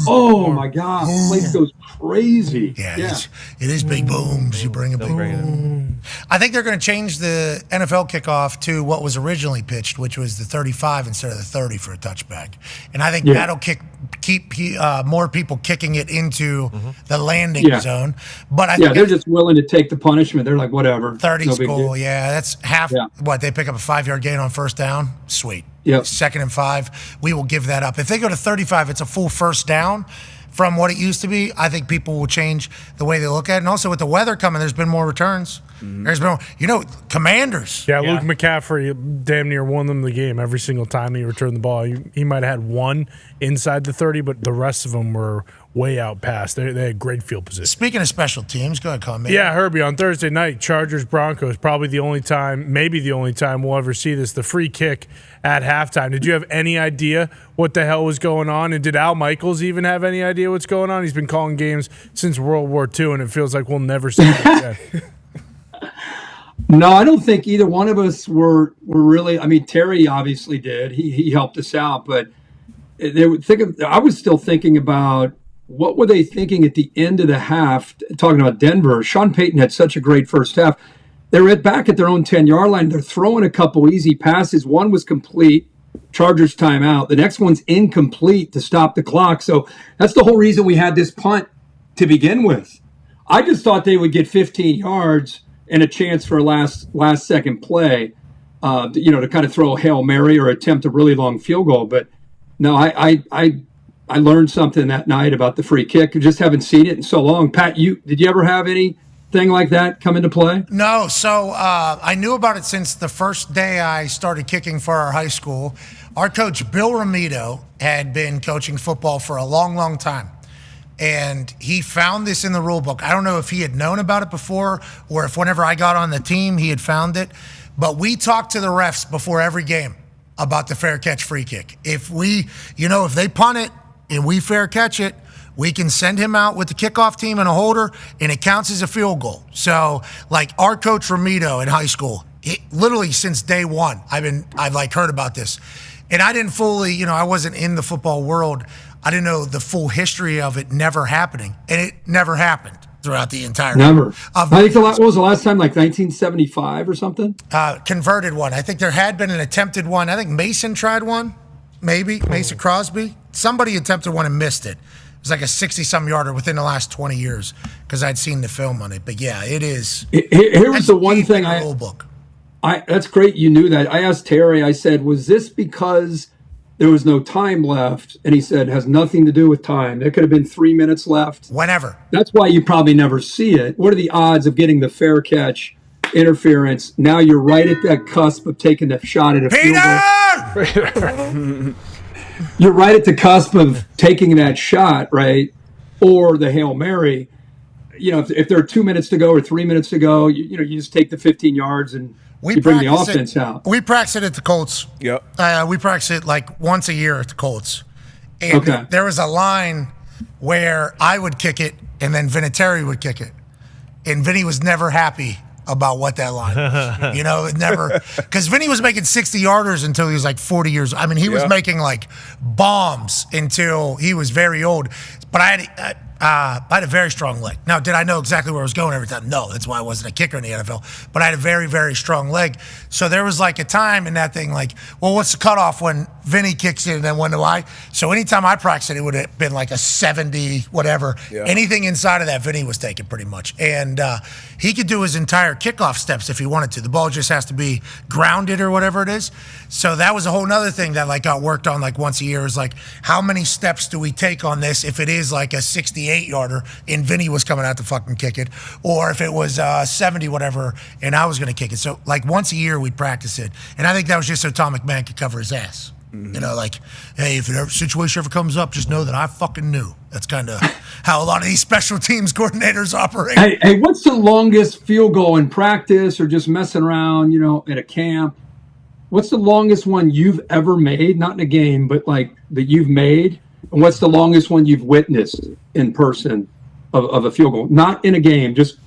Oh, my God. The place goes crazy. Yeah. It is big booms. You bring a big boom. I think they're going to change the NFL kickoff to what was originally pitched, which was the 35 instead of the 30 for a touchback. And I think that'll keep more people kicking it into the landing zone. But I think they're just willing to take the punishment. They're like, whatever. 30's cool. Yeah, that's half. What, they pick up a 5-yard gain on first down? Sweet. Yep. 2nd and 5, we will give that up. If they go to 35, it's a full first down from what it used to be. I think people will change the way they look at it. And also with the weather coming, there's been more returns. There's been, Commanders. Yeah, Luke McCaffrey damn near won them the game every single time he returned the ball. He might have had one inside the 30, but the rest of them were way out past. They had great field position. Speaking of special teams, go ahead, Colin. Yeah, Herbie, on Thursday night, Chargers-Broncos, probably the only time, maybe the only time we'll ever see this, the free kick at halftime. Did you have any idea what the hell was going on? And did Al Michaels even have any idea what's going on? He's been calling games since World War II, and it feels like we'll never see it again. No, I don't think either one of us were really. I mean, Terry obviously did. He helped us out, but I was still thinking about what were they thinking at the end of the half. Talking about Denver, Sean Payton had such a great first half. They were back at their own 10-yard line. They're throwing a couple easy passes. One was complete, Chargers timeout. The next one's incomplete to stop the clock. So that's the whole reason we had this punt to begin with. I just thought they would get 15 yards and a chance for a last second play, to kind of throw a Hail Mary or attempt a really long field goal. But no, I learned something that night about the free kick. I just haven't seen it in so long. Pat, did you ever have anything like that come into play? No. So I knew about it since the first day I started kicking for our high school. Our coach, Bill Ramito, had been coaching football for a long, long time. And he found this in the rule book. I don't know if he had known about it before or if whenever I got on the team, he had found it. But we talked to the refs before every game about the fair catch free kick. If if they punt it and we fair catch it, we can send him out with the kickoff team and a holder, and it counts as a field goal. So, like our coach Ramito in high school, literally since day one, I've heard about this. And I didn't fully, I wasn't in the football world. I didn't know the full history of it never happening. And it never happened throughout the entire Never. I think what was the last time, like 1975 or something? Converted one. I think there had been an attempted one. I think Mason tried one, maybe. Mason Crosby. Somebody attempted one and missed it. It was like a 60-some yarder within the last 20 years because I'd seen the film on it. But yeah, it is. Here was the one thing rule book. That's great you knew that. I asked Terry, I said, was this because there was no time left? And he said, has nothing to do with time. There could have been 3 minutes left. Whenever. That's why you probably never see it. What are the odds of getting the fair catch interference? Now you're right at that cusp of taking the shot at a field goal. You're right at the cusp of taking that shot, right? Or the Hail Mary. If there are 2 minutes to go or 3 minutes to go, you just take the 15 yards and you bring the offense out. We practice it at the Colts. Yep. We practice it like once a year at the Colts. And there was a line where I would kick it and then Vinatieri would kick it. And Vinny was never happy about what that line was. It never, because Vinny was making 60-yarders until he was like 40 years. I mean, he was making like bombs until he was very old. But I had a very strong leg. Now, did I know exactly where I was going every time? No, that's why I wasn't a kicker in the NFL. But I had a very, very strong leg. So there was like a time in that thing like, well, what's the cutoff when Vinny kicks it and then when do I? So anytime I practiced it would have been like a 70, whatever. Yeah. Anything inside of that, Vinny was taking pretty much. And he could do his entire kickoff steps if he wanted to. The ball just has to be grounded or whatever it is. So that was a whole nother thing that like got worked on like once a year is like, how many steps do we take on this if it is like a 68-yarder and Vinny was coming out to fucking kick it, or if it was 70 whatever and I was going to kick it. So like once a year we'd practice it. And I think that was just so Tom McMahon could cover his ass. You know, like, hey, if a situation ever comes up, just know that I fucking knew. That's kind of how a lot of these special teams coordinators operate. Hey, what's the longest field goal in practice or just messing around, at a camp? What's the longest one you've ever made? Not in a game, but like that you've made. And what's the longest one you've witnessed in person of a field goal? Not in a game, just.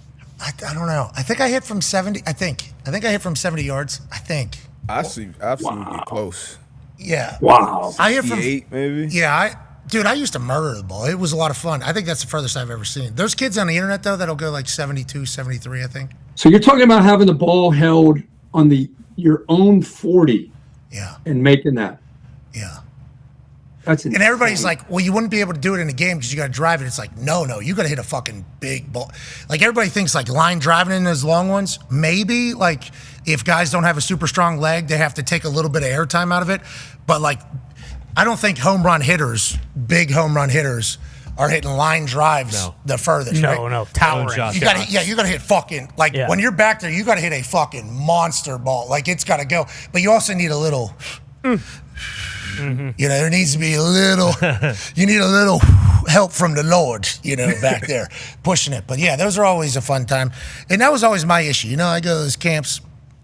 I don't know. I think I hit from 70. I think I hit from 70 yards. I think. I've seen you get close. Yeah. Wow. I hit from 68 maybe. Yeah, Dude, I used to murder the ball. It was a lot of fun. I think that's the furthest I've ever seen. There's kids on the internet, though, that'll go like 72, 73, I think. So you're talking about having the ball held on your own 40. Yeah. And making that. Yeah. That's insane. And everybody's like, well, you wouldn't be able to do it in a game because you got to drive it. It's like, no, you got to hit a fucking big ball. Like, everybody thinks like line driving in those long ones, maybe like if guys don't have a super strong leg, they have to take a little bit of airtime out of it. But like, I don't think big home run hitters are hitting line drives the furthest, right? No, towering. You gotta hit fucking, like when you're back there, you gotta hit a fucking monster ball. Like, it's gotta go. But you also need a little, there needs to be you need a little help from the Lord, back there pushing it. But yeah, those are always a fun time. And that was always my issue. I go to those camps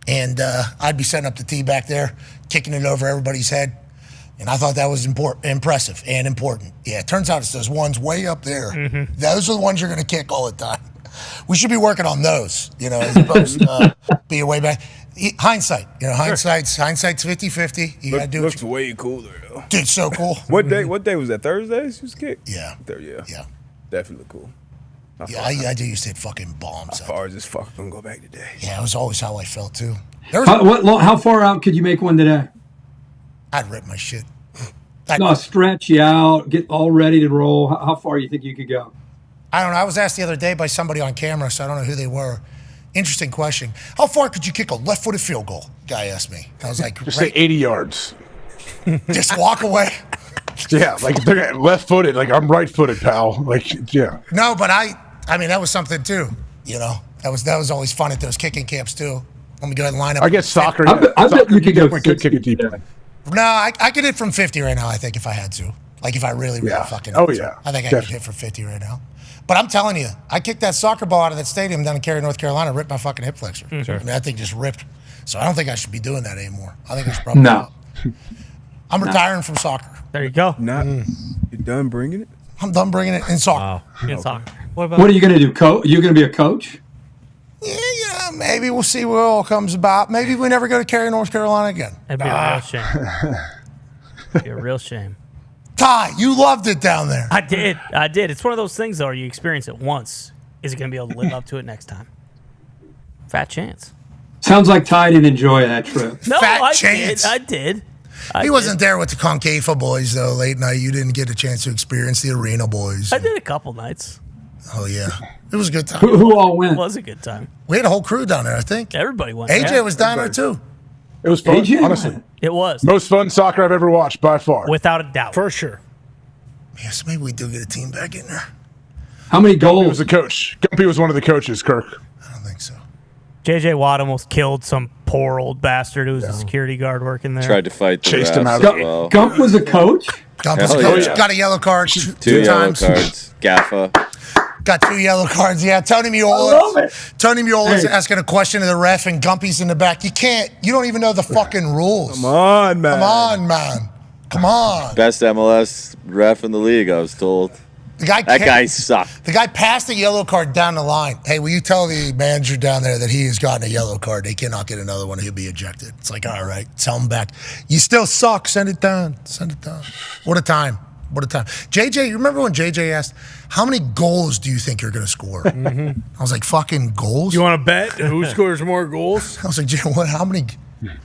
and I'd be setting up the tee back there, kicking it over everybody's head. And I thought that was impressive and important. Yeah, it turns out it's those ones way up there. Those are the ones you're going to kick all the time. We should be working on those, as opposed to being way back. Hindsight, hindsight's 50-50. You got to do Looks way cooler, though. Dude, so cool. What day was that? Thursdays you was kick? Yeah. Yeah. Definitely cool. I do used to hit fucking bombs. How far is this fuck gonna go back today? Yeah, it was always how I felt, too. How far out could you make one today? I'd rip my shit. No, stretch you out, get all ready to roll. How far do you think you could go? I don't know. I was asked the other day by somebody on camera, so I don't know who they were. Interesting question. How far could you kick a left-footed field goal? Guy asked me. I was like, just say 80 yards. Just walk away. Yeah, like they're left-footed. Like, I'm right-footed, pal. Like, yeah. No, but I mean, that was something too. That was always fun at those kicking camps too. Let me go ahead and line up. I guess soccer. I bet you could go could kick a deep one. No, I could hit from 50 right now, I think, if I had to. Like, if I really fucking had to. I think I could hit from 50 right now. But I'm telling you, I kicked that soccer ball out of that stadium down in Cary, North Carolina, ripped my fucking hip flexor. I mean, that thing just ripped. So I don't think I should be doing that anymore. I think it's probably no. I'm retiring from soccer. There you go. You done bringing it? I'm done bringing it in soccer. In soccer. What are you going to do? You going to be a coach? Yeah, maybe we'll see what all comes about. Maybe we never go to Cary, North Carolina again. That'd be a real shame. Be a real shame. Ty, you loved it down there. I did. It's one of those things, though, you experience it once. Is it going to be able to live up to it next time? Fat chance. Sounds like Ty didn't enjoy that trip. No, Fat I chance. did. I did. He wasn't there with the Concava boys, though, late night. You didn't get a chance to experience the Arena boys. I did a couple nights. Oh, yeah. It was a good time. Who all went? It was a good time. We had a whole crew down there, I think. Everybody went. AJ was down there, too. It was fun, honestly. It was. Most fun soccer I've ever watched, by far. Without a doubt. For sure. Yes, maybe we do get a team back in there. How many goals? Gumpy was the coach. Gumpy was one of the coaches, Kirk. I don't think so. JJ Watt almost killed some poor old bastard who was a security guard working there. Tried to fight the Chased him refs out. as well. Gump was a coach? Gump was a coach. Got a yellow card two yellow times. cards. Gaffa. Got 2 yellow cards. Yeah, Tony Meola's asking a question to the ref, and Gumpy's in the back. You don't even know the fucking rules. Come on, man. Come on. Best MLS ref in the league, I was told. That guy sucked. The guy passed the yellow card down the line. Hey, will you tell the manager down there that he has gotten a yellow card? They cannot get another one. He'll be ejected. It's like, all right, tell him back. You still suck. Send it down. What a time. JJ, you remember when JJ asked, how many goals do you think you're going to score? I was like, fucking goals? You want to bet who scores more goals? I was like, how many?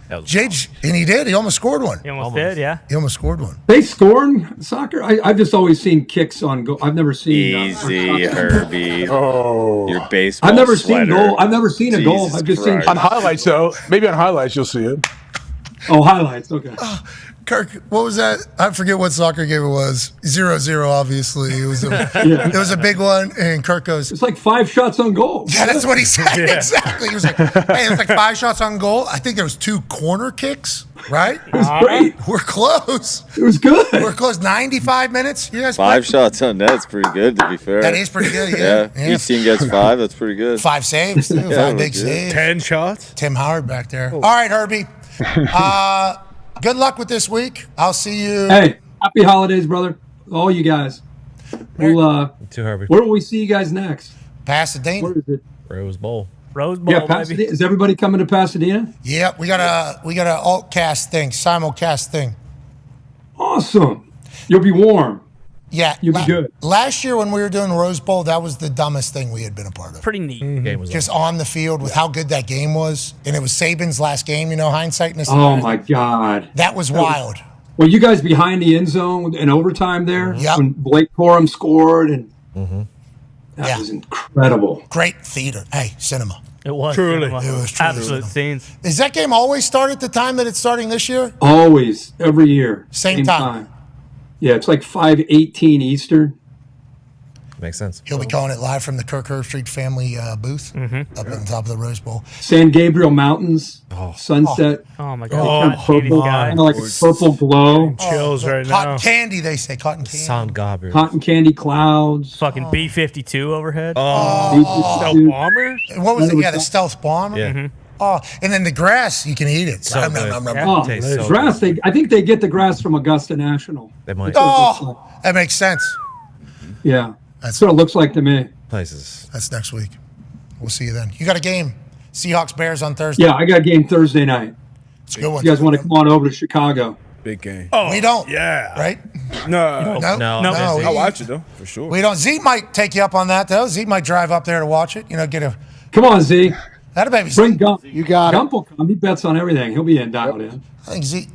JJ, and he did. He almost scored one. He almost did, yeah. He almost scored one. They score in soccer? I've just always seen kicks on goal. I've never seen Easy, Herbie. Your baseball I've never sweater. seen goal. I've never seen a goal. I've just seen on highlights, though. Maybe on highlights you'll see it. Oh, highlights. Okay. Kirk, what was that? I forget what soccer game it was. 0-0, obviously. It was it was a big one, and Kirk goes, It's like 5 shots on goal. yeah, that's what he said. Yeah. Exactly. He was like, hey, it was like 5 shots on goal. I think there was 2 corner kicks, right? It was great. We're close. It was good. We're close. 95 minutes. You guys 5 shots on net's pretty good, to be fair. That is pretty good, yeah. Each team gets 5. That's pretty good. 5 saves, too. Yeah, 5 big legit. saves. 10 shots. Tim Howard back there. All right, Herbie. Good luck with this week. I'll see you. Hey, happy holidays, brother. All you guys. We'll, To Herbie. where will we see you guys next? Pasadena. Where is it? Rose Bowl. Rose Bowl, Yeah, Pasadena. Is everybody coming to Pasadena? Yep, we got a alt-cast thing, simulcast thing. Awesome. You'll be warm. Yeah. You'll be good. Last year when we were doing Rose Bowl, that was the dumbest thing we had been a part of. Pretty neat. Game was Just on the field with how good that game was. And it was Saban's last game, hindsight. Oh, my God. That was wild. Were you guys behind the end zone in overtime there? Yep. When Blake Corum scored? And that was incredible. Great theater. Hey, cinema. It was. Truly. cinema. It was truly Absolute cinema. scenes. Does that game always start at the time that it's starting this year? Always. Every year. Same time. Yeah, it's like 5:18 Eastern. Makes sense. He'll be calling it live from the Kirk Herbstreit family booth up on top of the Rose Bowl. San Gabriel Mountains, sunset. Oh, my Kind God. of purple, kind of like a purple glow. Chills right Cotton now. candy, they say. Cotton candy. Sound Gabriel. Cotton candy clouds. Fucking B-52 overhead. Stealth bomber. What was it? Yeah, the stealth bomber. Yeah. Oh, and then the grass, you can eat it. So good. Oh, Tastes so grass. I think they get the grass from Augusta National. They might. Oh, that makes sense. Yeah, that's what it looks like to me. Places. That's next week. We'll see you then. You got a game. Seahawks Bears on Thursday. Yeah, I got a game Thursday night. It's a good one. You guys want to come on over to Chicago? Big game. Oh, We don't. Yeah. Right? No. No. I'll watch it, though, for sure. We don't. Zeke might take you up on that, though. Zeke might drive up there to watch it. Get a. Come on, Z. That'll baby. Bring Gump. You got Gump will come. He bets on everything. He'll be in dialed in. I think Zeke.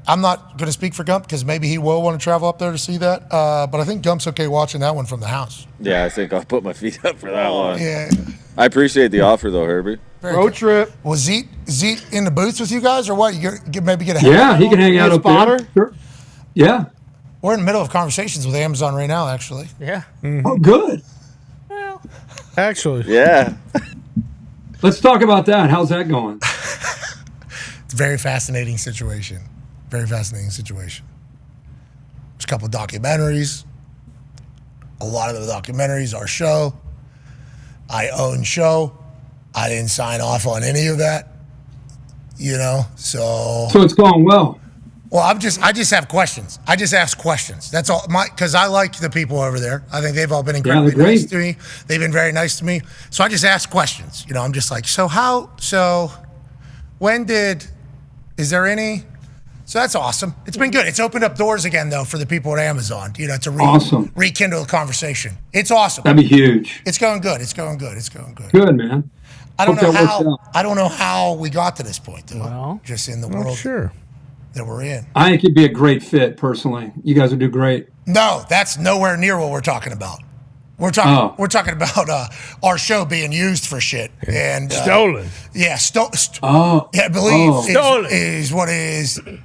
I'm not going to speak for Gump because maybe he will want to travel up there to see that. But I think Gump's okay watching that one from the house. Yeah, I think I'll put my feet up for that one. Yeah. I appreciate the offer, though, Herbie. Road trip. Was Zeke in the booth with you guys or what? Maybe get a Yeah, he can hang out up there. Sure. Yeah. We're in the middle of conversations with Amazon right now, actually. Yeah. Oh, good. Actually. Yeah. Let's talk about that. How's that going? It's a very fascinating situation. Very fascinating situation. There's a couple of documentaries. A lot of the documentaries are show. I own show. I didn't sign off on any of that. So it's going well. Well, I just have questions. I just ask questions. That's all. Because I like the people over there. I think they've all been incredibly they're nice great. to me. They've been very nice to me. So I just ask questions. I'm just like, is there any? So that's awesome. It's been good. It's opened up doors again, though, for the people at Amazon, to Awesome. rekindle the conversation. It's awesome. That'd be huge. It's going good. It's going good. It's going good. Good, man. I don't Hope know that works how. out. I don't know how we got to this point, though. Well, just in the Not world sure. that we're in. I think you'd be a great fit, personally. You guys would do great. No, that's nowhere near what we're talking about. We're talking about our show being used for shit and Stolen. Yeah, Oh. I believe Stolen. is what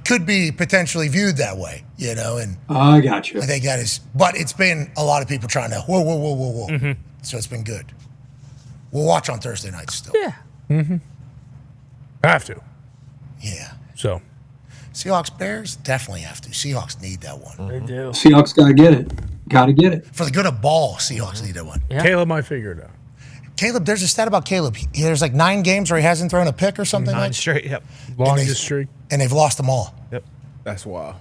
could be potentially viewed that way. And I got you. I think that is. But it's been a lot of people trying to whoa. Mm-hmm. So it's been good. We'll watch on Thursday nights still. Yeah. Mm-hmm. Have to. Yeah. So. Seahawks Bears definitely have to. Seahawks need that one. They do. Seahawks got to get it. Got to get it. For the good of ball, Seahawks need that one. Yeah. Caleb might figure it out. Caleb, there's a stat about Caleb. There's like 9 games where he hasn't thrown a pick or something 9 like straight. Yep. Longest streak. and they've lost them all. Yep. That's wild.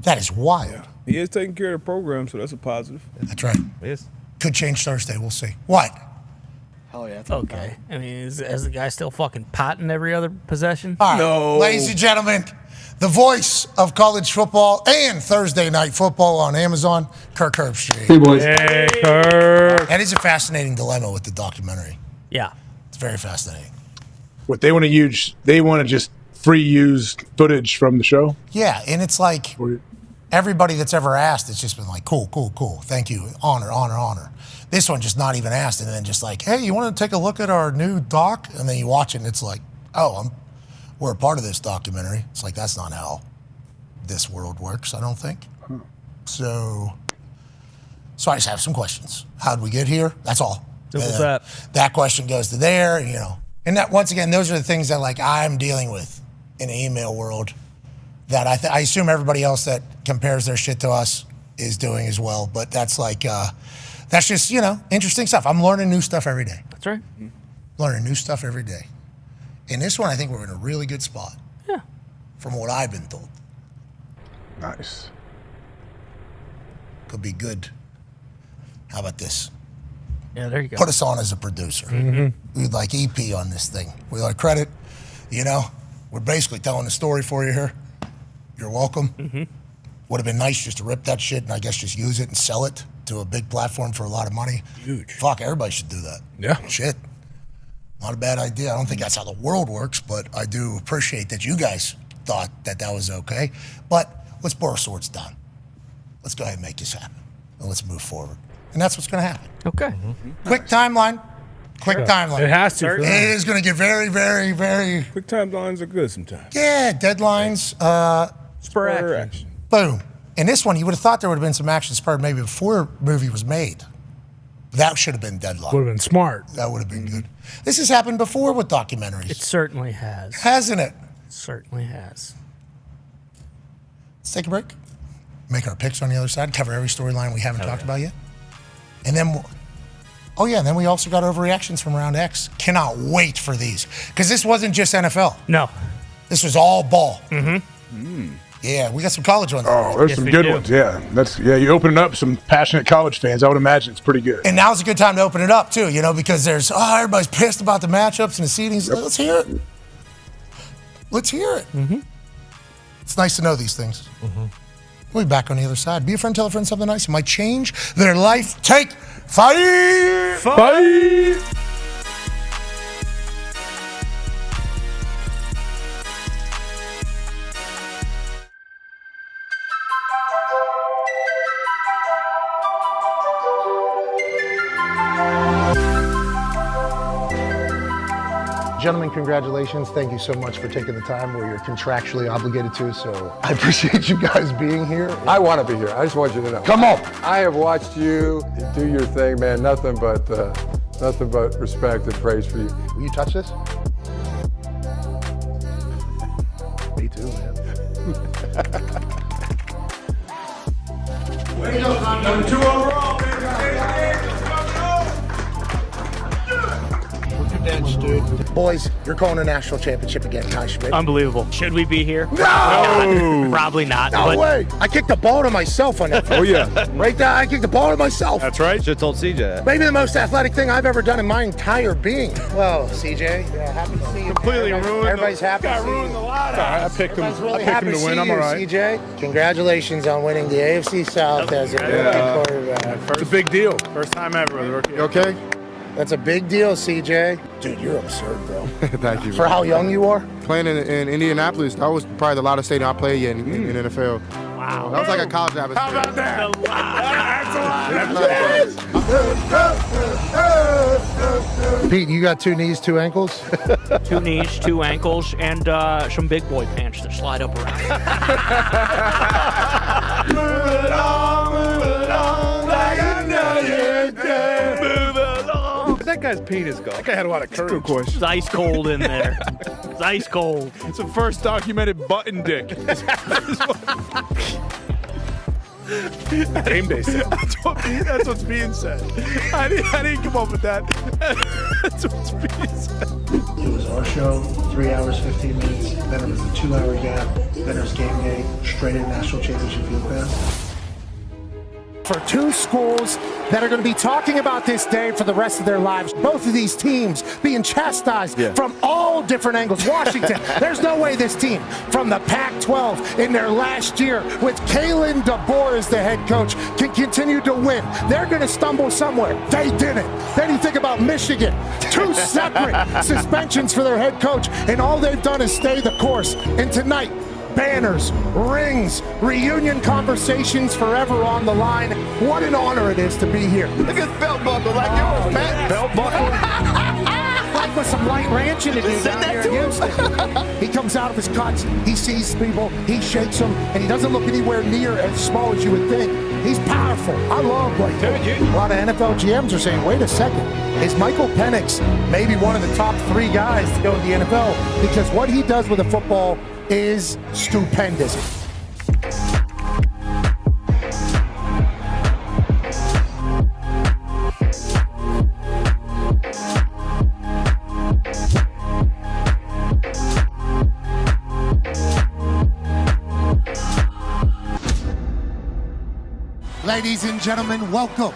That is wild. He is taking care of the program, so that's a positive. That's right. It is. Could change Thursday. We'll see. What? Hell yeah. Okay. I mean, is the guy still fucking potting every other possession? All right, No. ladies and gentlemen, the voice of college football and Thursday night football on Amazon, Kirk Herbstreit. Hey, boys. Hey, Kirk. That is a fascinating dilemma with the documentary. Yeah. It's very fascinating. What they want to use, they want to just free use footage from the show. Yeah, and it's like everybody that's ever asked, it's just been like, cool. Thank you. Honor. This one just not even asked, and then just like, hey, you want to take a look at our new doc? And then you watch it, and it's like, oh, were a part of this documentary. It's like, that's not how this world works, I don't think. So I just have some questions. How'd we get here? That's all. Simple as that. That question goes to there, you know. And that, once again, those are the things that, like, I'm dealing with in the email world that I assume everybody else that compares their shit to us is doing as well. But that's like, that's just, you know, interesting stuff. I'm learning new stuff every day. That's right. Learning new stuff every day. In this one, I think we're in a really good spot. Yeah. From what I've been told. Nice. Could be good. How about this? Yeah, there you go. Put us on as a producer. We'd like EP on this thing. We like credit. You know, we're basically telling the story for you here. You're welcome. Would have been nice just to rip that shit and I guess just use it and sell it to a big platform for a lot of money. Huge. Fuck, everybody should do that. Yeah. Shit. Not a bad idea. I don't think that's how the world works, but I do appreciate that you guys thought that that was okay. But let's borrow swords down. Let's go ahead and make this happen. And let's move forward. And that's what's going to happen. Okay. Quick timeline. Quick timeline. It has to. It is going to get very, very, very... Quick timelines are good sometimes. Yeah, deadlines. Spur action. Boom. In this one, you would have thought there would have been some action spurred maybe before the movie was made. That should have been deadline. Would have been smart. That would have been good. This has happened before with documentaries. It certainly has. Hasn't it? Certainly has. Let's take a break. Make our picks on the other side. Cover every storyline we haven't talked about yet. And then, and then we also got overreactions from Round X. Cannot wait for these. Because this wasn't just NFL. No. This was all ball. Yeah, we got some college ones. Oh, there's some good ones. Yeah, you open it up some passionate college fans. I would imagine it's pretty good. And now's a good time to open it up too, you know, because there's everybody's pissed about the matchups and the seedings. Let's hear it. Let's hear it. It's nice to know these things. We'll be back on the other side. Be a friend, tell a friend something nice. It might change their life. Take 5. 5. Gentlemen, congratulations. Thank you so much for taking the time where you're contractually obligated to. So I appreciate you guys being here. I want to be here. I just want you to know. Come on. I have watched you do your thing, man. Nothing but respect and praise for you. Will you touch this? Me too, man. Way to go, number 2 overall, baby. Dude. Boys, you're calling a national championship again, Kai Schmidt. Unbelievable. Should we be here? No! Probably not. No but way. I kicked the ball to myself on that. Oh, yeah. Right there, I kicked the ball to myself. That's right. Should have told CJ. Maybe the most athletic thing I've ever done in my entire being. Well, CJ, happy to see you. Completely ruined. Everybody's happy to see you. I picked him. Really I picked happy him to to win. see I'm you, all right. CJ. Congratulations on winning the AFC South as a rookie quarterback. It's a big deal. First time ever with a rookie. You okay? That's a big deal, CJ. Dude, you're absurd, bro. Thank you. For how young you are? Playing in Indianapolis, that was probably the loudest stadium I played yet in NFL. Wow. That was like a college atmosphere. How about that? Pete, you got 2 knees, 2 ankles? 2 knees, 2 ankles, and some big boy pants that slide up around. Move along like another day. Move along. Where's that guy's penis go? That guy had a lot of courage. Good question. It's ice cold in there. It's ice cold. It's the first documented button dick. Game day set. That's what's being said. I didn't come up with that. That's what's being said. It was our show, 3 hours, 15 minutes. Then it was a 2-hour gap. Then it was game day, straight in national championship field pass. For 2 schools that are going to be talking about this day for the rest of their lives. Both of these teams being chastised from all different angles. Washington, there's no way this team from the Pac-12 in their last year with Kalen DeBoer as the head coach can continue to win. They're going to stumble somewhere. They didn't. Then you think about Michigan. 2 separate suspensions for their head coach, and all they've done is stay the course. And tonight, banners, rings, reunion conversations forever on the line. What an honor it is to be here. Look at his belt buckle like yours, man. Belt buckle. Like with some light ranching to do down here in Houston. He comes out of his cuts, he sees people, he shakes them, and he doesn't look anywhere near as small as you would think. He's powerful. I love Blake. A lot of NFL GMs are saying, wait a second, is Michael Penix maybe one of the top 3 guys to go to the NFL? Because what he does with the football is stupendous. Ladies and gentlemen, welcome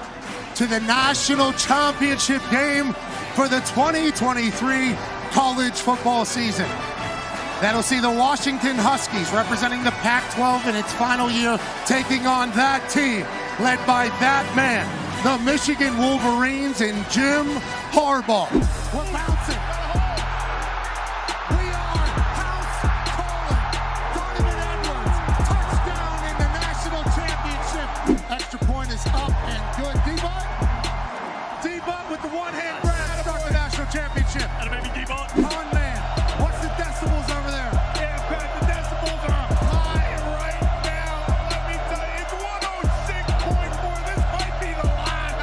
to the national championship game for the 2023 college football season. That'll see the Washington Huskies representing the Pac-12 in its final year, taking on that team led by that man, the Michigan Wolverines and Jim Harbaugh. We're bouncing. We are house calling. Donovan Edwards, touchdown in the national championship. Extra point is up and good. D-Bud with the one-hand grab to start the national championship. And maybe D-Bud. Con man, what's the decibels over there? Yeah, Pat, the decibels are high right now. Let me tell you, it's 106.4. This might be the line.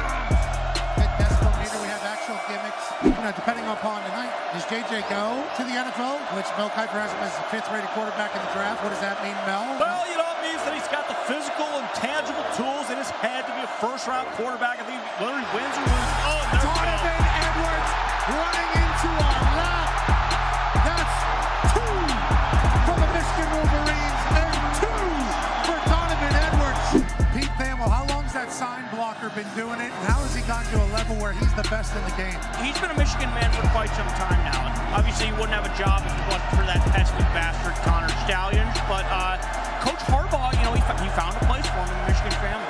At decibel meter, we have actual gimmicks. Depending upon the night, does JJ go to the NFL, which Mel Kiper has him as the 5th-rated quarterback in the draft? What does that mean, Mel? Well, it means that he's got the physical and tangible tools in his head to be a first-round quarterback. I think whether he wins or loses. Oh, Donovan Edwards running into our lap. That's 2 for the Michigan Wolverines and 2 for Donovan Edwards. Pete Thamel, how long's that sign blocker been doing it, and how has he gotten to a level where he's the best in the game? He's been a Michigan man for quite some time now. And obviously, he wouldn't have a job if it wasn't for that pesky bastard Connor Stallions. But Coach Harbaugh, he found a place for him in the Michigan family.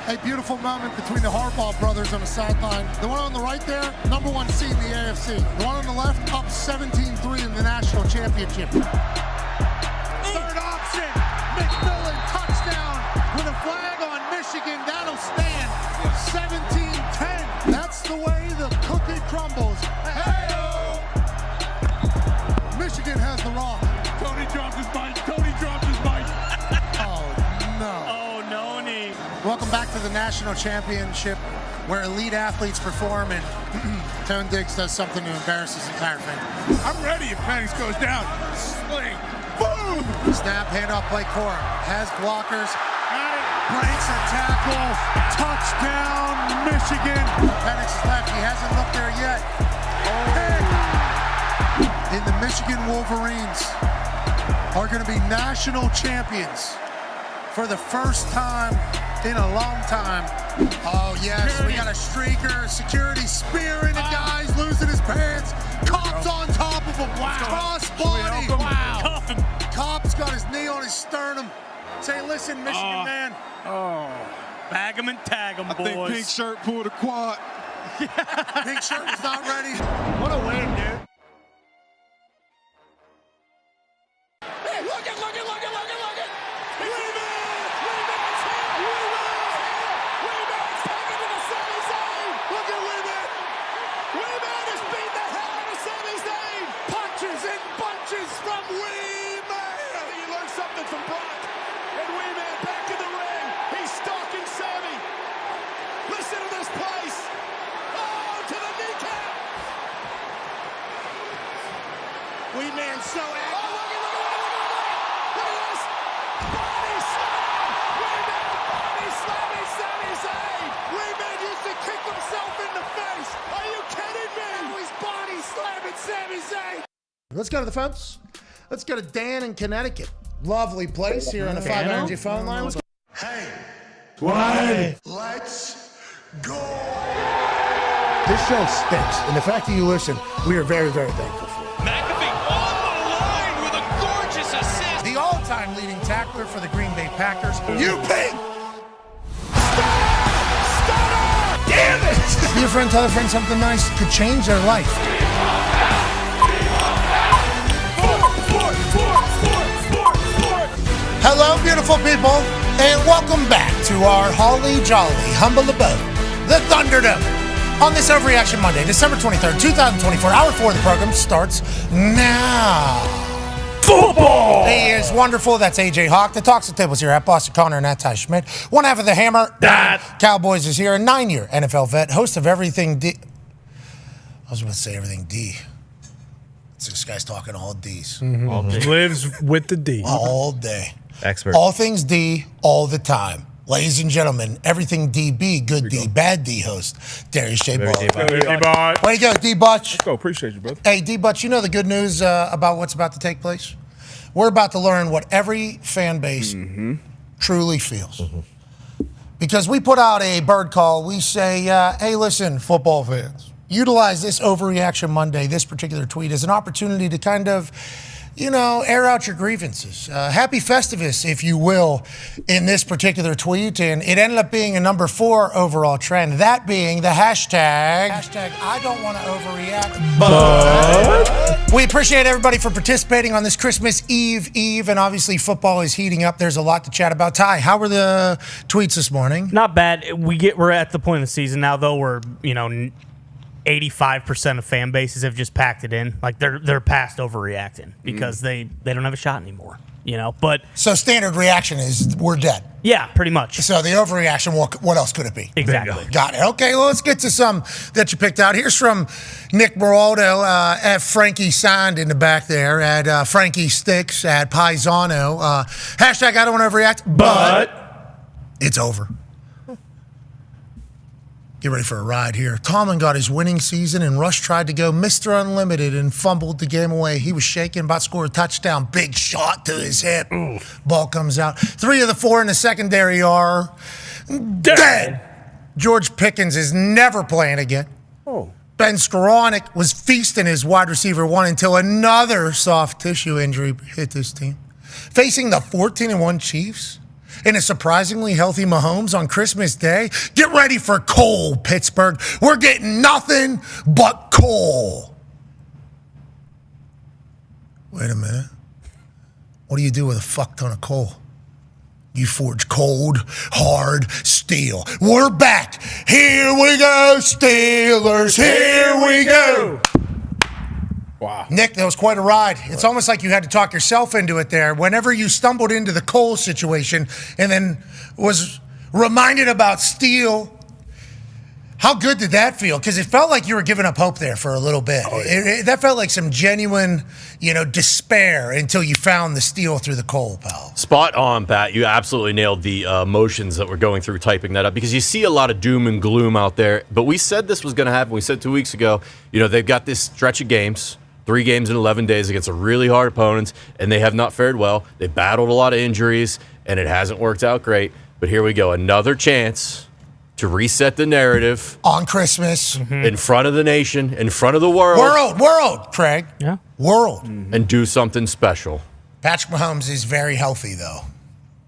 A beautiful moment between the Harbaugh brothers on the sideline. The one on the right there, #1 seed in the AFC. The one on the left, up 17-3 in the national championship. Third option, McMillan, touchdown with a flag on Michigan. That'll stand 17-10. That's the way the cookie crumbles. Hey-o! Michigan has the rock. Tony dropped his mic. Oh, no. Oh, no knee. Welcome back to the national championship where elite athletes perform and Tone Diggs does something to embarrass his entire family. I'm ready if Penix goes down. Sling. Boom! Snap, handoff play Cora. Has blockers. Breaks a tackle. Touchdown, Michigan. Penix is left. He hasn't looked there yet. And the Michigan Wolverines are going to be national champions for the first time in a long time. Oh, yes, we got a streaker. Security spearing a guy's losing his pants. Cop's on top of him. Wow. Cross body. Wow. Cop's got his knee on his sternum. Say, listen, Michigan man. Oh. Bag him and tag him, boys. I think Pink Shirt pulled a quad. Pink Shirt was not ready. What a win, dude. Hey, look it. From Wee-Man! He learned something from Brock. And Wee-Man back in the ring. He's stalking Sammy. Listen to this place. Oh, to the kneecap. Wee-Man so active. Oh, look at this. Body slam. Wee-Man body slamming Sami Zayn. Wee-Man used to kick himself in the face. Are you kidding me? Now he's body slamming Sami Zayn. Let's go to the phones. Let's go to Dan in Connecticut. Lovely place here on the 5 Energy phone line. Let's go. Hey. Why? Let's go. This show stinks. And the fact that you listen, we are very, very thankful for it. McAfee on the line with a gorgeous assist. The all-time leading tackler for the Green Bay Packers. You pig! Stunner! Damn it! Be a friend, tell a friend something nice could change their life. Hello, beautiful people, and welcome back to our holly jolly humble abode, the Thunderdome. on this Overreaction Monday, December 23rd, 2024. Hour 4 of the program starts now. Football! He is wonderful. That's AJ Hawk. The Talks the Tables here at Boston Connor and at Ty Schmidt. One half of the Hammer. Cowboys is here. A 9-year NFL vet, host of Everything D. I was going to say Everything D. This guy's talking all D's. All day. Lives with the D. All day. Expert. All things D, all the time. Ladies and gentlemen, Everything DB, good D, bad D host, Darius J. Ball. D-Bot. Way to go, D-Butch. Let's go. Appreciate you, brother. Hey, D-Butch, you know the good news about what's about to take place? We're about to learn what every fan base truly feels. Because we put out a bird call. We say, hey, listen, football fans, utilize this Overreaction Monday, this particular tweet, as an opportunity to kind of, air out your grievances. Happy Festivus, if you will, in this particular tweet. And it ended up being a number 4 overall trend. That being the hashtag I don't want to overreact. But we appreciate everybody for participating on this Christmas Eve. And obviously football is heating up. There's a lot to chat about. Ty, how were the tweets this morning? Not bad. We're at the point of the season now, though, where, 85% of fan bases have just packed it in. Like they're past overreacting because they don't have a shot anymore. But so standard reaction is we're dead. Yeah, pretty much. So the overreaction, what else could it be? Exactly. Got it. Okay, well, let's get to some that you picked out. Here's from Nick Beraldo at Frankie Signed in the back there, at Frankie Sticks, at Paisano. Hashtag I don't want to overreact, but it's over. Get ready for a ride here. Tomlin got his winning season, and Rush tried to go Mr. Unlimited and fumbled the game away. He was shaking, about to score a touchdown. Big shot to his hip. Ball comes out. 3 of the 4 in the secondary are dead. George Pickens is never playing again. Ben Skoranek was feasting his wide receiver 1 until another soft tissue injury hit this team. Facing the 14-1 Chiefs, in a surprisingly healthy Mahomes on Christmas Day. Get ready for coal, Pittsburgh. We're getting nothing but coal. Wait a minute. What do you do with a fuck ton of coal? You forge cold, hard steel. We're back. Here we go, Steelers. Here we go. Wow. Nick, that was quite a ride. It's almost like you had to talk yourself into it there. Whenever you stumbled into the coal situation and then was reminded about steel, how good did that feel? Because it felt like you were giving up hope there for a little bit. That felt like some genuine, despair until you found the steel through the coal, pal. Spot on, Pat. You absolutely nailed the emotions that we're going through typing that up, because you see a lot of doom and gloom out there. But we said this was going to happen. We said 2 weeks ago, they've got this stretch of games. 3 games in 11 days against a really hard opponents, and they have not fared well. They've battled a lot of injuries, and it hasn't worked out great. But here we go. Another chance to reset the narrative. On Christmas. In front of the nation, in front of the world. World, Craig. Yeah. World. And do something special. Patrick Mahomes is very healthy, though.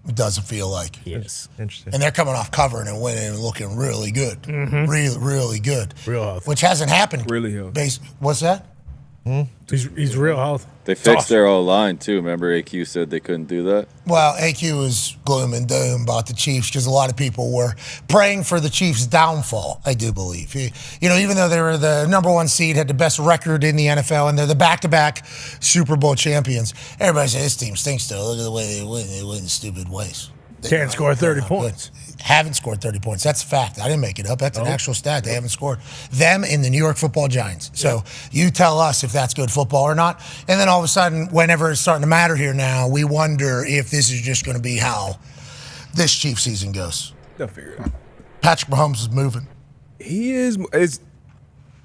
It doesn't feel like. Yes. Interesting. And they're coming off covering and winning and looking really good. Really, really good. Real healthy. Which hasn't happened. Really healthy. What's that? He's real healthy. They fixed their O-line, too. Remember AQ said they couldn't do that? Well, AQ was gloom and doom about the Chiefs because a lot of people were praying for the Chiefs' downfall, I do believe. Even though they were the number 1 seed, had the best record in the NFL, and they're the back-to-back Super Bowl champions, everybody said, this team stinks, though. Look at the way they win in stupid ways. Can't score 30 points. Haven't scored 30 points. That's a fact. I didn't make it up. That's an actual stat. They haven't scored. Them in the New York Football Giants. So you tell us if that's good football or not. And then all of a sudden, whenever it's starting to matter here now, we wonder if this is just going to be how this Chiefs season goes. They'll figure it out. Patrick Mahomes is moving. He is. It's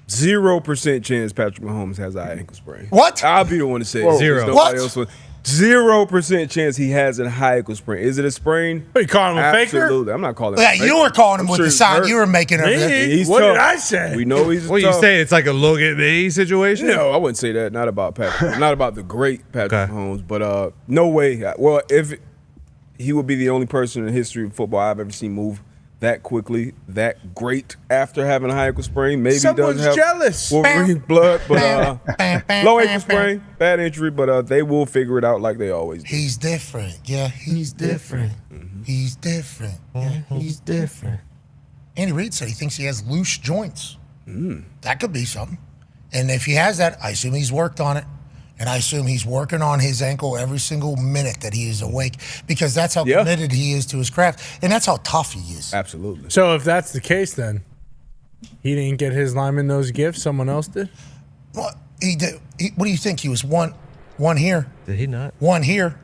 0% chance Patrick Mahomes has an ankle sprain. What? I'll be the one to say it. 0. What? Else will. 0% chance he has a high ankle sprain. Is it a sprain? Are you calling him a faker? Absolutely. I'm not calling him Yeah, a faker. you were calling him I'm with sure the he's sound hurt. you were making over there. He's What tough. did I say? We know he's What tough. you say? It's like a look at me situation? No, I wouldn't say that. Not about Patrick. Not about the great Patrick Mahomes. But no way. Well, if he would be the only person in the history of football I've ever seen move that quickly, that great after having a high ankle sprain. Maybe Someone's he doesn't have jealous. Wolverine blood, but low ankle sprain, bad injury, but they will figure it out like they always do. He's different. Yeah, he's different. He's different. Yeah, he's different. Andy Reid said he thinks he has loose joints. That could be something. And if he has that, I assume he's worked on it. And I assume he's working on his ankle every single minute that he is awake, because that's how committed he is to his craft. And that's how tough he is. Absolutely. So if that's the case, then he didn't get his lineman those gifts. Someone else did. Well, he did. What do you think? He was one here. Did he not? One here.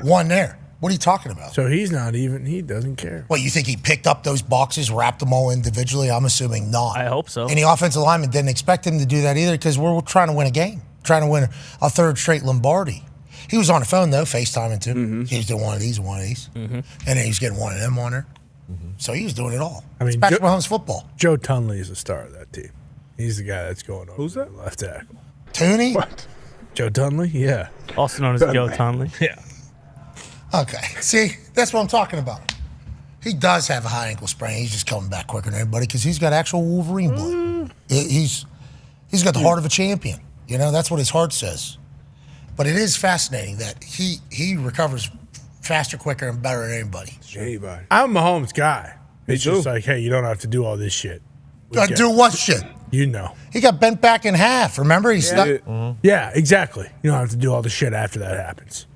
One there. What are you talking about? So he's not even. He doesn't care. What, you think he picked up those boxes, wrapped them all individually? I'm assuming not. I hope so. And the offensive lineman didn't expect him to do that either, because we're trying to win a game, trying to win a third straight Lombardi. He was on the phone, though, FaceTiming too. He was doing one of these, and then he was getting one of them on there. So he was doing it all. I mean, it's Patrick Mahomes football. Joe Tunley is the star of that team. He's the guy that's going over. Who's that? The left tackle. Tooney? What? Joe Tunley? Yeah. Also known as Joe Tunley. Yeah. Okay. See, that's what I'm talking about. He does have a high ankle sprain. He's just coming back quicker than everybody because he's got actual Wolverine blood. He's got the heart of a champion. You know, that's what his heart says. But it is fascinating that he recovers faster, quicker, and better than anybody. Anybody. I'm a Mahomes guy. Me It's too. just like, hey, you don't have to do all this shit. Do what shit? You know. He got bent back in half. Remember? He's stuck. Yeah, exactly. You don't have to do all the shit after that happens.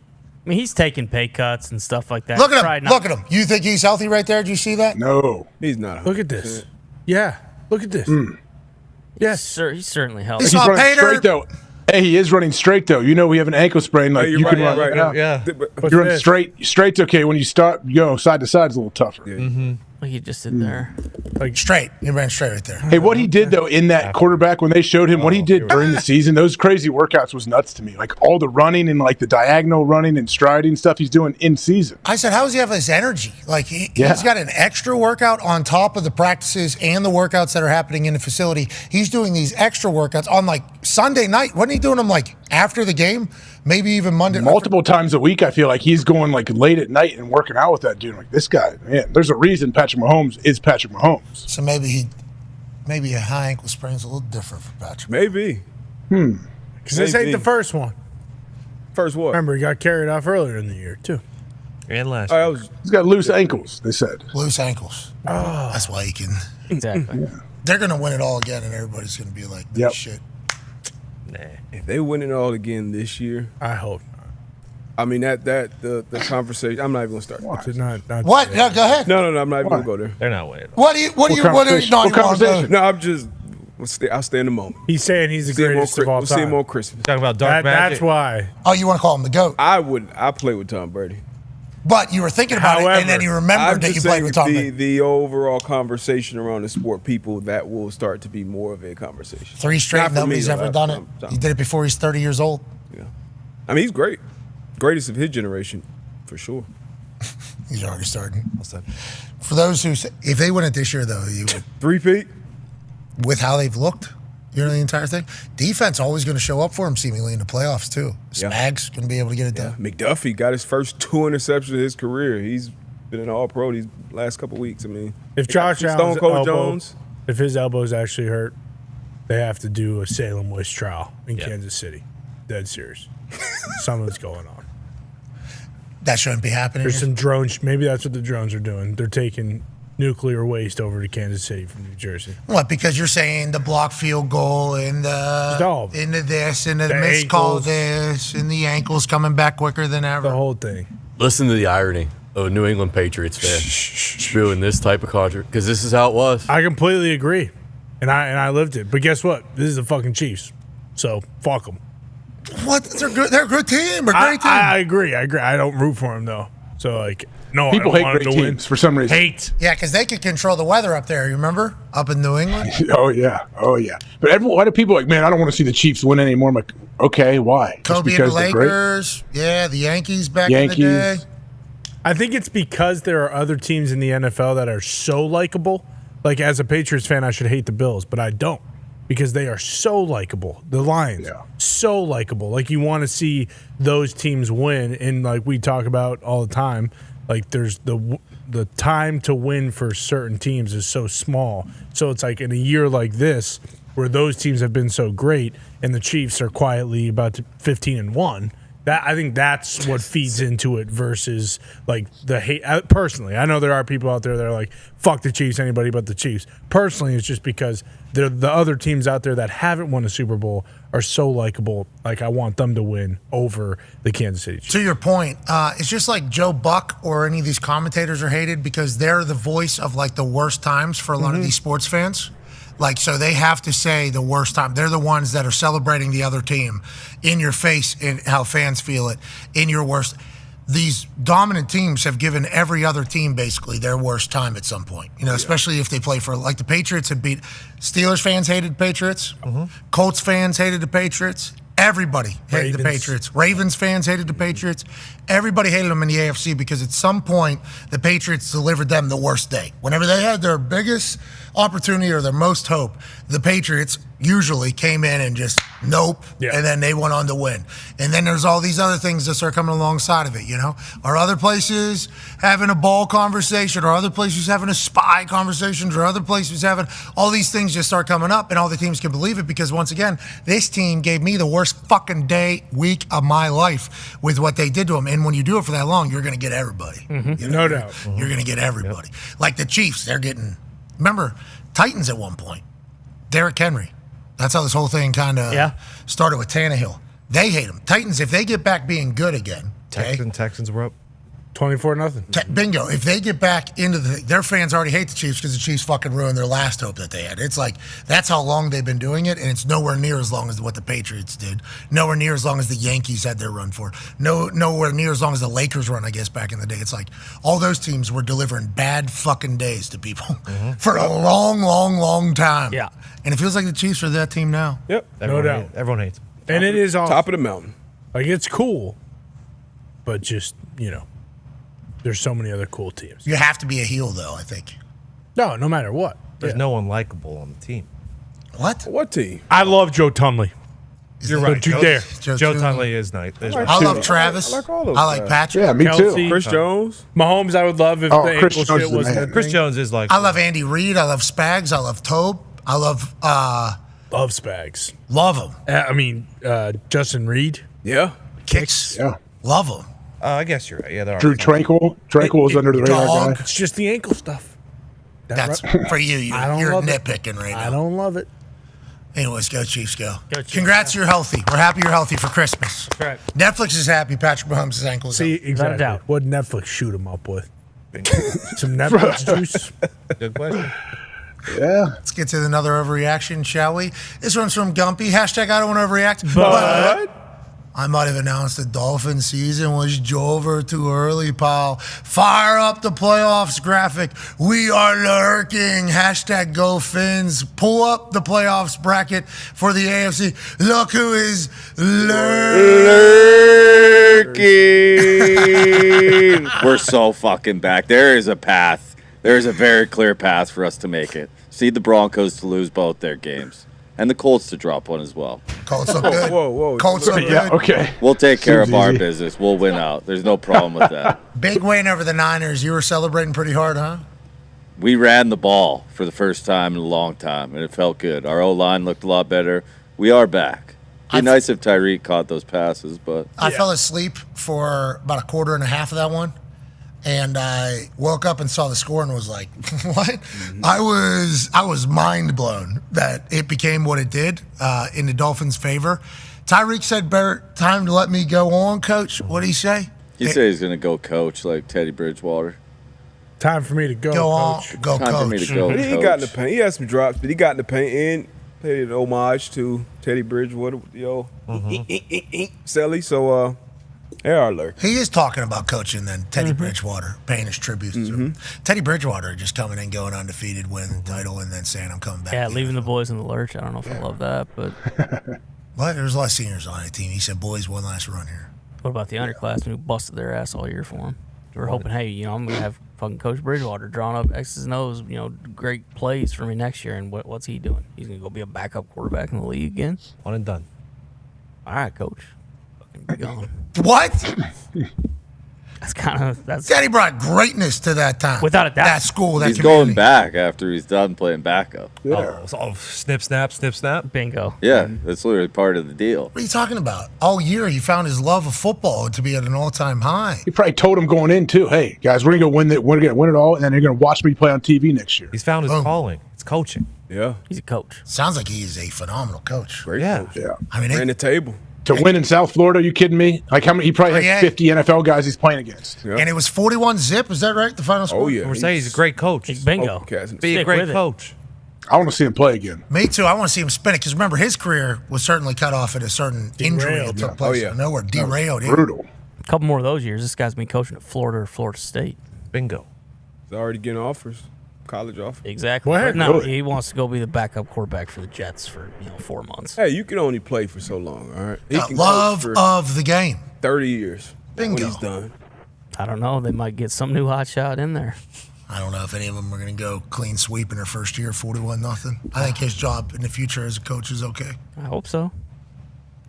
I mean, he's taking pay cuts and stuff like that. Look at Tried him. not- Look at him. You think he's healthy right there? Did you see that? No. He's not. Look at this. Yeah. Look at this. Yes, he's certainly healthy. He's He's not running Pater. straight though. Hey, he is running straight though. You know, we have an ankle sprain. Like you're you right, can run. right, now. Yeah. You're running straight. Straight's okay. When you start, side to side is a little tougher. Like he just did there. Like Straight. He ran straight right there. Hey, what he did though in that quarterback when they showed him what he did during the season, those crazy workouts was nuts to me. Like all the running and like the diagonal running and striding stuff he's doing in season. I said, how does he have his energy? Like he's Yeah. got an extra workout on top of the practices and the workouts that are happening in the facility. He's doing these extra workouts on like Sunday night. Wasn't he doing them like after the game? Maybe even Monday. Multiple times a week, I feel like he's going like late at night and working out with that dude. Like this guy, man. There's a reason Patrick Mahomes is Patrick Mahomes. So maybe a high ankle sprain is a little different for Patrick. Maybe. because this ain't the first one. First what? Remember, he got carried off earlier in the year, too. And last He's got loose ankles, they said. Loose ankles. That's why he can. Exactly. They're going to win it all again, and everybody's going to be like, Yep. shit. If they win it all again this year, I hope not. I mean the conversation. I'm not even gonna start. Not What? No, go ahead. No, I'm not even gonna go there. They're not winning. What do you not even want to go? No, I'm just. I'll stay in the moment. He's saying he's the See him on greatest of all We'll see him time. on Christmas. Talking about dark magic. That's why. Oh, you want to call him the GOAT? I play with Tom Brady. But you were thinking about it, and then you remembered that you played with Tom Brady. The overall conversation around the sport, people, that will start to be more of a conversation. 3 straight, Not for me, nobody's though. ever done it. He did it before he's 30 years old. Yeah, I mean he's great, greatest of his generation, for sure. He's already starting. For those who say, if they win it this year, though, you would three-peat with how they've looked. You know the entire thing. Defense always going to show up for him, seemingly in the playoffs too. Spags going to be able to get it done. McDuffie got his first 2 interceptions of his career. He's been an All-Pro these last couple weeks. I mean, If Josh Stone Allen's Cold elbow, Jones, if his elbow's actually hurt, they have to do a Salem witch trial in Kansas City. Dead serious. Something's going on. That shouldn't be happening. There's some drones. Maybe that's what the drones are doing. They're taking nuclear waste over to Kansas City from New Jersey. What? Because you're saying the block field goal and into this and the missed call this and the ankles coming back quicker than ever. The whole thing. Listen to the irony of a New England Patriots fan spewing this type of controversy, because this is how it was. I completely agree, and I lived it. But guess what? This is the fucking Chiefs, so fuck them. What? They're good. They're a good team. A great team. I agree. I don't root for them though. So like, no, People I hate don't want great them to win. teams for some reason. Hate. Yeah, because they could control the weather up there. You remember up in New England? Oh yeah. But why do people like? Man, I don't want to see the Chiefs win anymore. I'm like, okay, why? Just Kobe and the because they're great? Lakers. Yeah, the Yankees back in the day. I think it's because there are other teams in the NFL that are so likable. Like as a Patriots fan, I should hate the Bills, but I don't, because they are so likable. The Lions, so likable. Like you want to see those teams win, and like we talk about all the time, like there's the time to win for certain teams is so small. So it's like in a year like this, where those teams have been so great, and the Chiefs are quietly about to 15-1. I think that's what feeds into it versus like the hate. Personally, I know there are people out there that are like, fuck the Chiefs, anybody but the Chiefs. Personally, it's just because the other teams out there that haven't won a Super Bowl are so likable. Like, I want them to win over the Kansas City Chiefs. To your point, it's just like Joe Buck or any of these commentators are hated because they're the voice of like the worst times for a lot of these sports fans. Like, so they have to say the worst time. They're the ones that are celebrating the other team in your face and how fans feel it in your worst. These dominant teams have given every other team basically their worst time at some point, especially if they play for, like the Patriots had beat, Steelers fans hated Patriots, Colts fans hated the Patriots, everybody hated the Patriots, Ravens fans hated the Patriots, everybody hated them in the AFC because at some point the Patriots delivered them the worst day. Whenever they had their biggest opportunity or their most hope, the Patriots usually came in and just and then they went on to win. And then there's all these other things that start coming alongside of it, Are other places having a ball conversation, or other places having a spy conversations, or other places having all these things just start coming up, and all the teams can believe it because once again, this team gave me the worst fucking week of my life with what they did to them. And when you do it for that long, you're going to get everybody. No doubt. You're going to get everybody. Like the Chiefs, they're getting, remember, Titans at one point, Derrick Henry. That's how this whole thing kind of started with Tannehill. They hate him. Titans, if they get back being good again. Texans were up 24-0. Bingo. If they get back into their fans already hate the Chiefs because the Chiefs fucking ruined their last hope that they had. It's like, that's how long they've been doing it, and it's nowhere near as long as what the Patriots did. Nowhere near as long as the Yankees had their run for. Nowhere near as long as the Lakers run, I guess, back in the day. It's like all those teams were delivering bad fucking days to people for a long, long, long time. Yeah. And it feels like the Chiefs are that team now. Yep. No doubt. Everyone hates them. And it is top of the mountain. Like, it's cool, but just, there's so many other cool teams. You have to be a heel, though, I think. No matter what. There's no one likable on the team. What? What team? I love Joe Tunley. You're right. Don't you dare. Joe Tunley is nice. I love Travis. I like all those I like guys. Patrick. Yeah, me Kelsey, too. Chris Jones. Mahomes, I would love if the Chris ankle Jones shit is wasn't the a Chris thing. Jones is like. I love Andy Reid. I love Spags. I love Tobe. I love Love Spags. love him. I mean, Justin Reed. Yeah. Kicks. Yeah. Love him. I guess you're right. Yeah, there are. Drew Tranquil. Tranquil was under the radar Dog. guy. It's just the ankle stuff. That's right? for you. I don't You're love it. nitpicking right now. I don't love it. Anyways, go Chiefs, go. Go Chiefs, Congrats, you're healthy. We're happy you're healthy for Christmas. That's right. Netflix is happy. Patrick Mahomes' ankle is See, healthy. exactly. doubt. What Netflix shoot him up with? Some Netflix juice. Good question. Yeah. Let's get to another overreaction, shall we? This one's from Gumpy. Hashtag I don't want to overreact. But I might have announced the Dolphin season was over too early, pal. Fire up the playoffs graphic. We are lurking. Hashtag go Fins. Pull up the playoffs bracket for the AFC. Look who is Lurking. We're so fucking back. There is a path. There is a very clear path for us to make it. See the Broncos to lose both their games. And the Colts to drop one as well. Colts look good. Whoa. Colts look good. Yeah, okay. We'll take care Seems of our easy. business. We'll win out. There's no problem with that. Big win over the Niners. You were celebrating pretty hard, huh? We ran the ball for the first time in a long time, and it felt good. Our O-line looked a lot better. We are back. Be nice if Tyreek caught those passes, but I fell asleep for about a quarter and a half of that one. And I woke up and saw the score and was like, what? Mm-hmm. I was mind blown that it became what it did in the Dolphins' favor. Tyreek said, time to let me go on, coach. What did he say? he said he's going to go coach like Teddy Bridgewater. time for me to go, Go on, coach. go Time for me coach. to go, He got in the paint. He had some drops, but he got in the paint and paid an homage to Teddy Bridgewater, Selly. So, they are lurking. He is talking about coaching then Teddy Bridgewater, paying his tributes to him. Teddy Bridgewater just coming in, going undefeated, winning the title, and then saying, I'm coming back. Yeah, to leaving the boys in the lurch. I don't know if I love that, but Well, there's a lot of seniors on the team. He said, boys, one last run here. what about the underclassmen who busted their ass all year for him? We're hoping, hey, I'm going to have fucking Coach Bridgewater drawing up X's and O's, great plays for me next year. And what's he doing? He's going to go be a backup quarterback in the league again? One and done. All right, Coach. Fucking be gone. What? Daddy brought greatness to that time. Without a doubt. That school, that He's community. going back after he's done playing backup. Snip, snap. Bingo. Yeah, that's literally part of the deal. What are you talking about? All year he found his love of football to be at an all-time high. He probably told him going in too. Hey guys, we're gonna win it. We're gonna win it all, and then they're gonna watch me play on TV next year. He's found his calling. It's coaching. Yeah. He's a coach. Sounds like he is a phenomenal coach. Great Yeah. coach. Yeah. I mean, Ran the table. To win in South Florida, are you kidding me? Like how many? He probably has 50 NFL guys he's playing against. And it was 41 zip. Is that right? The final score? Oh, yeah. We're saying he's a great coach. Bingo. Be a great coach. I want to see him play again. Me too. I want to see him spin it because remember his career was certainly cut off at a certain injury that took place. Oh, yeah. Nowhere derailed. Brutal. A couple more of those years. This guy's been coaching at Florida or Florida State. Bingo. He's already getting offers. College offers. Exactly. What? But no, Really? he wants to go be the backup quarterback for the Jets for 4 months. Hey, you can only play for so long, all right? He can Love coach for of the game. 30 years. Bingo. When he's done. I don't know. They might get some new hot shot in there. I don't know if any of them are going to go clean sweep in their first year, 41-0. I think his job in the future as a coach is okay. I hope so.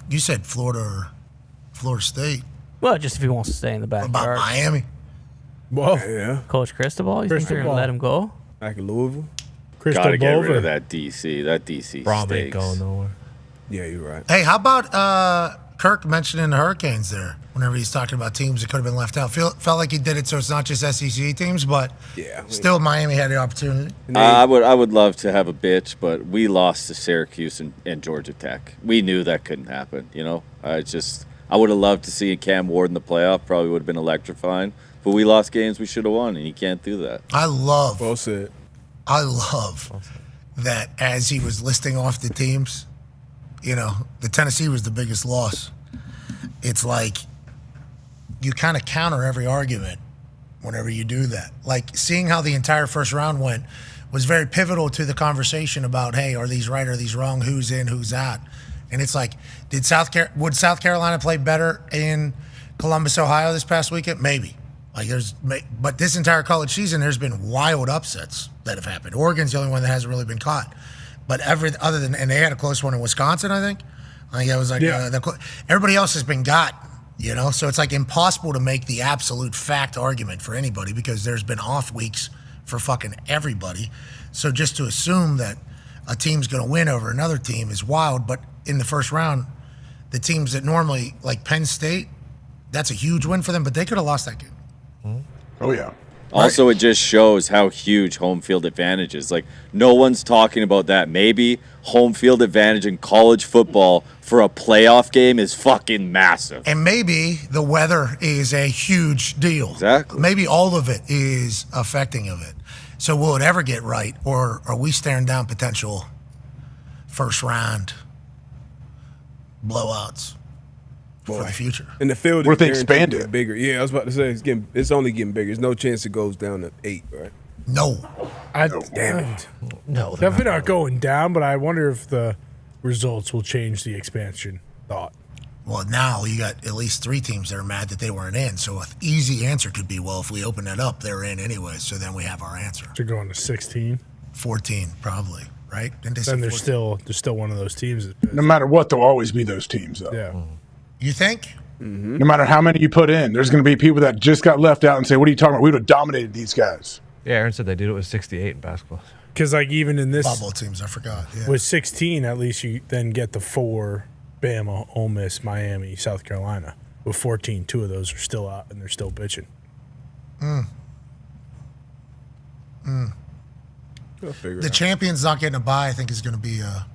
You said Florida or Florida State. Well, just if he wants to stay in the backyard. About Miami. Whoa. Yeah. Coach Cristobal, you think they're going to let him go? Back in Louisville. Gotta get rid of that DC. That DC Brom ain't stinks. going nowhere. Yeah, you're right. Hey, how about Kirk mentioning the Hurricanes there whenever he's talking about teams that could have been left out? Felt like he did it so it's not just SEC teams, but still Miami had the opportunity. I would love to have a bitch, but we lost to Syracuse and Georgia Tech. We knew that couldn't happen. You know, I would have loved to see Cam Ward in the playoff. Probably would have been electrifying. But we lost games we should have won, and you can't do that. I love that as he was listing off the teams, you know, the Tennessee was the biggest loss. It's like you kind of counter every argument whenever you do that. Like seeing how the entire first round went was very pivotal to the conversation about, hey, are these right, are these wrong, who's in, who's out? And it's like, would South Carolina play better in Columbus, Ohio this past weekend? Maybe. But this entire college season, there's been wild upsets that have happened. Oregon's the only one that hasn't really been caught. But and they had a close one in Wisconsin, I think. It was like everybody else has been got, you know. So it's like impossible to make the absolute fact argument for anybody because there's been off weeks for fucking everybody. So just to assume that a team's going to win over another team is wild. But in the first round, the teams that normally like Penn State, that's a huge win for them. But they could have lost that game. Oh, yeah. Also, it just shows how huge home field advantage is. Like, no one's talking about that. Maybe home field advantage in college football for a playoff game is fucking massive. And maybe the weather is a huge deal. Exactly. Maybe all of it is affecting of it. So will it ever get right, or are we staring down potential first round blowouts for the future? And the field What is if they guaranteed expand to get it? bigger. Yeah, I was about to say it's only getting bigger. There's no chance it goes down to 8, right? No. Damn it. No. Definitely not going down, but I wonder if the results will change the expansion thought. Well, now you got at least 3 teams that are mad that they weren't in. So an easy answer could be, well, if we open it up, they're in anyway. So then we have our answer. They're going to 16. 14, probably, right? Didn't they say Then there's 14? still one of those teams. No matter what, there'll always be those teams, though. Yeah. You think? Mm-hmm. No matter how many you put in, there's going to be people that just got left out and say, what are you talking about? We would have dominated these guys. Yeah, Aaron said they did it with 68 in basketball. Because like even in this Bubble teams, I forgot. Yeah. with 16, at least you then get the 4: Bama, Ole Miss, Miami, South Carolina. With 14, 2 of those are still out and they're still bitching. The champion's not getting a bye, I think, is going to be a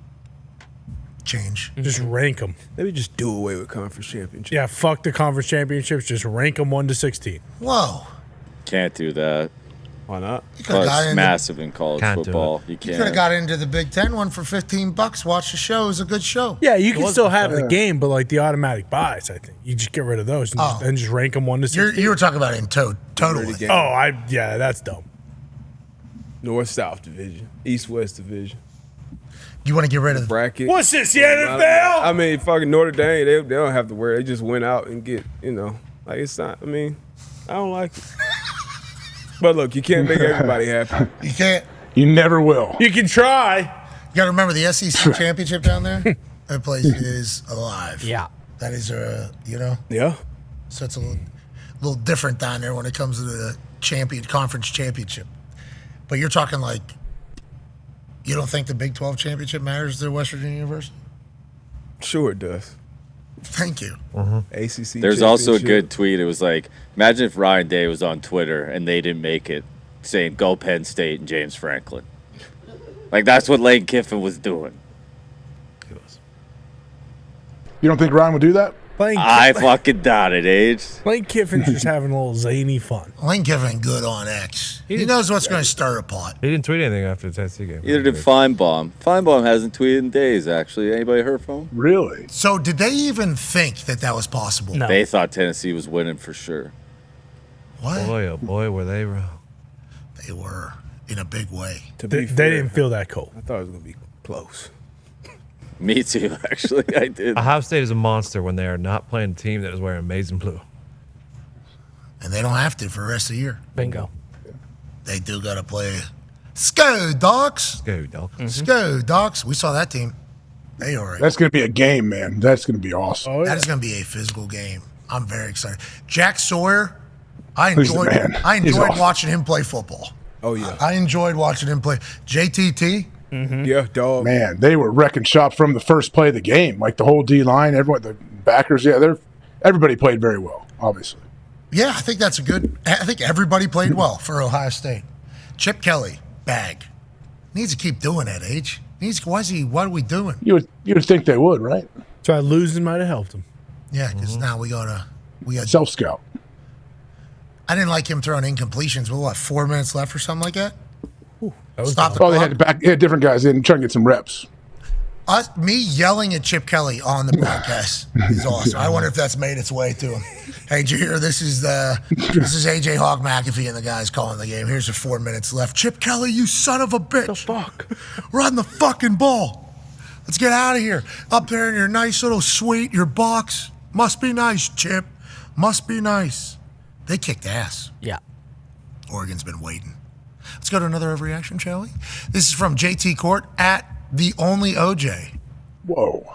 change. Just rank them. Maybe just do away with conference championship. Yeah, fuck the conference championships. Just rank them 1 to 16. Whoa. Can't do that. Why not? You could have got It's in. massive in college Can't do football. You You could have can't. got into the Big Ten one for $15. Watch the show. It was a good show. Yeah, you can still have the game, but like the automatic buys, I think you just get rid of those and just rank them 1 to 16. You were talking about in total. Really That's dumb. North-South division, East-West division. You want to get rid of bracket. What's this, the NFL? I mean, fucking Notre Dame, they don't have to wear it. They just went out and get, like it's not, I mean, I don't like it. But look, you can't make everybody happy. You can't. You never will. You can try. You got to remember the SEC championship down there. That place is alive. Yeah. That is Yeah. So it's a little different down there when it comes to the conference championship. But you're talking like, you don't think the Big 12 championship matters to West Virginia University? Sure it does. Thank you. ACC. There's also a championship. good tweet. It was like, imagine if Ryan Day was on Twitter and they didn't make it, saying "Go Penn State" and James Franklin. Like that's what Lane Kiffin was doing. You don't think Ryan would do that? I fucking doubt it, Age. Lane Kiffin's just having a little zany fun. Lane Kiffin good on X. He knows what's going to stir a pot. He didn't tweet anything after the Tennessee game. Either did Feinbaum. Feinbaum hasn't tweeted in days, actually. Anybody heard from him? Really? So did they even think that was possible? No. They thought Tennessee was winning for sure. What? Boy, oh boy, were they wrong. They were, in a big way. They didn't feel that cold. I thought it was going to be close. Me too, actually. I did. Ohio State is a monster when they are not playing a team that is wearing maize and blue. And they don't have to for the rest of the year. Bingo. They do got to play Sco Dogs. Sco Dogs. Sco Dogs. We saw that team. They are. That's going to be a game, man. That's going to be awesome. That is going to be a physical game. I'm very excited. Jack Sawyer, I He's the enjoyed man. He's enjoyed awesome. watching him play football. Oh, yeah. I enjoyed watching him play. JTT. Yeah, dog. Man, they were wrecking shop from the first play of the game. Like the whole D line, everyone, the backers. Yeah, everybody played very well. Obviously. Yeah, I think that's a good. I think everybody played well for Ohio State. Chip Kelly, bag. Needs to keep doing that, H. What are we doing? You would think they would, right? So losing might have helped him. Yeah, because now we got self scout. I didn't like him throwing incompletions. With what, 4 minutes left or something like that? Stop the They clock. had different guys in trying to get some reps. Me yelling at Chip Kelly on the broadcast is awesome. I wonder if that's made its way to him. Hey, did you hear this is AJ Hawk McAfee and the guys calling the game. Here's your 4 minutes left. Chip Kelly, you son of a bitch. The fuck? Run the fucking ball. Let's get out of here. Up there in your nice little suite, your box. Must be nice, Chip. Must be nice. They kicked ass. Yeah. Oregon's been waiting. Let's go to another overreaction, shall we? This is from JT Court at the only OJ. Whoa.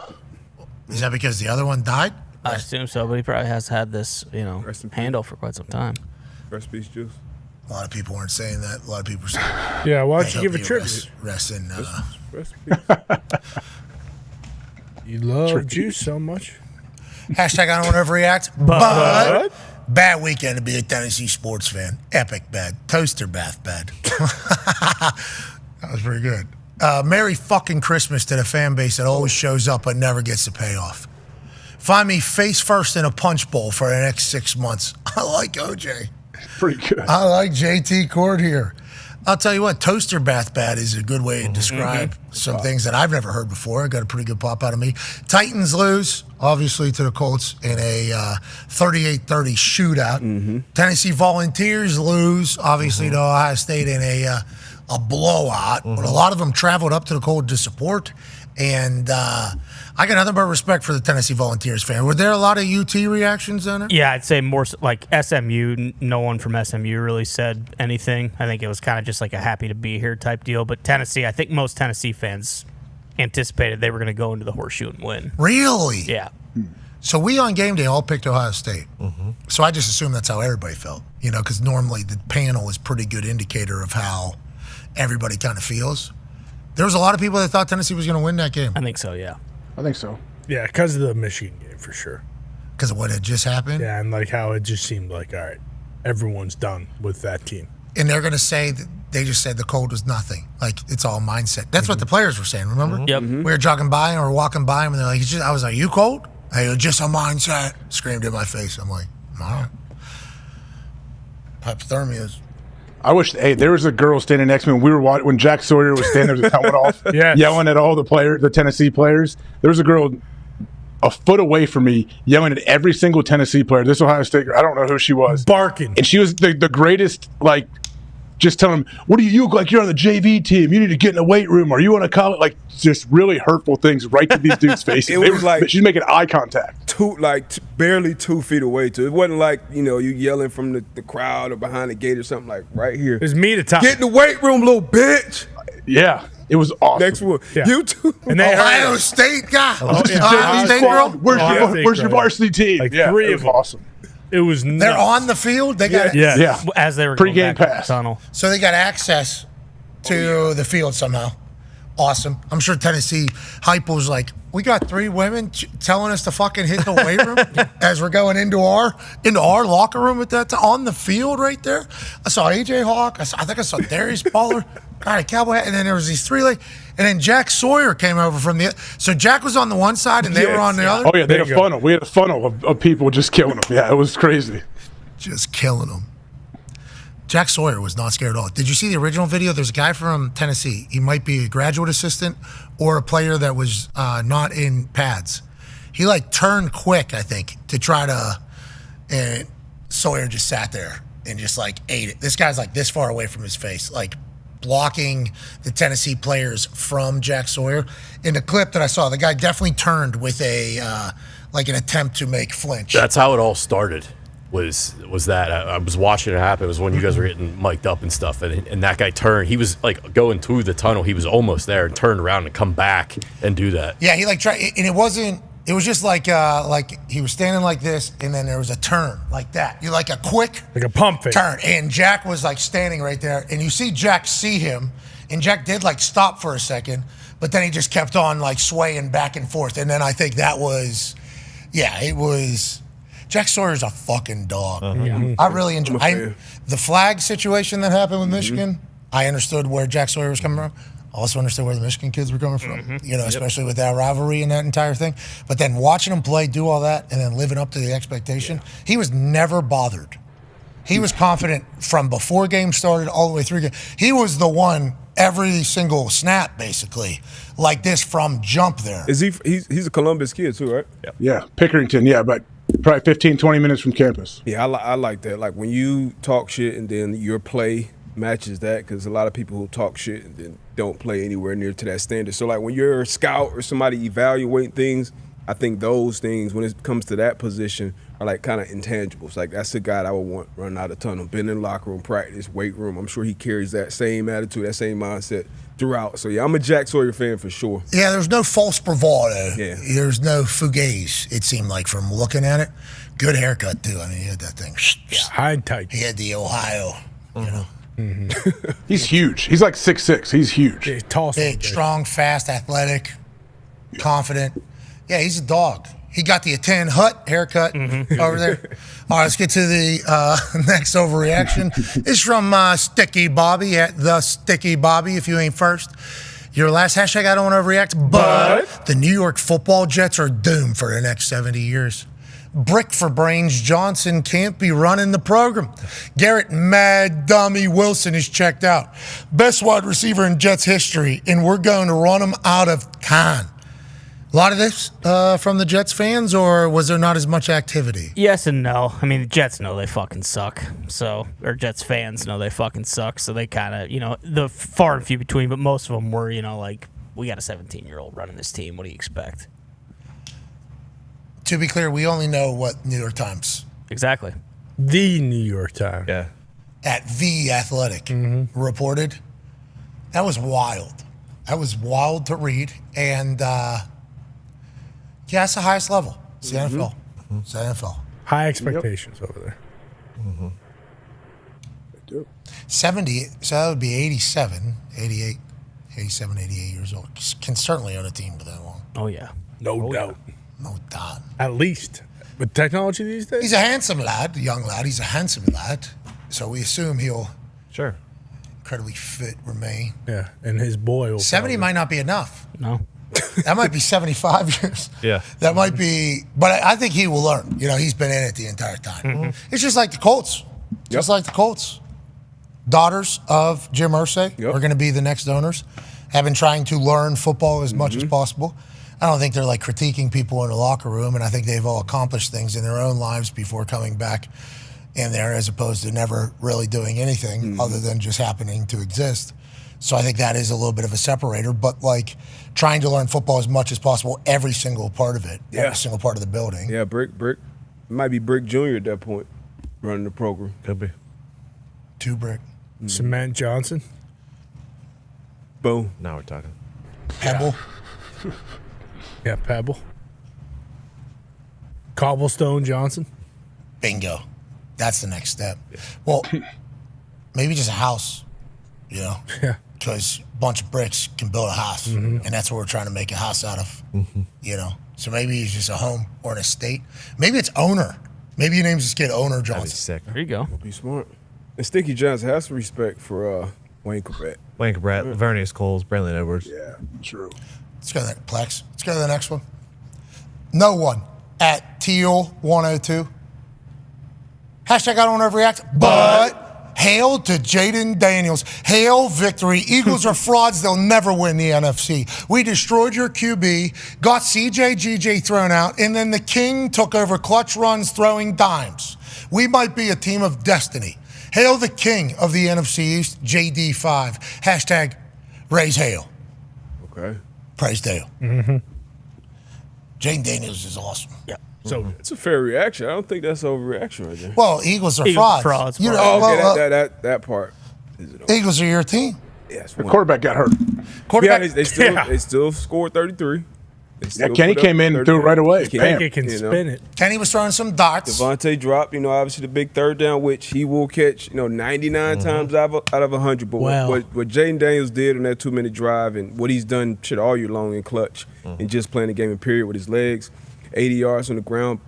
Is that because the other one died? I assume so, but he probably has had this, handle for quite some time. Rest in peace, Juice. A lot of people weren't saying that. A lot of people were saying, Yeah, why don't "Hey, you give hope a tribute? Rest in. Rest in peace. You love Juice so much. Hashtag I don't want to overreact, but bad weekend to be a Tennessee sports fan. Epic bad. Toaster bath bad. That was pretty good. Merry fucking Christmas to the fan base that always shows up but never gets the payoff. Find me face first in a punch bowl for the next 6 months. I like OJ. Pretty good. I like JT Cord here. I'll tell you what, toaster bath bad is a good way to describe some things that I've never heard before. It got a pretty good pop out of me. Titans lose, obviously, to the Colts in a 38-30 shootout. Tennessee Volunteers lose, obviously, to Ohio State in a blowout. But a lot of them traveled up to the Colts to support. And I got nothing but respect for the Tennessee Volunteers fan. Were there a lot of UT reactions on it? Yeah, I'd say more like SMU. No one from SMU really said anything. I think it was kind of just like a happy to be here type deal. But Tennessee, I think most Tennessee fans anticipated they were going to go into the horseshoe and win. Really? Yeah. So we on game day all picked Ohio State. So I just assumed that's how everybody felt, because normally the panel is a pretty good indicator of how everybody kind of feels. There was a lot of people that thought Tennessee was going to win that game. I think so, yeah. I think so. Yeah, because of the Michigan game, for sure. Because of what had just happened? Yeah, and like how it just seemed like, all right, everyone's done with that team. And they're going to say that they just said the cold was nothing. Like, it's all mindset. That's what the players were saying, remember? Yep. We were jogging by and we were walking by them, and they're like, I was like, you cold? Hey, it's just a mindset. Screamed in my face. I'm like, all right. Hypothermia is. I wish. Hey, there was a girl standing next to me when we were watching, when Jack Sawyer was standing there with his helmet off, yelling at all the Tennessee players. There was a girl a foot away from me yelling at every single Tennessee player. This Ohio State girl, I don't know who she was, barking, and she was the greatest. Like, just telling them, "What do you look like? You're on the JV team. You need to get in the weight room. Are you on a college?" Like, just really hurtful things right to these dudes' faces. It was like she's making eye contact. Barely 2 feet away. It wasn't like you yelling from the crowd or behind the gate or something. Like right here. It's me to top. Get in the weight room, little bitch. Yeah, it was awesome. Next one, Yeah. you too. And they Ohio State guy. Ohio Ohio State girl. Where's your varsity team? Like yeah, three it of was them. awesome. It was nuts. They're on the field. They got As they were Pre-game going back to the pass. tunnel. So they got access to the field somehow. Awesome. I'm sure Tennessee hype was like, we got 3 women telling us to fucking hit the weight room as we're going into our locker room at that time on the field right there. I saw AJ Hawk. I think I saw Darius Butler. Got a cowboy hat, and then there was these 3 and then Jack Sawyer came over from the. So Jack was on the one side and they were on the other. Oh yeah, they had a funnel. We had a funnel of people just killing them. Yeah, it was crazy. Just killing them. Jack Sawyer was not scared at all. Did you see the original video? There's a guy from Tennessee. He might be a graduate assistant or a player that was not in pads. He turned quick, I think, to try to, and Sawyer just sat there and just ate it. This guy's this far away from his face, blocking the Tennessee players from Jack Sawyer. In the clip that I saw, the guy definitely turned with a an attempt to make flinch. That's how it all started. Was that I was watching it happen. It was when you guys were getting mic'd up and stuff, and that guy turned. He was going through the tunnel. He was almost there and turned around and come back and do that. Yeah, he tried, and it wasn't. It was just like he was standing like this, and then there was a turn like that. You a quick a pump fake turn, and Jack was standing right there, and you see Jack see him, and Jack did stop for a second, but then he just kept on swaying back and forth, and then I think that was, it was. Jack Sawyer's a fucking dog. I really enjoy the flag situation that happened with Michigan. I understood where Jack Sawyer was coming from. I also understood where the Michigan kids were coming from, especially with that rivalry and that entire thing. But then watching him play, do all that, and then living up to the expectation, he was never bothered. He was confident from before game started all the way through game. He was the one every single snap, basically, like this from jump there. Is he's a Columbus kid too, right? Yeah, Pickerington, but probably 15, 20 minutes from campus. Yeah, I like that. When you talk shit and then your play matches that, because a lot of people who talk shit and then don't play anywhere near to that standard. So when you're a scout or somebody evaluating things, I think those things, when it comes to that position, are kind of intangibles. That's the guy that I would want running out of tunnel, been in locker room, practice, weight room. I'm sure he carries that same attitude, that same mindset throughout. So I'm a Jack Sawyer fan for sure. Yeah, there's no false bravado. Yeah. There's no fugazi, it seemed like, from looking at it. Good haircut, too. I mean, he had that thing. High and tight. He had the Ohio, He's huge. He's 6'6". He's huge. Yeah, tall. Big, strong, fast, athletic, confident. Yeah, he's a dog. He got the Atan Hut haircut over there. All right, let's get to the next overreaction. It's from Sticky Bobby at The Sticky Bobby, if you ain't first. Your last hashtag, I don't want to overreact, but the New York football Jets are doomed for the next 70 years. Brick for Brains Johnson can't be running the program. Garrett Mad Dummy Wilson is checked out. Best wide receiver in Jets history, and we're going to run him out of town. A lot of this from the Jets fans, or was there not as much activity? Yes and no. I mean, the Jets know they fucking suck. Or Jets fans know they fucking suck. So they kind of, the far and few between, but most of them were, we got a 17-year-old running this team. What do you expect? To be clear, we only know what New York Times. Exactly. The New York Times. Yeah. At The Athletic reported. That was wild. That was wild to read. And, it's the highest level. It's the NFL. It's the NFL. High expectations over there. They do. 70, so that would be 87, 88 years old. Can certainly own a team for that long. Oh, yeah. No doubt. No doubt. At least. With technology these days? He's a handsome lad, a young lad. He's a handsome lad. So we assume he'll incredibly fit remain. Yeah, and his boy will 70 might not be enough. No. That might be 75 years. Yeah. That might be, but I think he will learn. He's been in it the entire time. It's just like the Colts. Just like the Colts. Daughters of Jim Irsay are going to be the next owners. Have been trying to learn football as much as possible. I don't think they're critiquing people in the locker room, and I think they've all accomplished things in their own lives before coming back in there, as opposed to never really doing anything other than just happening to exist. So I think that is a little bit of a separator, but trying to learn football as much as possible, every single part of it, every single part of the building. Yeah, Brick. It might be Brick Jr. at that point running the program. Could be. 2 Brick. Cement Johnson. Boom. Now we're talking. Pebble. Yeah, Pebble. Cobblestone Johnson. Bingo. That's the next step. Well, maybe just a house, you know? Yeah. Because a bunch of bricks can build a house, and that's what we're trying to make a house out of, you know? So maybe it's just a home or an estate. Maybe it's owner. Maybe he names his kid Owner Johnson. Sick. There you go. Be smart. And Sticky Johnson has some respect for Wayne Corbett. Wayne Corbett, Vernius Coles, Braylon Edwards. Yeah, true. Let's go to that Plex. Let's go to the next one. No one at Teal102. Hashtag I don't overreact, but hail to Jaden Daniels. Hail victory. Eagles are frauds. They'll never win the NFC. We destroyed your QB, got CJGJ thrown out, and then the king took over clutch runs throwing dimes. We might be a team of destiny. Hail the king of the NFC East, JD5. Hashtag raise hail. Okay. Praise Dale. Mm-hmm. Jaden Daniels is awesome. Yeah. So it's a fair reaction. I don't think that's overreaction right there. Well, Eagles are frauds. You know, That part. Eagles are your team. Yes. The quarterback got hurt. Quarterback. Yeah, they still scored 33. Yeah, Kenny came in and threw it right away. Bam. Spin it. Kenny was throwing some darts. Devontae dropped, obviously the big third down, which he will catch, 99 times out of 100. But what Jaden Daniels did on that 2-minute drive and what he's done all year long in clutch and just playing the game in period with his legs, 80 yards on the ground,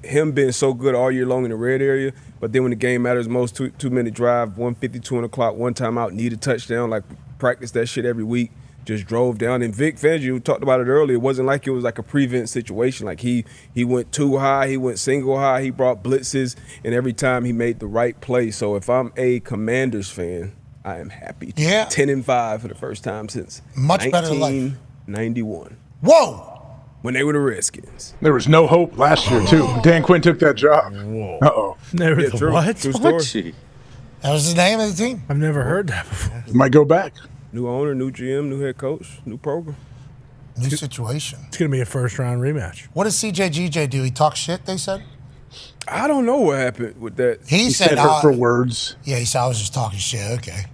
him being so good all year long in the red area, but then when the game matters most, 2-minute drive, 152 on the clock, one timeout, need a touchdown, like practice that shit every week. Just drove down. And Vic Fangio talked about it earlier. It wasn't like it was like a prevent situation. Like he went too high, he went single high, he brought blitzes, and every time he made the right play. So if I'm a Commanders fan, I am happy. Yeah. 10-5 for the first time since Much better life. 1991. Whoa! When they were the Redskins. There was no hope last year, too. Dan Quinn took that job. Whoa. Uh-oh. True. What? True story. That was the name of the team. I've never heard that before. Might go back. New owner, new GM, new head coach, new program. New situation. It's going to be a first-round rematch. What does CJGJ do? He talk shit, they said? I don't know what happened with that. He said for words. Yeah, he said I was just talking shit. Okay.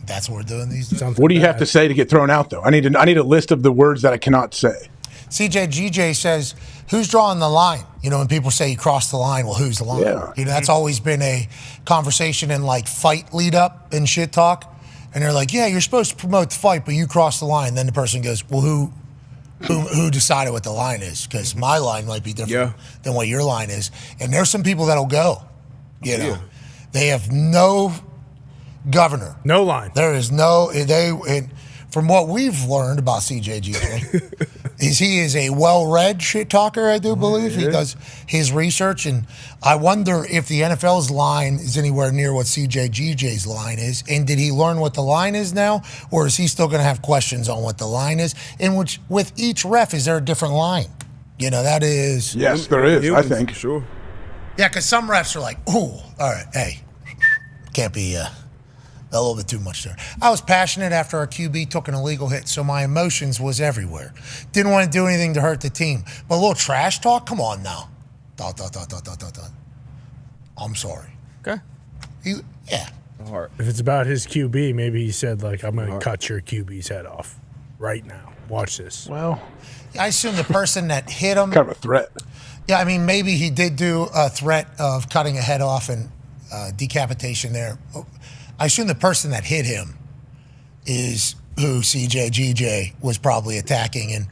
That's what we're doing these days. What do you have to say to get thrown out, though? I need a list of the words that I cannot say. CJGJ says, who's drawing the line? When people say you crossed the line, well, who's the line? Yeah. That's always been a conversation in like fight lead up and shit talk. And they're like, yeah, you're supposed to promote the fight, but you crossed the line. Then the person goes, well, who decided what the line is? Because my line might be different than what your line is. And there's some people that'll go. They have no governor. No line. There is from what we've learned about CJGJ, he is a well-read shit talker, I do believe. He does his research, and I wonder if the NFL's line is anywhere near what CJGJ's line is, and did he learn what the line is now, or is he still going to have questions on what the line is? And with each ref, is there a different line? That is... Yes, there is, I think. Sure. Yeah, because some refs are like, ooh, all right, hey, can't be... a little bit too much there. I was passionate after our QB took an illegal hit, so my emotions was everywhere. Didn't want to do anything to hurt the team. But a little trash talk? Come on now. I'm sorry. Okay. Yeah. If it's about his QB, maybe he said, I'm going to cut your QB's head off right now. Watch this. Well, I assume the person that hit him... kind of a threat. Yeah, I mean, maybe he did do a threat of cutting a head off and decapitation there. I assume the person that hit him is who CJGJ was probably attacking. And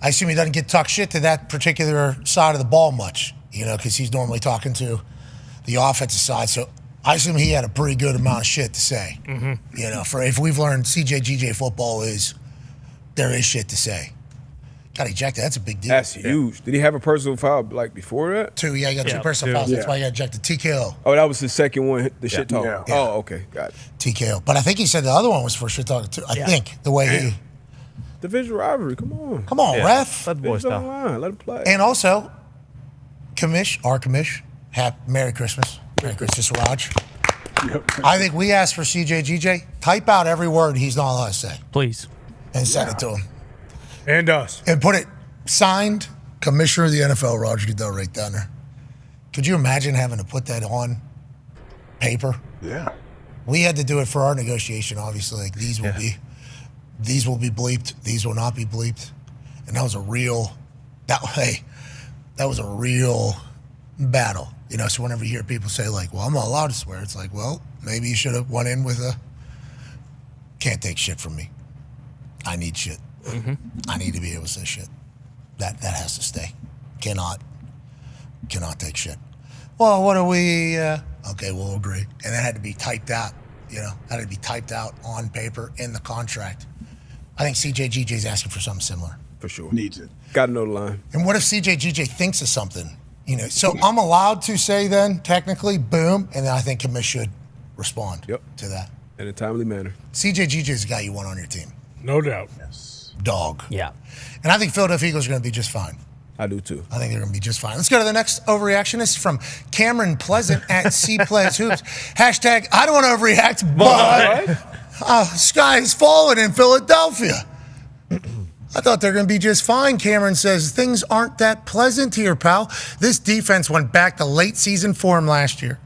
I assume he doesn't get talk shit to that particular side of the ball much, because he's normally talking to the offensive side. So I assume he had a pretty good amount of shit to say. For if we've learned CJGJ football there is shit to say. Got ejected. That's a big deal. That's huge. Did he have a personal foul before that? 2. Yeah, he got 2 personal fouls. That's why he got ejected. TKO. Oh, that was the second one, the shit talk. Yeah. Oh, okay. Got it. TKO. But I think he said the other one was for shit talking too. I think the way he... Division rivalry. Come on. Come on, ref. Let the boys talk. Let him play. And also, our commish, Merry Christmas. Merry Christmas, Raj. I think we asked for CJGJ, type out every word he's not allowed to say. Please. And send it to him. And us. And put it, signed, Commissioner of the NFL, Roger Goodell, right down there. Could you imagine having to put that on paper? Yeah. We had to do it for our negotiation, obviously. Like, these will be bleeped. These will not be bleeped. And that was a real battle. So whenever you hear people say, like, well, I'm not allowed to swear, it's like, well, maybe you should have went in with a, can't take shit from me. I need shit. I need to be able to say shit. That has to stay. Cannot take shit. Well, what are we, okay, we'll agree. And that had to be typed out, that had to be typed out on paper in the contract. I think CJGJ's asking for something similar. For sure. Needs it. Got to know the line. And what if CJGJ thinks of something? So I'm allowed to say then, technically, boom, and then I think Commish should respond to that. In a timely manner. CJGJ's the guy you want on your team. No doubt. Yes. Dog. Yeah. And I think Philadelphia Eagles are going to be just fine. I do too. I think they're going to be just fine. Let's go to the next overreaction. This is from Cameron Pleasant at C Plays Hoops. Hashtag, I don't want to overreact, but sky is falling in Philadelphia. I thought they're going to be just fine. Cameron says, things aren't that pleasant here, pal. This defense went back to late season form last year.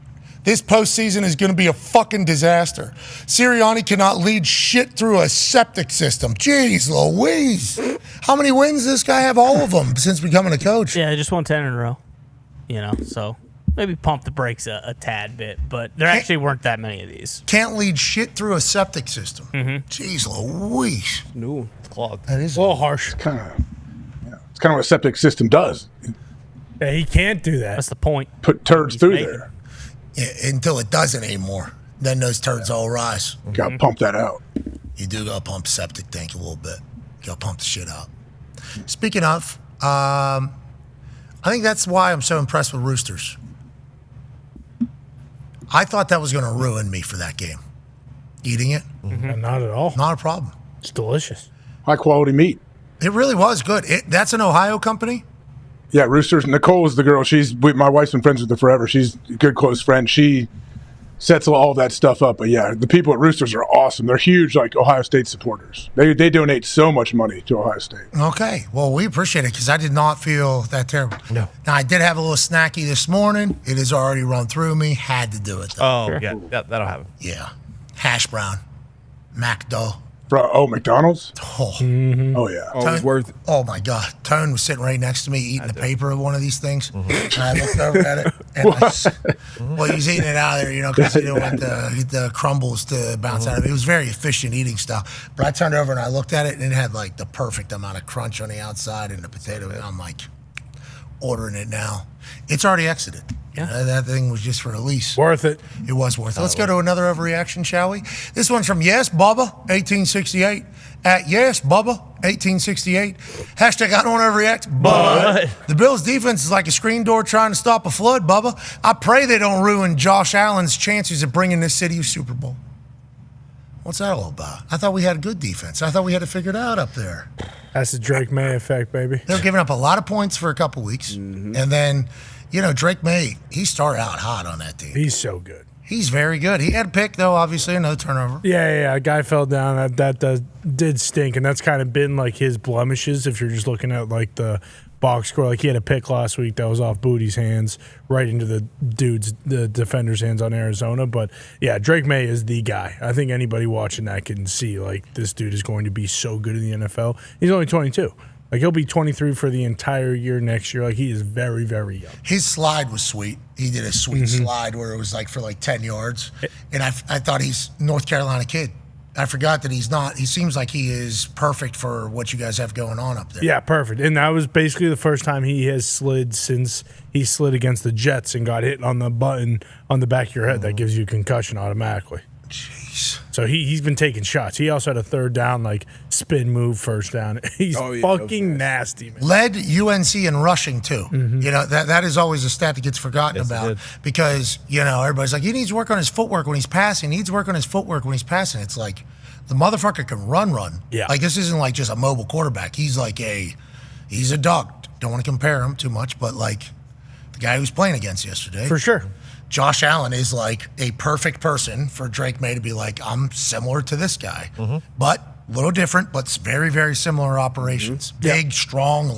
This postseason is going to be a fucking disaster. Sirianni cannot lead shit through a septic system. Jeez Louise. How many wins does this guy have? All of them since becoming a coach. Yeah, just won 10 in a row. So maybe pump the brakes a tad bit, but there actually weren't that many of these. Can't lead shit through a septic system. Jeez Louise. No, it's clogged. That is a little harsh. It's kind of what a septic system does. Yeah, he can't do that. That's the point. Put turds through there. Yeah, until it doesn't anymore. Then those turds all rise. Got to pump that out. You do got to pump septic tank a little bit. You got to pump the shit out. Speaking of, I think that's why I'm so impressed with Roosters. I thought that was going to ruin me for that game. Eating it. Not at all. Not a problem. It's delicious. High quality meat. It really was good. That's an Ohio company? Yeah, Roosters. Nicole is the girl. My wife's been friends with her forever. She's a good close friend. She sets all that stuff up. But yeah, the people at Roosters are awesome. They're huge, Ohio State supporters. They donate so much money to Ohio State. Okay. Well, we appreciate it because I did not feel that terrible. No. Now, I did have a little snacky this morning. It has already run through me. Had to do it, though. Oh, yeah. That'll happen. Yeah. Hash brown. Mac dough. McDonald's? Oh, oh yeah. Always worth it. Oh, my God. Tone was sitting right next to me eating the paper of one of these things. And I looked over at it. And well, he was eating it out of there, because he didn't want the crumbles to bounce out of it. It was very efficient eating style. But I turned over and I looked at it, and it had, the perfect amount of crunch on the outside and the potato. And I'm ordering it now. It's already exited. Yeah. That thing was just for release. Worth it. It was worth it. Let's go to another overreaction, shall we? This one's from Yes Bubba 1868 at Yes Bubba 1868. Hashtag I don't overreact, but the Bills defense is like a screen door trying to stop a flood, Bubba. I pray they don't ruin Josh Allen's chances of bringing this city a Super Bowl. What's that all about? I thought we had a good defense. I thought we had it figured out up there. That's the Drake May effect, baby. They were giving up a lot of points for a couple weeks. And then, Drake May, he started out hot on that team. He's so good. He's very good. He had a pick, though, obviously, another turnover. Yeah. A guy fell down. That did stink, and that's kind of been his blemishes if you're just looking at the box score. He had a pick last week that was off Booty's hands right into the defender's hands on Arizona. But yeah, Drake May is the guy. I think anybody watching that can see this dude is going to be so good in the NFL. He's only 22. He'll be 23 for the entire year next year. He is very, very young. His slide was sweet. He did a sweet slide where it was for 10 yards. And I thought he's North Carolina kid. I forgot that he's not. He seems like he is perfect for what you guys have going on up there. Yeah, perfect. And that was basically the first time he has slid since he slid against the Jets and got hit on the button on the back of your head that gives you a concussion automatically. Jeez. So he's been taking shots. He also had a third down, spin move first down. He's fucking nasty, man. Led UNC in rushing, too. That is always a stat that gets forgotten about because, everybody's like, he needs to work on his footwork when he's passing. He needs to work on his footwork when he's passing. It's the motherfucker can run. Yeah. This isn't just a mobile quarterback. He's he's a dog. Don't want to compare him too much, but the guy who was playing against yesterday. For sure. Josh Allen is a perfect person for Drake May to be I'm similar to this guy. But a little different, but very, very similar operations. Big, strong,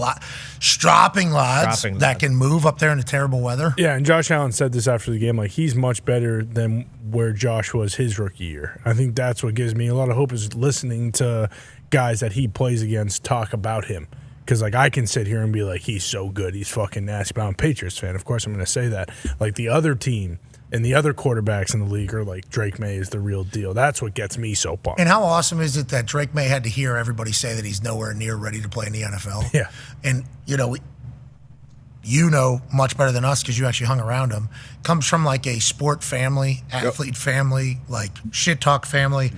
stropping lads that can move up there in the terrible weather. Yeah, and Josh Allen said this after the game, he's much better than where Josh was his rookie year. I think that's what gives me a lot of hope is listening to guys that he plays against talk about him. Because, like, I can sit here and be like, he's so good, he's fucking nasty. But I'm a Patriots fan. Of course I'm going to say that. Like, the other team and the other quarterbacks in the league are like, Drake May is the real deal. That's what gets me so pumped. And how awesome is it that Drake May had to hear everybody say that he's nowhere near ready to play in the NFL? Yeah. And, you know much better than us because you actually hung around him, comes from like a sport family, athlete family, like shit talk family.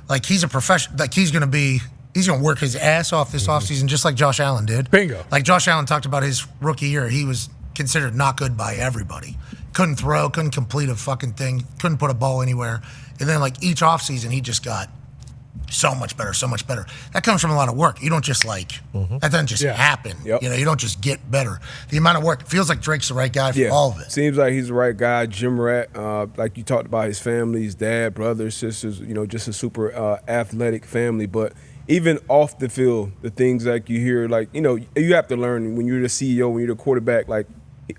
Like he's a professional, like he's going to work his ass off this offseason just like Josh Allen did. Bingo. Like Josh Allen talked about his rookie year. He was considered not good by everybody. Couldn't throw, couldn't complete a fucking thing, couldn't put a ball anywhere. And then like each offseason, he just got so much better, so much better. That comes from a lot of work. You don't just that doesn't just happen. You don't just get better. The amount of work, it feels like Drake's the right guy for all of it. Seems like he's the right guy. Gym rat, like you talked about his family, his dad, brothers, sisters, just a super athletic family. But even off the field, the things like you hear, like, you have to learn when you're the CEO, when you're the quarterback, like,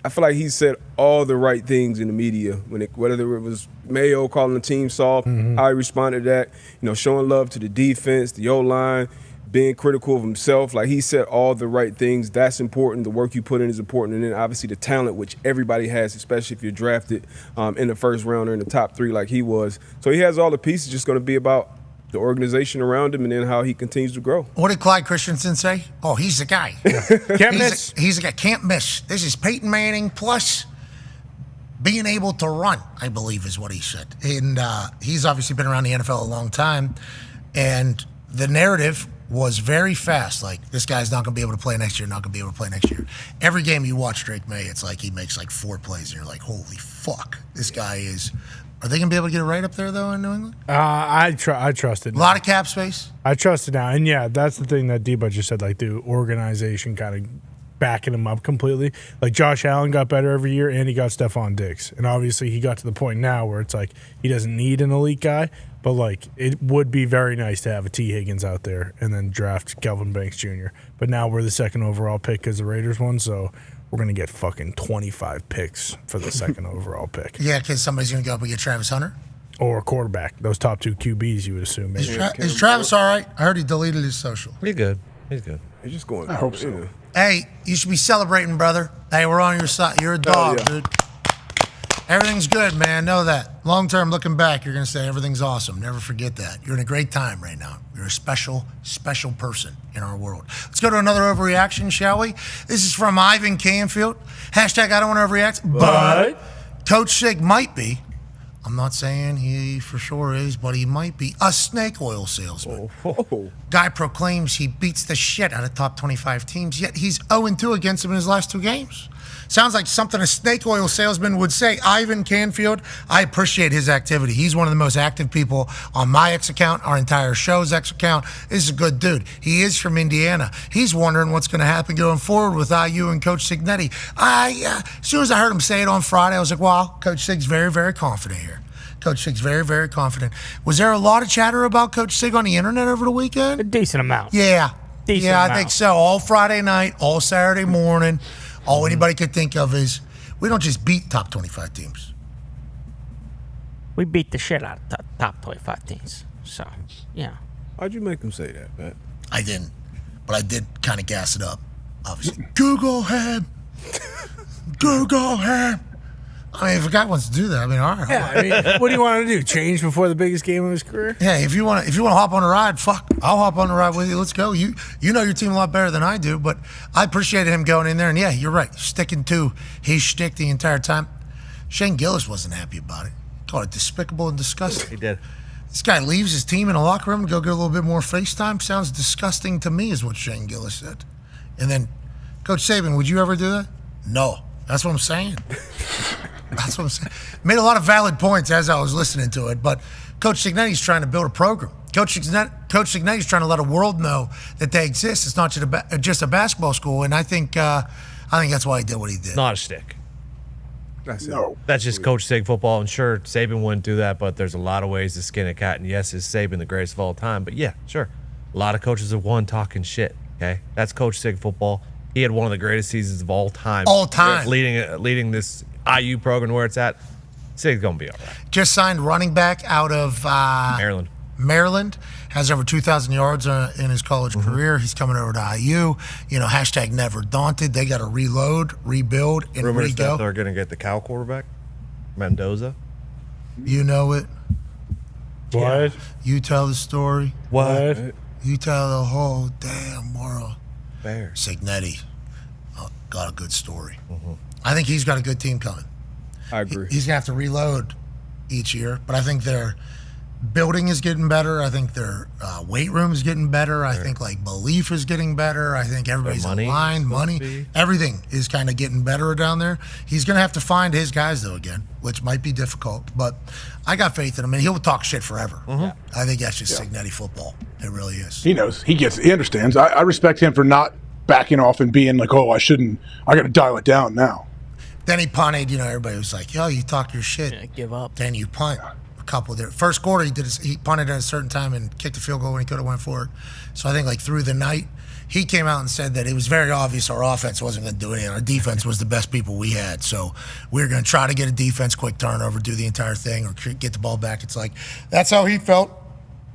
I feel like he said all the right things in the media, whether it was Mayo calling the team soft, how he responded to that, showing love to the defense, the O-line, being critical of himself. Like, he said all the right things. That's important. The work you put in is important. And then obviously the talent, which everybody has, especially if you're drafted in the first round or in the top 3 like he was. So he has all the pieces. Just going to be about the organization around him and then how he continues to grow. What did Clyde Christensen say? Oh, he's the guy. Can't miss. He's the guy. Can't miss. This is Peyton Manning plus being able to run, I believe is what he said. And he's obviously been around the NFL a long time. And the narrative was very fast. Like, this guy's not going to be able to play next year, not going to be able to play next year. Every game you watch Drake May, it's like he makes like 4 plays and you're like, holy fuck, this guy is... Are they going to be able to get it right up there, though, in New England? I trust it. A lot of cap space? I trust it now. And, yeah, that's the thing that Debo just said, like, the organization kind of backing him up completely. Like, Josh Allen got better every year, and he got Stephon Diggs. And, obviously, he got to the point now where it's like he doesn't need an elite guy, but, like, it would be very nice to have a T. Higgins out there and then draft Kelvin Banks Jr. But now we're the second overall pick because the Raiders won, so we're going to get fucking 25 picks for the second overall pick. Yeah, because somebody's going to go up and get Travis Hunter? Or a quarterback. Those top 2 QBs, you would assume. Maybe. Is Travis all right? I heard he deleted his social. He's good. He's good. He's just going. I hope so. Hey, you should be celebrating, brother. Hey, we're on your side. You're a dog, dude. Everything's good, man. Know that. Long term, looking back, you're going to say everything's awesome. Never forget that. You're in a great time right now. You're a special, special person in our world. Let's go to another overreaction, shall we? This is from Ivan Canfield. Hashtag I don't want to overreact, but Coach Sig might be. I'm not saying he for sure is, but he might be a snake oil salesman. Guy proclaims he beats the shit out of top 25 teams, yet he's 0-2 against them in his last 2 games. Sounds like something a snake oil salesman would say. Ivan Canfield, I appreciate his activity. He's one of the most active people on my X account, our entire show's X account. This is a good dude. He is from Indiana. He's wondering what's going to happen going forward with IU and Coach Cignetti. As soon as I heard him say it on Friday, I was like, wow, Coach Sig's very, very confident here. Coach Sig's very, very confident. Was there a lot of chatter about Coach Sig on the internet over the weekend? A decent amount. Yeah. Decent yeah, amount. I think so. All Friday night, all Saturday morning. All anybody could think of is we don't just beat top 25 teams. We beat the shit out of top 25 teams. So, yeah. Why'd you make him say that, Pat? I didn't, but I did kind of gas it up, obviously. Google him. Google him. I mean, if a guy wants to do that, I mean, all right. Yeah, I mean, what do you want to do? Change before the biggest game of his career? Yeah, if you want to hop on a ride, fuck, I'll hop on a ride with you. Let's go. You know your team a lot better than I do, but I appreciated him going in there. And yeah, you're right, sticking to his shtick the entire time. Shane Gillis wasn't happy about it. He called it despicable and disgusting. He did. This guy leaves his team in a locker room to go get a little bit more FaceTime. Sounds disgusting to me, is what Shane Gillis said. And then, Coach Saban, would you ever do that? No. That's what I'm saying. That's what I'm saying. Made a lot of valid points as I was listening to it, but Coach Cignetti's trying to build a program. Coach Cignetti's trying to let the world know that they exist. It's not just a basketball school, and I think that's why he did what he did. Not a stick. That's That's just Coach Sig football, and sure, Saban wouldn't do that, but there's a lot of ways to skin a cat, and yes, is Saban the greatest of all time? But yeah, sure. A lot of coaches have won talking shit, okay? That's Coach Sig football. He had one of the greatest seasons of all time. All time. Leading this IU program where it's at. Sig's going to be all right. Just signed running back out of Maryland. Maryland. has over 2,000 yards in his college career. He's coming over to IU. Hashtag never daunted. They got to reload, rebuild, and Rumors re-go. that they're going to get the Cal quarterback, Mendoza. You know it. What? You tell the story. What? You tell the whole damn world. Bears. Signetti got a good story. I think he's got a good team coming. I agree. He's going to have to reload each year, but I think their building is getting better. I think their weight room is getting better. I think belief is getting better. I think everybody's aligned. Money, everything is kind of getting better down there. He's going to have to find his guys though again, which might be difficult. But I got faith in him, and he'll talk shit forever. I think that's just Signetti football. It really is. He knows. He gets it. He understands. I respect him for not backing off and being like, "Oh, I shouldn't. I got to dial it down now." Then he punted. Everybody was like, "Yo, you talk your shit. Give up." Then you punt. Couple there. First quarter, he punted at a certain time and kicked a field goal when he could have went for it. So I think through the night, he came out and said that it was very obvious our offense wasn't going to do anything. Our defense was the best people we had. So we were going to try to get a defense, quick turnover, do the entire thing, or get the ball back. It's that's how he felt.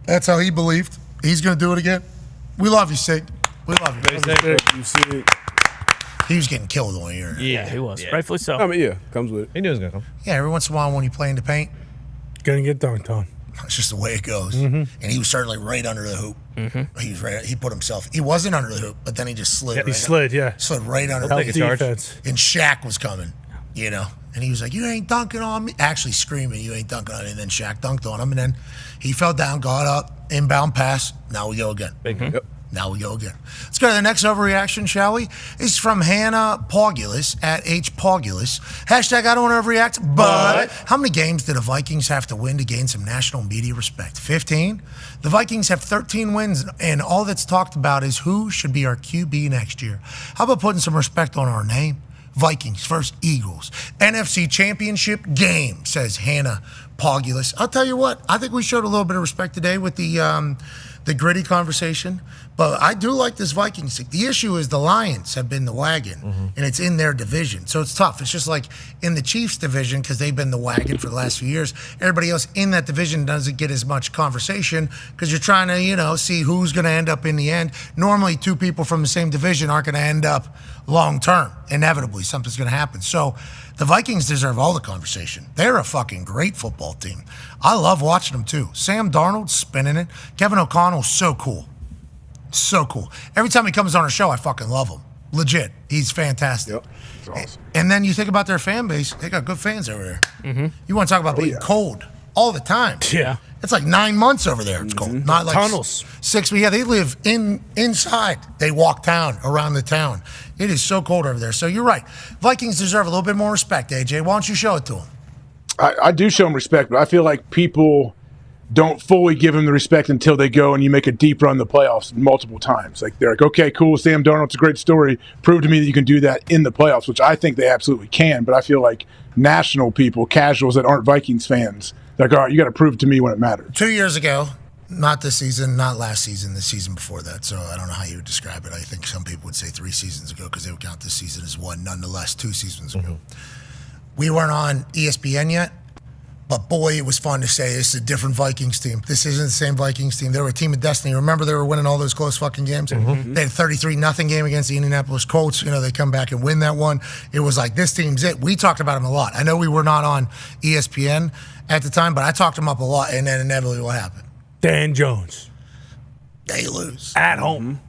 That's how he believed. He's going to do it again. We love you, Sig. We love you. Sig. He was getting killed all year. Yeah, he was. Rightfully so. I mean, comes with it. He knew it was going to come. Yeah, every once in a while when you play in the paint, Gonna get dunked on. It's just the way it goes. And he was certainly right under the hoop. He was right. He put himself. He wasn't under the hoop, but then he just slid. He slid, slid right under. Help the defense. And Shaq was coming, and he was like, "You ain't dunking on me." Actually screaming, "You ain't dunking on me." And then Shaq dunked on him, and then he fell down, got up, inbound pass. Now we go again. Yep. Now we go again. Let's go to the next overreaction, shall we? This is from Hannah Pogulus at H Pogulus. Hashtag I don't overreact, but how many games did the Vikings have to win to gain some national media respect? 15? The Vikings have 13 wins, and all that's talked about is who should be our QB next year. How about putting some respect on our name? Vikings versus Eagles. NFC Championship game, says Hannah Pogulus. I'll tell you what, I think we showed a little bit of respect today with the gritty conversation, but I do like this Vikings thing. The issue is the Lions have been the wagon, and it's in their division, so it's tough. It's just like in the Chiefs division, because they've been the wagon for the last few years. Everybody else in that division doesn't get as much conversation because you're trying to, see who's going to end up in the end. Normally, two people from the same division aren't going to end up long term. Inevitably, something's going to happen. So the Vikings deserve all the conversation. They're a fucking great football team. I love watching them too. Sam Darnold spinning it. Kevin O'Connell's so cool. So cool. Every time he comes on our show, I fucking love him. Legit. He's fantastic. Yep. That's awesome. And then you think about their fan base, they got good fans over there. You want to talk about being cold all the time. Yeah. It's like 9 months over there. It's cold. Not like Tunnels. 6. But yeah, they live inside. They walk around the town. It is so cold over there. So you're right. Vikings deserve a little bit more respect, AJ. Why don't you show it to them? I do show them respect, but I feel like people don't fully give him the respect until they go and you make a deep run in the playoffs multiple times. Like they're like, okay, cool, Sam Darnold's a great story. Prove to me that you can do that in the playoffs, which I think they absolutely can. But I feel like national people, casuals that aren't Vikings fans, they're like, all right, you got to prove it to me when it matters. 2 years ago, not this season, not last season, the season before that. So I don't know how you would describe it. I think some people would say 3 seasons ago because they would count this season as one. Nonetheless, 2 seasons ago. We weren't on ESPN yet. But boy, it was fun to say this is a different Vikings team. This isn't the same Vikings team. They were a team of destiny. Remember, they were winning all those close fucking games? They had a 33-0 game against the Indianapolis Colts. They come back and win that one. It was like, this team's it. We talked about them a lot. I know we were not on ESPN at the time, but I talked them up a lot, and then inevitably what happened? Dan Jones. They lose. At home.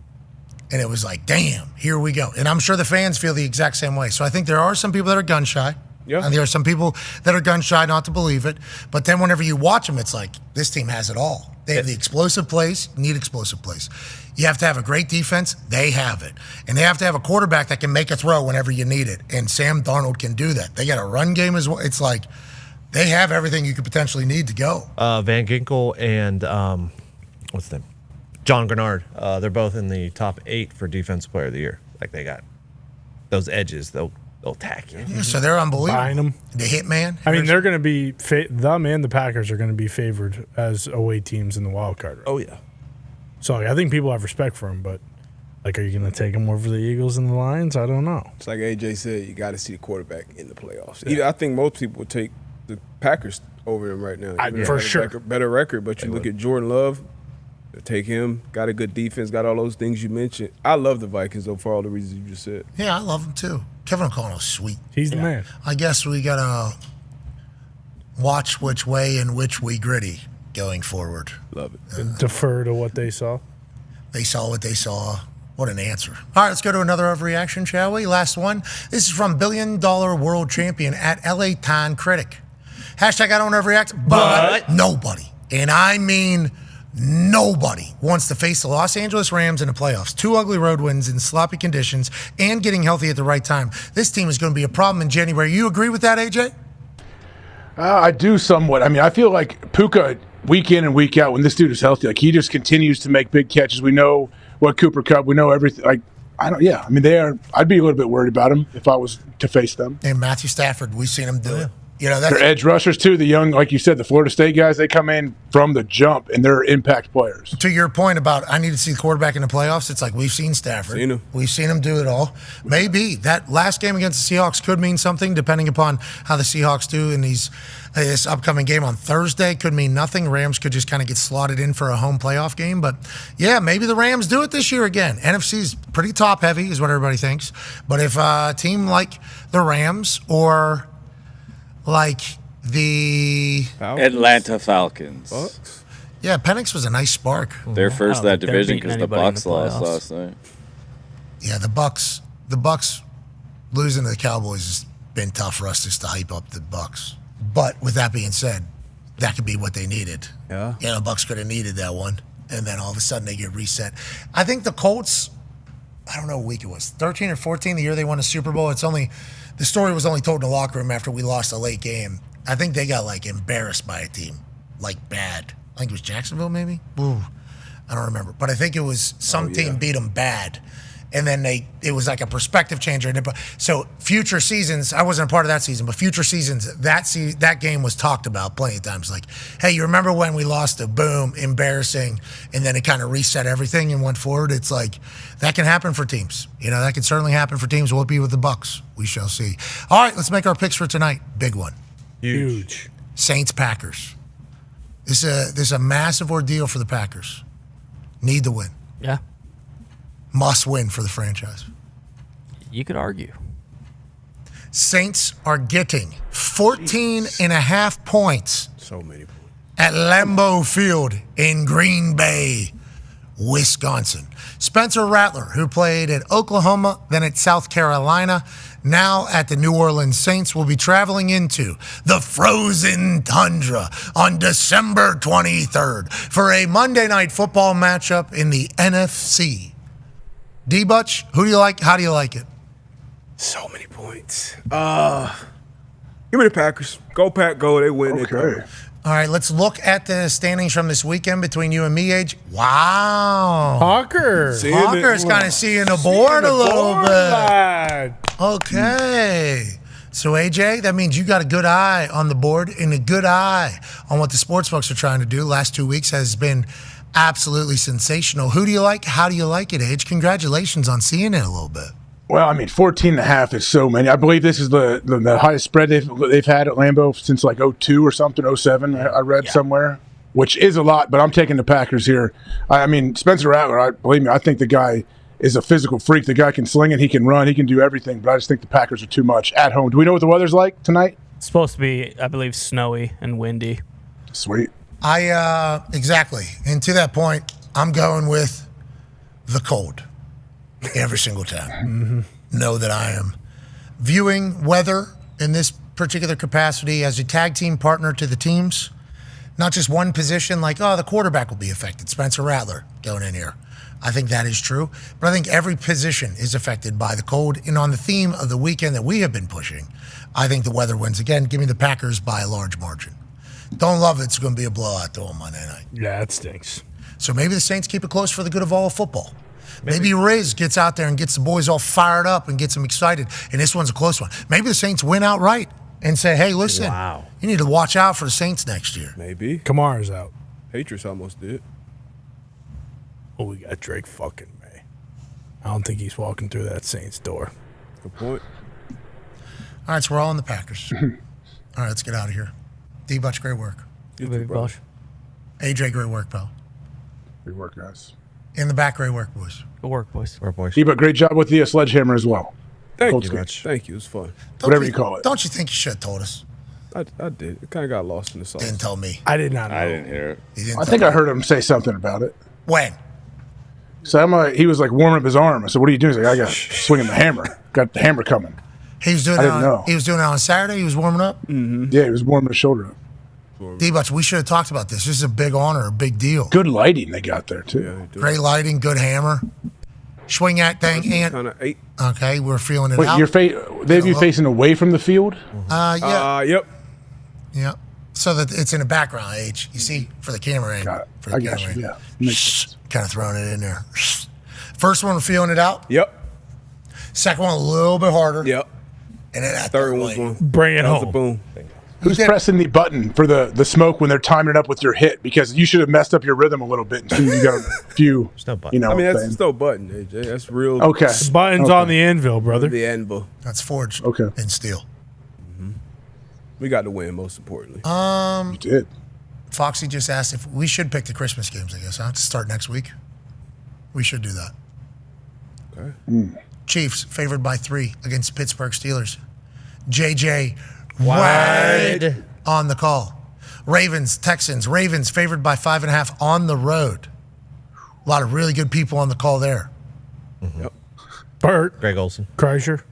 And it was like, damn, here we go. And I'm sure the fans feel the exact same way. So I think there are some people that are gun shy. Yeah. And there are some people that are gun shy not to believe it. But then whenever you watch them, it's like, this team has it all. They have the explosive plays, need explosive plays. You have to have a great defense, they have it. And they have to have a quarterback that can make a throw whenever you need it. And Sam Darnold can do that. They got a run game as well. It's like, they have everything you could potentially need to go. Van Ginkel and, what's his name? John Grenard. They're both in the top 8 for Defensive Player of the Year. Like, they got those edges, they'll tack you. Yeah, so they're unbelievable. Buying them. The hitman. I mean, they're going to be them and the Packers are going to be favored as away teams in the wild card round. Oh yeah. So I think people have respect for them, but like, are you going to take them over the Eagles and the Lions? I don't know. It's like AJ said, you got to see the quarterback in the playoffs. Yeah. I think most people would take the Packers over them right now. For sure. Better record, but you look at Jordan Love. Take him, got a good defense, got all those things you mentioned. I love the Vikings, though, for all the reasons you just said. Yeah, I love him, too. Kevin O'Connell's sweet. He's the man. I guess we got to watch which way and which we gritty going forward. Love it. Defer to what they saw. They saw what they saw. What an answer. All right, let's go to another overreaction, shall we? Last one. This is from billion-dollar world champion at LA Dahn Critic. Hashtag I don't overreact, but nobody, and I mean nobody, wants to face the Los Angeles Rams in the playoffs. 2 ugly road wins in sloppy conditions and getting healthy at the right time. This team is going to be a problem in January. You agree with that, AJ? I do somewhat. I mean, I feel like Puka, week in and week out, when this dude is healthy, like he just continues to make big catches. We know what Cooper Kupp, we know everything. Like, I mean, I'd be a little bit worried about him if I was to face them. And Matthew Stafford, we've seen him do it. You know, they're edge rushers too. The young, like you said, the Florida State guys, they come in from the jump and they're impact players. To your point about I need to see the quarterback in the playoffs, it's like we've seen Stafford. We've seen him do it all. Maybe that last game against the Seahawks could mean something, depending upon how the Seahawks do in this upcoming game on Thursday. Could mean nothing. Rams could just kind of get slotted in for a home playoff game. But yeah, maybe the Rams do it this year again. NFC's pretty top heavy, is what everybody thinks. But if a team like the Rams or like the Atlanta Falcons. Bucks? Yeah, Penix was a nice spark. They're first in that division because the Bucks lost last night. Yeah, the Bucks losing to the Cowboys has been tough for us just to hype up the Bucks. But with that being said, that could be what they needed. Yeah. Yeah, the Bucks could have needed that one. And then all of a sudden they get reset. I think the Colts, I don't know what week it was, 13 or 14, the year they won a Super Bowl. The story was only told in the locker room after we lost a late game. I think they got embarrassed by a team, bad. I think it was Jacksonville, maybe. Ooh, I don't remember, but I think it was some team beat them bad, and then it was like a perspective changer. So future seasons, I wasn't a part of that season, but future seasons, that game was talked about plenty of times. Like, hey, you remember when we lost to boom, embarrassing, and then it kind of reset everything and went forward. It's like that can happen for teams. That can certainly happen for teams. Will it be with the Bucks? We shall see. All right, let's make our picks for tonight. Big one. Huge. Saints Packers. This is a massive ordeal for the Packers. Need to win. Yeah. Must win for the franchise. You could argue. Saints are getting 14.5 points. So many points. At Lambeau Field in Green Bay, Wisconsin. Spencer Rattler, who played at Oklahoma, then at South Carolina, now at the New Orleans Saints, will be traveling into the frozen tundra on December 23rd for a Monday Night Football matchup in the NFC. D-Butch, who do you like? How do you like it? So many points. Give me the Packers. Go Pack, go. They win. Okay. All right, let's look at the standings from this weekend between you and me, Age. Wow. Hawker's kind of seeing the board a little bit. Okay. So, AJ, that means you got a good eye on the board and a good eye on what the sportsbooks are trying to do. Last 2 weeks has been absolutely sensational. Who do you like? How do you like it, Age? Congratulations on seeing it a little bit. Well, I mean, 14.5 is so many. I believe this is the highest spread they've had at Lambeau since 02 or something, 07, I read somewhere, which is a lot, but I'm taking the Packers here. I mean, Spencer Rattler, believe me, I think the guy is a physical freak. The guy can sling it, he can run, he can do everything, but I just think the Packers are too much at home. Do we know what the weather's like tonight? It's supposed to be, I believe, snowy and windy. Sweet. Exactly. And to that point, I'm going with the cold. Every single time. Know that I am viewing weather in this particular capacity as a tag team partner to the teams. Not just one position like, the quarterback will be affected. Spencer Rattler going in here. I think that is true. But I think every position is affected by the cold. And on the theme of the weekend that we have been pushing, I think the weather wins again. Give me the Packers by a large margin. Don't love it. It's going to be a blowout, though, on Monday night. Yeah, it stinks. So maybe the Saints keep it close for the good of all of football. Maybe Riz gets out there and gets the boys all fired up and gets them excited, and this one's a close one. Maybe the Saints win outright and say, hey, listen, you need to watch out for the Saints next year. Maybe. Kamara's out. Patriots almost did. Oh, we got Drake fucking May. I don't think he's walking through that Saints door. Good point. All right, so we're all in the Packers. All right, let's get out of here. D-Butch, great work. Baby Bosh. AJ, great work, pal. Good work, guys. In the back, great work, boys. Good work, boys. Work, boys. But great job with the sledgehammer as well. Thank Colts you, game. Rich. Thank you. It was fun. Whatever you call it. Don't you think you should have told us? I did. It kind of got lost in the sauce. Didn't tell me. I did not know. I didn't hear it. He didn't I tell think me. I heard him say something about it. When? So he was like warming up his arm. I said, "What are you doing?" He's like, "I got swinging the hammer. Got the hammer coming." He was doing I it didn't on, know. He was doing it on Saturday. He was warming up. Yeah, he was warming his shoulder up. D-Butch, we should have talked about this. This is a big honor, a big deal. Good lighting they got there too. Great lighting, good hammer. Swing that thing, and Kind of 8. okay, we're feeling it Wait, out. they have you facing away from the field? Yeah, Yep. yeah. So that it's in the background, H. You see, for the camera angle. For the I got camera you. angle. Yeah, makes sense. Kind of throwing it in there. First one, we're feeling it out. Yep. Second one, a little bit harder. Yep. And then that Third one was going. Bring it That was a home. boom. Who's pressing the button for the smoke when they're timing it up with your hit? Because you should have messed up your rhythm a little bit. And you got a few. There's no button. You know, I mean, that's thing. just no button, AJ. That's real. Okay. The button's Okay. on the anvil, brother. The anvil. That's forged Okay. in steel. We got to win, most importantly. You did. Foxy just asked if we should pick the Christmas games, I guess, huh? To start next week. We should do that. Okay. Chiefs favored by 3 against Pittsburgh Steelers. JJ Wide. on the call. Ravens, Texans. Ravens favored by 5.5 on the road. A lot of really good people on the call there. Yep. Bert. Greg Olson. Kreischer.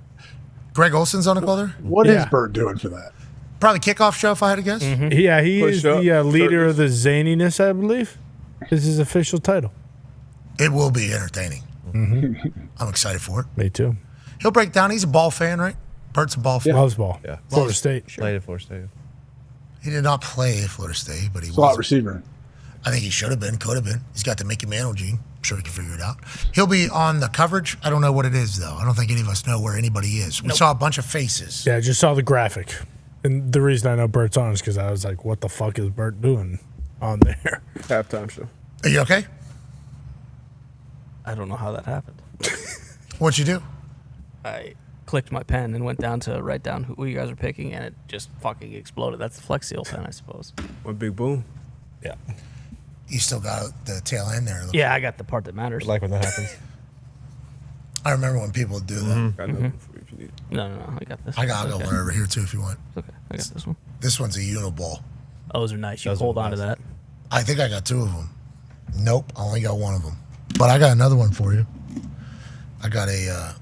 Greg Olson's on the call there? What is Yeah. Bert doing for that? Probably kickoff show if I had to guess. Yeah, he Push is up, the leader circus. of the zaniness, I believe. Is his official title. It will be entertaining. I'm excited for it. Me too. He'll break down. He's a ball fan, right? Bert's a ball fan. Loves ball. Yeah. Florida State. Played at Florida State. He did not play at Florida State, but he Slot was. receiver. I think he should have been, could have been. He's got the Mickey Mantle gene. I'm sure he can figure it out. He'll be on the coverage. I don't know what it is, though. I don't think any of us know where anybody is. We saw a bunch of faces. Yeah, I just saw the graphic. And the reason I know Bert's on is because I was like, what the fuck is Bert doing on there? Halftime show. Are you okay? I don't know how that happened. What'd you do? I clicked my pen and went down to write down who you guys are picking, and it just fucking exploded. That's the Flex Seal pen, I suppose. One big boom. Yeah. You still got the tail end there. Yeah, I got the part that matters. Like when that happens. I remember when people would do that. Got another for you if you need. No, I got this. I got Okay. one over here, too, if you want. It's okay. I got this one. This one's a uniball. Oh, those are nice. You Those hold are on to nice. that. I think I got 2 of them. Nope, I only got 1 of them. But I got another one for you. I got a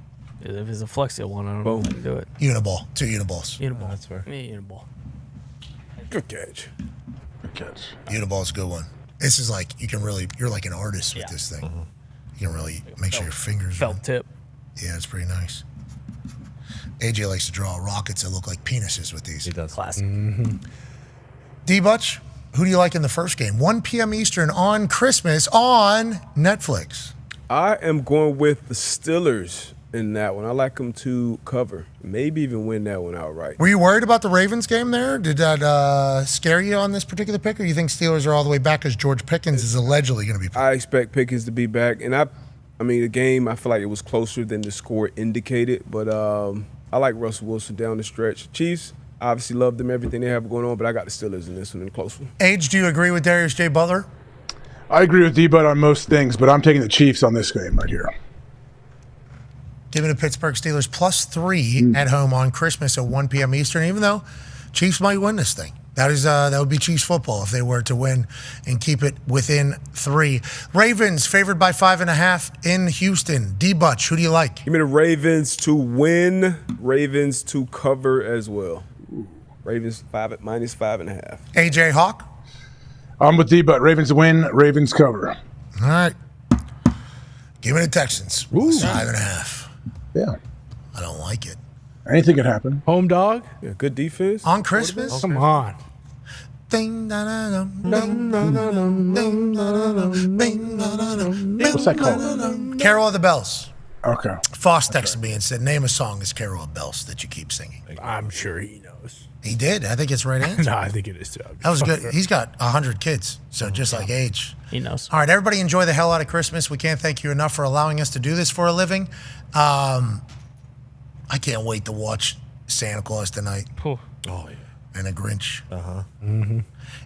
If it's a Flex Seal one, I don't know if I can do it. uniball. 2 uniballs. Uniball. That's fair. Give me a uniball. Good catch. Good catch. Uniball's a good one. This is like, you're like an artist with this thing. You can really make sure your fingers Felt tip. Yeah, it's pretty nice. AJ likes to draw rockets that look like penises with these. He does. Classic. D-Butch, who do you like in the first game? 1 p.m. Eastern on Christmas on Netflix. I am going with the Steelers in that one. I like them to cover, maybe even win that one outright. Were you worried about the Ravens game there? Did that scare you on this particular pick, or you think Steelers are all the way back because George Pickens is allegedly going to be I expect Pickens to be back, and I mean the game. I feel like it was closer than the score indicated, but I like Russell Wilson down the stretch. Chiefs obviously love them, everything they have going on, but I got the Steelers in this one in a close one. Age, do you agree with Darius J. Butler? I agree with D-Bud on most things, but I'm taking the Chiefs on this game right here. Give me the Pittsburgh Steelers +3 at home on Christmas at 1 p.m. Eastern, even though Chiefs might win this thing. That would be Chiefs football if they were to win and keep it within 3. Ravens favored by 5.5 in Houston. D-Butch, who do you like? Give me the Ravens to win, Ravens to cover as well. Ravens -5.5. AJ Hawk? I'm with D-Bud. Ravens win, Ravens cover. All right. Give me the Texans. +5.5. Yeah. I don't like it. Anything could happen. Home dog? Yeah, good defense. On Christmas? Oh, come on. Ding, da, da, dum, ding, da, da, dum, ding, da, da, dum, ding, da, da, dum, What's that ding, called? da, da, dum. Carol of the Bells. Okay. Foss texted me and said, name a song that's Carol of Bells that you keep singing. I'm sure he knows. He did. I think it's the right answer. No, I think it is too. That was good. He's got 100 kids, so just like Age. He knows. All right, everybody enjoy the hell out of Christmas. We can't thank you enough for allowing us to do this for a living. I can't wait to watch Santa Claus tonight. Oh, yeah. and a Grinch. Mm-hmm.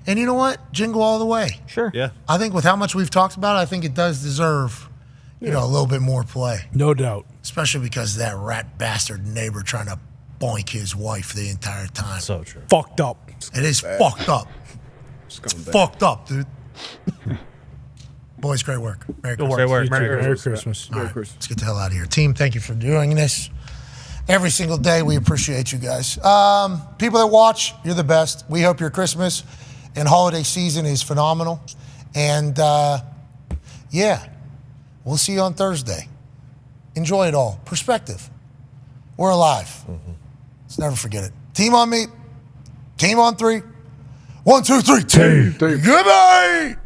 And you know what? Jingle all the way. Sure. Yeah. I think with how much we've talked about it, I think it does deserve, a little bit more play. No doubt. Especially because that rat bastard neighbor trying to boink his wife the entire time. So true. Fucked up. It is fucked up. It's fucked up, dude. Boys, great work. Merry Christmas. Great work. Merry Christmas. All right, let's get the hell out of here. Team, thank you for doing this. Every single day, we appreciate you guys. People that watch, you're the best. We hope your Christmas and holiday season is phenomenal. And, we'll see you on Thursday. Enjoy it all. Perspective. We're alive. Mm-hmm. Let's never forget it. Team on me. Team on 3. 1, 2, 3. Team. Team. Goodbye.